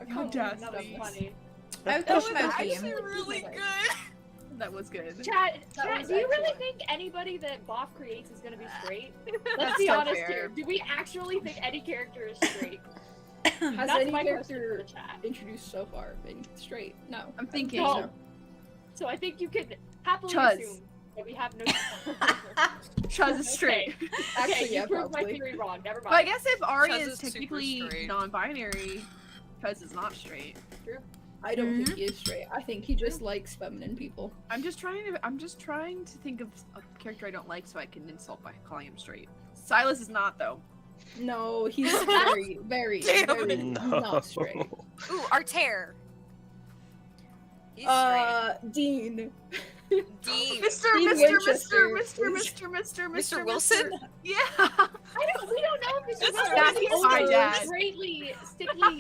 The audacity. That was funny. I That was was smoky. actually really good. That was good. Chad, That was do you really excellent. think anybody that Bof creates is gonna be straight? That's Let's be so honest fair. here. Do we actually think any character is straight? Has That's any my question for character the chat. introduced so far been straight? No. I'm thinking. No. So I think you could happily Chuz. assume that we have no. Chuz is straight. Actually, Okay, yeah, you proved my probably. theory wrong. Never But I mind. guess if Aria Chuz is is super technically straight. non-binary, Chuz is not straight. I don't think he is straight. I think he just likes feminine people. I'm just trying to think of a character I don't like so I can insult by calling him straight. Silas is not though. No, he's very, very, Damn very it. not straight. Ooh, Arter. He's Dean. straight. Dean. Mr. Wilson? Yeah. We don't know if this is That's my dad. straightly, stickly.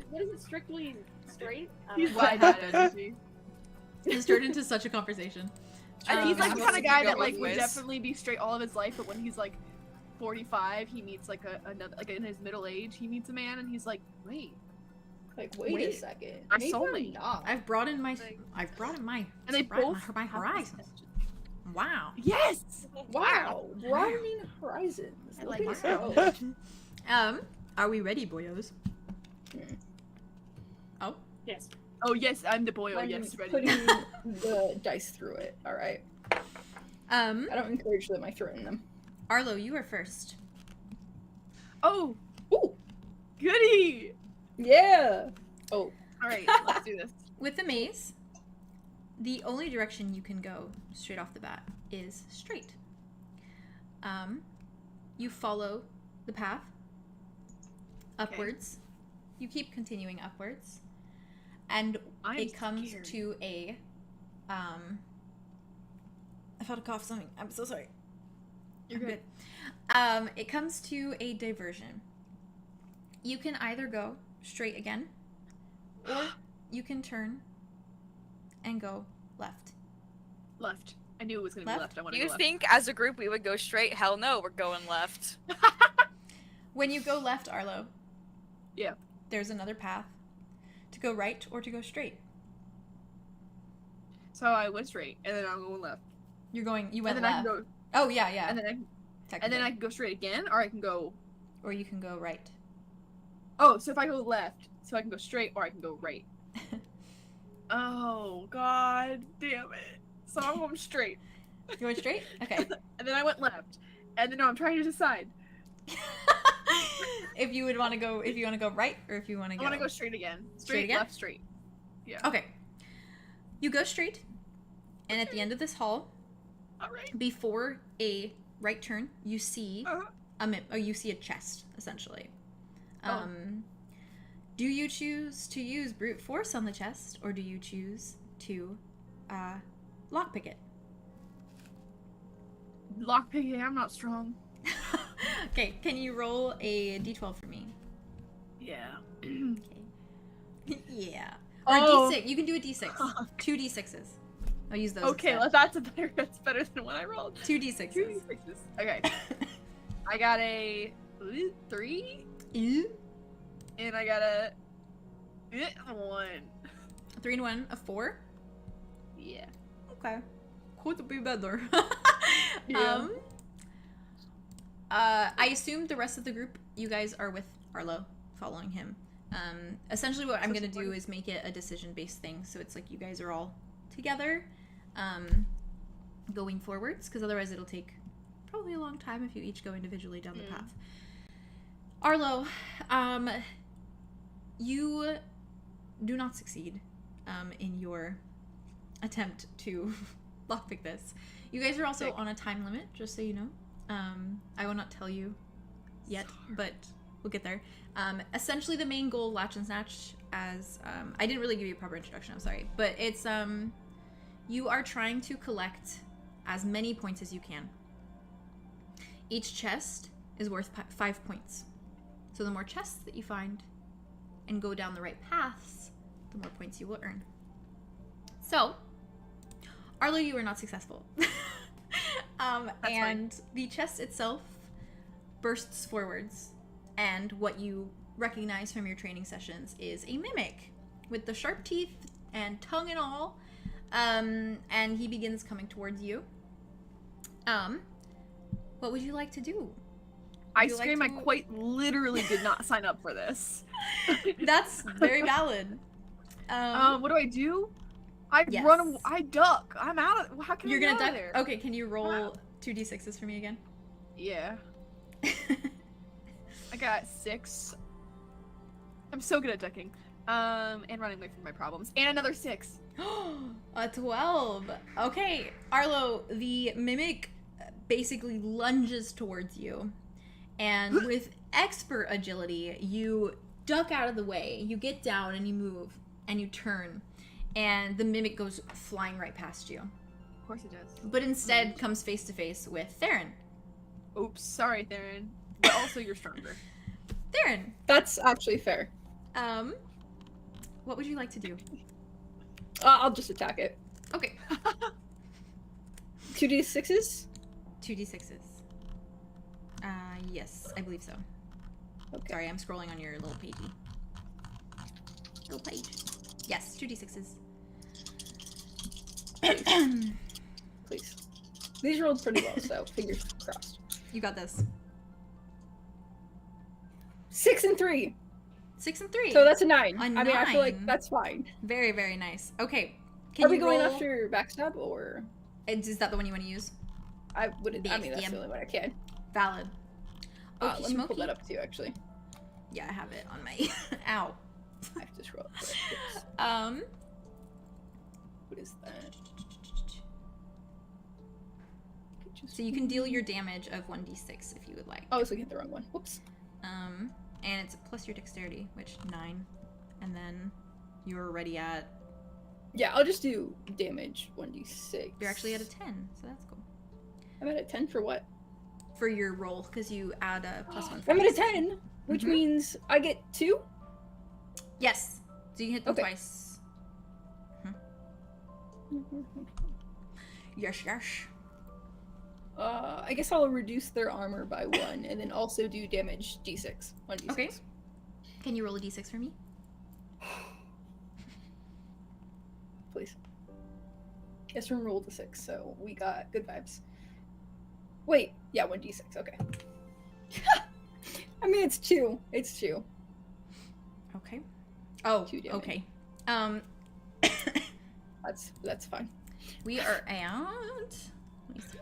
What is it? Strictly straight? He's What my dad. happened? This turned into such a conversation. And he's like the How kind of does it guy go that like both would ways? definitely be straight all of his life, but when he's like 45, he meets like another like in his middle age, he meets a man and he's like, wait. Like, wait a Wait. second. My Maybe I'm soulmate. not. I've broadened my And they both my have horizons. Wow. Yes. Wow. Broadening horizons. I Look like at us that. go. Are we ready, boyos? Oh. Yes. Oh yes, I'm the boy. Oh I'm yes, ready. putting the dice through it. All right. I don't encourage them. I throw in them. Arlo, you are first. Oh, Goody! Yeah. Oh. Alright, let's do this. With the maze, the only direction you can go straight off the bat is straight. You follow the path upwards. You keep continuing upwards. And it comes to a I felt a cough something. I'm so sorry. You're good. It comes to a diversion. You can either go straight again, or you can turn and go left. Left. I knew it was gonna be left. I want to go You left. think as a group we would go straight? Hell no, we're going left. When you go left, Arlo, Yeah. there's another path to go right or to go straight. So I went straight, and then I'm going left. You went And then left. I can go, Oh yeah, yeah. and then technically. I can go straight again, or I can go. Or you can go right. Oh, so if I go left, so I can go straight, or I can go right. Oh God, damn it! So I'm going straight, You going straight? Okay. and then I went left, and then I'm trying to decide. If you want to go right, or if you want to go. I want to go straight again. Straight Straight, again? left, straight. Yeah. Okay. You go straight, and at the end of this hall, All right. before a right turn, you see you see a chest essentially. Oh. Do you choose to use brute force on the chest, or do you choose to lockpick it? Lockpicking. I'm not strong. Okay, can you roll a d12 for me? Yeah. Okay. Yeah. Or Oh. a d6. You can do a d6. 2 d6s. I'll use those. Okay, instead. well, that's better than what I rolled. 2 d6s. 2 d6s. Okay. I got a 3, Ew. and I got a 1. 3 and 1, a 4. Yeah. Okay. Could be better. Yeah. I assume the rest of the group, you guys are with Arlo, following him. Essentially what I'm gonna do is make it a decision-based thing, so it's like you guys are all together, going forwards, because otherwise it'll take probably a long time if you each go individually down the path. Arlo, you do not succeed in your attempt to lockpick this. You guys are also on a time limit, just so you know. I will not tell you yet, but we'll get there. Essentially the main goal of Latch and Snatch, as I didn't really give you a proper introduction, I'm sorry, but it's you are trying to collect as many points as you can. Each chest is worth 5 points. So the more chests that you find and go down the right paths, the more points you will earn. So, Arlo, you were not successful. And the chest itself bursts forwards, and what you recognize from your training sessions is a mimic with the sharp teeth and tongue and all, and he begins coming towards you. What would you like to do? I you like scream, to- I quite literally did not sign up for this. That's very valid. What do I do? I Yes. run, I duck. I'm out of, how can You're I gonna get out duck. of there? Okay, can you roll 2d6s for me again? Yeah. I got 6. I'm so good at ducking. And running away from my problems. And another 6. A 12. Okay, Arlo, the mimic basically lunges towards you, and with expert agility, you duck out of the way. You get down and you move and you turn, and the mimic goes flying right past you. Of course it does. But instead comes face to face with Theron. Oops, sorry, Theron. But also, you're stronger. Theron, That's actually fair. what would you like to do? I'll just attack it. Okay, 2d6s? 2d6s. Yes, I believe so. Okay. Sorry, I'm scrolling on your little pagey. Little page. Yes, 2d6s. Please. These rolled pretty well, so fingers crossed. You got this. 6 and 3. 6 and 3. So that's a 9. A I mean, I feel like 9. that's fine. Very, very nice. Okay. Are we you going roll- after backstab or? Is that the one you want to use? I wouldn't. I mean, that's BXDM. the only one I can. Valid. Let me pull Okey-smokey. that up too, actually. Yeah, I have it on my ow. I have to scroll up. Oops. What is that? So you can deal your damage of 1d6 if you would like. Oh, I was looking at the wrong one. Whoops. And it's plus your dexterity, which 9, and then you're already at. Yeah, I'll just do damage 1d6. You're actually at a 10, so that's cool. I'm at a 10 for what? For your roll, because you add a +1. I'm at a 10, which means I get 2. Yes. So you hit them Okay. twice. Yes, yes. I guess I'll reduce their armor by 1, and then also do damage d6. 1d6. Okay. Can you roll a d6 for me? Please. Yes, from rolled a 6, so we got good vibes. Wait, yeah, 1d6, okay. I mean, it's 2. It's 2. Okay. Oh, 2 damage. okay. That's fine. We are at. Let me see.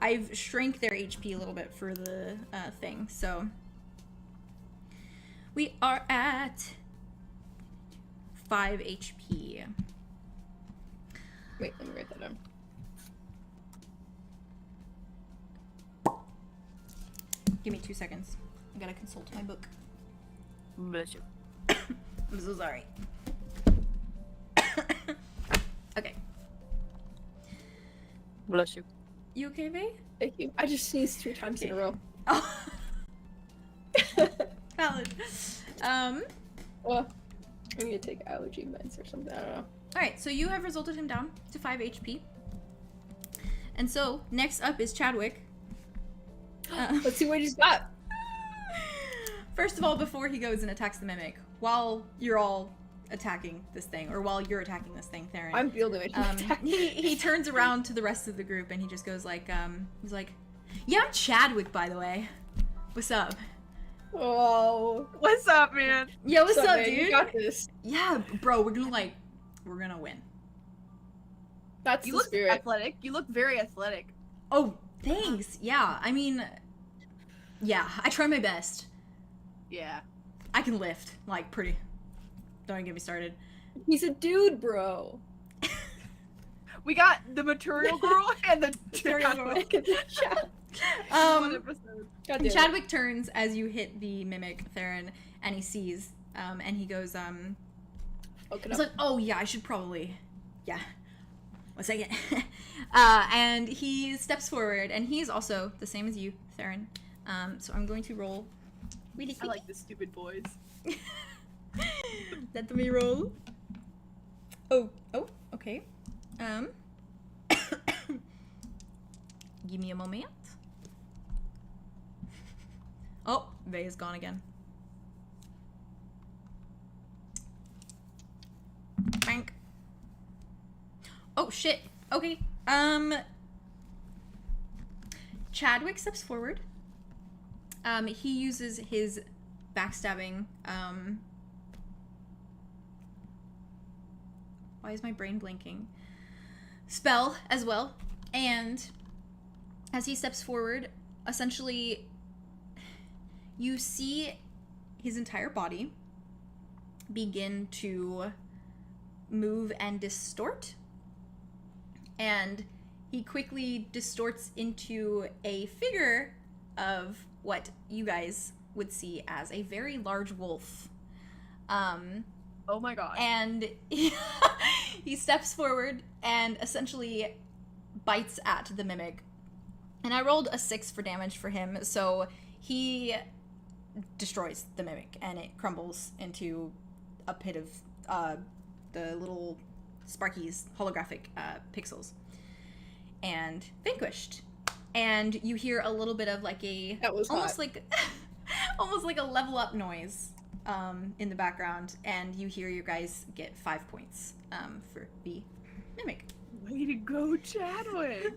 I've shrank their HP a little bit for the thing, so we are at 5 HP. Wait, let me write that down. Give me 2 seconds. I gotta consult my book. Bless you. I'm so sorry. Okay. Bless you. You okay, Vay? Thank you. I just sneezed 3 times in a row. Oh. Valid. Well, I need to take allergy meds or something. I don't know. Alright, so you have resulted him down to 5 HP. And so, next up is Chadwick. Let's see what he's got. First of all, before he goes and attacks the Mimic, while you're all attacking this thing, or while you're attacking this thing, Theron. I'm field damage. He turns around to the rest of the group and he just goes like, he's like, yeah, I'm Chadwick, by the way. What's up? Oh. What's up, man? Yo, what's up, man? dude? You got this. Yeah, bro, we're gonna win. That's You the look spirit. athletic. You look very athletic. Oh, thanks. Yeah, I mean, yeah, I try my best. Yeah. I can lift, like, pretty. Don't even get me started. He's a dude, bro. We got the material girl and the Material girl. Look at the chat. One episode. God damn it. Chadwick turns as you hit the Mimic, Theron, and he sees, and he goes, Open he's up. like, oh yeah, I should probably, yeah, 1 second. And he steps forward, and he's also the same as you, Theron. So I'm going to roll really I quick. like the stupid boys. Let me roll. Oh, okay. Give me a moment. Oh, Vay is gone again. Bank. Oh shit. Okay. Chadwick steps forward. He uses his backstabbing. Why is my brain blinking? Spell as well. And as he steps forward, essentially, you see his entire body begin to move and distort. And he quickly distorts into a figure of what you guys would see as a very large wolf. Oh my god. And he steps forward and essentially bites at the Mimic. And I rolled a 6 for damage for him, so he destroys the Mimic, and it crumbles into a pit of the little Sparky's holographic pixels. And vanquished. And you hear a little bit of like a That was almost hot. like almost like a level up noise in the background, and you hear you guys get 5 points for the Mimic. Way to go, Chadwick.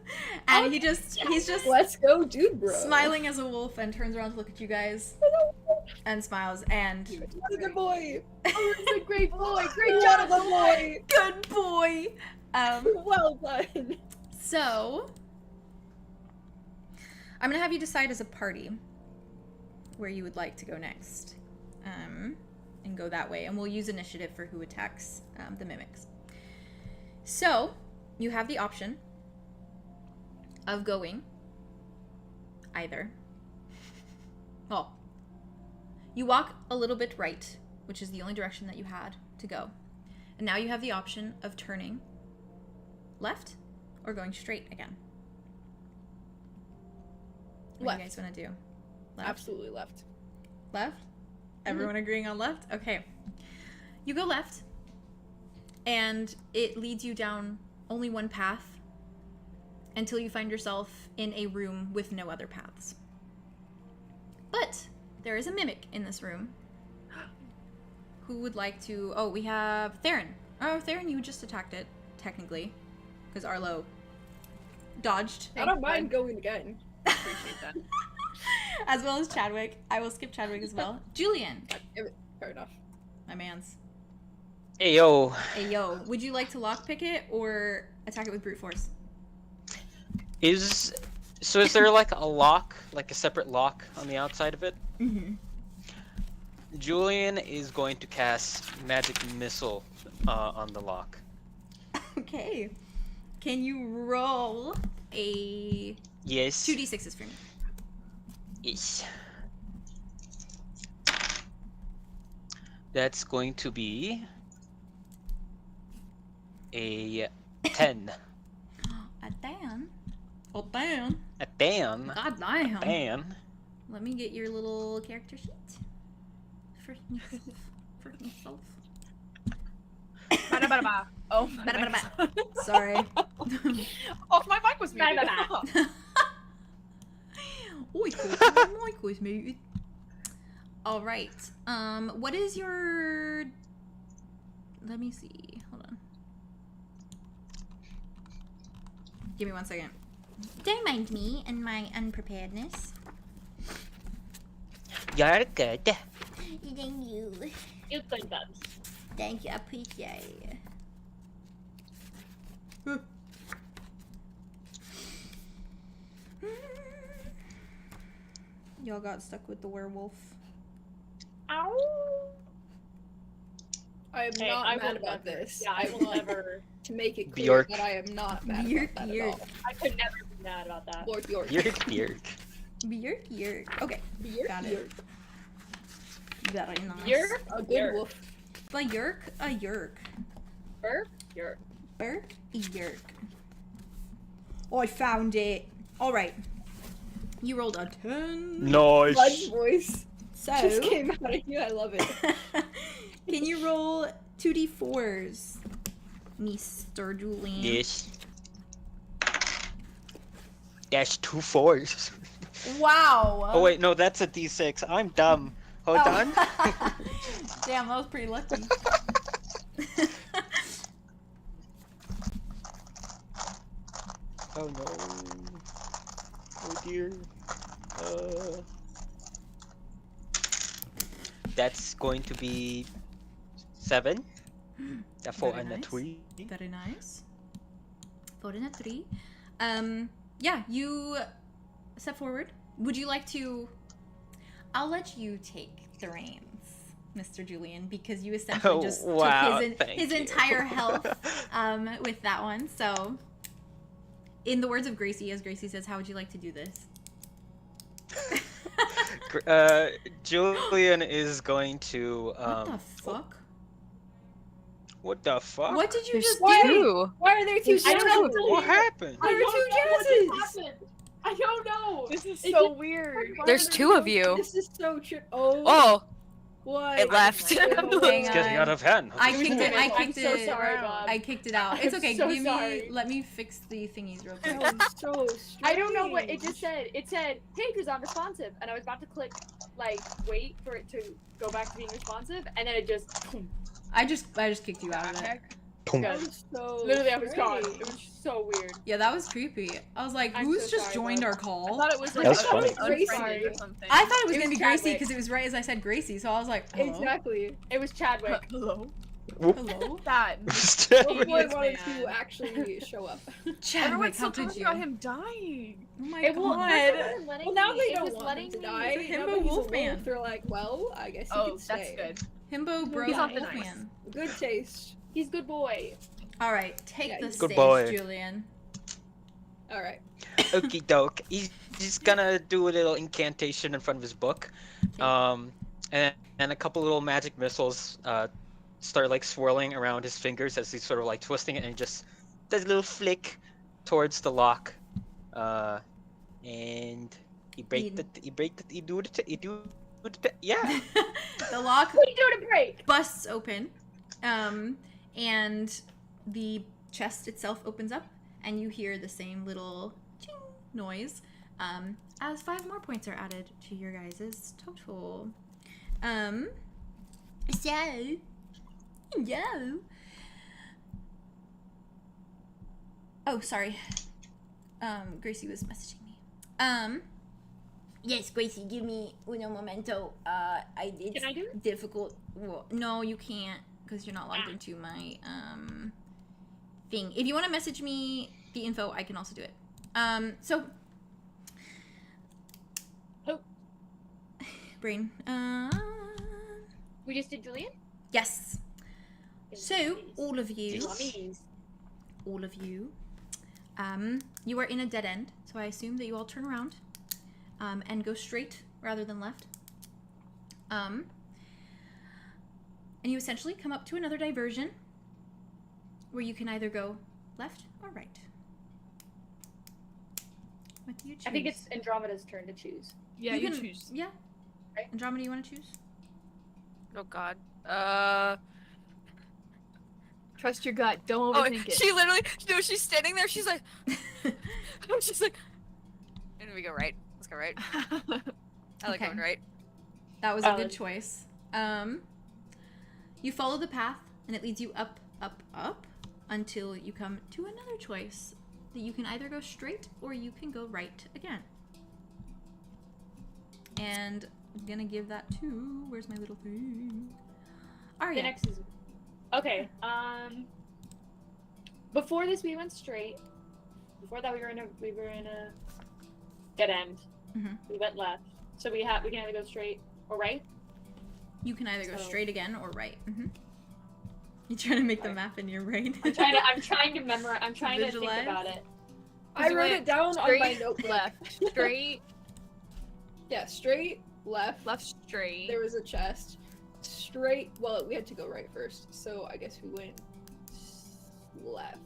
And he's just Let's go, dude, bro. smiling as a wolf and turns around to look at you guys and smiles and What a good boy. Oh, he's a great boy. Great What job, a good boy. good boy. Well done. So I'm gonna have you decide as a party. where you would like to go next. And go that way. And we'll use initiative for who attacks the mimics. So, you have the option of going either. Well, you walk a little bit right, which is the only direction that you had to go. And now you have the option of turning left or going straight again. What do you guys want to do? Left? Absolutely left. Left? Everyone agreeing on left? Okay. You go left, and it leads you down only one path until you find yourself in a room with no other paths. But there is a mimic in this room. Who would like to... Oh, we have Theron. Oh, Theron, you just attacked it, technically, because Arlow dodged. I don't mind going again. Appreciate that. As well as Chadwick. I will skip Chadwick as well. Julien. Fair enough. My mans. Hey yo. Hey, yo. Would you like to lockpick it or attack it with brute force? Is there like a lock, like a separate lock on the outside of it? Mm-hmm. Julien is going to cast magic missile on the lock. Okay. Can you roll a Yes. 2d6s for me? Yes. That's going to be a 10. A Dan. Oh, Dan. A Dan. God damn. Dan. Let me get your little character sheet. For myself. For myself. Ba-da-ba-da-ba. Oh, my Ba-da-ba-da-ba. mic. Sorry. Oh, my mic was muted. Ba-da-ba-da. Oh, it's good. My mic was muted. All right. What is your... Let me see. Hold on. Give me 1 second. Don't mind me and my unpreparedness. You're good. Thank you. You could done. Thank you. I appreciate it. Y'all got stuck with the werewolf. Ow! I am Hey, not I mad will about never- this. Yeah, I will never. To make it clear Bjork. that I am not mad Bjork, about that Bjork. at all. I could never be mad about that. Lord Bjork. Bjork, Bjork. Bjork, Bjork. Okay. Bjork, Got it. Bjork. Very nice. You're A good Bjork. wolf. A yerk, a yerk. Burp. You're. Burk, a yerk. Oh, I found it. All right. You rolled a 10. Blood's Nice. voice So, just came out of you. I love it. can you roll 2d4s, Mr. Julien? Yes. That's 2 4s. Wow. Oh wait, no, that's a D6. I'm dumb. Hold on. Damn, that was pretty lucky. Oh no. Oh dear. That's going to be 7. A 4 Very and a nice. 3. Very nice. 4 and a 3. Yeah, you step forward. Would you like to... I'll let you take the reins, Mr. Julien, because you essentially just wow, took thank his you. entire health with that one. So, in the words of Gracie, as Gracie says, how would you like to do this? Julien is going to What the fuck? What the fuck? What did you There's just do? two. Why are there two I don't know. jazzes? What happened? I There were don't two know what jazzes. just happened. I don't know. This is It so just- weird. There's 2 of you. This is so true. Oh. Oh, What? it left. Hang It's getting on. out of hand. I It was kicked it. I terrible. I'm kicked so it. sorry, Bob. I kicked it out. It's I'm okay. so Give me. sorry. Let me fix the thingies real quick. That was so strange. I don't know what it just said. It said, "Hey, it's unresponsive," and I was about to click, like, wait for it to go back to being responsive, and then it just, I just kicked you out of it. That was so literally, I was gone. strange. It was so weird. Yeah, that was creepy. I was like, I'm who's so just sorry, joined Bob. our I call? thought it was like That was funny. unfriended or something. I thought it was It gonna was be Gracie Chadwick. because it was right as I said Gracie, so I was like, hello. Exactly. It was Chadwick. Hello. Whoop. Hello? That. Oh boy, Yes, wanted man. to actually show up. Chadwick, Everyone's how still could talking you? about him dying. Oh my It will. god. Well, now they it don't was want letting him to me- die. He's a Now himbo that he's a wolfman. wolf, they're like, well, I guess he Oh, can stay. that's good. Himbo bro He's off the wolfman. Good taste. He's good boy. Alright, take Yeah, the he's good stage, boy. Julian. Alright. Okie doke. He's just gonna do a little incantation in front of his book. And a couple little magic missiles start like swirling around his fingers as he's sort of like twisting it, and he just does a little flick towards the lock. And he do it. Yeah. The lock What are you doing to break? busts open, and the chest itself opens up, and you hear the same little ching noise, as 5 more points are added to your guys' total. Oh, sorry. Gracie was messaging me. Yes, Gracie, give me uno momento. It's Can I do it? difficult. Well, no, you can't, because you're not logged into my, thing. If you want to message me the info, I can also do it. So. Oh. Brain. We just did Julian? Yes. So, all of you, Dummies. you are in a dead end, so I assume that you all turn around, and go straight rather than left. And you essentially come up to another diversion, where you can either go left or right. What do you choose? I think it's Andromeda's turn to choose. Yeah, You you can- choose. Yeah. Right. Andromeda, you want to choose? Oh god. Trust your gut. Don't Oh, overthink it. she literally, no, she's standing there. She's like, she's like, and we go right. Let's go right. I like Okay. going right. That was a good Valid. choice. You follow the path, and it leads you up, up, up, until you come to another choice that you can either go straight or you can go right again. And I'm gonna give that to, where's my little thing? Aria. The next is okay. Before this, we went straight. Before that, we were in a dead end. Mhm. We went left. So we can either go straight or right. You can either go So- straight again or right. You're trying to make the map in your brain. I'm trying to memorize. I'm trying to think Visualize? about it. I you wrote went it down on my straight, notebook. left, straight, Yeah, straight, left. left, straight. There was a chest. Straight. Well, we had to go right first, so I guess we went left.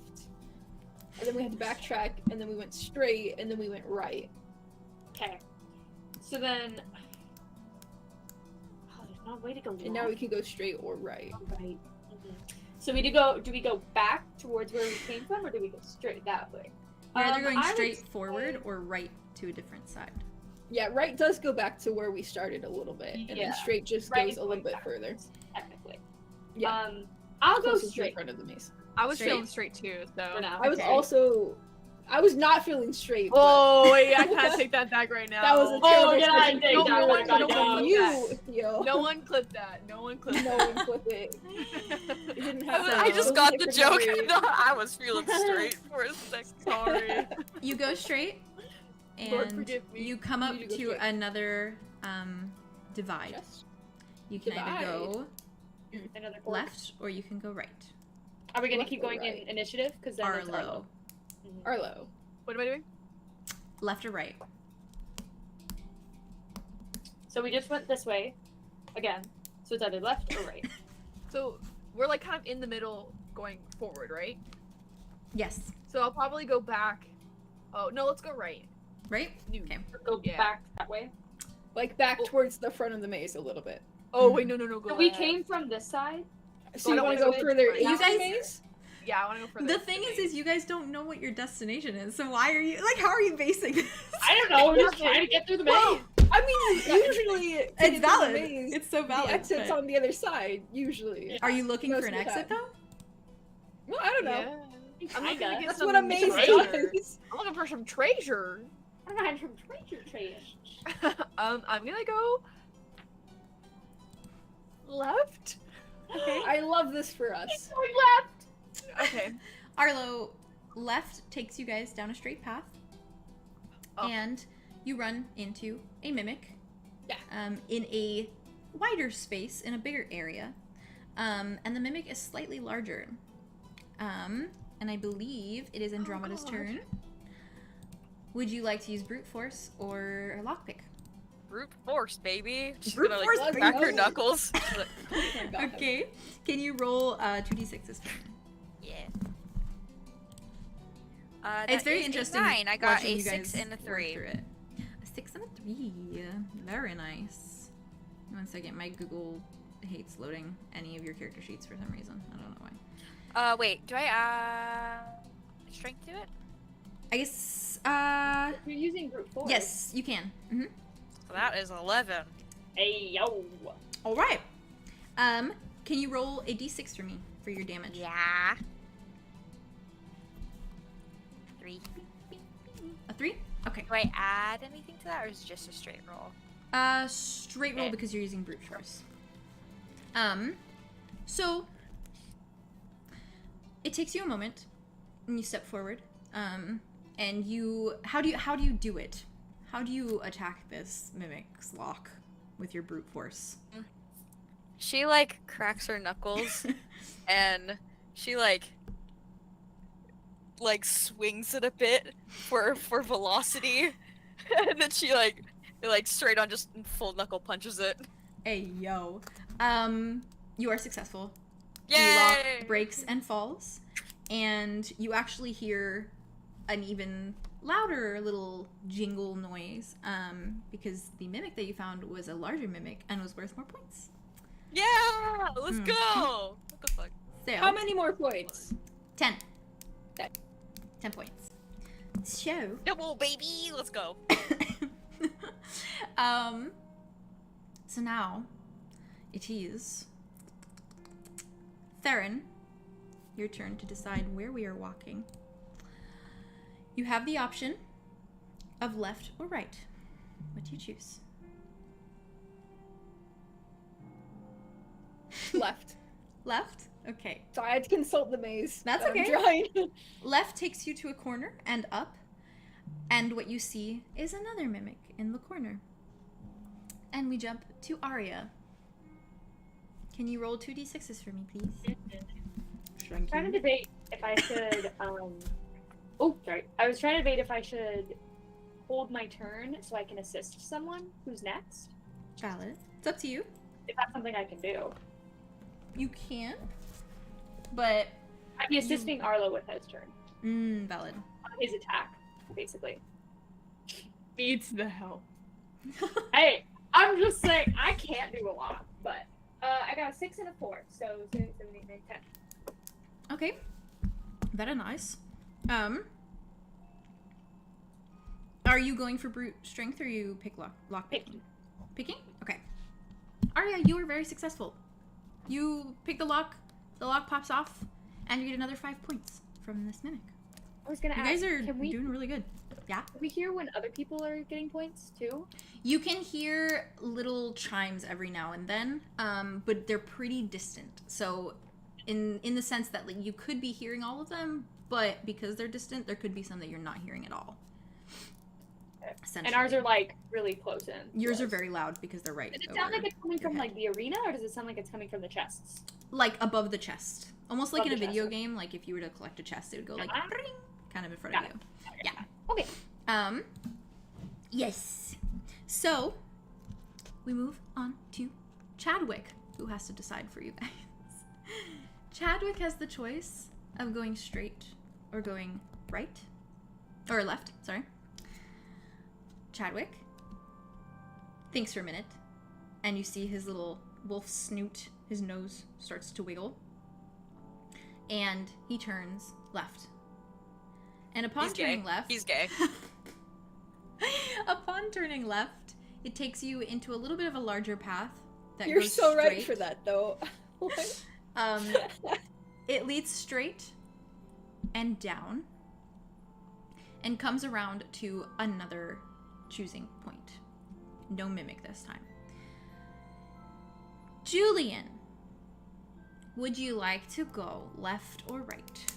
And then we had to backtrack, and then we went straight, and then we went right. Okay. So then, oh, there's no way to go left. And now we can go straight or right. Right. So do we go back towards where we came from, or do we go straight that way? You're either going I would straight say- forward or right to a different side. Yeah, right does go back to where we started a little bit, and Yeah. then straight just Right goes is a little going bit further. backwards, technically. Yeah. I'll go Closest to the straight front of the maze. I was Straight. feeling straight too, so. for now. I was Okay. I was not feeling straight. but Oh wait, I can't take that back right now. that was a Oh, terrible yeah, I decision. take No that one- back, no I one- know. You, Theo. No one clipped that. No one clipped No that. one clip it. It didn't have I just those got the different joke. memories. I was feeling straight for a second. Sorry. You go straight, Lord, and forgive me. you come up You go to straight. another divide. Chest. You can either go Another fork. left or you can go right. Are we gonna Left keep or going right? in initiative? Because then it's Arlow. Arlow. What am I doing? Left or right? So we just went this way, again. So it's either left or right. So we're like kind of in the middle, going forward, right? Yes. So I'll probably go back. Oh no, let's go right. Right? No. Okay. Go Yeah. back that way. Like back Oh. towards the front of the maze a little bit. Oh wait, no, go. So we left. came from this side. So I you don't want to wanna go go further right. into You the guys- maze? Yeah, I want to go further. The into thing maze. is you guys don't know what your destination is, so why are you like? How are you basing this? I don't know. We're just trying to get through the maze. Well, I mean, usually to get It's through the valid. maze, It's so valid. the exit's but- on the other side, usually. Are you looking Most for an of the exit time. though? Well, I don't know. Yeah. I'm looking to Kinda. get That's some what a maze treasure. does. I'm looking for some treasure. I'm not from treasure trash. I'm gonna go left. Okay. I love this for us. Going left. Okay. Arlo, left takes you guys down a straight path, Oh. and you run into a mimic. Yeah. In a wider space, in a bigger area. And the mimic is slightly larger. And I believe it is Andromeda's God. turn. Would you like to use brute force or a lockpick? Brute force, baby. She's Brute gonna force, like baby. crack her knuckles. She's like, Oh my God. Okay. Can you roll 2d6s for me? yeah. It's That very is a interesting. 9. I got watching a you 6 guys and a work 3. through it. A 6 and a 3. Very nice. One second, my Google hates loading any of your character sheets for some reason. I don't know why. Wait, do I add strength to it? I guess, You're using brute force. yes, you can. Mm-hmm. So that is 11. Hey yo. All right. Can you roll a d6 for me for your damage? Yeah. 3. A 3? Okay. Do I add anything to that, or is it just a straight roll? Straight roll Okay. because you're using brute force. So it takes you a moment, and you step forward. And you, how do you do it? How do you attack this mimic's lock with your brute force? She like cracks her knuckles, and she like swings it a bit for velocity, and then she like straight on just full knuckle punches it. Hey yo. You are successful. Yay! The lock breaks and falls, and you actually hear an even louder little jingle noise, because the mimic that you found was a larger mimic and was worth more points. Yeah, let's Mhm. go. What the fuck? So, How many more points? 10. Okay. 10 points. So, Double baby, let's go. so now it is Theron, your turn to decide where we are walking. You have the option of left or right. What do you choose? Left. Left? Okay. So I had to consult the maze. That's that I'm okay. trying. Left takes you to a corner and up, and what you see is another mimic in the corner. And we jump to Aria. Can you roll 2d6s for me, please? I'm trying to debate if I should, oh, sorry. I was trying to debate if I should hold my turn so I can assist someone who's next. Valid. It's up to you. If that's something I can do. You can, but I'd be assisting Arlo with his turn. Valid. On his attack, basically. Beats the hell. Hey, I'm just saying, I can't do a lot, but I got a 6 and a 4, so 6, 7, 8, 9, 10. Okay. Very nice. Are you going for brute strength or you pick lock picking? Picking? Okay. Aria, you were very successful. You pick the lock pops off, and you get another 5 points from this mimic. I was gonna You ask, guys are can we doing really good. Yeah? hear when other people are getting points too? You can hear little chimes every now and then, but they're pretty distant. So, in the sense that like you could be hearing all of them, but because they're distant, there could be some that you're not hearing at all. And ours are like really close in. to Yours are us. very loud because they're right Does it sound over like it's coming your from head. like the arena, or does it sound like it's coming from the chests? Like above the chest, almost like Above in a the video chest. game. Like if you were to collect a chest, it would go like Ah. "Dring," kind of in front Got of it. you. Yeah. Okay. Yes. So, we move on to Chadwick, who has to decide for you guys. Chadwick has the choice of going straight or going right. Or left, sorry. Chadwick thinks for a minute, and you see his little wolf snoot, his nose starts to wiggle, and he turns left. And upon He's gay. turning left, He's gay. upon turning left, it takes you into a little bit of a larger path that You're goes so right straight. for that, though. What? It leads straight and down and comes around to another choosing point. No mimic this time. Julien, Would you like to go left or right?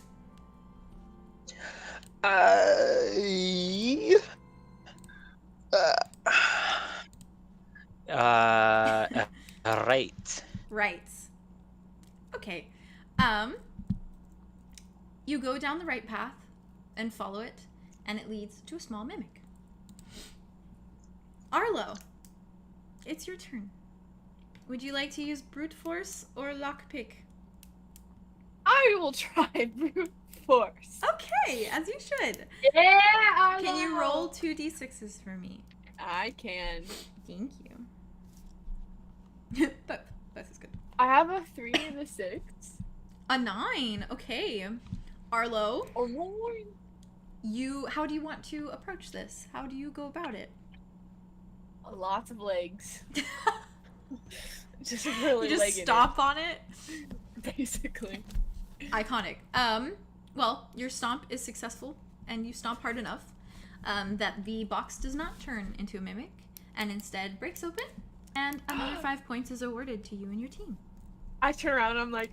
Right. Right. Okay. You go down the right path and follow it, and it leads to a small mimic. Arlow, it's your turn. Would you like to use brute force or lockpick? I will try brute force. Okay, as you should. Yeah. Can you roll 2d6s for me? I can. Thank you. Both is good. I have a 3 and a 6. A 9. Okay. Arlow, Oh Lord. how do you want to approach this? How do you go about it? Lots of legs. Just really You just legging stomp on it? it, basically. Iconic. Well, your stomp is successful, and you stomp hard enough that the box does not turn into a mimic, and instead breaks open, and another 5 points is awarded to you and your team. I turn around and I'm like,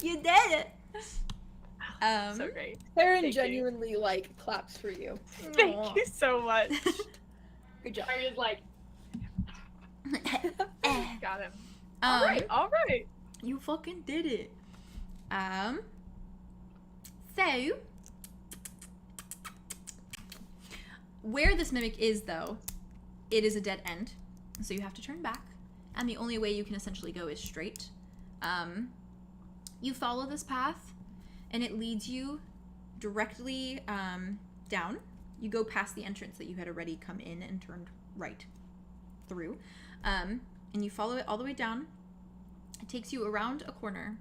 You did it! so great. Theron Thank you. genuinely like claps for you. Thank Aw. you so much. Good job. Aria's like, Got him. Um, All right. You fucking did it. So where this mimic is, though, it is a dead end, so you have to turn back, and the only way you can essentially go is straight. You follow this path, and it leads you directly down. You go past the entrance that you had already come in and turned right through, and you follow it all the way down. It takes you around a corner,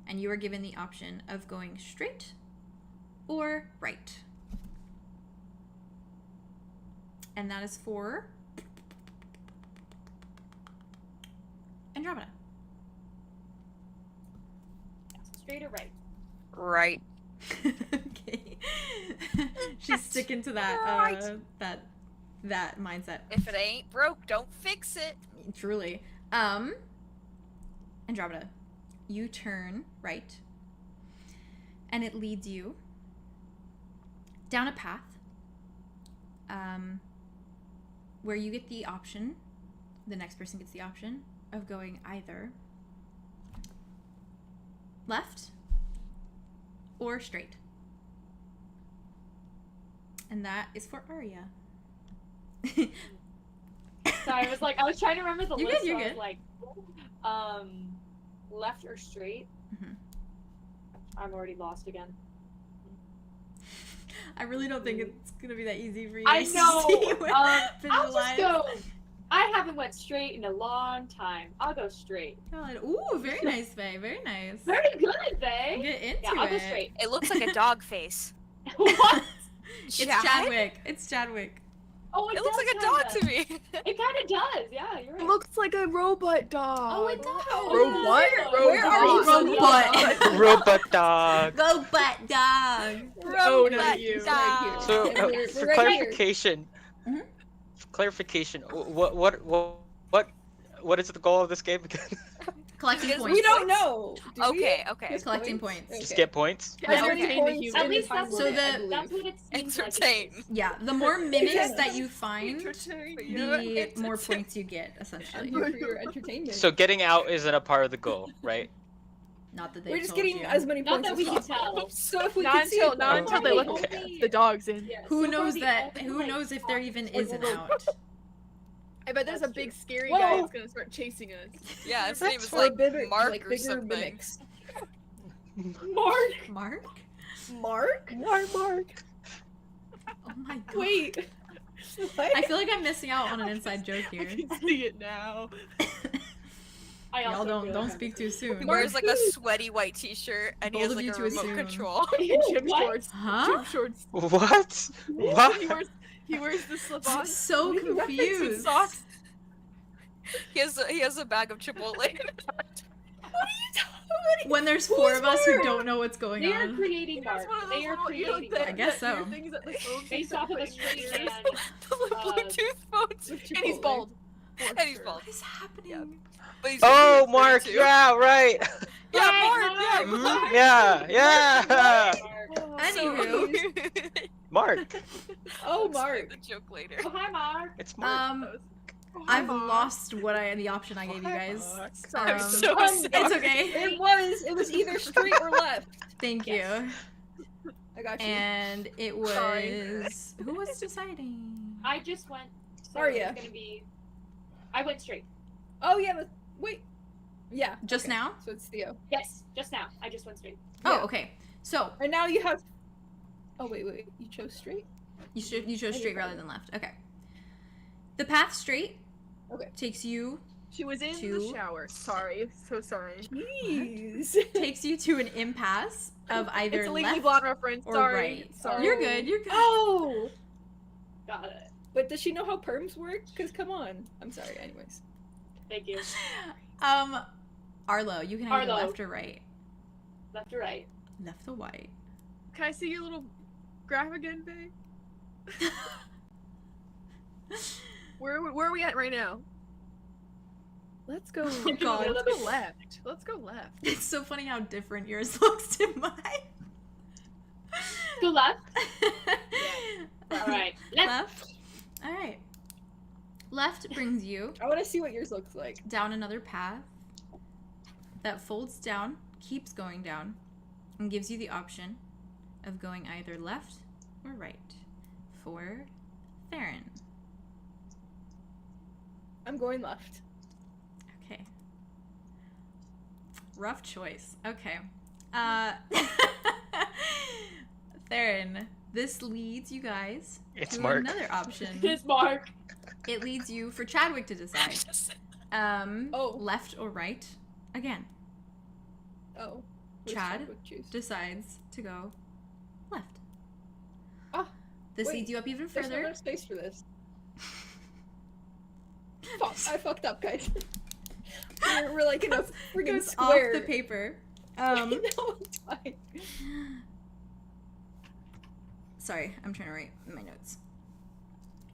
and you are given the option of going straight or right. And that is for Andromeda. straight or right? Right. Okay. She's sticking to that that mindset. If it ain't broke, don't fix it. Truly. Andromeda, you turn right, and it leads you down a path where you get the option, the next person gets the option of going either left or straight. And that is for Aria. So I was trying to remember the You're list. good, you're so I good. was like, left or straight? Mhm. I'm already lost again. I really don't think it's gonna be that easy for you I guys know. to see or I'll visualize. just go. I haven't went straight in a long time. I'll go straight. God. Ooh, very nice, Faye. Very nice. Very good, babe. Get into Yeah, I'll go it. straight. It looks like a dog face. What? It's Chad? Chadwick. It's Chadwick. Oh, It does looks like a dog kinda. to me. It kind of does. Yeah, you're It right. looks like a robot dog. Oh, it does. Robot? Where are you? Robot. Robot dog. Robot dog. Oh, no, Robot you. dog. So, Yeah, we're for right clarification, Mhm. what is the goal of this game again? Collecting Because points. We don't know. Do we? Okay, okay. Just Collecting points. Just get points. Yeah, How okay. many entertain the points human. At in least time that's So limit, I the- believe? That's what it seems like. Entertain. Yeah, the more mimics Yes. that you find, Entertain. the more points you get, essentially. I'm here for your entertainment. So getting out isn't a part of the goal, right? Not that they We're just told getting you. as many Not points that as we can possible. tell. So if we Not can see until it, not though. until they So let far, Okay. the the dogs in. Yeah, Who so far knows the that? only, Who like, knows if there even like, is an little- out? I bet there's a That's big true. scary Whoa. guy that's gonna start chasing us. Yeah, his name That's is for like bigger, Mark like or bigger something. mimics. Mark. Mark? Mark? Mark? Oh my god. Wait. What? I feel like I'm missing out on an inside joke I here. can see it now. I Y'all also don't feel don't like speak too He soon. wears like a sweety white t-shirt and he Bold has of like you a to remote assume. control. And gym What? shorts. Huh? Gym shorts. What? He What? wears the slip I'm on. so What are you referencing? confused. Socks. He has a bag of Chipotle. When there's Who four is of us who Mark? don't know what's going They are on. creating That's Mark. one of those They are little, you know, creating the, Mark. I guess the ear so. things that the phones Based that off of put a in your straight ears. man. The Bluetooth phones. And he's Chipotle. bald. For And he sure. falls. What is happening? Yep. But he's Oh, really Mark. 32. Yeah, right. Yeah, Right, Mark. Mark. Yeah, yeah. Anywho. Mark. Oh, I'll explain Mark. the joke later. Oh, hi, Mark. It's Mark. I've lost the option I gave you guys. Sorry. I'm so Um, sorry. It's okay. It was either straight or left. Thank you. I got you. And it Sorry. was who was deciding? I just went. So Aria. It's gonna be. I went straight. Oh yeah, wait. Yeah. Just okay. now? So it's Theo. Yes, just now. I just went straight. Oh, Yeah. okay. So And now you have. Oh wait. You chose straight. you chose straight rather than left. Okay. The path straight. Okay. Takes you She was in Two. the shower. Sorry. So sorry. Jeez. takes you to an impasse of either It's a Legally left Blonde reference. or Sorry. right. Sorry. You're good. You're good. Oh. Got it. But does she know how perms work? Cause come on. I'm sorry. Anyways. Thank you. Arlo, you can either Arlo. left or right. Left or right? Left or white. Can I see your little graph again, babe? Where are we at right now? Let's go. Oh, God. Let's go left. Let's go left. It's so funny how different yours looks to mine. Go left. All right. Left. Left. All right. Left brings you I want to see what yours looks like. down another path that folds down, keeps going down, and gives you the option of going either left or right for Theron. I'm going left. Okay. Rough choice. Okay. Theron, this leads you guys It's to Mark. another option. It's Mark. It leads you for Chadwick to decide. Oh. Left or right. Again, Oh. What does Chad? Chadwick choose? decides to go left. Ah, This wait, leads you up even There's further. no space for this. Fuck, I fucked up, guys. we're like in a friggin' Goes square. off the paper. No, it's fine. Sorry, I'm trying to write my notes.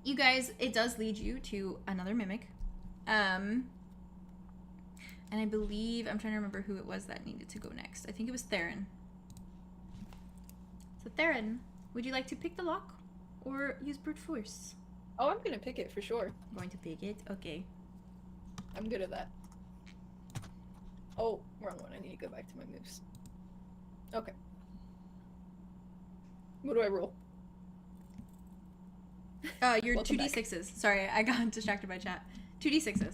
You guys, it does lead you to another mimic. And I believe, I'm trying to remember who it was that needed to go next. I think it was Theron. So Theron, would you like to pick the lock or use brute force? Oh, I'm gonna pick it for sure. Going to pick it? Okay. I'm good at that. Oh, wrong one. I need to go back to my moves. Okay. What do I roll? You're Welcome back. 2d6s. Sorry, I got distracted by chat. 2d6s.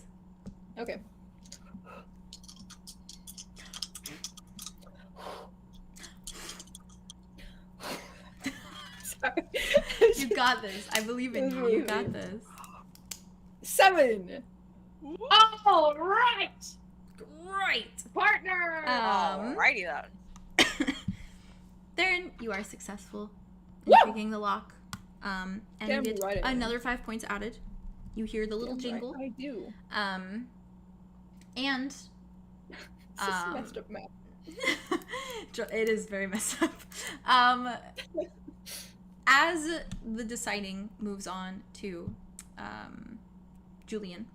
Okay. Sorry. You got this. I believe in you. You got this. 7! All right, Right. partner. Alrighty then. Theron, you are successful in Woo! picking the lock. And Damn you get right I am. another 5 points added. You hear the little Damn right jingle. I do. And It's just messed up map. it is very messed up. As the deciding moves on to Julien,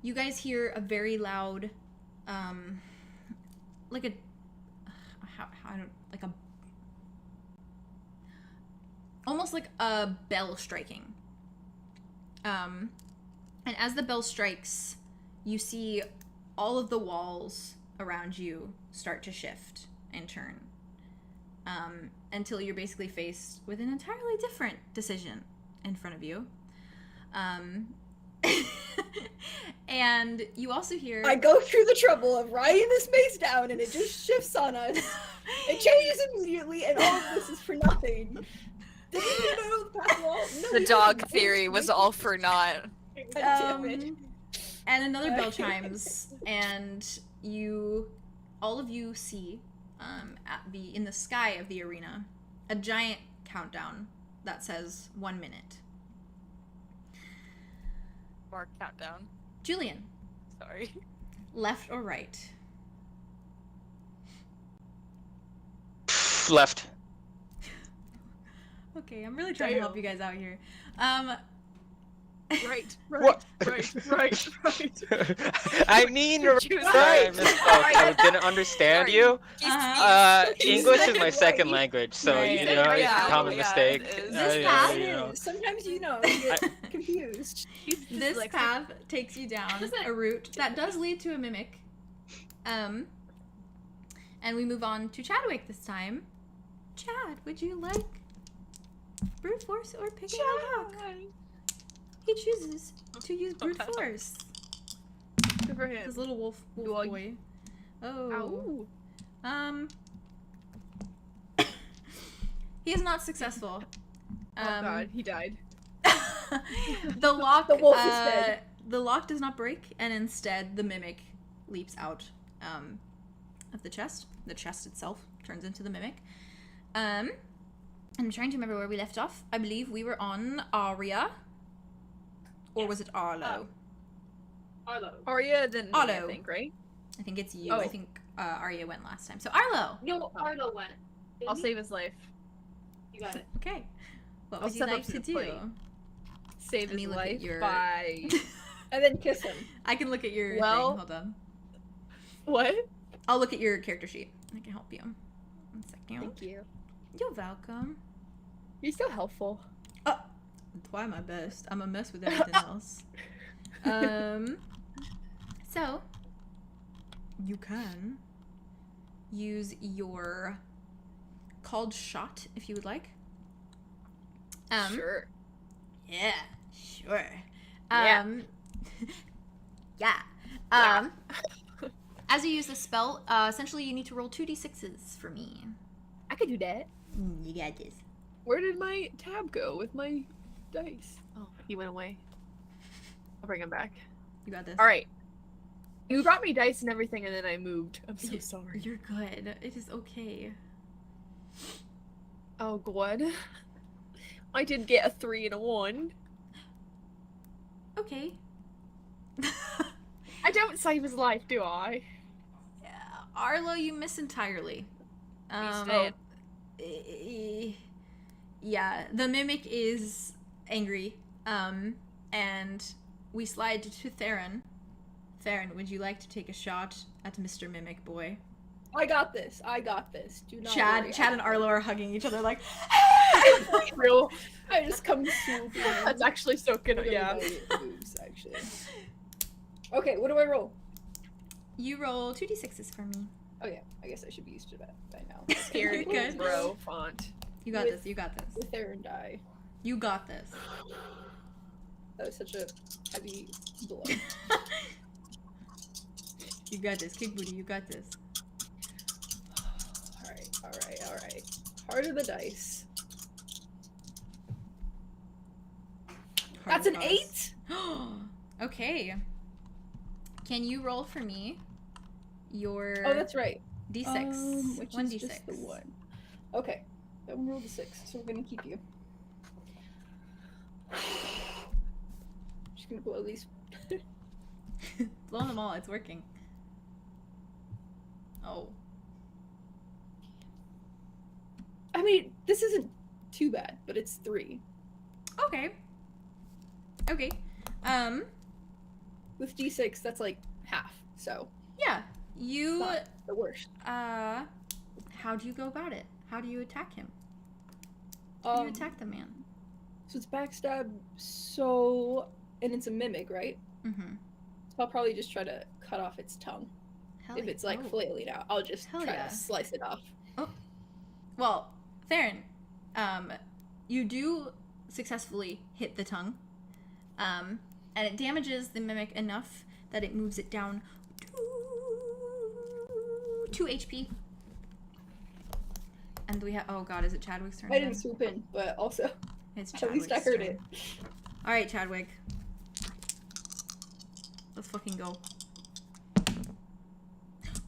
you guys hear a very loud, like a, almost like a bell striking. And as the bell strikes, you see all of the walls around you start to shift and turn. Until you're basically faced with an entirely different decision in front of you. And you also hear... I go through the trouble of riding this maze down and it just shifts on us. It changes immediately and all of this is for nothing. Did you know the path wall? No, The you dog didn't. theory was all for naught. God damn it. And another bell chimes, and all of you see, in the sky of the arena, a giant countdown that says 1 minute. Mark countdown. Julien, Sorry. left or right? Left. Okay, I'm really trying to help you guys out here. Right. What? Right. I mean, Choose right. right. I didn't understand Sorry. you. Uh-huh. English is my second language, so Right. you know, it's a Yeah, common yeah, mistake. it is. This Yeah, path you know. Sometimes you get confused. This path takes you down a route that does lead to a mimic. And we move on to Chadwick this time. Chad, would you like brute force or pick a lock? He chooses to use brute force. Good for him. His little wolf Dog. boy. Oh. Ow. He is not successful. Oh god, he died. The lock. The wolf is dead. The lock does not break, and instead the mimic leaps out of the chest. The chest itself turns into the mimic. I'm trying to remember where we left off. I believe we were on Aria. Or was it Arlow? Arlo. Aria, then me, I Arlo. think, right? I think it's you. Oh. I think Aria went last time. So Arlow. No, Arlo went. Didn't I'll he? save his life. You got it. Okay. What I'll would you step up like to to the do? plate. Save Let me his look at life your- by... And then kiss him. I can look at your Well- thing. Hold on. What? I'll look at your character sheet. I can help you. 1 second. Thank you. You're welcome. You're so helpful. Try my best. I'm a mess with everything else. So you can use your called shot if you would like. Sure. Yeah, sure. Yeah. Yeah. As you use the spell, essentially you need to roll 2d6s for me. I could do that. You got this. Where did my tab go with my dice? Oh, he went away. I'll bring him back. You got this. Alright. You brought me dice and everything and then I moved. I'm so sorry. You're good. It is okay. Oh god. I did get a 3 and a 1. Okay. I don't save his life, do I? Yeah, Arlo, you miss entirely. dead. Yeah, the mimic is angry. And we slide to Theron. Theron, would you like to take a shot at Mr. Mimic Boy? I got this. Do not worry. Chad and Arlo are hugging each other like, Real. I just come swooping in. That's actually so good. Look at Yeah. my boobs, actually. Okay, what do I roll? you roll 2d6s for me. Oh yeah, I guess I should be used to that by now. You're good. Bro font. You got With- this, you got this. With Theron die. You got this. That was such a heavy blow. You got this. Kick booty, you got this. Alright. Heart of the dice. That's an 8? Okay. Can you roll for me your Oh, that's right. d6? Which One is d6. just the 1. Okay. That one rolled a 6, so we're gonna keep you. Just gonna blow these. Blow them all. It's working. Oh. I mean, this isn't too bad, but it's 3. Okay. Okay. With d6, that's like half, so Yeah. You. not the worst. How do you go about it? How do you attack him? How do you attack the man? So it's backstab, and it's a mimic, right? Mm-hmm. So I'll probably just try to cut off its tongue. Hell If yeah. it's like Oh. flailing out, I'll just Hell try yeah. to slice it off. Well, Theron, you do successfully hit the tongue, and it damages the mimic enough that it moves it down to 2 HP. And we have, oh god, is it Chadwick's turn? I didn't again? swoop in, but also, It's at least I Chadwick's heard turn. it. Alright, Chadwick. Let's fucking go.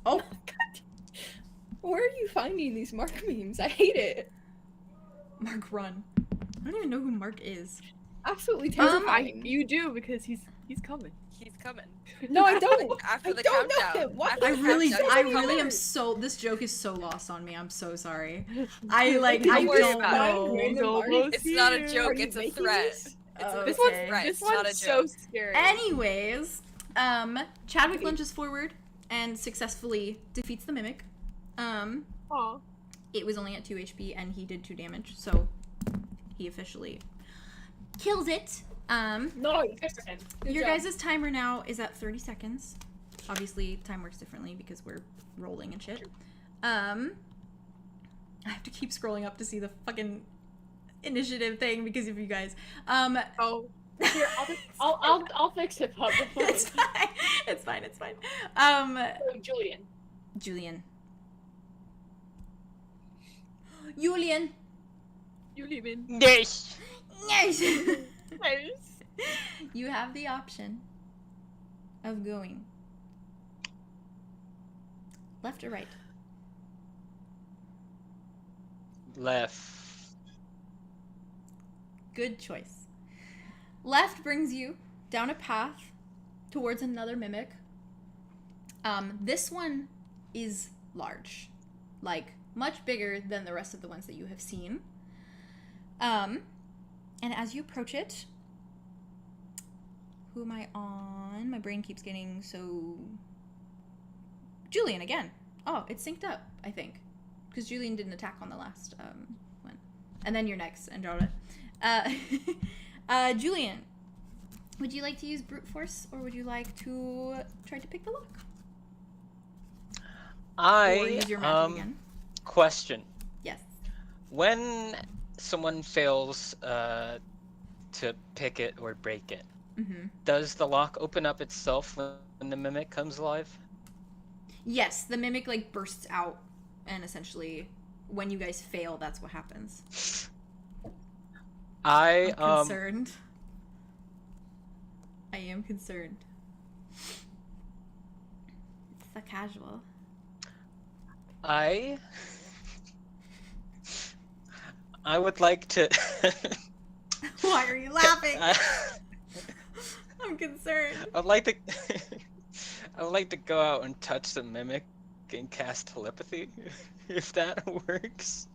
Oh! Where are you finding these Mark memes? I hate it. Mark, run. I don't even know who Mark is. Absolutely I, terrifying. you do because he's coming. He's coming. No, I don't. After I the don't know countdown. him. What? After I the really countdown, am so. This joke is so lost on me. I'm so sorry. I like. Don't I worry don't about it. know. Random It's artists. almost It's not a here. joke, Are you it's a making threat. these? This Okay. one's, this It's not one's a so joke. scary. Anyways, Chadwick lunges forward and successfully defeats the mimic. Aw. It was only at 2 HP and he did 2 damage, so he officially kills it. No, you fixed him. Good Your job. guys' timer now is at 30 seconds. Obviously, time works differently because we're rolling and shit. I have to keep scrolling up to see the fucking initiative thing because of you guys. Oh. Here, I'll fix it, Pub. It's fine. It's fine. It's fine. Julian. Julian. Julian. You leave in. Yes. Yes. Yes. You have the option of going left or right. Left. Good choice. Left brings you down a path towards another mimic. This one is large, like much bigger than the rest of the ones that you have seen. And as you approach it, who am I on? My brain keeps getting so... Julian again. Oh, it's synced up, I think, because Julian didn't attack on the last one. And then you're next, Andromeda. Julian, would you like to use brute force, or would you like to try to pick the lock? Or use your magic again? Question. Yes. When someone fails to pick it or break it, Mm-hmm. does the lock open up itself when the mimic comes alive? Yes, the mimic like bursts out, and essentially, when you guys fail, that's what happens. I'm concerned. I am concerned. It's so casual. I would like to. Why are you laughing? I'm concerned. I'd like to. I would like to go out and touch the mimic and cast telepathy, if that works.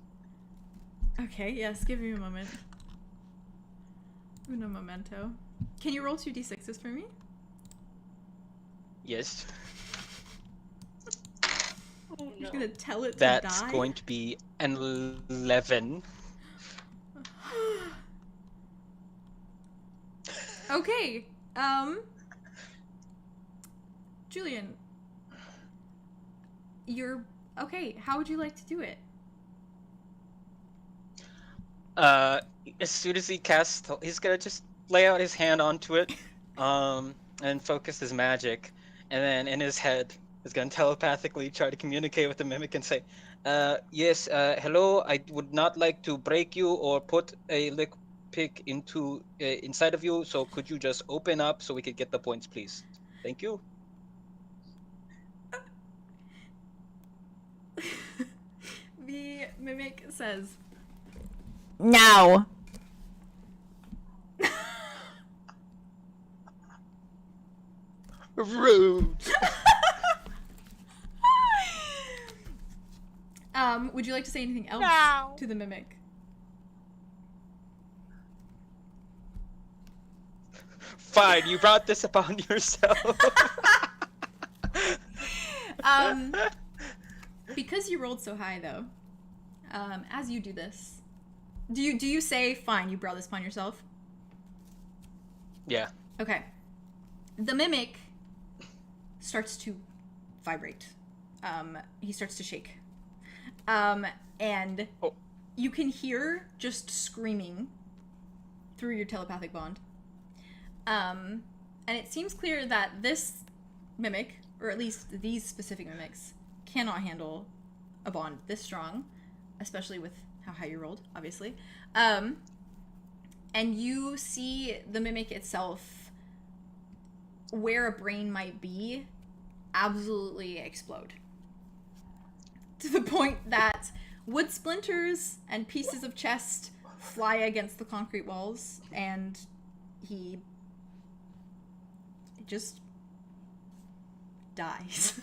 Okay, yes, give me a moment. Uno momento. Can you roll 2d6s for me? Yes. Oh, You're no. gonna tell it to That's die? going to be an 11. Okay, Julian, you're okay. How would you like to do it? As soon as he casts, he's gonna just lay out his hand onto it, and focus his magic, and then in his head, he's gonna telepathically try to communicate with the mimic and say, yes, hello, I would not like to break you or put a lick pick into inside of you, so could you just open up so we could get the points, please? Thank you. The mimic says, Now. Rude. would you like to say anything else No. to the mimic? Fine, you brought this upon yourself. Because you rolled so high, though, as you do this, do you say, fine, you brought this upon yourself? Yeah. Okay. The mimic starts to vibrate. He starts to shake. And Oh. you can hear just screaming through your telepathic bond. And it seems clear that this mimic, or at least these specific mimics, cannot handle a bond this strong, especially with how high you rolled, obviously. And you see the mimic itself, where a brain might be, absolutely explode. To the point that wood splinters and pieces of chest fly against the concrete walls, and he just dies.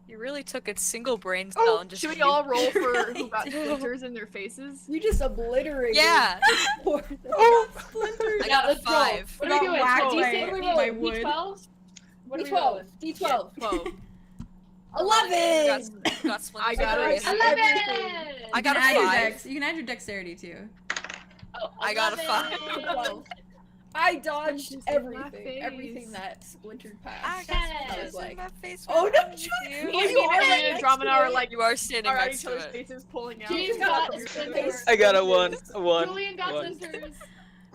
You really took its single brain cell Oh, and just. should we all roll for who got Ew. splinters in their faces? You just obliterated. Yeah. Oh, I Yeah, got a let's roll. 5. What are we doing? whacked D6 by- or by D12? wood. What are we D12. rolling? D12. Whoa. 11. Got splinters I in got my it. face. 11! I got a You can add your 5. You can add your dexterity too. Oh, I got a 11. 12. I dodged Splinters in my everything. Everything face. that splintered I past. got Yes. I splinters was in like, my face. oh, right no, next to Julie, you. you are right and next Andromeda to are it. like You are standing are at next each to other's it. faces pulling out. Julian got got your splinters. face. I got a 1. Julian got One. splinters.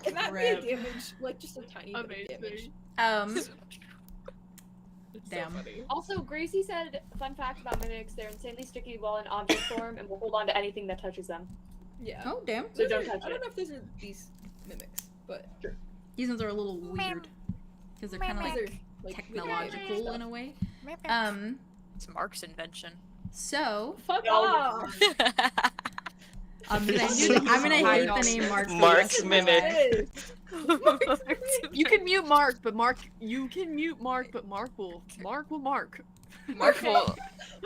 Can that Rip. be a damage? Like just a tiny bit of damage. Amazing. It's Damn. So funny. Also, Gracie said, fun fact about mimics, they're insanely sticky while in object form and will hold on to anything that touches them. Yeah. Oh damn. So don't touch I don't it. know if those are these mimics, but These ones are a little weird because they're kind of they're like like technological in a way. It's Mark's invention. So Fuck No. off. I'm gonna hate the name Mark. for the Mark's rest of my mimic. life. You can mute Mark, but Mark Mark will Mark. Mark will,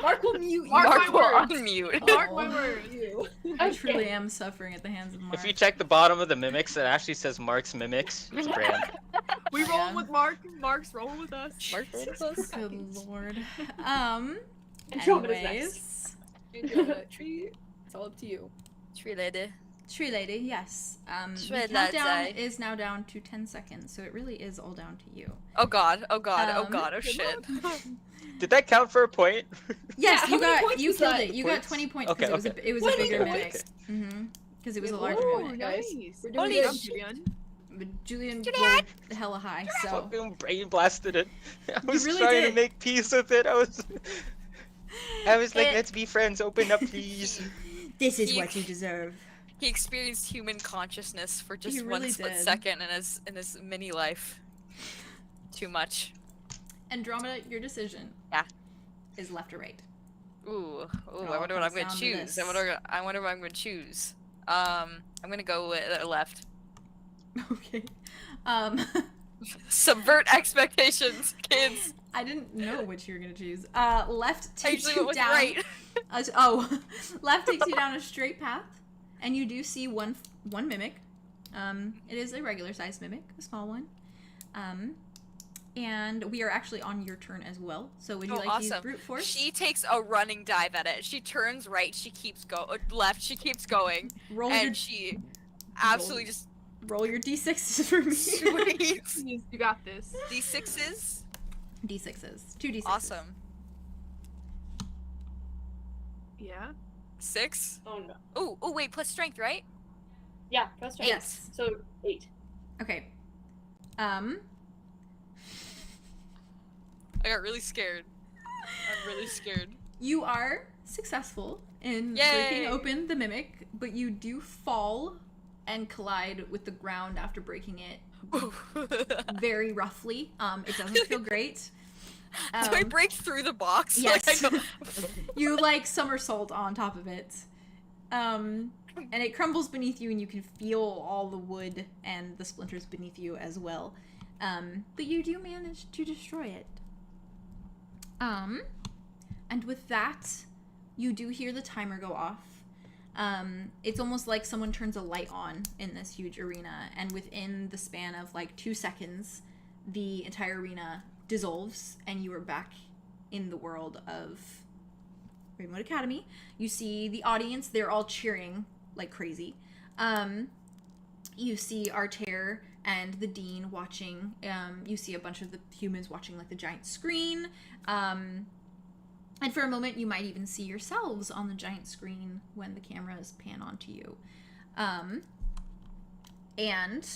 Mark will mute you. Mark Mark will my words. unmute. Mark Oh, my words. you. I truly am suffering at the hands of Mark. If you check the bottom of the mimics, it actually says Mark's Mimics. It's a brand. We Yeah. rolling with Mark. Mark's rolling with us. Mark rolled with us. Good lord. Andromeda's Anyways, Andromeda, tree. It's all up to you. Tree lady. Tree Lady, yes. Tree The countdown lady. is now down to 10 seconds, so it really is all down to you. Oh god, oh god, oh Um, god, oh shit. Did that count for a point? Yes, how many points you was killed that? it. You got Points? 20 points Okay, because okay. it was a 20 bigger points? mimic. Because it was a Good larger lord. mimic. guys. Nice. We're doing Holy good. Job, shit. Julian. But Julian Juliet! rolled hella high, so Fucking brain blasted it. I was really trying did. to make peace with it. I was like, It- let's be friends. Open up, please. this is You- what you deserve. He experienced human consciousness for just He one really split did. second in his mini life. Too much. Andromeda, your decision. Yeah. Is left or right. Ooh, It I all wonder what I'm comes gonna down to choose. this. I wonder what I'm gonna choose. I'm gonna go with left. Okay. Subvert expectations, kids. I didn't know what you were gonna choose. Left I takes usually you went with down. right. Left takes you down a straight path, and you do see one mimic. It is a regular sized mimic, a small one. And we are actually on your turn as well. So would you Oh, like to use awesome. brute force? She takes a running dive at it. She turns right. She keeps left. She keeps going, roll and she absolutely just roll your d6s for me. sweet. You got this. D6s. D6s. 2 d6s. Awesome. Yeah. 6. Oh no. Oh, wait. Plus strength, right? Yeah, press strength. Yes. So 8. Okay. I got really scared. I'm really scared. You are successful in Yay! breaking open the mimic, but you do fall and collide with the ground after breaking it very roughly. It doesn't feel great. Do I break through the box? Yes. Like, I go, You like somersault on top of it. And it crumbles beneath you, and you can feel all the wood and the splinters beneath you as well. But you do manage to destroy it. And with that, you do hear the timer go off. It's almost like someone turns a light on in this huge arena, and within the span of like 2 seconds, the entire arena dissolves, and you are back in the world of RAVENWOOD Academy. You see the audience, they're all cheering like crazy. You see Arter and the Dean watching. You see a bunch of the humans watching like the giant screen. And for a moment, you might even see yourselves on the giant screen when the cameras pan onto you. And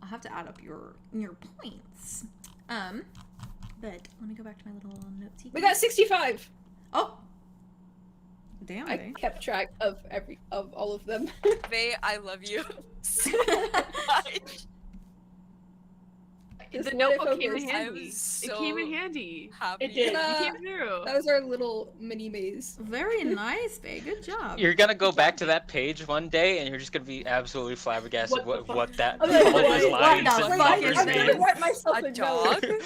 I'll have to add up your points. But let me go back to my little notes. We got 65. Oh, damn I it. kept track of all of them. Faye, I love you so much. Just The let it notebook came in focus. I handy. was It so came in handy. happy. It did. You Uh, came through. That was our little mini maze. Very nice, babe. Good job. You're gonna go back to that page one day, and you're just gonna be absolutely flabbergasted What the what fuck? that I'm all like, those wait, lines what and the fuck numbers is I'm this? gonna mean. write myself A a dog? note.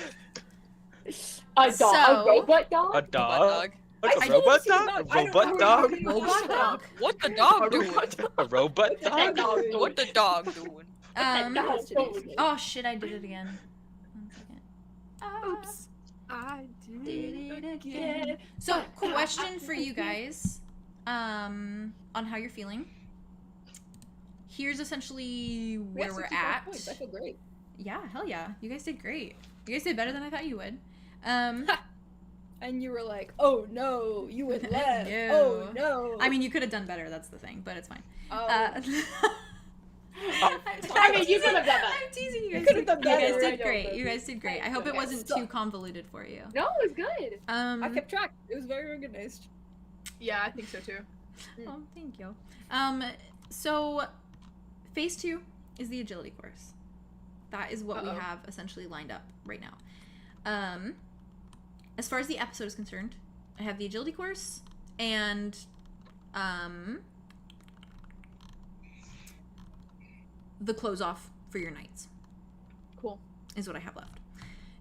A dog. So- A what dog? A A dog? What, I a told robot you dog? not- A I don't robot know dog? anything Robot about dog. What the dog doing? A robot dog? What the dog doing? Oh shit, I did it again. 1 second. Oops. I Did did it again. So, question for you guys, on how you're feeling. Here's essentially where we're at. Points. I feel great. Yeah, hell yeah. You guys did great. You guys did better than I thought you would. And you were like, oh no, you went left. No. Oh no. I mean, you could have done better, that's the thing, but it's fine. Oh. I mean, you could have done that. I'm teasing you guys. could have done You guys better, I did know, great. but You guys did great. I hope it wasn't too convoluted for you. No, it was good. I kept track. It was very organized. Yeah, I think so too. Oh, thank you. So phase 2 is the agility course. That is what we have essentially lined up right now. As far as the episode is concerned, I have the agility course and the close off for your nights. Cool. Is what I have left.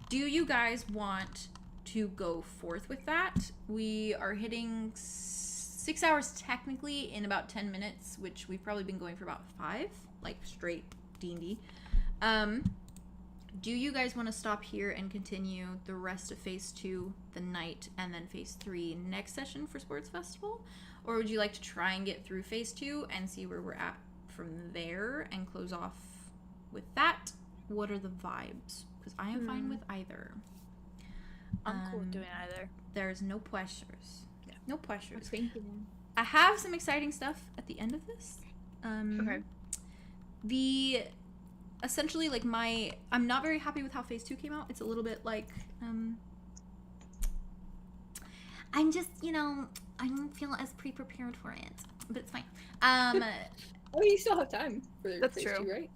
Do you guys want to go forth with that? We are hitting 6 hours technically in about 10 minutes, which we've probably been going for about 5, like straight D&D. Do you guys want to stop here and continue the rest of phase 2 the night and then phase 3 next session for Sports Festival? Or would you like to try and get through phase 2 and see where we're at from there and close off with that? What are the vibes? Because I am fine with either. I'm cool with doing either. There's no pressures. Yeah. No pressures. Thank you. I have some exciting stuff at the end of this. Okay. The essentially like I'm not very happy with how phase 2 came out. It's a little bit like I'm just, I don't feel as pre-prepared for it, but it's fine. Oh, you still have time for That's phase true. 2, right?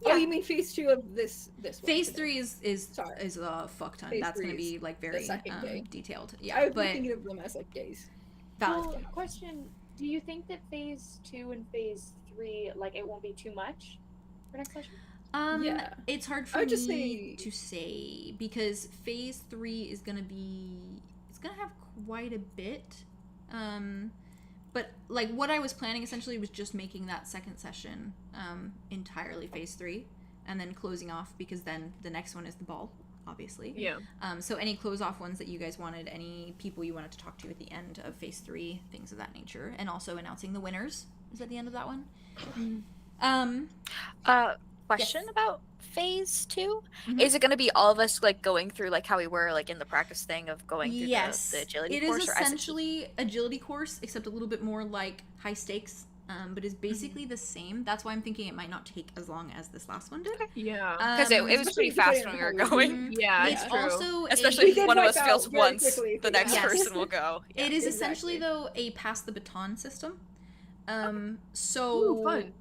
Yeah. Oh, you mean phase 2 of this one? Phase today. 3 is Sorry. a fuck ton. Phase That's 3 gonna be is like very second day. detailed. I Yeah, was but thinking of them as like days. valid. Well, question: do you think that phase 2 and phase 3, like, it won't be too much for next session? Yeah. It's hard for I would me just say- to say because phase 3 is gonna have quite a bit. But like what I was planning essentially was just making that second session entirely phase 3 and then closing off because then the next one is the ball, obviously. Yeah. So any close off ones that you guys wanted, any people you wanted to talk to at the end of phase 3, things of that nature, and also announcing the winners is at the end of that one. Question about phase 2? Mhm. Is it going to be all of us like going through like how we were like in the practice thing of going through Yes, the agility it course? is or as essentially agility course, except a little bit more like high stakes, but is basically the same. That's why I'm thinking it might not take as long as this last one did. Yeah. Because it was especially pretty if you put fast it when in we were Halloween. going. Mhm. Yeah, It's it's true. also Especially We if did one of wipe us out fails very once, quickly if the we next got it. person will go. Yeah. it is exactly. essentially though a pass the baton system. So Ooh, fun.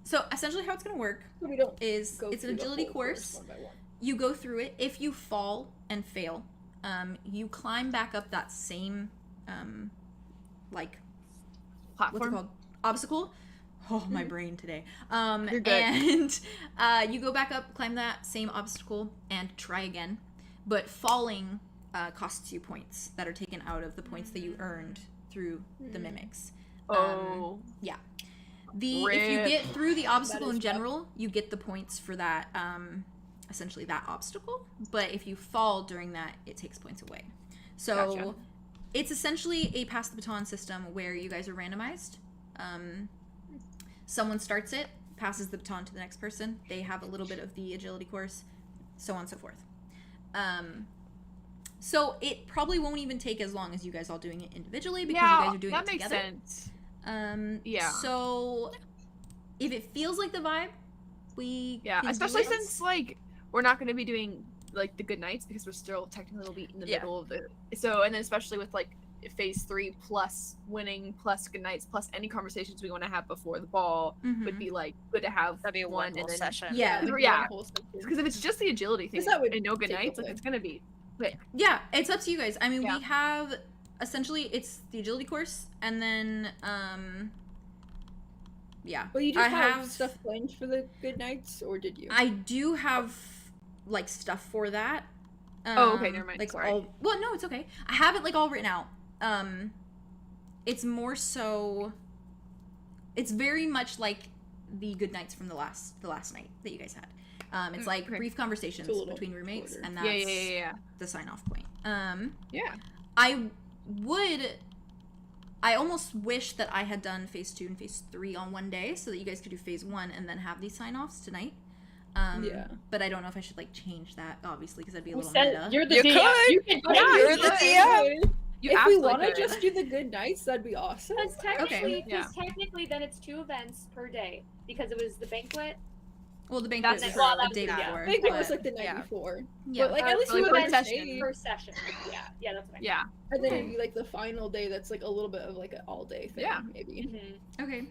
So essentially how it's gonna work So we don't is go it's an through the agility whole course. one by one. You go through it. If you fall and fail, you climb back up that same like what's it Platform. called? Obstacle. Oh, my brain today. You're good. And you go back up, climb that same obstacle, and try again. But falling costs you points that are taken out of the points that you earned through the mimics. Oh. If you Rip. get through the obstacle is in rough. general, you get the points for that, essentially that obstacle. But if you fall during that, it takes points away. So Gotcha. it's essentially a pass the baton system where you guys are randomized. Someone starts it, passes the baton to the next person. They have a little bit of the agility course, so on and so forth. So it probably won't even take as long as you guys all doing it individually because you guys are doing that it makes together. sense. Yeah. So if it feels like the vibe, we Yeah, can do especially it. since like we're not going to be doing like the good nights because we're still technically will be in the Yeah. middle of the. So and then especially with like phase 3 plus winning plus good nights plus any conversations we want to have before the ball would Mhm. be like good to have That'd be a one one whole and then session. Yeah. Like, Yeah. one whole section. because if it's just the agility thing that would and no good take nights, the like play. it's gonna be Yeah, it's up to you guys. I mean, Yeah. we have essentially it's the agility course, and then yeah. Well, you just I have have stuff planned for the good nights, or did you? I do have like stuff for that. Oh, okay, never mind, Like sorry. all. Well, no, it's okay. I have it like all written out. It's more so. It's very much like the good nights from the last night that you guys had. It's like okay. brief conversations It's a little between roommates, shorter. and that's Yeah. the sign off point. Yeah. I almost wish that I had done phase 2 and phase 3 on one day so that you guys could do phase 1 and then have these sign offs tonight. Yeah. But I don't know if I should like change that, obviously, because that'd be a Who little said meta. you're the You DM. could. You can Yeah, You're the DM. You If we absolutely want to could. just do the good nights, that'd be awesome. Because technically, Yeah. then it's 2 events per day because it was the banquet. Well, the banquet That's was it. Well, the that day was- yeah. before. I think it but- was like the night yeah. before. Yeah. But like at least like we per would session. Per session. Yeah, that's what I mean. Yeah. And then Okay. it'd be like the final day that's like a little bit of like an all day thing, Yeah. maybe. Mhm. Okay.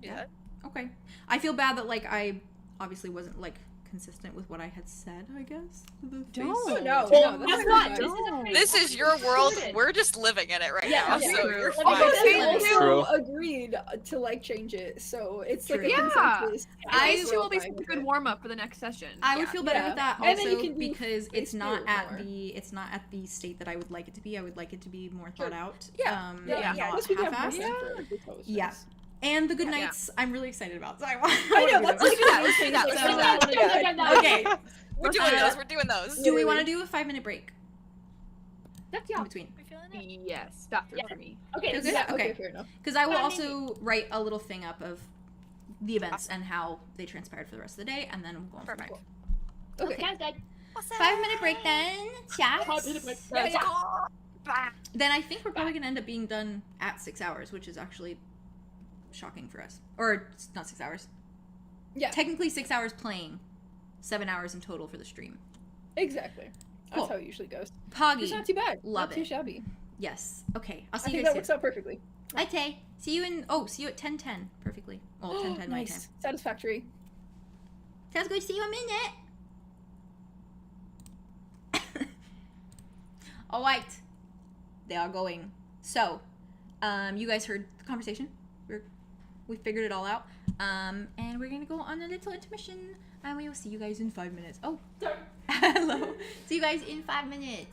Yeah. Okay. I feel bad that like I obviously wasn't like consistent with what I had said, I guess. The Don't. Oh, no, Well, no, that's that's not. fine. This is a pretty This is your world. complicated. We're just living in it right Yeah, now, yeah. so True. you're Let me fine. go But they Thank you. also True. agreed to like change it, so it's like a True. Yeah. consensus. I- Phase 2 will be such a good warm up for the next session. I would Yeah. feel better Yeah. with that And then you also can do because phase it's not 2 at more. the state that I would like it to be. I would like it to be more Sure. thought out. Yeah. And Yeah, not plus we have more half-assed. time for proposals. Yeah. And the good Yeah. nights, I'm really excited about. So I want. I know, that's like Let's do that, let's do that, let's do that. Okay. We're doing Uh, those. We're doing those. Do we want to do a 5-minute break That's in yeah. between? We feeling it? Yes, stop Yeah. for me. Okay. Feels this good? is- Yeah, Okay. okay, fair enough. Because I will But I mean- also write a little thing up of the events and how they transpired for the rest of the day, and then we'll go on from Perfect. there. Okay. Sounds good. What's 5-minute break then, chat. 5-minute break. Yeah. Then I think we're probably gonna end up being done at 6 hours, which is actually shocking for us. Or it's not 6 hours. Yeah, Technically 6 hours playing, 7 hours in total for the stream. exactly. That's Cool. how it usually goes. Poggy. It's not too bad. Love not too it. shabby. Yes. Okay. I'll I see think you that guys works soon. out perfectly. Hi Tay. See you at 10:10. Perfectly. Well, 10:10 my time. Nice. Satisfactory. Sounds good. See you in a minute. All right. They are going. So, you guys heard the conversation. We figured it all out. And we're gonna go on a little intermission. And we will see you guys in 5 minutes. Oh, Sorry. hello. See you guys in 5 minutes.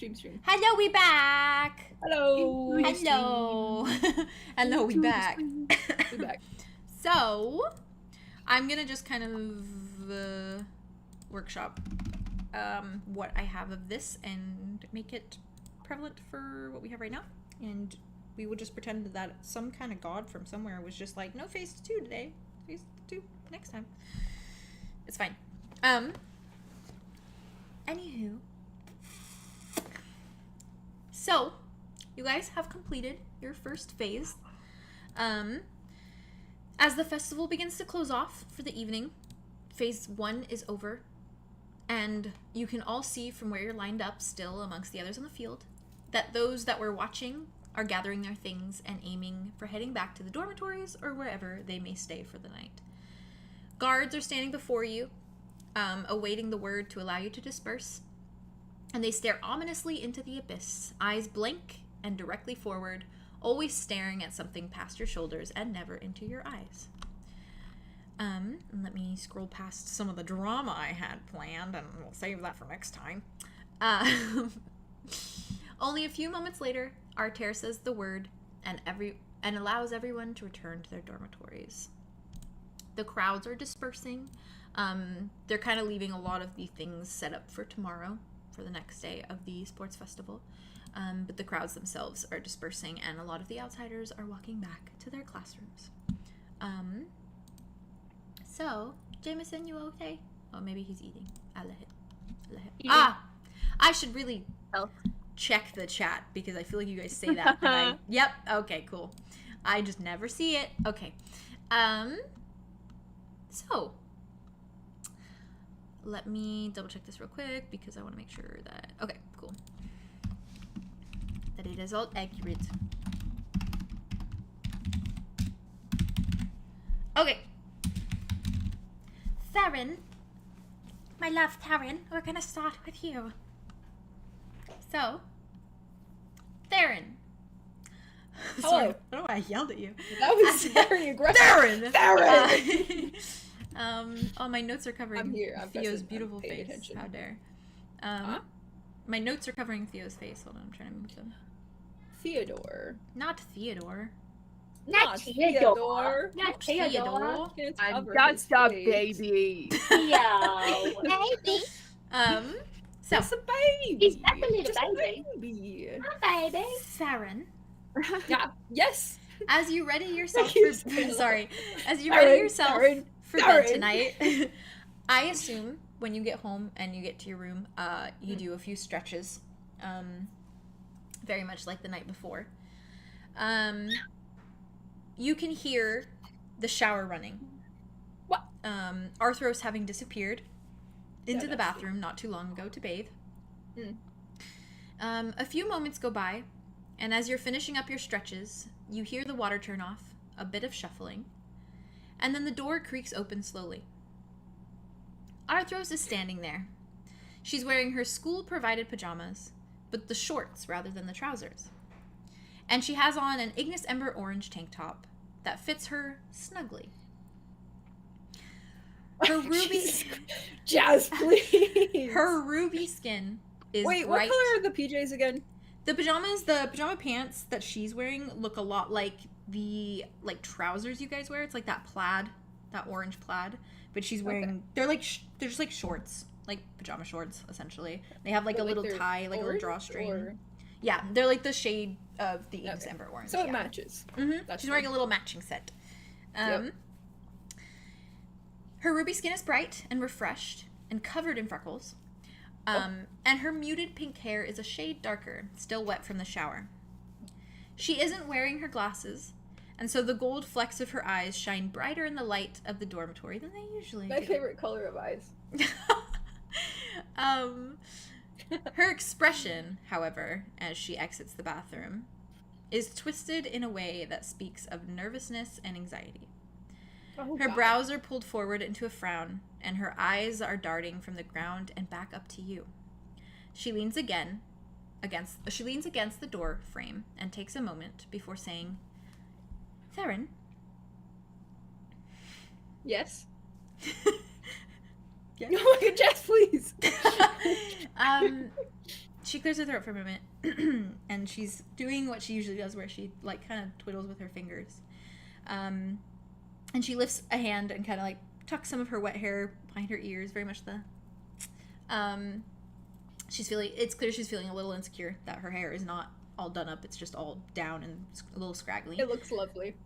Stream. Hello, we back. Hello. Hello. Hello, we back. We back. So, I'm gonna just kind of workshop what I have of this and make it prevalent for what we have right now. And we will just pretend that some kind of god from somewhere was just like, no phase 2 today. Phase 2 next time. It's fine. Anywho. So, you guys have completed your first phase. As the festival begins to close off for the evening, phase 1 is over, and you can all see from where you're lined up still amongst the others on the field that those that were watching are gathering their things and aiming for heading back to the dormitories or wherever they may stay for the night. Guards are standing before you, awaiting the word to allow you to disperse, and they stare ominously into the abyss, eyes blank and directly forward, always staring at something past your shoulders and never into your eyes. Let me scroll past some of the drama I had planned, and we'll save that for next time. Only a few moments later, Arter says the word and allows everyone to return to their dormitories. The crowds are dispersing. They're kind of leaving a lot of the things set up for tomorrow, for the next day of the sports festival. But the crowds themselves are dispersing, and a lot of the outsiders are walking back to their classrooms. So, Jameson, you okay? Oh, maybe he's eating. I'll let him. I should really check the chat, because I feel like you guys say that. And yep, okay, cool. I just never see it. Okay. So, let me double check this real quick, because I want to make sure that... Okay, cool. That it is all accurate. Okay. Theron. My love, Theron, we're gonna start with you. So, Theron. Hello. Sorry, I don't know why I yelled at you. That was very aggressive. Theron! Oh, my notes are covering I'm here. I'm Theo's present. beautiful I'm paying face. attention. How dare. Huh? My notes are covering Theo's face. Hold on, I'm trying to move them. Theodore. Not Theodore. Not Theodore. Not Theodore. I'm just a baby. Yeah. Baby. So, It's a baby. He's just a little Just baby. baby. Hi, baby. Theron, Yeah. Yes. as you ready yourself You for said- sorry, as you ready yourself Theron, for bed Theron. tonight, I assume when you get home and you get to your room, you do a few stretches, very much like the night before. You can hear the shower running. What? Arthros having disappeared into the that's bathroom not too long ago to bathe. Mm. A few moments go by, and as you're finishing up your stretches, you hear the water turn off, a bit of shuffling, and then the door creaks open slowly. Arthros is standing there. She's wearing her school-provided pajamas, but the shorts rather than the trousers. And she has on an Ignis Ember orange tank top that fits her snugly. Her ruby... Jazz, please. Her ruby skin is Wait, bright. what color are the PJs again? The pajama pants that she's wearing look a lot like the trousers you guys wear. It's like that plaid, that orange plaid. But she's wearing they're just like shorts, like pajama shorts essentially. They have like But, a little they're tie, like a little orange, drawstring. or- Yeah, they're like the shade of the Ignis Okay. Ember orange. So it yeah. matches. Mm-hmm. That's She's wearing a fine. little matching set. Yep. Her ruby skin is bright and refreshed and covered in freckles. And her muted pink hair is a shade darker, still wet from the shower. She isn't wearing her glasses, and so the gold flecks of her eyes shine brighter in the light of the dormitory than they usually My do. favorite color of eyes. Her expression, however, as she exits the bathroom, is twisted in a way that speaks of nervousness and anxiety. Oh, Her God. brows are pulled forward into a frown, and her eyes are darting from the ground and back up to you. She leans against the door frame and takes a moment before saying, "Theron." Yes. Yeah. Oh my god, Jess, please. she clears her throat for a moment, and she's doing what she usually does, where she like kind of twiddles with her fingers, and she lifts a hand and kind of like tucks some of her wet hair behind her ears, very much the. It's clear she's feeling a little insecure that her hair is not all done up; it's just all down and a little scraggly. It looks lovely.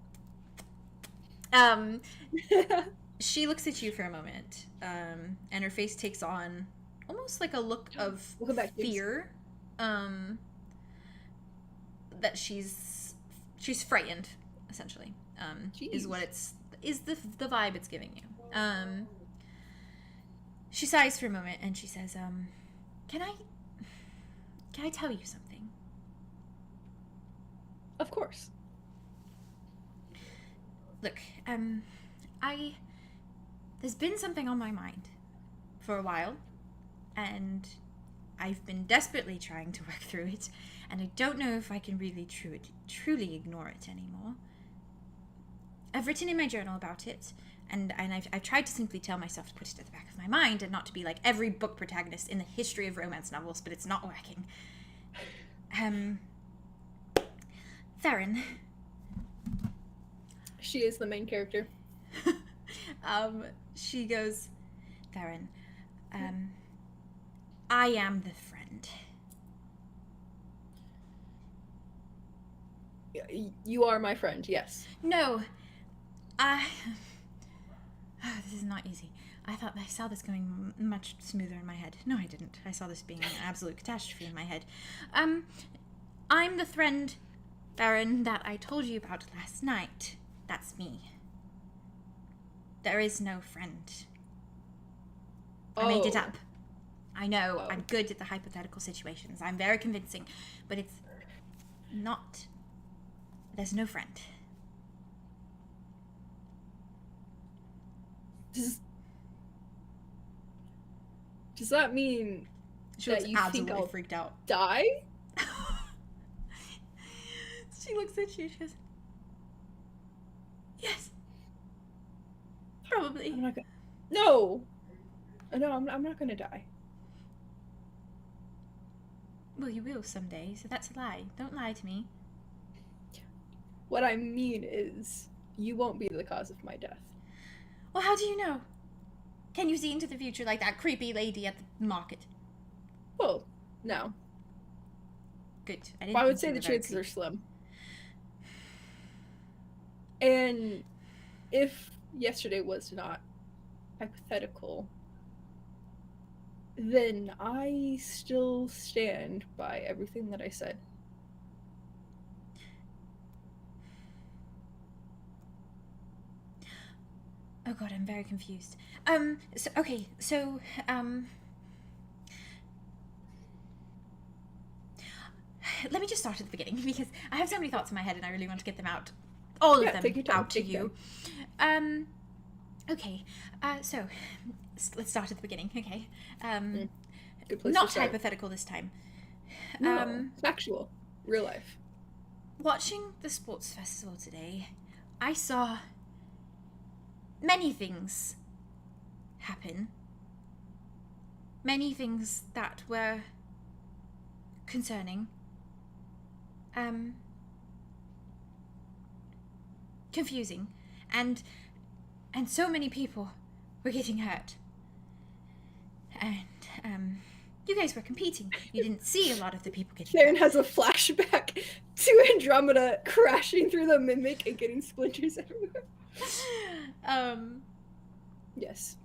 She looks at you for a moment, and her face takes on almost like a look of fear. That she's frightened, essentially. Is what is the vibe it's giving you. She sighs for a moment and she says, Can I tell you something? Of course. Look, there's been something on my mind for a while, and I've been desperately trying to work through it, and I don't know if I can really truly ignore it anymore. I've written in my journal about it, and I've tried to simply tell myself to put it at the back of my mind and not to be like every book protagonist in the history of romance novels, but it's not working. Theron. She is the main character. She goes, Theron, I am the friend. You are my friend, yes. No, this is not easy. I thought I saw this going much smoother in my head. No, I didn't. I saw this being an absolute catastrophe in my head. I'm the friend, Theron, that I told you about last night. That's me. There is no friend. I made it up. I know, I'm good at the hypothetical situations. I'm very convincing, but it's not. There's no friend. Does that mean that you think I'll freaked out? Die? She looks at you, she goes, yes. Probably. I'm not gonna... No, I'm not gonna die. Well, you will someday, so that's a lie. Don't lie to me. What I mean is, you won't be the cause of my death. Well, how do you know? Can you see into the future like that creepy lady at the market? Well, no. Good. I would say the chances are slim. And if yesterday was not hypothetical, then I still stand by everything that I said. Oh god, I'm very confused. So, let me just start at the beginning, because I have so many thoughts in my head and I really want to get them out. All of them take your time, out to you. Okay, so let's start at the beginning, okay? Good place not to start. hypothetical this time. No, factual. Real life. Watching the sports festival today, I saw many things happen. Many things that were concerning. Confusing. And so many people were getting hurt. And, you guys were competing. You didn't see a lot of the people getting Theron hurt. has a flashback to Andromeda crashing through the mimic and getting splinters everywhere. Yes.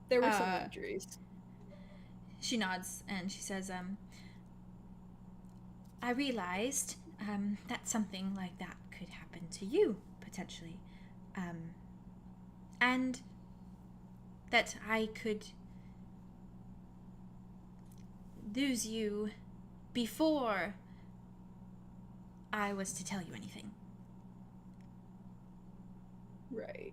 There were some injuries. She nods and she says, I realized that something like that could happen to you, potentially. And that I could lose you before I was to tell you anything. Right.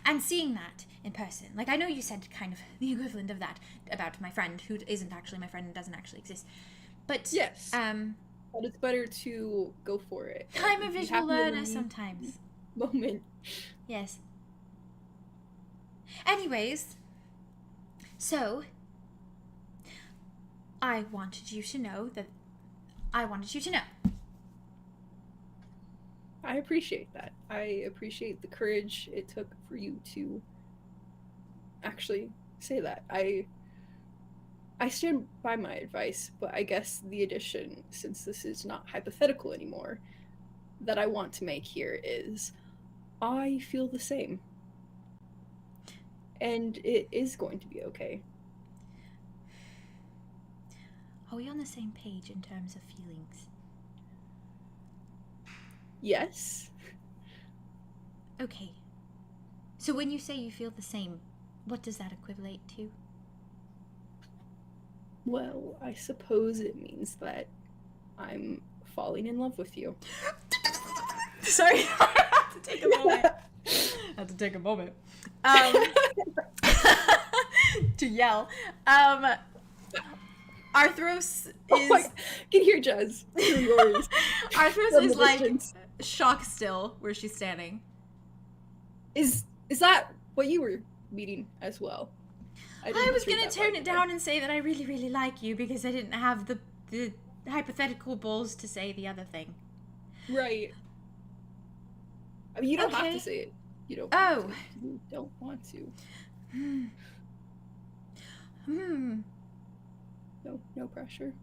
And seeing that in person, like I know you said kind of the equivalent of that about my friend who isn't actually my friend and doesn't actually exist, but yes, but it's better to go for it. I'm a visual learner sometimes. Moment. Yes. Anyways, so I wanted you to know that I wanted you to know. I appreciate that. I appreciate the courage it took for you to actually say that. I stand by my advice, but I guess the addition, since this is not hypothetical anymore, that I want to make here is I feel the same. And it is going to be okay. Are we on the same page in terms of feelings? Yes. Okay. So when you say you feel the same, what does that equivalent to? Well, I suppose it means that I'm falling in love with you. Sorry, I have to take a moment. I have to take a moment. To yell. Arthros is... Oh my, I can hear Jazz through yours. Arthros from is the like distance. shocked still where she's standing. Is that what you were meeting as well? I was gonna tone it down and say that I really, really like you because I didn't have the hypothetical balls to say the other thing. Right. I mean, you don't have Okay. to say it. You don't. Oh. Want to. You don't want to. No pressure.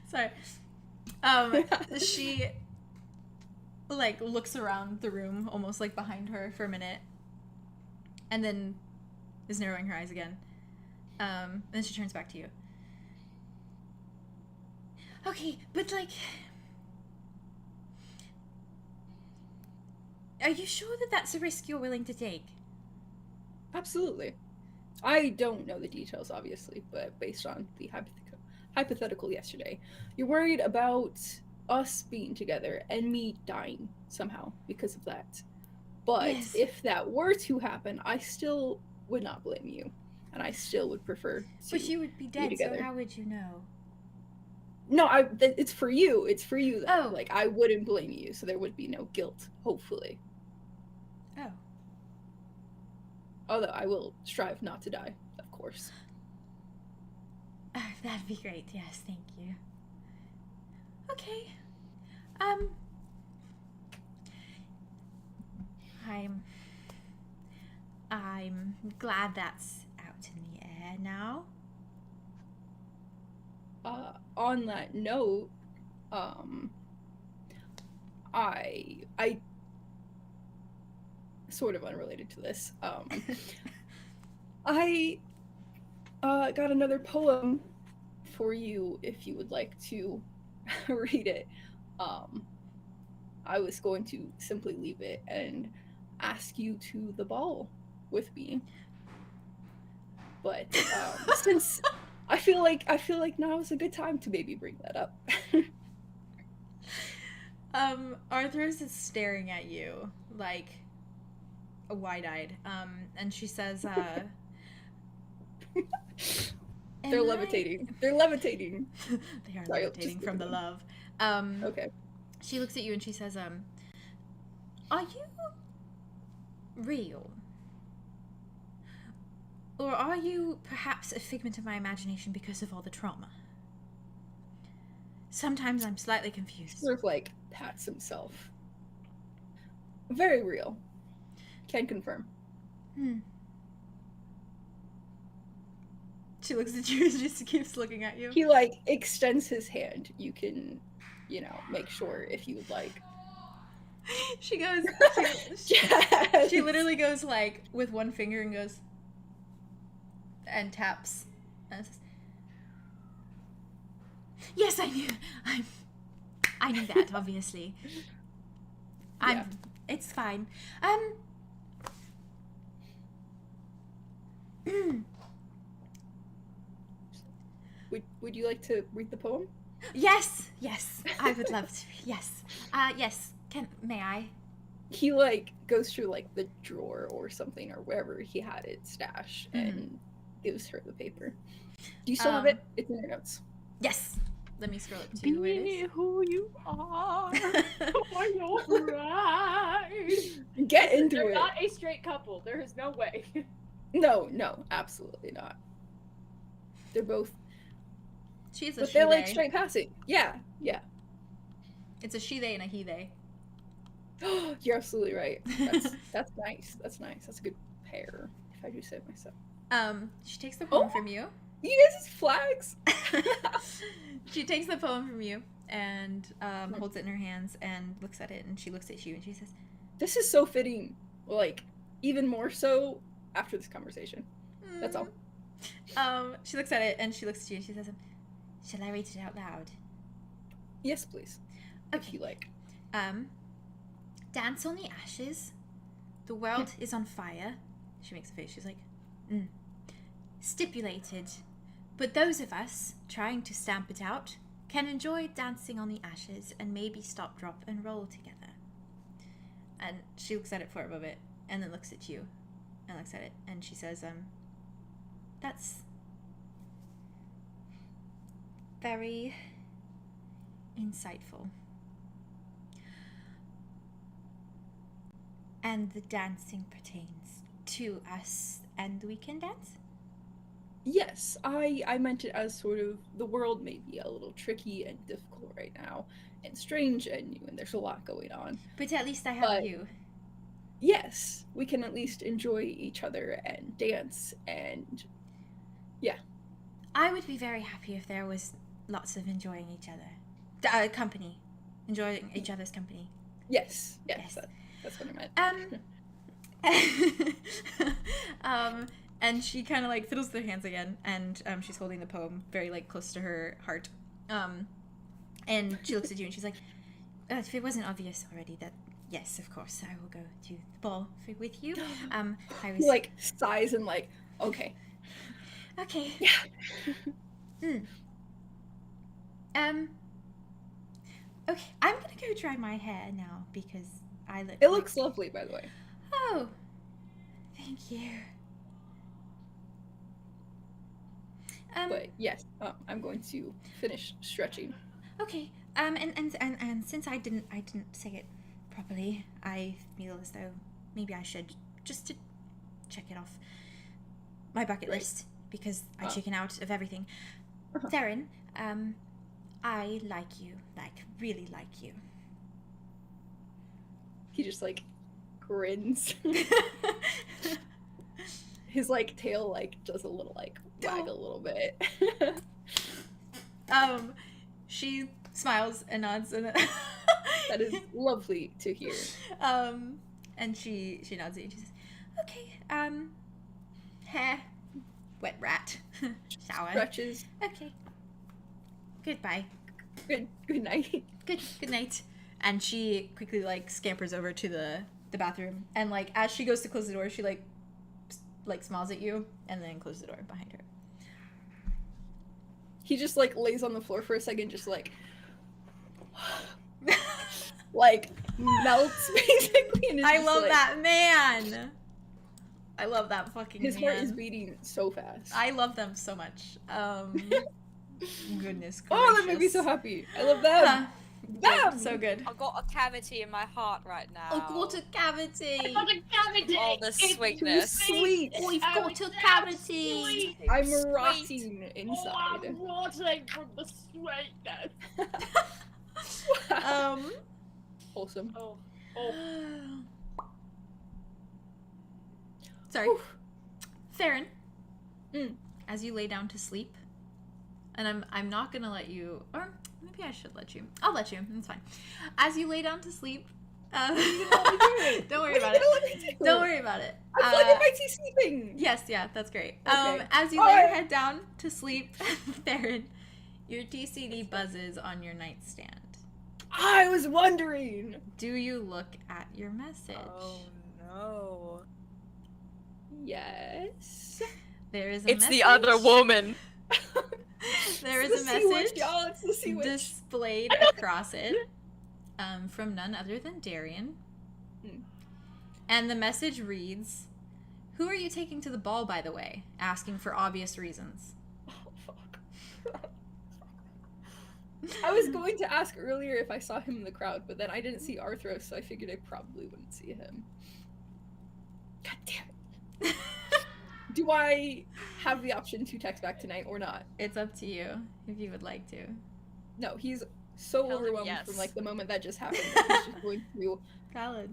Sorry. She like looks around the room, almost like behind her for a minute, and then is narrowing her eyes again. Then she turns back to you. Okay, but like, are you sure that that's a risk you're willing to take? Absolutely. I don't know the details, obviously, but based on the hypothetical yesterday, you're worried about us being together and me dying somehow because of that. But Yes. if that were to happen, I still would not blame you, and I still would prefer to But you would be dead, so together. how would you know? No, it's for you. It's for you. That, Oh. Like, I wouldn't blame you, so there would be no guilt, hopefully. Oh. Although I will strive not to die, of course. That'd be great. Yes, thank you. Okay. I'm glad that's out in the air now. On that note, I sort of unrelated to this. I got another poem for you if you would like to read it. I was going to simply leave it and ask you to the ball with me, but since I feel like now is a good time to maybe bring that up. Arthur's is staring at you like wide-eyed, and she says, They're levitating. They're levitating. They are Sorry, levitating just from the leave love. Okay. She looks at you and she says, are you real? Or are you perhaps a figment of my imagination because of all the trauma? Sometimes I'm slightly confused. Sort of like pats himself. Very real. Can confirm. She looks at you and just keeps looking at you. He like extends his hand. You can, make sure if you would like. She goes, Yes. she literally goes like with one finger and goes, and taps. And says, yes, I knew. I knew that, obviously. Yeah. It's fine. Would you like to read the poem? Yes, I would love to. Yes. Yes. May I? He like goes through like the drawer or something or wherever he had it stashed and gives her the paper. Do you still have it? It's in your notes. Yes. Let me scroll up to where it Be is. who you are. Are you right? Get into They're it. not a straight couple. There is no way. No, absolutely not. They're both, She's a but she they're like they. straight passing. Yeah, yeah. It's a she they and a he they. You're absolutely right. That's nice. That's nice. That's a good pair, if I do say it myself. She takes the poem Oh. from you. You guys' flags. She takes the poem from you and holds it in her hands and looks at it, and she looks at you and she says, This is so fitting. Like, even more so after this conversation. That's all. She looks at it and she looks at you and she says, shall I read it out loud? Yes, please. If you like. Dance on the ashes. The world is on fire. She makes a face. She's like, stipulated. But those of us trying to stamp it out can enjoy dancing on the ashes and maybe stop, drop, and roll together. And she looks at it for a moment and then looks at you and looks at it and she says, that's very insightful. And the dancing pertains to us and we can dance? Yes, I meant it as sort of the world may be a little tricky and difficult right now, and strange and new, and there's a lot going on. But at least I have But- you. Yes, we can at least enjoy each other and dance, and I would be very happy if there was lots of enjoying each other. Company. Enjoying each other's company. yes, Yes. that's what I meant. And she kind of like fiddles with her hands again, and she's holding the poem very like close to her heart. And she looks at you and she's like, if it wasn't obvious already that yes, of course, I will go to the ball with you. I was He like sighs and like, okay. okay. Yeah. Okay, I'm gonna go dry my hair now because I look. It looks lovely, by the way. Oh, thank you. But yes, I'm going to finish stretching. Okay. And since I didn't say it properly, I feel as though maybe I should just to check it off my bucket Right. list because I chicken out of everything. Theron, I like you, like really like you. He just like grins. His like tail like does a little like wag a little bit. She smiles and nods and That is lovely to hear. and she nods at you and she says, okay, hair, wet rat, shower. Stretches. Okay. Goodbye. Good night. Good night. And she quickly like scampers over to the bathroom, and like as she goes to close the door, she like smiles at you and then closes the door behind her. He just like lays on the floor for a second, just like like melts basically. And is I just, love like, that man. I love that fucking His man. heart is beating so fast. I love them so much. Goodness gracious. Oh, that made me so happy. I love them. Good, so good. I've got a cavity in my heart right now. Oh, got a cavity. All the sweetness. Sweet. Oh, you've got a cavity. I'm Sweet. rotting inside. I'm rotting from the sweetness. Wholesome. Oh. Sorry. Whew. Theron, Mm. as you lay down to sleep, and I'm not gonna let you, or maybe I should let you. I'll let you. It's fine. As you lay down to sleep, don't worry about it. Don't worry about it. I'm plugging my TC thing. Yes, yeah, that's great. Okay. As you lay your Alright. head down to sleep, Theron, your TCD buzzes on your nightstand. I was wondering. Do you look at your message? Oh no. Yes. There is a It's message. the other woman. There It's is a the sea witch, message y'all. It's the sea witch. displayed across it from none other than Darian. Hmm. And the message reads, who are you taking to the ball, by the way? Asking for obvious reasons. Oh, fuck. I was going to ask earlier if I saw him in the crowd, but then I didn't see Arthros, so I figured I probably wouldn't see him. God damn it. Do I have the option to text back tonight or not. It's up to you if you would like to. No, he's so Tell him overwhelmed yes. from like the moment that just happened that he's just going to Valid.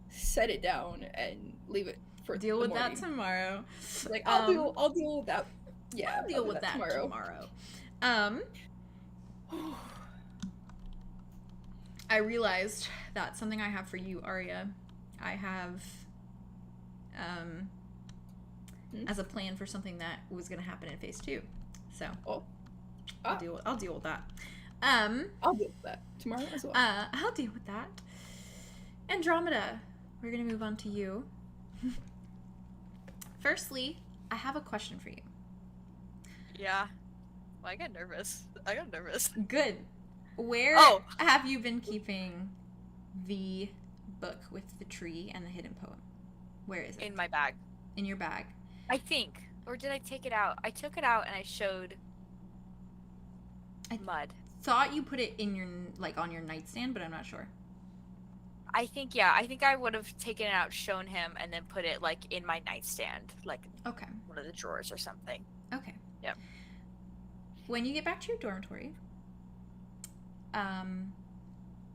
set it down and leave it for Deal the with morning. that tomorrow. Like I'll deal with that. Yeah, I'll deal with that tomorrow. I realized that something I have for you, Aria, I have as a plan for something that was going to happen in phase 2. So I'll deal with that. I'll deal with that tomorrow as well. I'll deal with that. Andromeda, we're going to move on to you. Firstly, I have a question for you. Yeah. Well, I got nervous. Good. Where Oh. have you been keeping the book with the tree and the hidden poem? Where is it? In my bag. In your bag. I think. Or did I take it out? I took it out and I showed Mud. Thought you put it in your, like, on your nightstand, but I'm not sure. I think, yeah. I think I would have taken it out, shown him, and then put it, like, in my nightstand. Like, Okay. one of the drawers or something. Okay. Yep. When you get back to your dormitory,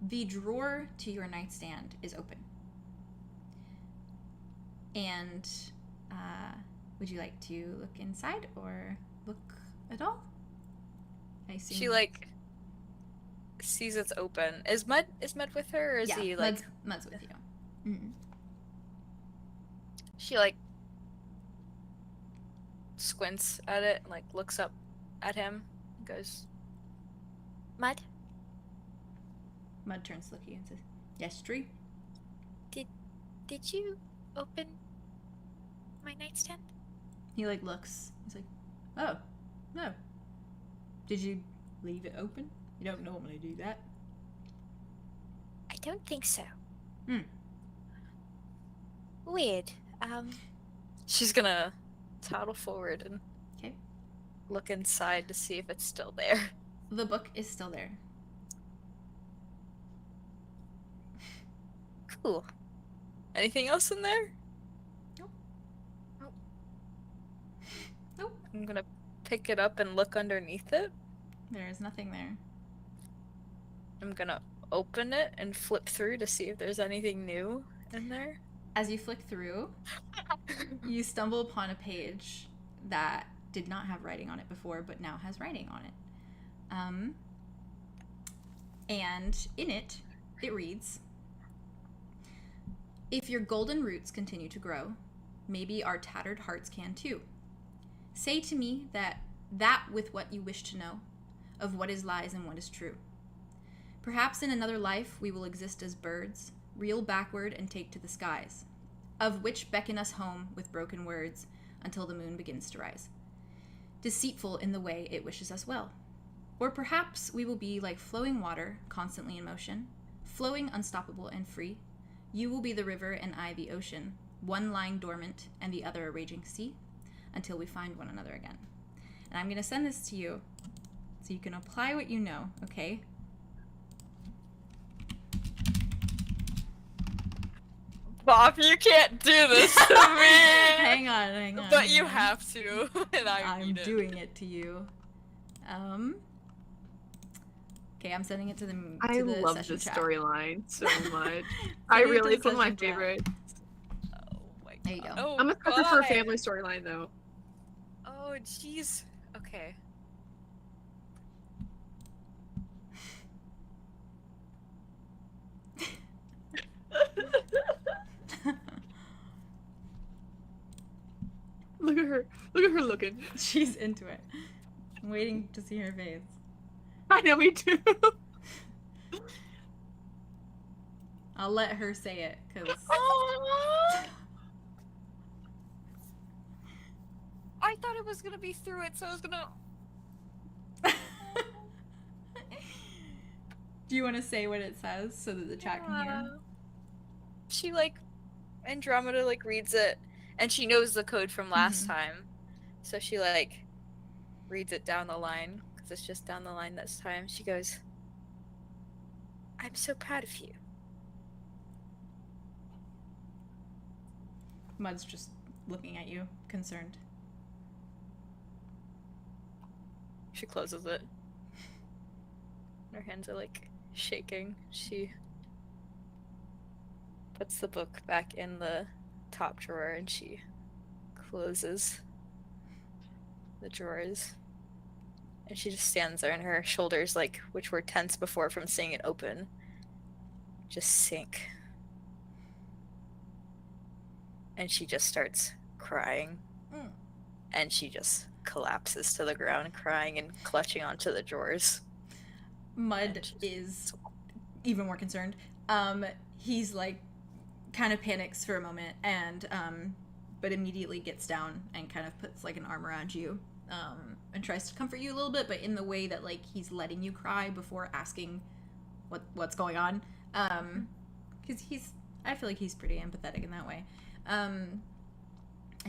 the drawer to your nightstand is open. And would you like to look inside or look at all? I assume She like sees it's open. Is Mud with her, or is he like Mud's with you. Mm-hmm. She like squints at it and like looks up at him and goes, Mud? Mud turns to look at you and says, "Yes, Tree." Did you open my nightstand? He like looks. He's like, "Oh, no. Did you leave it open? You don't normally do that." I don't think so. Hmm. Weird. she's gonna toddle forward and Okay. look inside to see if it's still there. The book is still there. Cool. Anything else in there? Nope. Nope. Nope. I'm gonna pick it up and look underneath it. There is nothing there. I'm gonna open it and flip through to see if there's anything new in there. As you flick through, you stumble upon a page that did not have writing on it before, but now has writing on it. And in it, it reads, "If your golden roots continue to grow, maybe our tattered hearts can too. Say to me that with what you wish to know, of what is lies and what is true. Perhaps in another life we will exist as birds, reel backward and take to the skies, of which beckon us home with broken words until the moon begins to rise, deceitful in the way it wishes us well. Or perhaps we will be like flowing water, constantly in motion, flowing unstoppable and free. You will be the river and I the ocean, one lying dormant and the other a raging sea, until we find one another again." And I'm going to send this to you so you can apply what you know, okay? Bob, you can't do this to me! Hang on. But you have to, and I I'm need it. doing it to you. Okay, I'm sending it to the I the love session this chat. storyline so much. Sending I it to really, the it's one of my session chat. favorites. Oh my There you god. go. Oh, I'm a sucker for a God. family storyline though. Oh, jeez. Okay. Look at her. Look at her looking. She's into it. I'm waiting to see her face. I know, me too. I'll let her say it, because... I thought it was gonna be through it, so I was gonna. Do you want to say what it says so that the chat can hear? She like Andromeda like reads it, and she knows the code from last Mhm. time, so she like reads it down the line because it's just down the line this time. She goes, I'm so proud of you. Mud's just looking at you, concerned. She closes it. Her hands are like shaking. She puts the book back in the top drawer and she closes the drawers. And she just stands there and her shoulders, like, which were tense before from seeing it open, just sink. And she just starts crying. And she just collapses to the ground, crying and clutching onto the drawers. Mud is even more concerned. He's like, kind of panics for a moment, and but immediately gets down and kind of puts like an arm around you, and tries to comfort you a little bit, but in the way that like he's letting you cry before asking what's going on. Because I feel like he's pretty empathetic in that way. And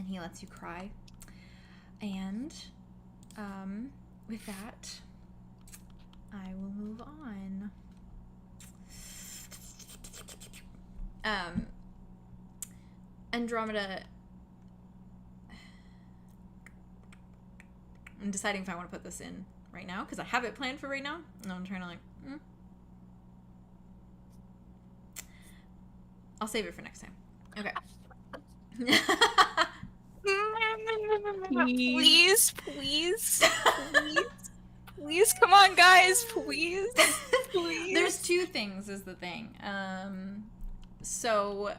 he lets you cry. And with that, I will move on. Andromeda. I'm deciding if I want to put this in right now, because I have it planned for right now, and I'm trying to like, I'll save it for next time. Okay. Please, please, please, please, come on, guys, please, please. There's two things is the thing. So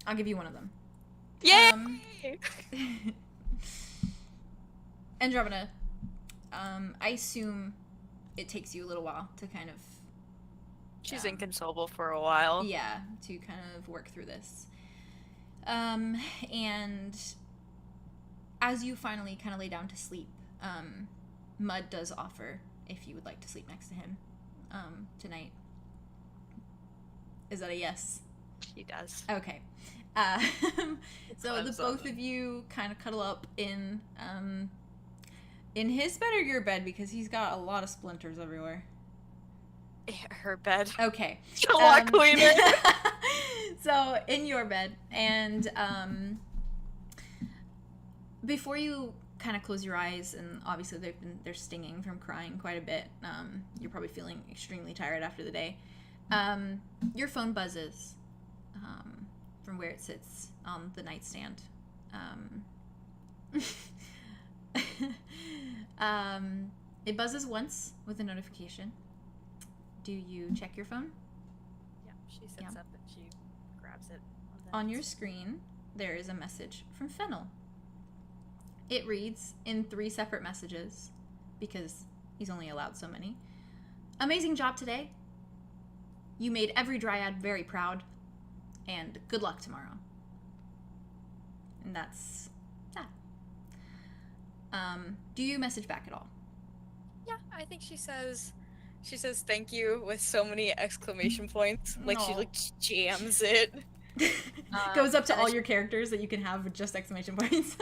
I'll give you one of them. Yay! Andromeda, I assume it takes you a little while to kind of... She's inconsolable for a while. Yeah, to kind of work through this. And as you finally kind of lay down to sleep, Mud does offer if you would like to sleep next to him tonight. Is that a yes? She does. Okay. So the both of you kind of cuddle up in his bed or your bed, because he's got a lot of splinters everywhere. Her bed. Okay. A lot cleaner. So in your bed, and before you kind of close your eyes, and obviously they're stinging from crying quite a bit. You're probably feeling extremely tired after the day. Your phone buzzes from where it sits on the nightstand. It buzzes once with a notification. Do you check your phone? Yeah, she sits up and she grabs it. On your screen, there is a message from Fennel. It reads in 3 separate messages, because he's only allowed so many. Amazing job today. You made every dryad very proud. And good luck tomorrow. And that's that. Do you message back at all? Yeah, I think she says thank you with so many exclamation points. Like she like jams it. Goes up to all your characters that you can have with just exclamation points.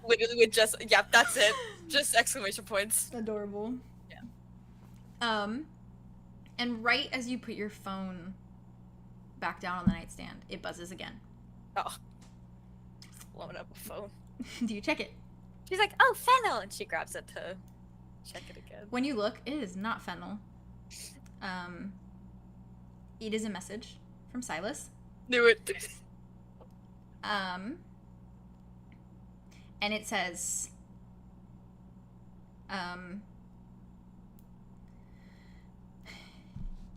Literally with just, yeah, that's it. Just exclamation points. Adorable. Yeah. And right as you put your phone back down on the nightstand, it buzzes again. Oh. Blowing up a phone. Do you check it? She's like, oh, Fennel! And she grabs it to check it again. When you look, it is not Fennel. It is a message from Silas. Knew it. And it says,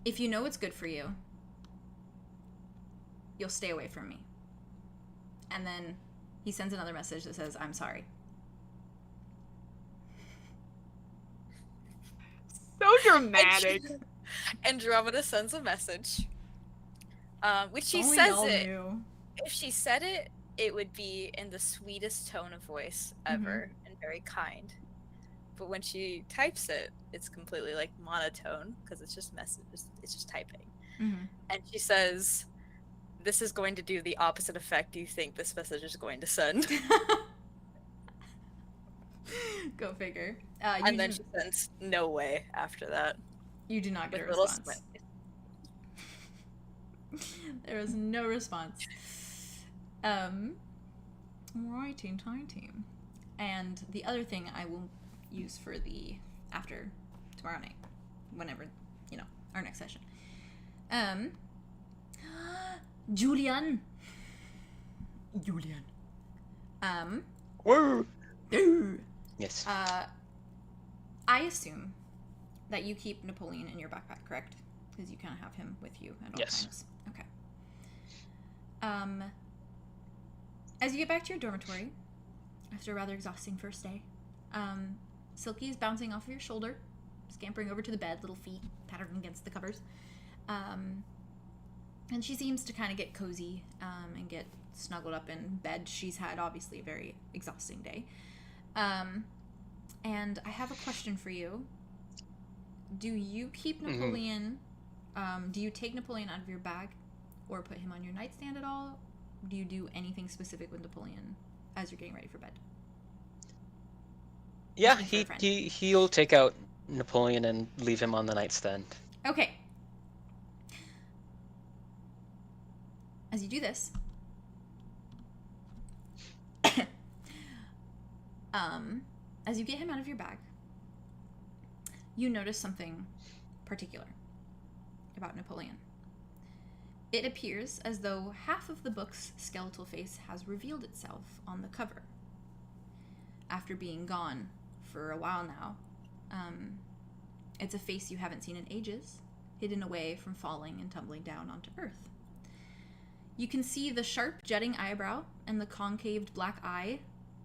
if you know what's good for you, you'll stay away from me. And then he sends another message that says, I'm sorry. So dramatic. Andromeda sends a message. Which she Only says y'all it. knew. If she said it, it would be in the sweetest tone of voice ever and very kind. But when she types it, it's completely like monotone because it's just it's just typing. And she says, this is going to do the opposite effect you think this message is going to send. Go figure. And then she sends no way after that. You do not get a With little response. There was no response. Righty tighty. and the other thing I will use for the after tomorrow night, whenever, you know, our next session. Julien. Woo! Yes. I assume that you keep Napoleon in your backpack, correct? Because you kind of have him with you at all times. Okay. As you get back to your dormitory, after a rather exhausting first day, Silky is bouncing off of your shoulder, scampering over to the bed, little feet pattering against the covers. And she seems to kind of get cozy and get snuggled up in bed. She's had, obviously, a very exhausting day. And I have a question for you. Do you keep Napoleon, do you take Napoleon out of your bag or put him on your nightstand at all? Do you do anything specific with Napoleon as you're getting ready for bed? Yeah, he'll take out Napoleon and leave him on the nightstand. Okay. As you do this, as you get him out of your bag, you notice something particular about Napoleon. It appears as though half of the book's skeletal face has revealed itself on the cover. After being gone for a while now, it's a face you haven't seen in ages, hidden away from falling and tumbling down onto Earth. You can see the sharp jutting eyebrow and the concaved black eye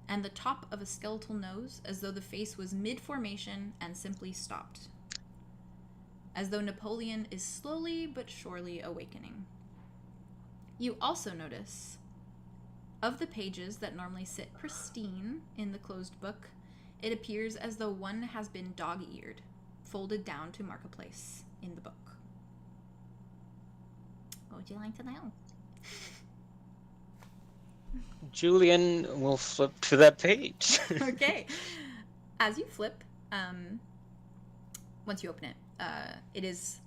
and the top of a skeletal nose, as though the face was mid-formation and simply stopped. As though Napoleon is slowly but surely awakening. You also notice, of the pages that normally sit pristine in the closed book, it appears as though one has been dog-eared, folded down to mark a place in the book. What would you like to know? Julien will flip to that page. Okay. As you flip, once you open it, it is,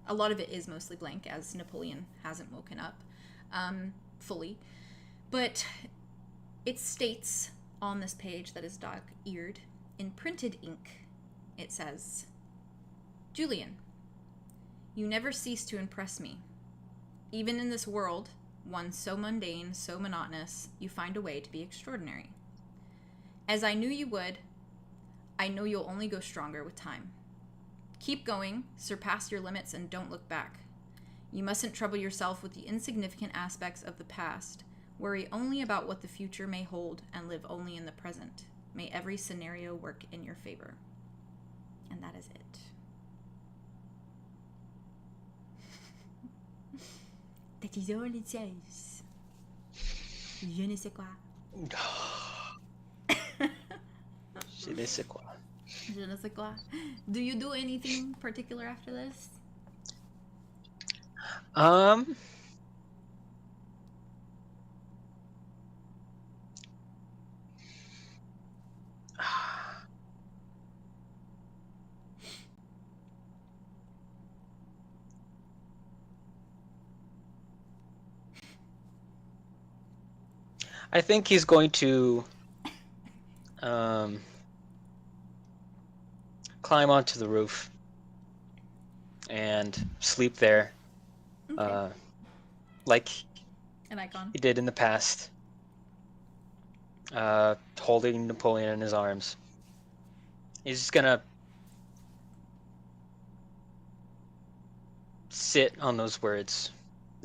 a lot of it is mostly blank, as Napoleon hasn't woken up fully. But it states on this page that is dog-eared, in printed ink, it says, Julien, you never cease to impress me. Even in this world, one so mundane, so monotonous, you find a way to be extraordinary. As I knew you would, I know you'll only go stronger with time. Keep going, surpass your limits, and don't look back. You mustn't trouble yourself with the insignificant aspects of the past. Worry only about what the future may hold, and live only in the present. May every scenario work in your favor. And that is it. That is all it says. Je ne sais quoi. Je ne sais quoi. Je ne sais quoi. Do you do anything particular after this? I think he's going to climb onto the roof and sleep there, Okay. like An icon. he did in the past, holding Napoleon in his arms. He's just gonna sit on those words,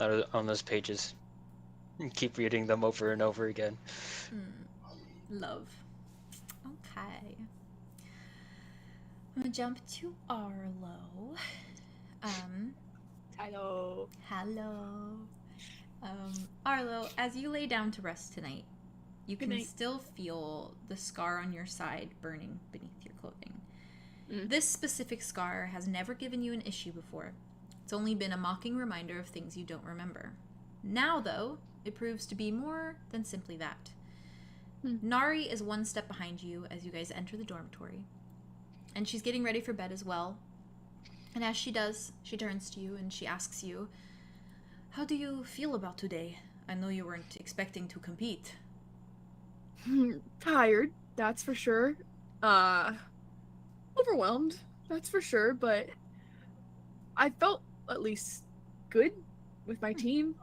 on those pages, and keep reading them over and over again. Love. Okay. I'm gonna jump to Arlow. Hello. Hello. Arlow, as you lay down to rest tonight, you Good can night. still feel the scar on your side burning beneath your clothing. Mm. This specific scar has never given you an issue before. It's only been a mocking reminder of things you don't remember. Now, though, it proves to be more than simply that. Nari is one step behind you as you guys enter the dormitory, and she's getting ready for bed as well. And as she does, she turns to you and she asks you, "How do you feel about today? I know you weren't expecting to compete." Tired, that's for sure. Overwhelmed, that's for sure, but I felt at least good with my team.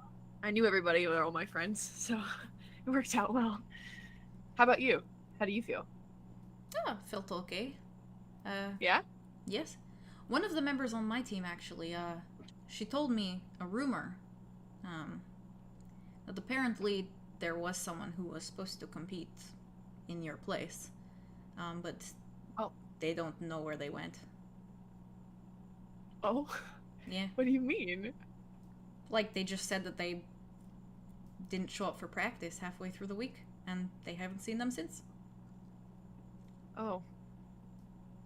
I knew everybody, they were all my friends, so it worked out well. How about you? How do you feel? Oh, felt okay. Yeah? Yes. One of the members on my team, actually, she told me a rumor, that apparently there was someone who was supposed to compete in your place, but they don't know where they went. Oh? Yeah. What do you mean? Like, they just said that they didn't show up for practice halfway through the week, and they haven't seen them since. Oh.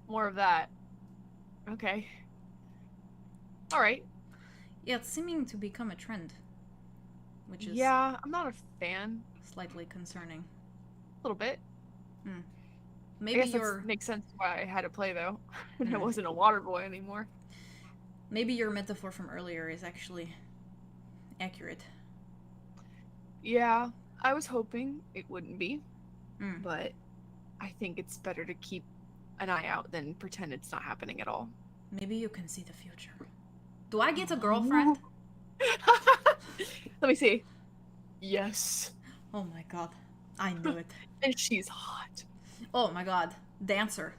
More of that. Okay. Alright. Yeah, it's seeming to become a trend, which is Yeah, I'm not a fan. slightly concerning. A little bit. Maybe I guess your that makes sense why I had to play, though. I Hmm. wasn't a water boy anymore. maybe your metaphor from earlier is actually accurate. Yeah, I was hoping it wouldn't be, Mm. but I think it's better to keep an eye out than pretend it's not happening at all. Maybe you can see the future. Do I get a girlfriend? Let me see. Yes. Oh my god. I knew it. And she's hot. Oh my god. Dancer.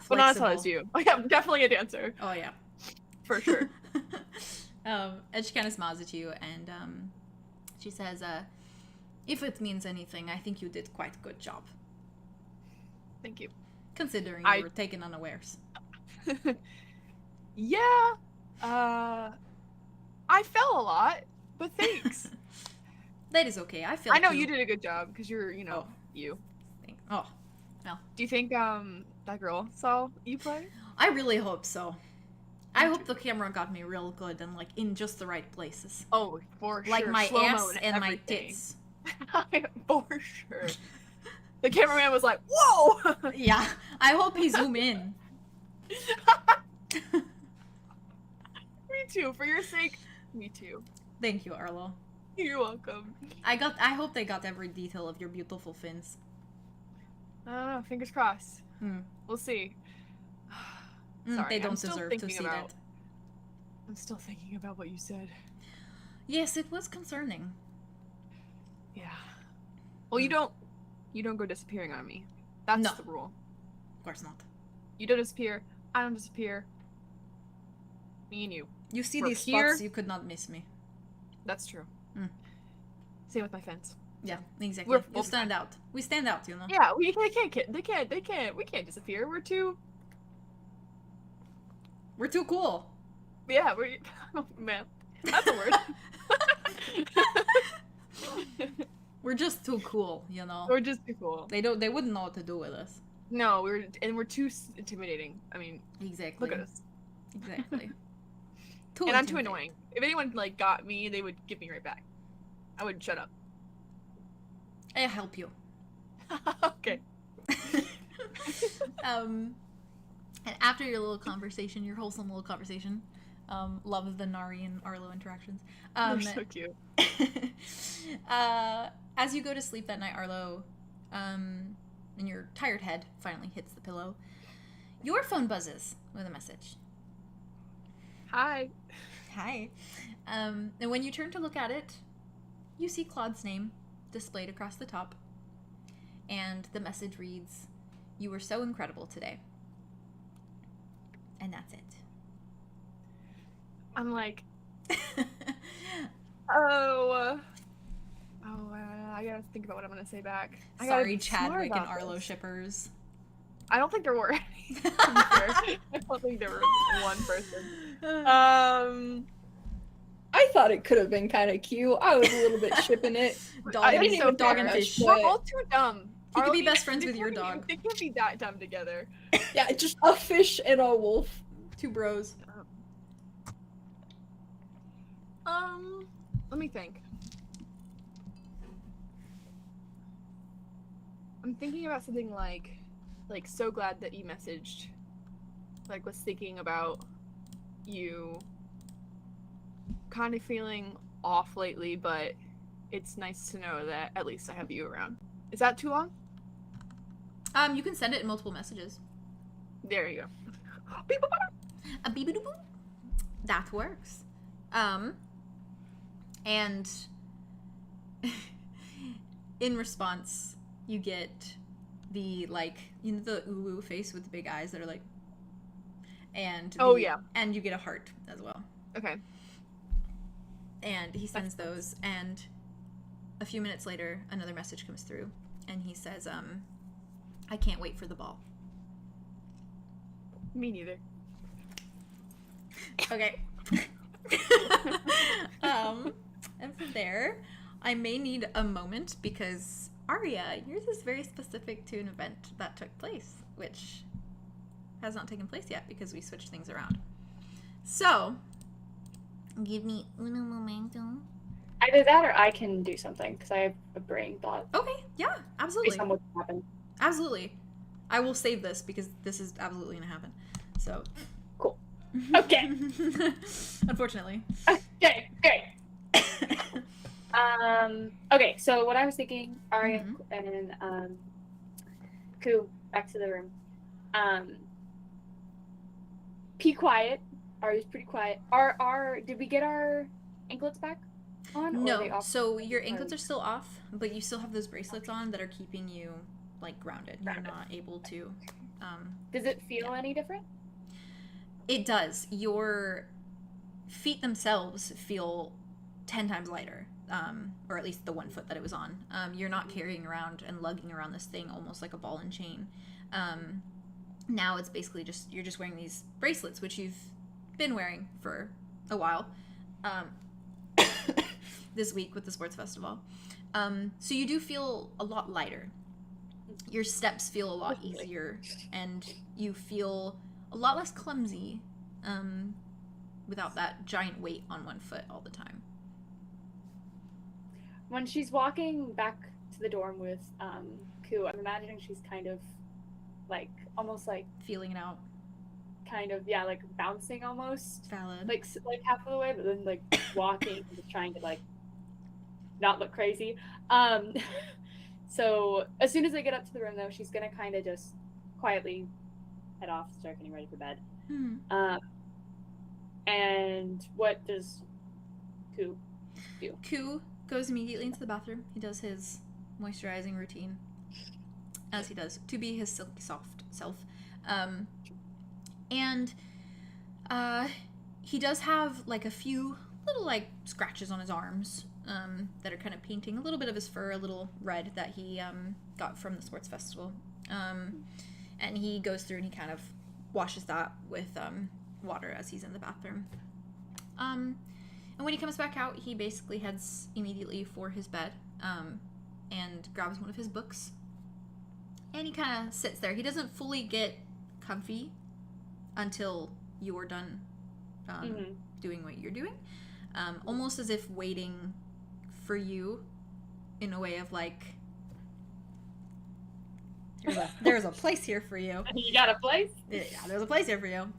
But not as hot Flexible. as you. I am definitely a dancer. Oh yeah. For sure. And she kind of smiles at you, and she says, if it means anything, I think you did quite a good job. Thank you. Considering you were taken unawares. Yeah. I fell a lot, but thanks. That is okay. I feel I know you did a good job because you're, you. Oh, well. Do you think that girl saw you play? I really hope so. I hope the camera got me real good and like in just the right places. Oh, for sure. Like my Slow-mo ass and my everything. tits. For sure. The cameraman was like, "Whoa!" Yeah, I hope he zoom in. Me too. For your sake, me too. Thank you, Arlo. You're welcome. I hope they got every detail of your beautiful fins. Fingers crossed. Hmm. We'll see. They I'm don't still deserve to thinking see about- that. I'm still thinking about what you said. Yes, it was concerning. Yeah. Well, you don't go disappearing on me. That's No. the rule. Of course not. You don't disappear. I don't disappear. Me and you. You see We're these here. spots, you could not miss me. That's true. Mm. Same with my fence. Yeah, exactly. We're You both stand out. We stand out, you know. Yeah, we can't. We can't disappear. We're too. We're too cool. Yeah, we're. Oh man, that's a word. We're just too cool, you know. We're just too cool. They wouldn't know what to do with us. No, we're too intimidating. I mean, Exactly. look at us. Exactly. Too And I'm too intimidating. annoying. If anyone like got me, they would give me right back. I would shut up. I help you. Okay. And after your little conversation, your wholesome little conversation, love the Nari and Arlo interactions. They're so cute. As you go to sleep that night, Arlo, and your tired head finally hits the pillow, your phone buzzes with a message. Hi. Hi. And when you turn to look at it, you see Claude's name displayed across the top. And the message reads, "You were so incredible today." And that's it. I'm like, I gotta think about what I'm gonna say back. I gotta Sorry, be smart Chadwick and about Arlo this. shippers. I don't think there were any. To be fair. I don't think there was one person. I thought it could have been kind of cute. I was a little bit shipping it. Dog I and, didn't even dog care and much, fish. but- We're all too dumb. He could be Arlo, best friends with your they dog. They can't be that dumb together. Yeah, just a fish and a wolf. Two bros. Let me think. I'm thinking about something like so glad that you messaged. Like, was thinking about you kind of feeling off lately, but it's nice to know that at least I have you around. Is that too long? You can send it in multiple messages. There you go. A beep-a-doop-boop. That works. And in response, you get the, like, you know, the uwu face with the big eyes that are like, and Oh, yeah. and you get a heart as well. Okay. And he sends those, and a few minutes later, another message comes through, and he says, I can't wait for the ball. Me neither. Okay. And from there, I may need a moment because Aria, yours is very specific to an event that took place, which has not taken place yet because we switched things around. So, give me uno momento. Either that or I can do something because I have a brain thought Okay, yeah, absolutely. based on what happened. Absolutely. I will save this because this is absolutely going to happen. So. Cool. Okay. Unfortunately. Okay, great. Okay, so what I was thinking, Aria and Ku, back to the room. Be quiet. Aria's pretty quiet. Did we get our anklets back on? Or are they No, off? so your anklets are still off, but you still have those bracelets on that are keeping you, like, grounded. You're not able to, Does it feel any different? It does. Your feet themselves feel 10 times lighter, or at least the 1 foot that it was on. You're not carrying around and lugging around this thing almost like a ball and chain. Now it's basically just, you're just wearing these bracelets, which you've been wearing for a while, this week with the sports festival. So you do feel a lot lighter. Your steps feel a lot easier, and you feel a lot less clumsy, without that giant weight on 1 foot all the time. When she's walking back to the dorm with Ku, I'm imagining she's kind of like, almost like Feeling it out. kind of, yeah, like bouncing almost. Valid. Like half of the way, but then like walking and just trying to like not look crazy. So as soon as they get up to the room though, she's gonna kind of just quietly head off, start getting ready for bed. And what does Ku do? Ku goes immediately into the bathroom. He does his moisturizing routine, as he does, to be his silky soft self. And he does have, like, a few little, like, scratches on his arms, that are kind of painting a little bit of his fur a little red that he got from the sports festival. And he goes through and he kind of washes that with water as he's in the bathroom. And when he comes back out, he basically heads immediately for his bed, and grabs one of his books. And he kind of sits there. He doesn't fully get comfy until you're done doing what you're doing. Almost as if waiting for you in a way of, like, there's a place here for you. You got a place? Yeah, there's a place here for you.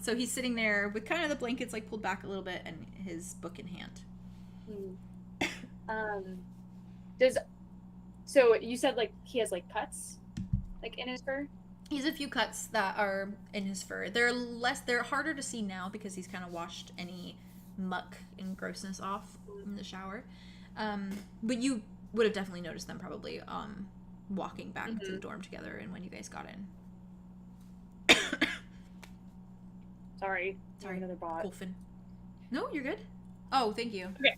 So he's sitting there with kind of the blankets, like, pulled back a little bit and his book in hand. So you said, like, he has, like, cuts, like, in his fur? He has a few cuts that are in his fur. They're harder to see now because he's kind of washed any muck and grossness off in the shower. But you would have definitely noticed them probably walking back to the dorm together and when you guys got in. Sorry, another bot. Colfin. No, you're good. Oh, thank you. Okay.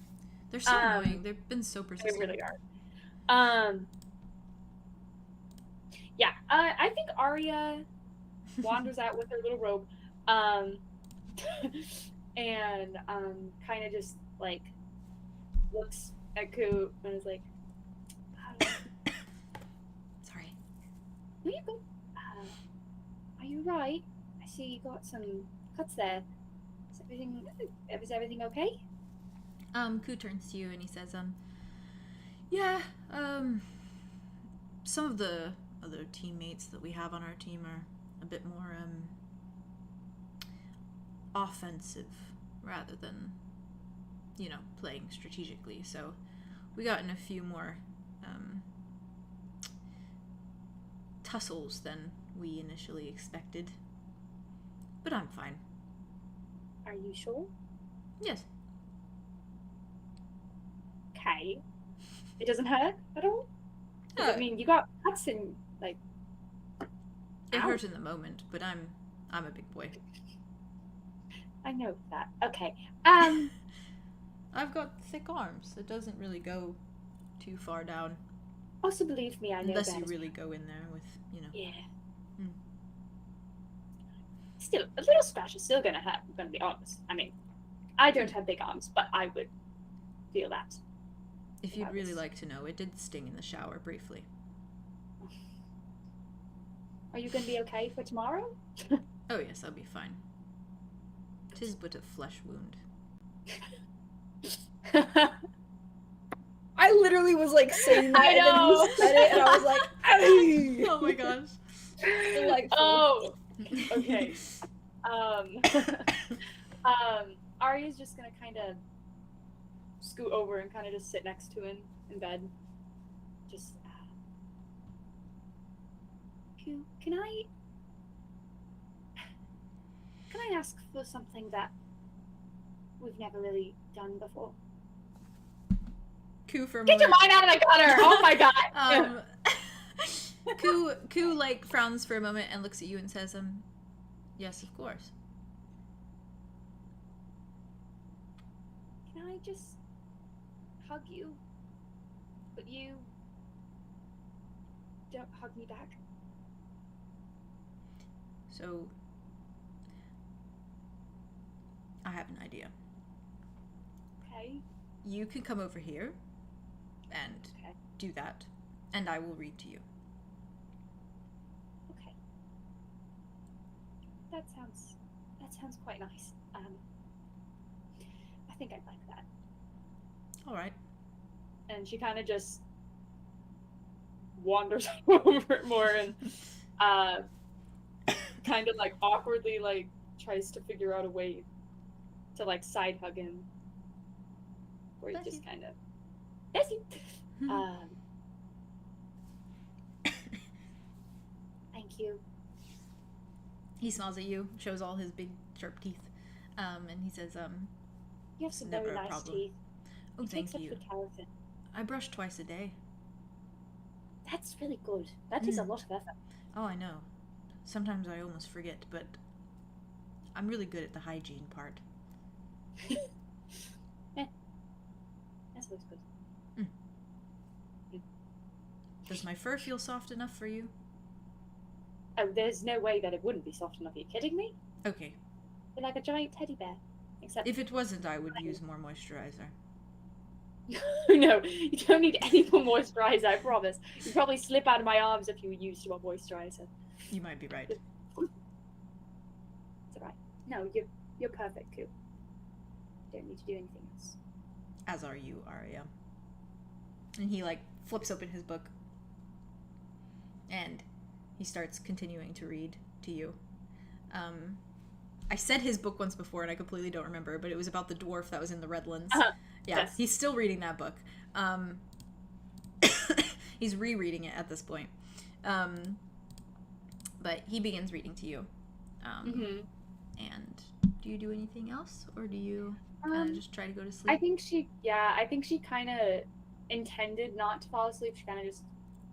They're so annoying. They've been so persistent. They really are. Yeah, I think Aria wanders out with her little robe, and kind of just, like, looks at Ku and is like, Sorry. "No, you go. Are you right? I see you got some cuts there. Is everything okay?" Ku turns to you and he says, yeah, some of the other teammates that we have on our team are a bit more, offensive rather than, playing strategically. So we got in a few more, tussles than we initially expected. But I'm fine. Are you sure? Yes. Okay. It doesn't hurt at all? 'Cause, I mean, you got cuts in, like... It Ow. hurt in the moment, but I'm a big boy. I know that. Okay. I've got thick arms. It doesn't really go too far down. Also, believe me, I know Unless that. you really go in there with, you know. Yeah. Hmm. Still, a little scratch is still gonna hurt, I'm gonna be honest. I mean, I don't have big arms, but I would feel that. If you'd really Yes. like to know, it did sting in the shower briefly. Are you gonna be okay for tomorrow? Oh yes, I'll be fine. 'Tis but a flesh wound. I literally was like saying that, I and then know. you said it, and I was like, "Ay!" Oh my gosh. Delightful. Oh, okay. Aria's just gonna kind of scoot over and kind of just sit next to him in bed. Just, can I ask for something that we've never really done before? Koo for a Get your moment. mind out of the gutter! Oh my god! Koo like frowns for a moment and looks at you and says, yes, of course. Can I just hug you? But you don't hug me back. So, I have an idea. Okay. You can come over here and Okay. do that, and I will read to you. Okay. That sounds quite nice. I think I'd like that. All right. And she kind of just wanders over it more and kind of like awkwardly like tries to figure out a way to like side hug him, where he Bless just you. kind of bless you. Thank you. He smiles at you, shows all his big sharp teeth, and he says, You have some Never very a nice problem. teeth. oh, You take thank such you. good care of it. I brush twice a day. That's really good. That takes a Mm. lot of effort. Oh, I know. Sometimes I almost forget, but I'm really good at the hygiene part. That's always good. Does my fur feel soft enough for you? Oh, there's no way that it wouldn't be soft enough. Are you kidding me? Okay. You're like a giant teddy bear. Except If it wasn't, I would use more moisturizer. no, you don't need any more moisturizer, I promise. You'd probably slip out of my arms if you used more moisturizer. You might be right. It's alright. No, you're perfect, Koo. Don't need to do anything else. As are you, Aria. And he, like, flips open his book. And he starts continuing to read to you. I said his book once before, and I completely don't remember, but it was about the dwarf that was in the Redlands. Yeah, Yes. he's still reading that book. He's rereading it at this point. But he begins reading to you. And do you do anything else, or do you just try to go to sleep? I think she kind of intended not to fall asleep. She kind of just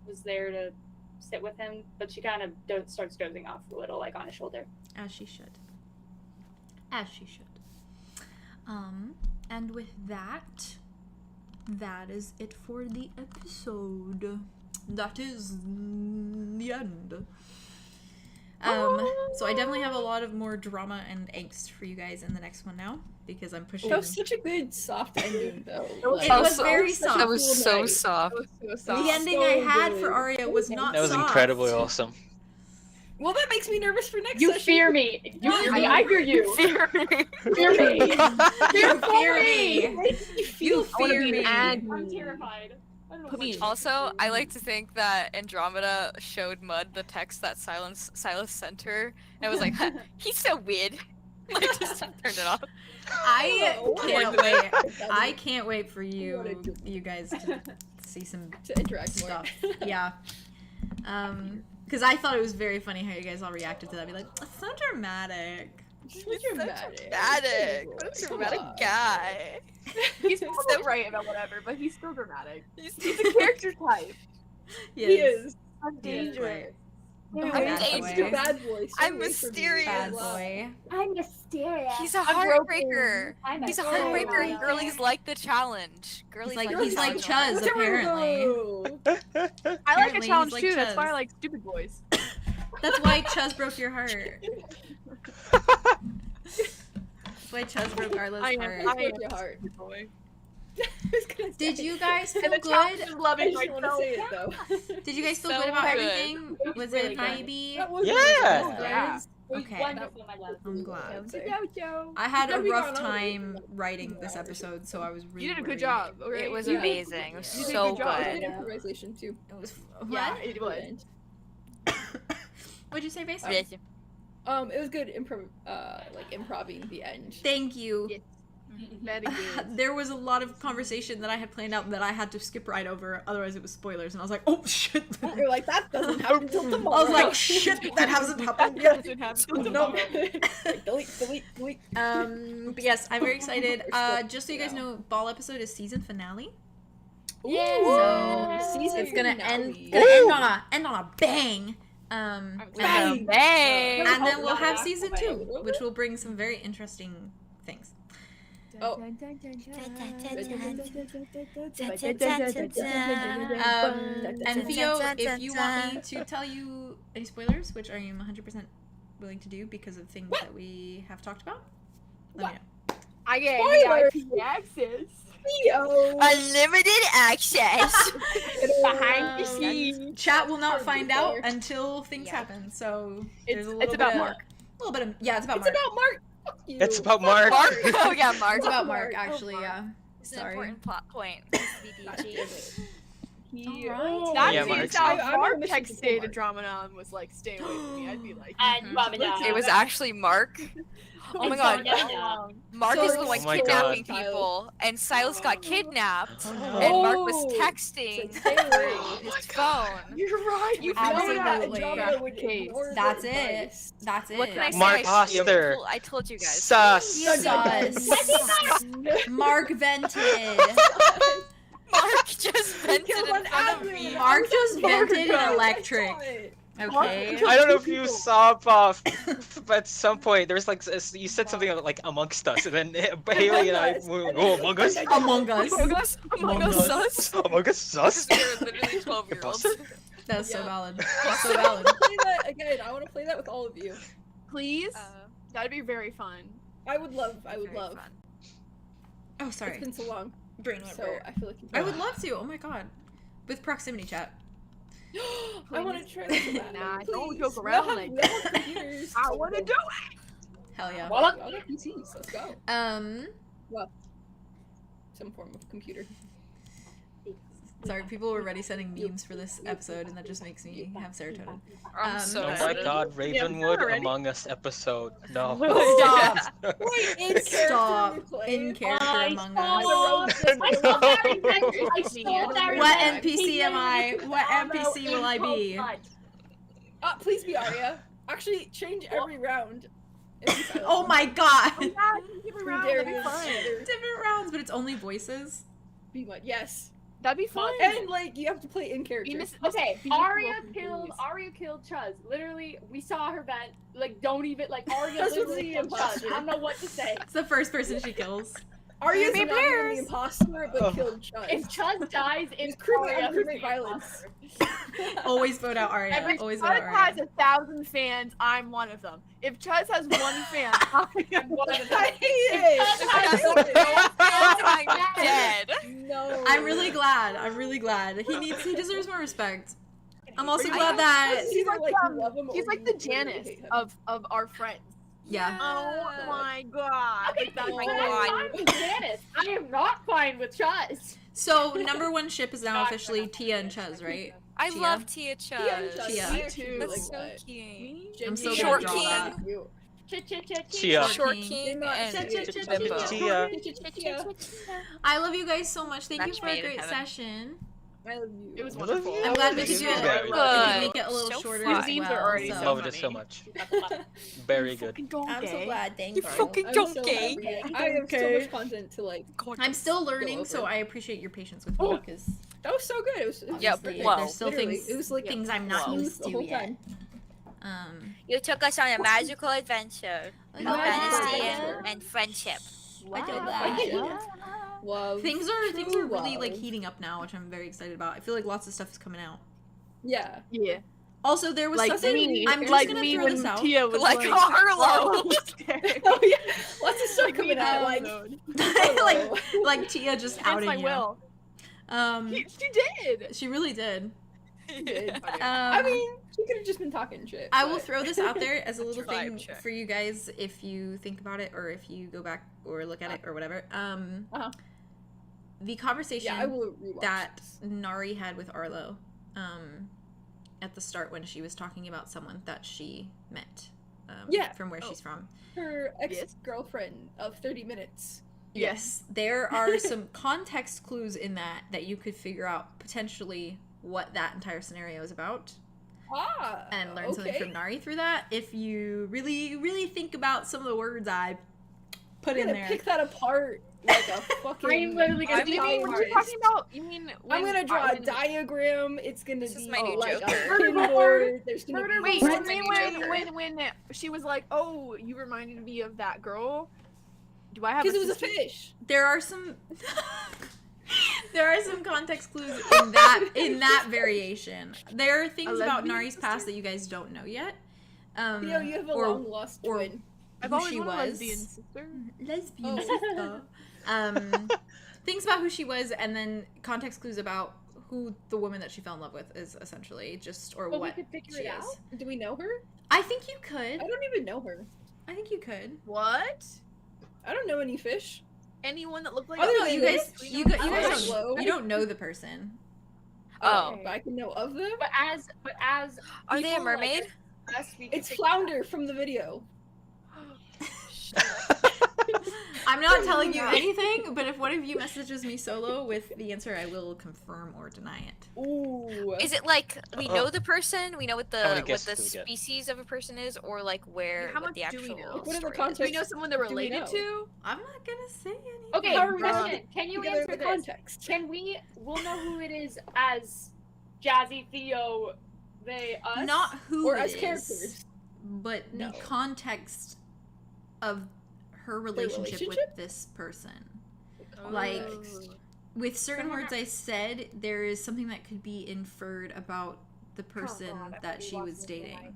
was there to sit with him, but she kind of starts dozing off a little, like on his shoulder. As she should. As she should. And with that, that is it for the episode. That is the end. So I definitely have a lot of more drama and angst for you guys in the next one now, because I'm pushing. That was such a good soft ending, though. It was very soft. That was so soft. The ending I had for Aria was not That was soft. incredibly awesome. Well, that makes me nervous for next You session. fear me. You fear me. I fear you. Fear me. Fear me. You fear me. You I wanna fear be me. angry. I'm terrified. I don't know Put what me- to Also, I like to think that Andromeda showed Mud the text that Silas sent her, and was like, huh, he's so weird. Like, just turned it off. I can't What? wait. I can't wait for you guys to see some to interact more. stuff. Yeah. Because I thought it was very funny how you guys all reacted to that. Be like, that's so dramatic. He's Dramatic. What a Come dramatic on. guy. He's probably right about whatever, but he's still dramatic. He's a character type. Yes. He is. I'm dangerous. I'm bad It's boy. the bad boy. Stay I'm away from me. mysterious. Bad boy. I'm mysterious. He's a I'm heartbreaker. broken. He's a Oh, heartbreaker, yeah. and girlies like the challenge. Girlies He's like the Chuz, challenge. apparently. I like Apparently a he's challenge like too. That's why I Chuz. like stupid boys. That's why Chuz broke your heart. That's why Chuz broke Arlo's I heart. am Broke your heart. stupid boy. I was gonna Did say- you guys feel And the challenge good? is I loving just want to myself. say it though. Did you guys feel So good about good. everything? Was really it good. vibey? That was Yeah. really good. Yeah. Okay. Wonderful, my love. I'm glad. Yo. I had a Have you rough gone on time a- writing this episode, so I was really You did a good worried. job. Okay? It was You did- amazing. It was you did a so good job. Good good. improvisation too. It was. Yeah, What? it was. What'd you say, Base? It was good improving the end. Thank you. Yeah. Very good. There was a lot of conversation that I had planned out that I had to skip right over, otherwise it was spoilers, and I was like, oh shit. You're like, that doesn't happen until I tomorrow. was like, shit, that hasn't happened yet. Doesn't happen Oh, till no. tomorrow. delete. But yes, I'm very excited. Or skip, Just so you guys yeah. know, Ball episode is season finale. Ooh, season It's gonna finale. end on a bang. Bang! Bang! And then we'll have Yeah. season Wait, 2, what? which will bring some very interesting things. Oh. And Theo, if you want me to tell you any spoilers, which I am 100% willing to do because of things that we have talked about, let me know. I get Spoilers. VIP access. Theo. Unlimited access. Behind the Um, scenes. Chat will not Hard find before. out until things happen. So It's there's a little about bit Mark. A little bit of it's about It's Mark. about Mark. Fuck you. It's about Mark. Mark? Oh yeah, Mark. It's about Mark. Mark, actually. Mark. Yeah. It's an Sorry. important plot point. Alright. That Yeah, seems Mark. how I'm on a Mark mission to texted Mark. Andromeda and was like, stay away from me. I'd be like, Andromeda. It was actually Mark. Oh my god. Andromeda. Mark is the one Oh my kidnapping God. people, and Silas got kidnapped, Oh, no. and Mark was Oh. texting So stay away. his phone. you're right. You Absolutely. Andromeda would Case. ignore the That's it. advice. That's it. What can I say? Mark Hoster. I told you guys. Sus. Sus. Mark vented. Mark just vented Killed in an front of admin. me. Mark just vented I electric. saw it. Okay. I don't know if you saw Bof, but at some point there was like you said something about, like amongst us, and then Haley and I were among us, Among Us. Among Us, Among Us, sus. among us, sus. Because we're literally 12-year-olds. That's so Yeah. valid. That's so valid. Play that again. I want to play that with all of you. Please? That'd be very fun. I would love. Very fun. Oh, It's sorry. been so long, Brain went so blur. I feel like you I would love to. Oh my god. With proximity chat. I want to try this. Nah, don't Please. joke around We like all have computers. I want to do Hell yeah. Well, I got PCs. Let's go. Some form of computer. Sorry, people were already sending memes for this episode, and that just makes me have serotonin. I'm so Oh my excited. god, Ravenwood already. Among Us episode. No. Stop. Wait, in Stop. character In character I Among saw- Us. I saw Barry Beckett. I saw Barry What Beckett. NPC am I? What NPC will I be? Please be Aria. Actually, change every round. If you silence Oh me. my god. it. Give From around, that'd be Darius fun. to Different rounds, but it's only voices. Be what? Yes. That'd be fun. And like you have to play in character. Okay, Be Aria welcome, killed please. Chuz. Literally, we saw her vent. Like, don't even like Aria That's literally really killed Chuz. imposter. I don't know what to say. It's the first person she kills. Aria's Baby not even bears. the imposter, but Oh. killed Chuz. If Chuz dies, It's it's criminal- Aria who's criminal the violence. imposter. Always vote out Arya. If Always vote Chuz out has Arya. 1,000 fans, I'm one of them. If Chuz has one fan, I am one of them. I hate it. I'm dead. No. I'm really glad. I'm really glad. He deserves more respect. I'm also I glad know. that It's He's either, like, you love him He's or like you the literally Janice hate him. of our friends. yeah. Oh my god. Okay, Like, that's so my I'm god. fine with Janice. I am not fine with Chuz. So number one ship is now officially Tia and Chuz, right? I Tia. love Tia Tia and Chuz. Chuz, Tia. I Me actually too. That's like so that. cute. I'm so Short gonna draw that. King. Chia. Short King. King Not- and Tia. Bimbo. Tia. I love you guys so much. Thank you Match for a made in great heaven. session. I love you. It was I love wonderful. you. I'm glad we Thank could you do it. very We much. could make it a little So shorter fun. as These well. are already so. so Loved it so funny. much. Very good. I'm so glad. Thank You you. fucking I'm so donkey. happy. I have so Okay. much content to like. I'm still learning, so over. I appreciate your patience with me Oh. because That was so good. It was Yep, obviously whoa. there's still Literally, things. it was like things I'm not smooth used the to whole yet. time. You took us on a magical adventure of Wow. honesty Wow. and friendship. I did Wow. that. Love. Things are True really like love. heating up now, which I'm very excited about. I feel like lots of stuff is coming out. Yeah. Yeah. Also, there was Like something. me. I'm just like gonna me throw when this out. Tia was Like Arlo. Oh yeah. Lots of stuff coming out. Like. like Tia just Against outing my you. will. She did. She really did. I mean, she could have just been talking shit. I will but- throw this out there as a little Tribe thing check. for you guys if you think about it or if you go back or look at it or whatever. The conversation Yeah, I will rewatch that this. Nari had with Arlo at the start when she was talking about someone that she met Yeah. from where she's from. Her ex-girlfriend of 30 minutes. Yes, there are some context clues in that you could figure out potentially what that entire scenario is about and learn something from Nari through that if you really, really think about some of the words I put I'm in gonna there. pick that apart like a fucking. I'm literally gonna You mean what you're talking about? You mean I'm when gonna draw a when- diagram. It's gonna This is be my new like Joker. a pinboard. There's gonna be Wait, This you is my mean new when she was like, "Oh, you reminded me of that girl." Do I have? because it was a sister? fish. There are some there are some context clues in that variation. There are things about lesbian Nari's past sister? that you guys don't know yet. You know, you have a or- long lost or- twin. I've who always she wanted a was. lesbian sister. Lesbian Oh. sister. Things about who she was, and then context clues about who the woman that she fell in love with is essentially just, or But we what could figure she it is. out? Do we know her? I think you I could. don't even know her. I think you could. What? I don't know any fish. Anyone that looked like Other a No, than you this, guys, you guys Hello. don't. You don't know the person. Oh. But I can know of them. But as Are they a people like mermaid? us, we can It's figure Flounder from the video. I'm not telling you anything, but if one of you messages me solo with the answer, I will confirm or deny it. Ooh. Is it like we know the person, we know what How many the guesses do we get? species of a person is, or like where How what much the do we actual know? What are the story is? context- Do we know someone they're Do we related know? to? I'm not gonna say anything. Okay, How are we question. Can you Together answer the this? context. Can we'll know who it is as Jazzy, Theo, they, us? Not who Or it as is, characters. but No. the context of her relationship with relationship? this person. Like, Context. with certain words I said, there is something that could be inferred about the person God, I that hope she you was watch this dating.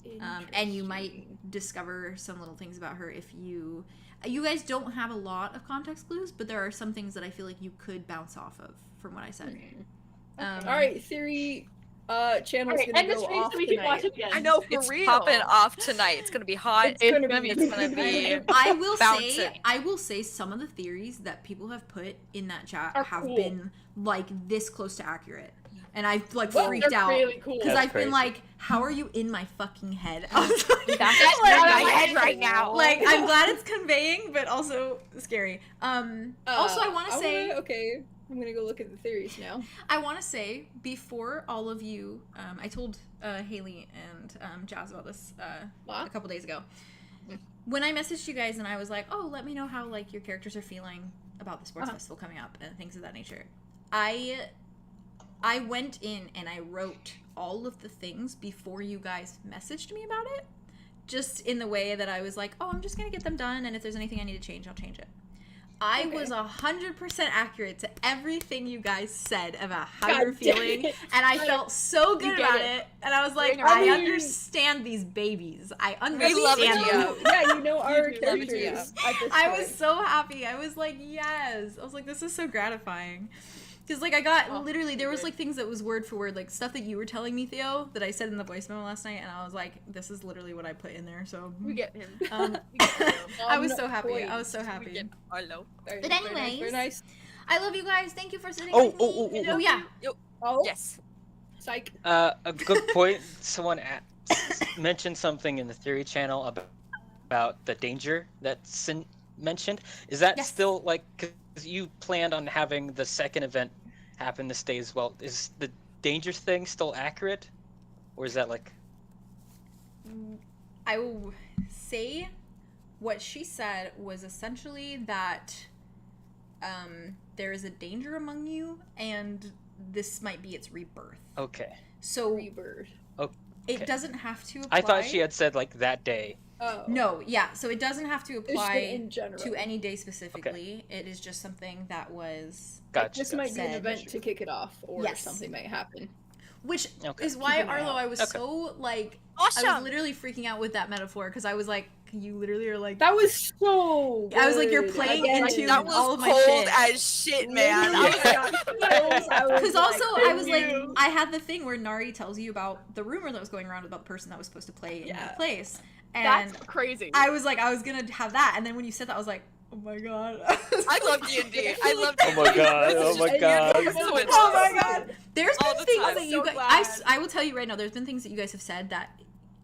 tonight. And you might discover some little things about her if you guys don't have a lot of context clues, but there are some things that I feel like you could bounce off of from what I said. All right, theory. Channel's Okay, gonna end the go stream off so we can watch tonight. it again. I know for It's real. popping off tonight. It's gonna be hot. It's gonna be. It's gonna be I will bouncing. say some of the theories that people have put in that chat Are have cool. been like this close to accurate. And I've like Well, freaked They're out really cool. because That's I've been crazy. like, how are you in my fucking head? I was like, That's like, in my head right now. like, I'm glad it's conveying, but also scary. Also, I want to say, Okay, I'm gonna go look at the theories now. I want to say before all of you, I told Haley and Jazz about this a couple days ago. When I messaged you guys and I was like, oh, let me know how like your characters are feeling about the sports festival coming up and things of that nature. I went in and I wrote all of the things before you guys messaged me about it, just in the way that I was like, oh, I'm just gonna get them done, and if there's anything I need to change, I'll change it. I was 100% accurate to everything you guys said about how God you're damn feeling, it. and I felt so good You get about it. it. And I was like, I I mean- understand these babies. I love understand it, them. Yeah, you know our You do love it, characters. At this I point. was so happy. I was like, yes. I was like, this is so gratifying. Because, like, I got literally, there was, like, things that was word for word, like, stuff that you were telling me, Theo, that I said in the voice memo last night, and I was like, this is literally what I put in there, so. We get him. We get him. I was On so happy. point. I was so We happy. get Arlo. Very But nice, very nice, anyways- very nice. I love you guys. Thank you for sitting Oh, with me. oh, yeah. Oh, Yes. psych. A good point. Someone mentioned something in the theory channel about the danger that Sin mentioned. Is that Yes. still like? Because you planned on having the second event happen to stay as well. Is the danger thing still accurate, or is that like? I will say what she said was essentially that there is a danger among you, and this might be its rebirth. Okay. So Rebirth. it doesn't have to apply. I thought she had said like that day. Oh. No, yeah. So it doesn't have to It's just apply in general. to any day specifically. It is just something that was, Gotcha. This might be an Said. event to kick it off, or Yes. something might happen. which Okay. is why Keep an eye Arlo, out. I was Okay. so like, Awesome. I was literally freaking out with that metaphor because I was like, you literally are like, That was so I was like, you're good. playing Again, into That was all of my cold shit. as shit, man. literally, I I got chills. I was Because also, I was like, you. I had the thing where Nari tells you about the rumor that was going around about the person that was supposed to play in Yeah. that place. And That's crazy. I was like, I was gonna have that. And then when you said that, I was like, oh my god. I love D&D. I love Oh my god! Oh my And god! you're so like, Oh my god. There's All been the things time. that you So guys, glad. I will tell you right now, there's been things that you guys have said that,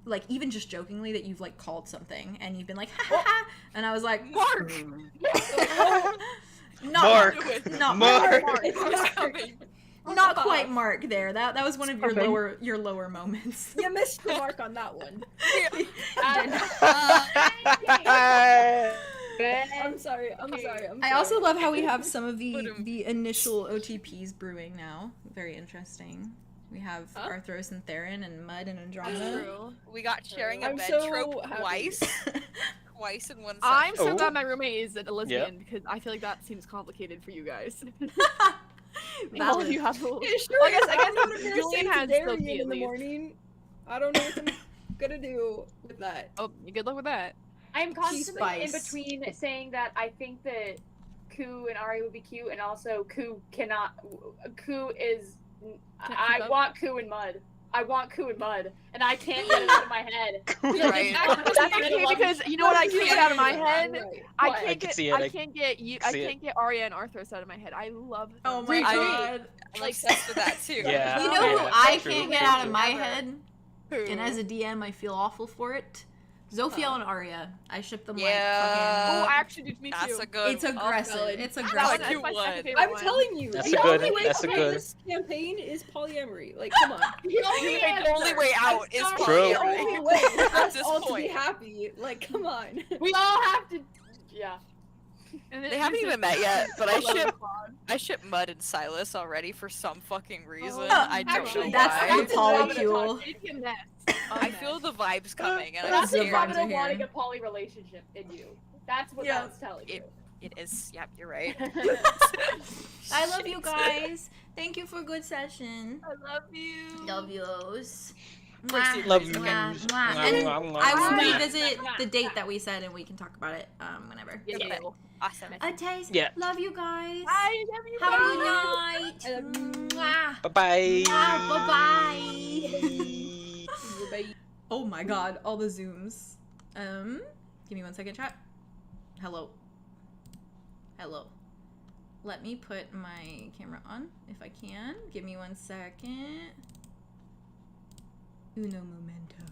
like, even just jokingly, that you've, like, called something, and you've been like, ha ha ha, and I was like, Mark. not Mark. not Mark. Mark. It's coming. Not quite Mark there. That was one of your Coming. lower moments. You missed the mark on that one. I'm sorry. I also love how we have some of the initial OTPs brewing now. Very interesting. We have Huh? Arthros and Theron and Mud and Andromeda. True. We got sharing a I'm bed so trope happy. twice. Twice in one session. I'm so Oh. glad my roommate is a lesbian because I feel like that seems complicated for you guys. All of Valid. you have a Yeah, little. sure. I guess I'm not gonna Julian say has Darian Sophie at in the least. morning. I don't know what I'm gonna do with that. Oh, good luck with that. I'm constantly in Spice. between saying that I think that Ku and Ari would be cute, and also Ku cannot. Ku is. Can't I keep up. want Ku and Mud. I want Ku and Mud, and I can't get it out of my head. Right. That's okay because you know what I can't get out of my head. Right. I What? can't I get. can see it, I I can't get you. can I see can't get Aria and Arthros out of my head. I love. Them. Oh my I- god. I'm obsessed with that too. Yeah. You know who Yeah, I true, can't get true, out of true. my head? Who? And as a DM, I feel awful for it. Zophiel and Aria. I ship them Yeah. Oh, like I actually do me That's too. a good. It's aggressive. valid. It's That's aggressive. a cute my second one. favorite I'm one. telling you, That's the a good- only way that's to a play good- this campaign is polyamory. Like, come on. The only way out is True. The only polyamory. way for At us this all to be point. happy. Like, come on. We all have to. Yeah. And then They haven't this even is- met yet, but I love ship Claude. I ship Mud and Silas already for some fucking reason. Oh, I don't actually, know that's why. the polycule. Maybe a nest. I feel the vibes coming, and I'm That's the the vibes scared. are Andromeda here. wanting a poly relationship in you. That's what Yeah. that's telling you. It is. Yep, you're right. I love you guys. Thank you for a good session. I love you. Love yous. Mwah, Love mwah, you. mwah, Mwah, mwah. And mwah, mwah, I will mwah. revisit the date that we said, and we can talk about it whenever. Yeah. Okay. Awesome. Taste. Yeah. Love you guys. I love you. Have a good I night. love you. Mwah. Bye Bye bye. bye. Oh my god, all the zooms. Give me 1 second, chat. Hello. Hello. Let me put my camera on if I can. Give me 1 second. Uno momento.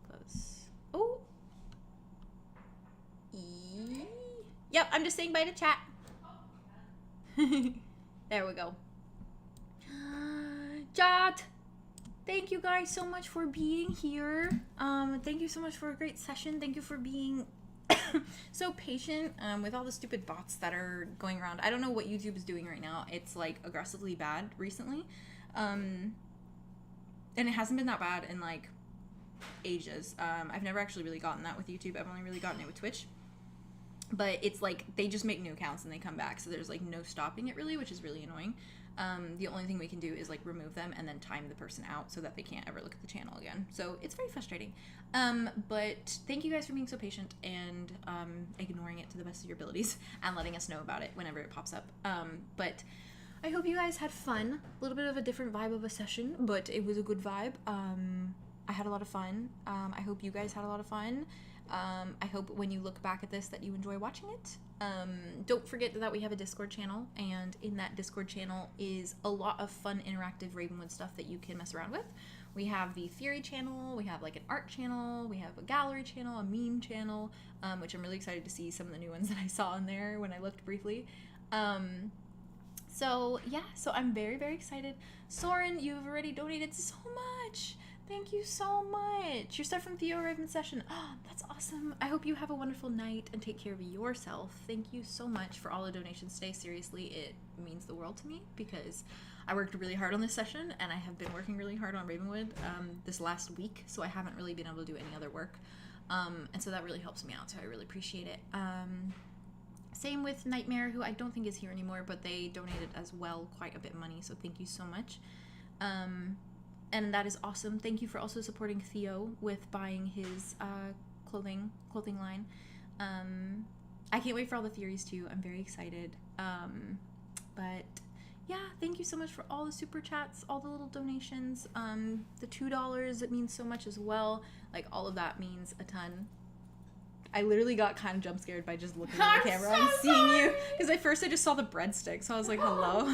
Close. Oh. Yep, I'm just saying bye to chat. There we go. Chat. Thank you guys so much for being here. Thank you so much for a great session. Thank you for being so patient with all the stupid bots that are going around. I don't know what YouTube is doing right now. It's like aggressively bad recently. And it hasn't been that bad in like ages. I've never actually really gotten that with YouTube. I've only really gotten it with Twitch. But it's like they just make new accounts and they come back. So there's like no stopping it really, which is really annoying. The only thing we can do is like remove them and then time the person out so that they can't ever look at the channel again. So it's very frustrating. But thank you guys for being so patient and ignoring it to the best of your abilities and letting us know about it whenever it pops up. But I hope you guys had fun. A little bit of a different vibe of a session, but it was a good vibe. I had a lot of fun. I hope you guys had a lot of fun. I hope when you look back at this that you enjoy watching it. Don't forget that we have a Discord channel, and in that Discord channel is a lot of fun interactive Ravenwood stuff that you can mess around with. We have the theory channel, we have like an art channel, we have a gallery channel, a meme channel, which I'm really excited to see some of the new ones that I saw in there when I looked briefly. So yeah, so I'm very, very excited. Soren, you've already donated so much. Thank you so much. Your stuff from Theo Raven session. Oh, that's awesome. I hope you have a wonderful night and take care of yourself. Thank you so much for all the donations today. Seriously, it means the world to me because I worked really hard on this session and I have been working really hard on Ravenwood this last week, so I haven't really been able to do any other work. And so that really helps me out, so I really appreciate it. Same with Nightmare, who I don't think is here anymore, but they donated as well quite a bit of money, so thank you so much. And that is awesome. Thank you for also supporting Theo with buying his clothing line. I can't wait for all the theories too. I'm very excited. But yeah, thank you so much for all the super chats, all the little donations. The $2, it means so much as well. Like, all of that means a ton. I literally got kind of jump scared by just looking at the camera and seeing you, because at first I just saw the breadstick, so I was like, hello.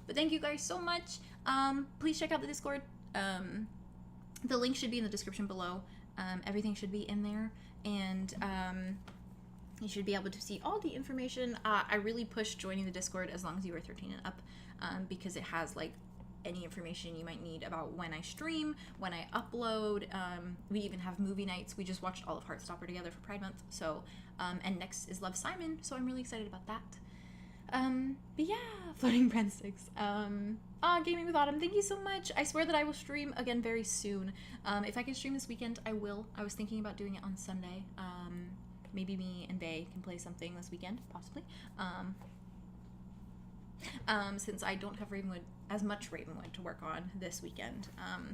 But thank you guys so much. Please check out the Discord. The link should be in the description below. Everything should be in there, and you should be able to see all the information. I really push joining the Discord as long as you are 13 and up, because it has like any information you might need about when I stream, when I upload. We even have movie nights. We just watched all of Heartstopper together for Pride Month. So, and next is 𝙬𝙬𝙬𝙬, so I'm really excited about that. But yeah, floating breadsticks. Gaming with Autumn, thank you so much. I swear that I will stream again very soon. If I can stream this weekend, I will. I was thinking about doing it on Sunday. Maybe me and 𝐵 can play something this weekend, possibly. Since I don't have as much Ravenwood to work on this weekend.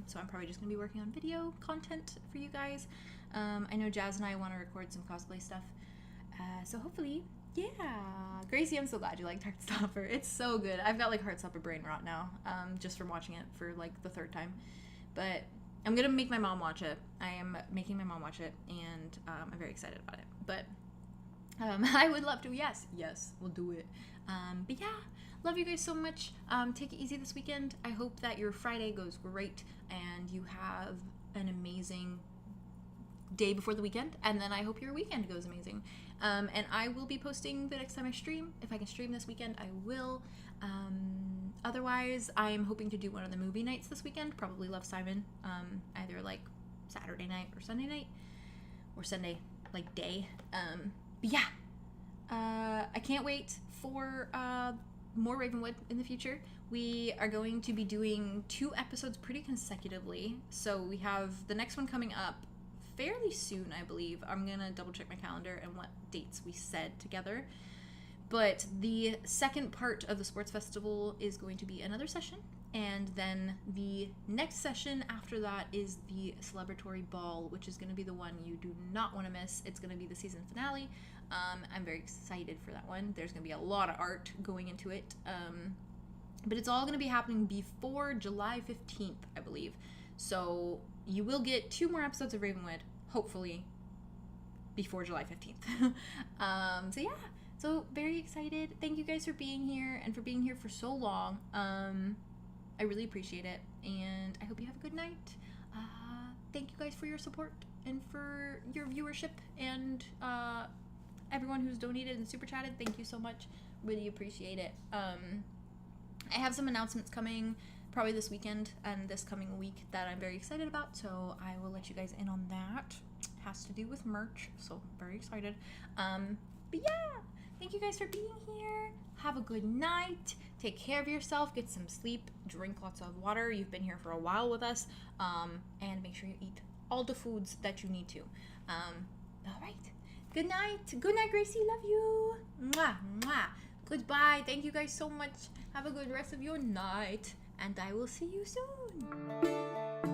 So I'm probably just gonna be working on video content for you guys. I know Jazz and I want to record some cosplay stuff. So hopefully, yeah. Gracie, I'm so glad you liked Heartstopper. It's so good. I've got like Heartstopper brain rot now, just from watching it for like the 3rd time. But I'm gonna make my mom watch it. I am making my mom watch it, and I'm very excited about it. But I would love to. Yes, we'll do it. But yeah, love you guys so much. Take it easy this weekend. I hope that your Friday goes great and you have an amazing day before the weekend, and then I hope your weekend goes amazing. And I will be posting the next time I stream. If I can stream this weekend, I will. Otherwise, I'm hoping to do one of the movie nights this weekend, probably 𝙬𝙬𝙬𝙬, either like Saturday night or Sunday night, or Sunday like day. But yeah, I can't wait for more Ravenwood in the future. We are going to be doing 2 episodes pretty consecutively, so we have the next one coming up fairly soon, I believe. I'm gonna double check my calendar and what dates we said together. But the second part of the sports festival is going to be another session, and then the next session after that is the celebratory ball, which is going to be the one you do not want to miss. It's going to be the season finale. I'm very excited for that one. There's going to be a lot of art going into it, but it's all going to be happening before July 15th, I believe. So you will get 2 more episodes of Ravenwood, hopefully, before July 15th. So yeah. So, very excited. Thank you guys for being here and for being here for so long. I really appreciate it, and I hope you have a good night. Thank you guys for your support and for your viewership, and everyone who's donated and super chatted. Thank you so much. Really appreciate it. I have some announcements coming probably this weekend and this coming week that I'm very excited about, so I will let you guys in on that. It has to do with merch, so very excited. But yeah. Thank you guys for being here. Have a good night. Take care of yourself. Get some sleep. Drink lots of water. You've been here for a while with us. And make sure you eat all the foods that you need to. All right. Good night. Good night, Gracie. Love you. Mwah, mwah. Goodbye. Thank you guys so much. Have a good rest of your night. And I will see you soon.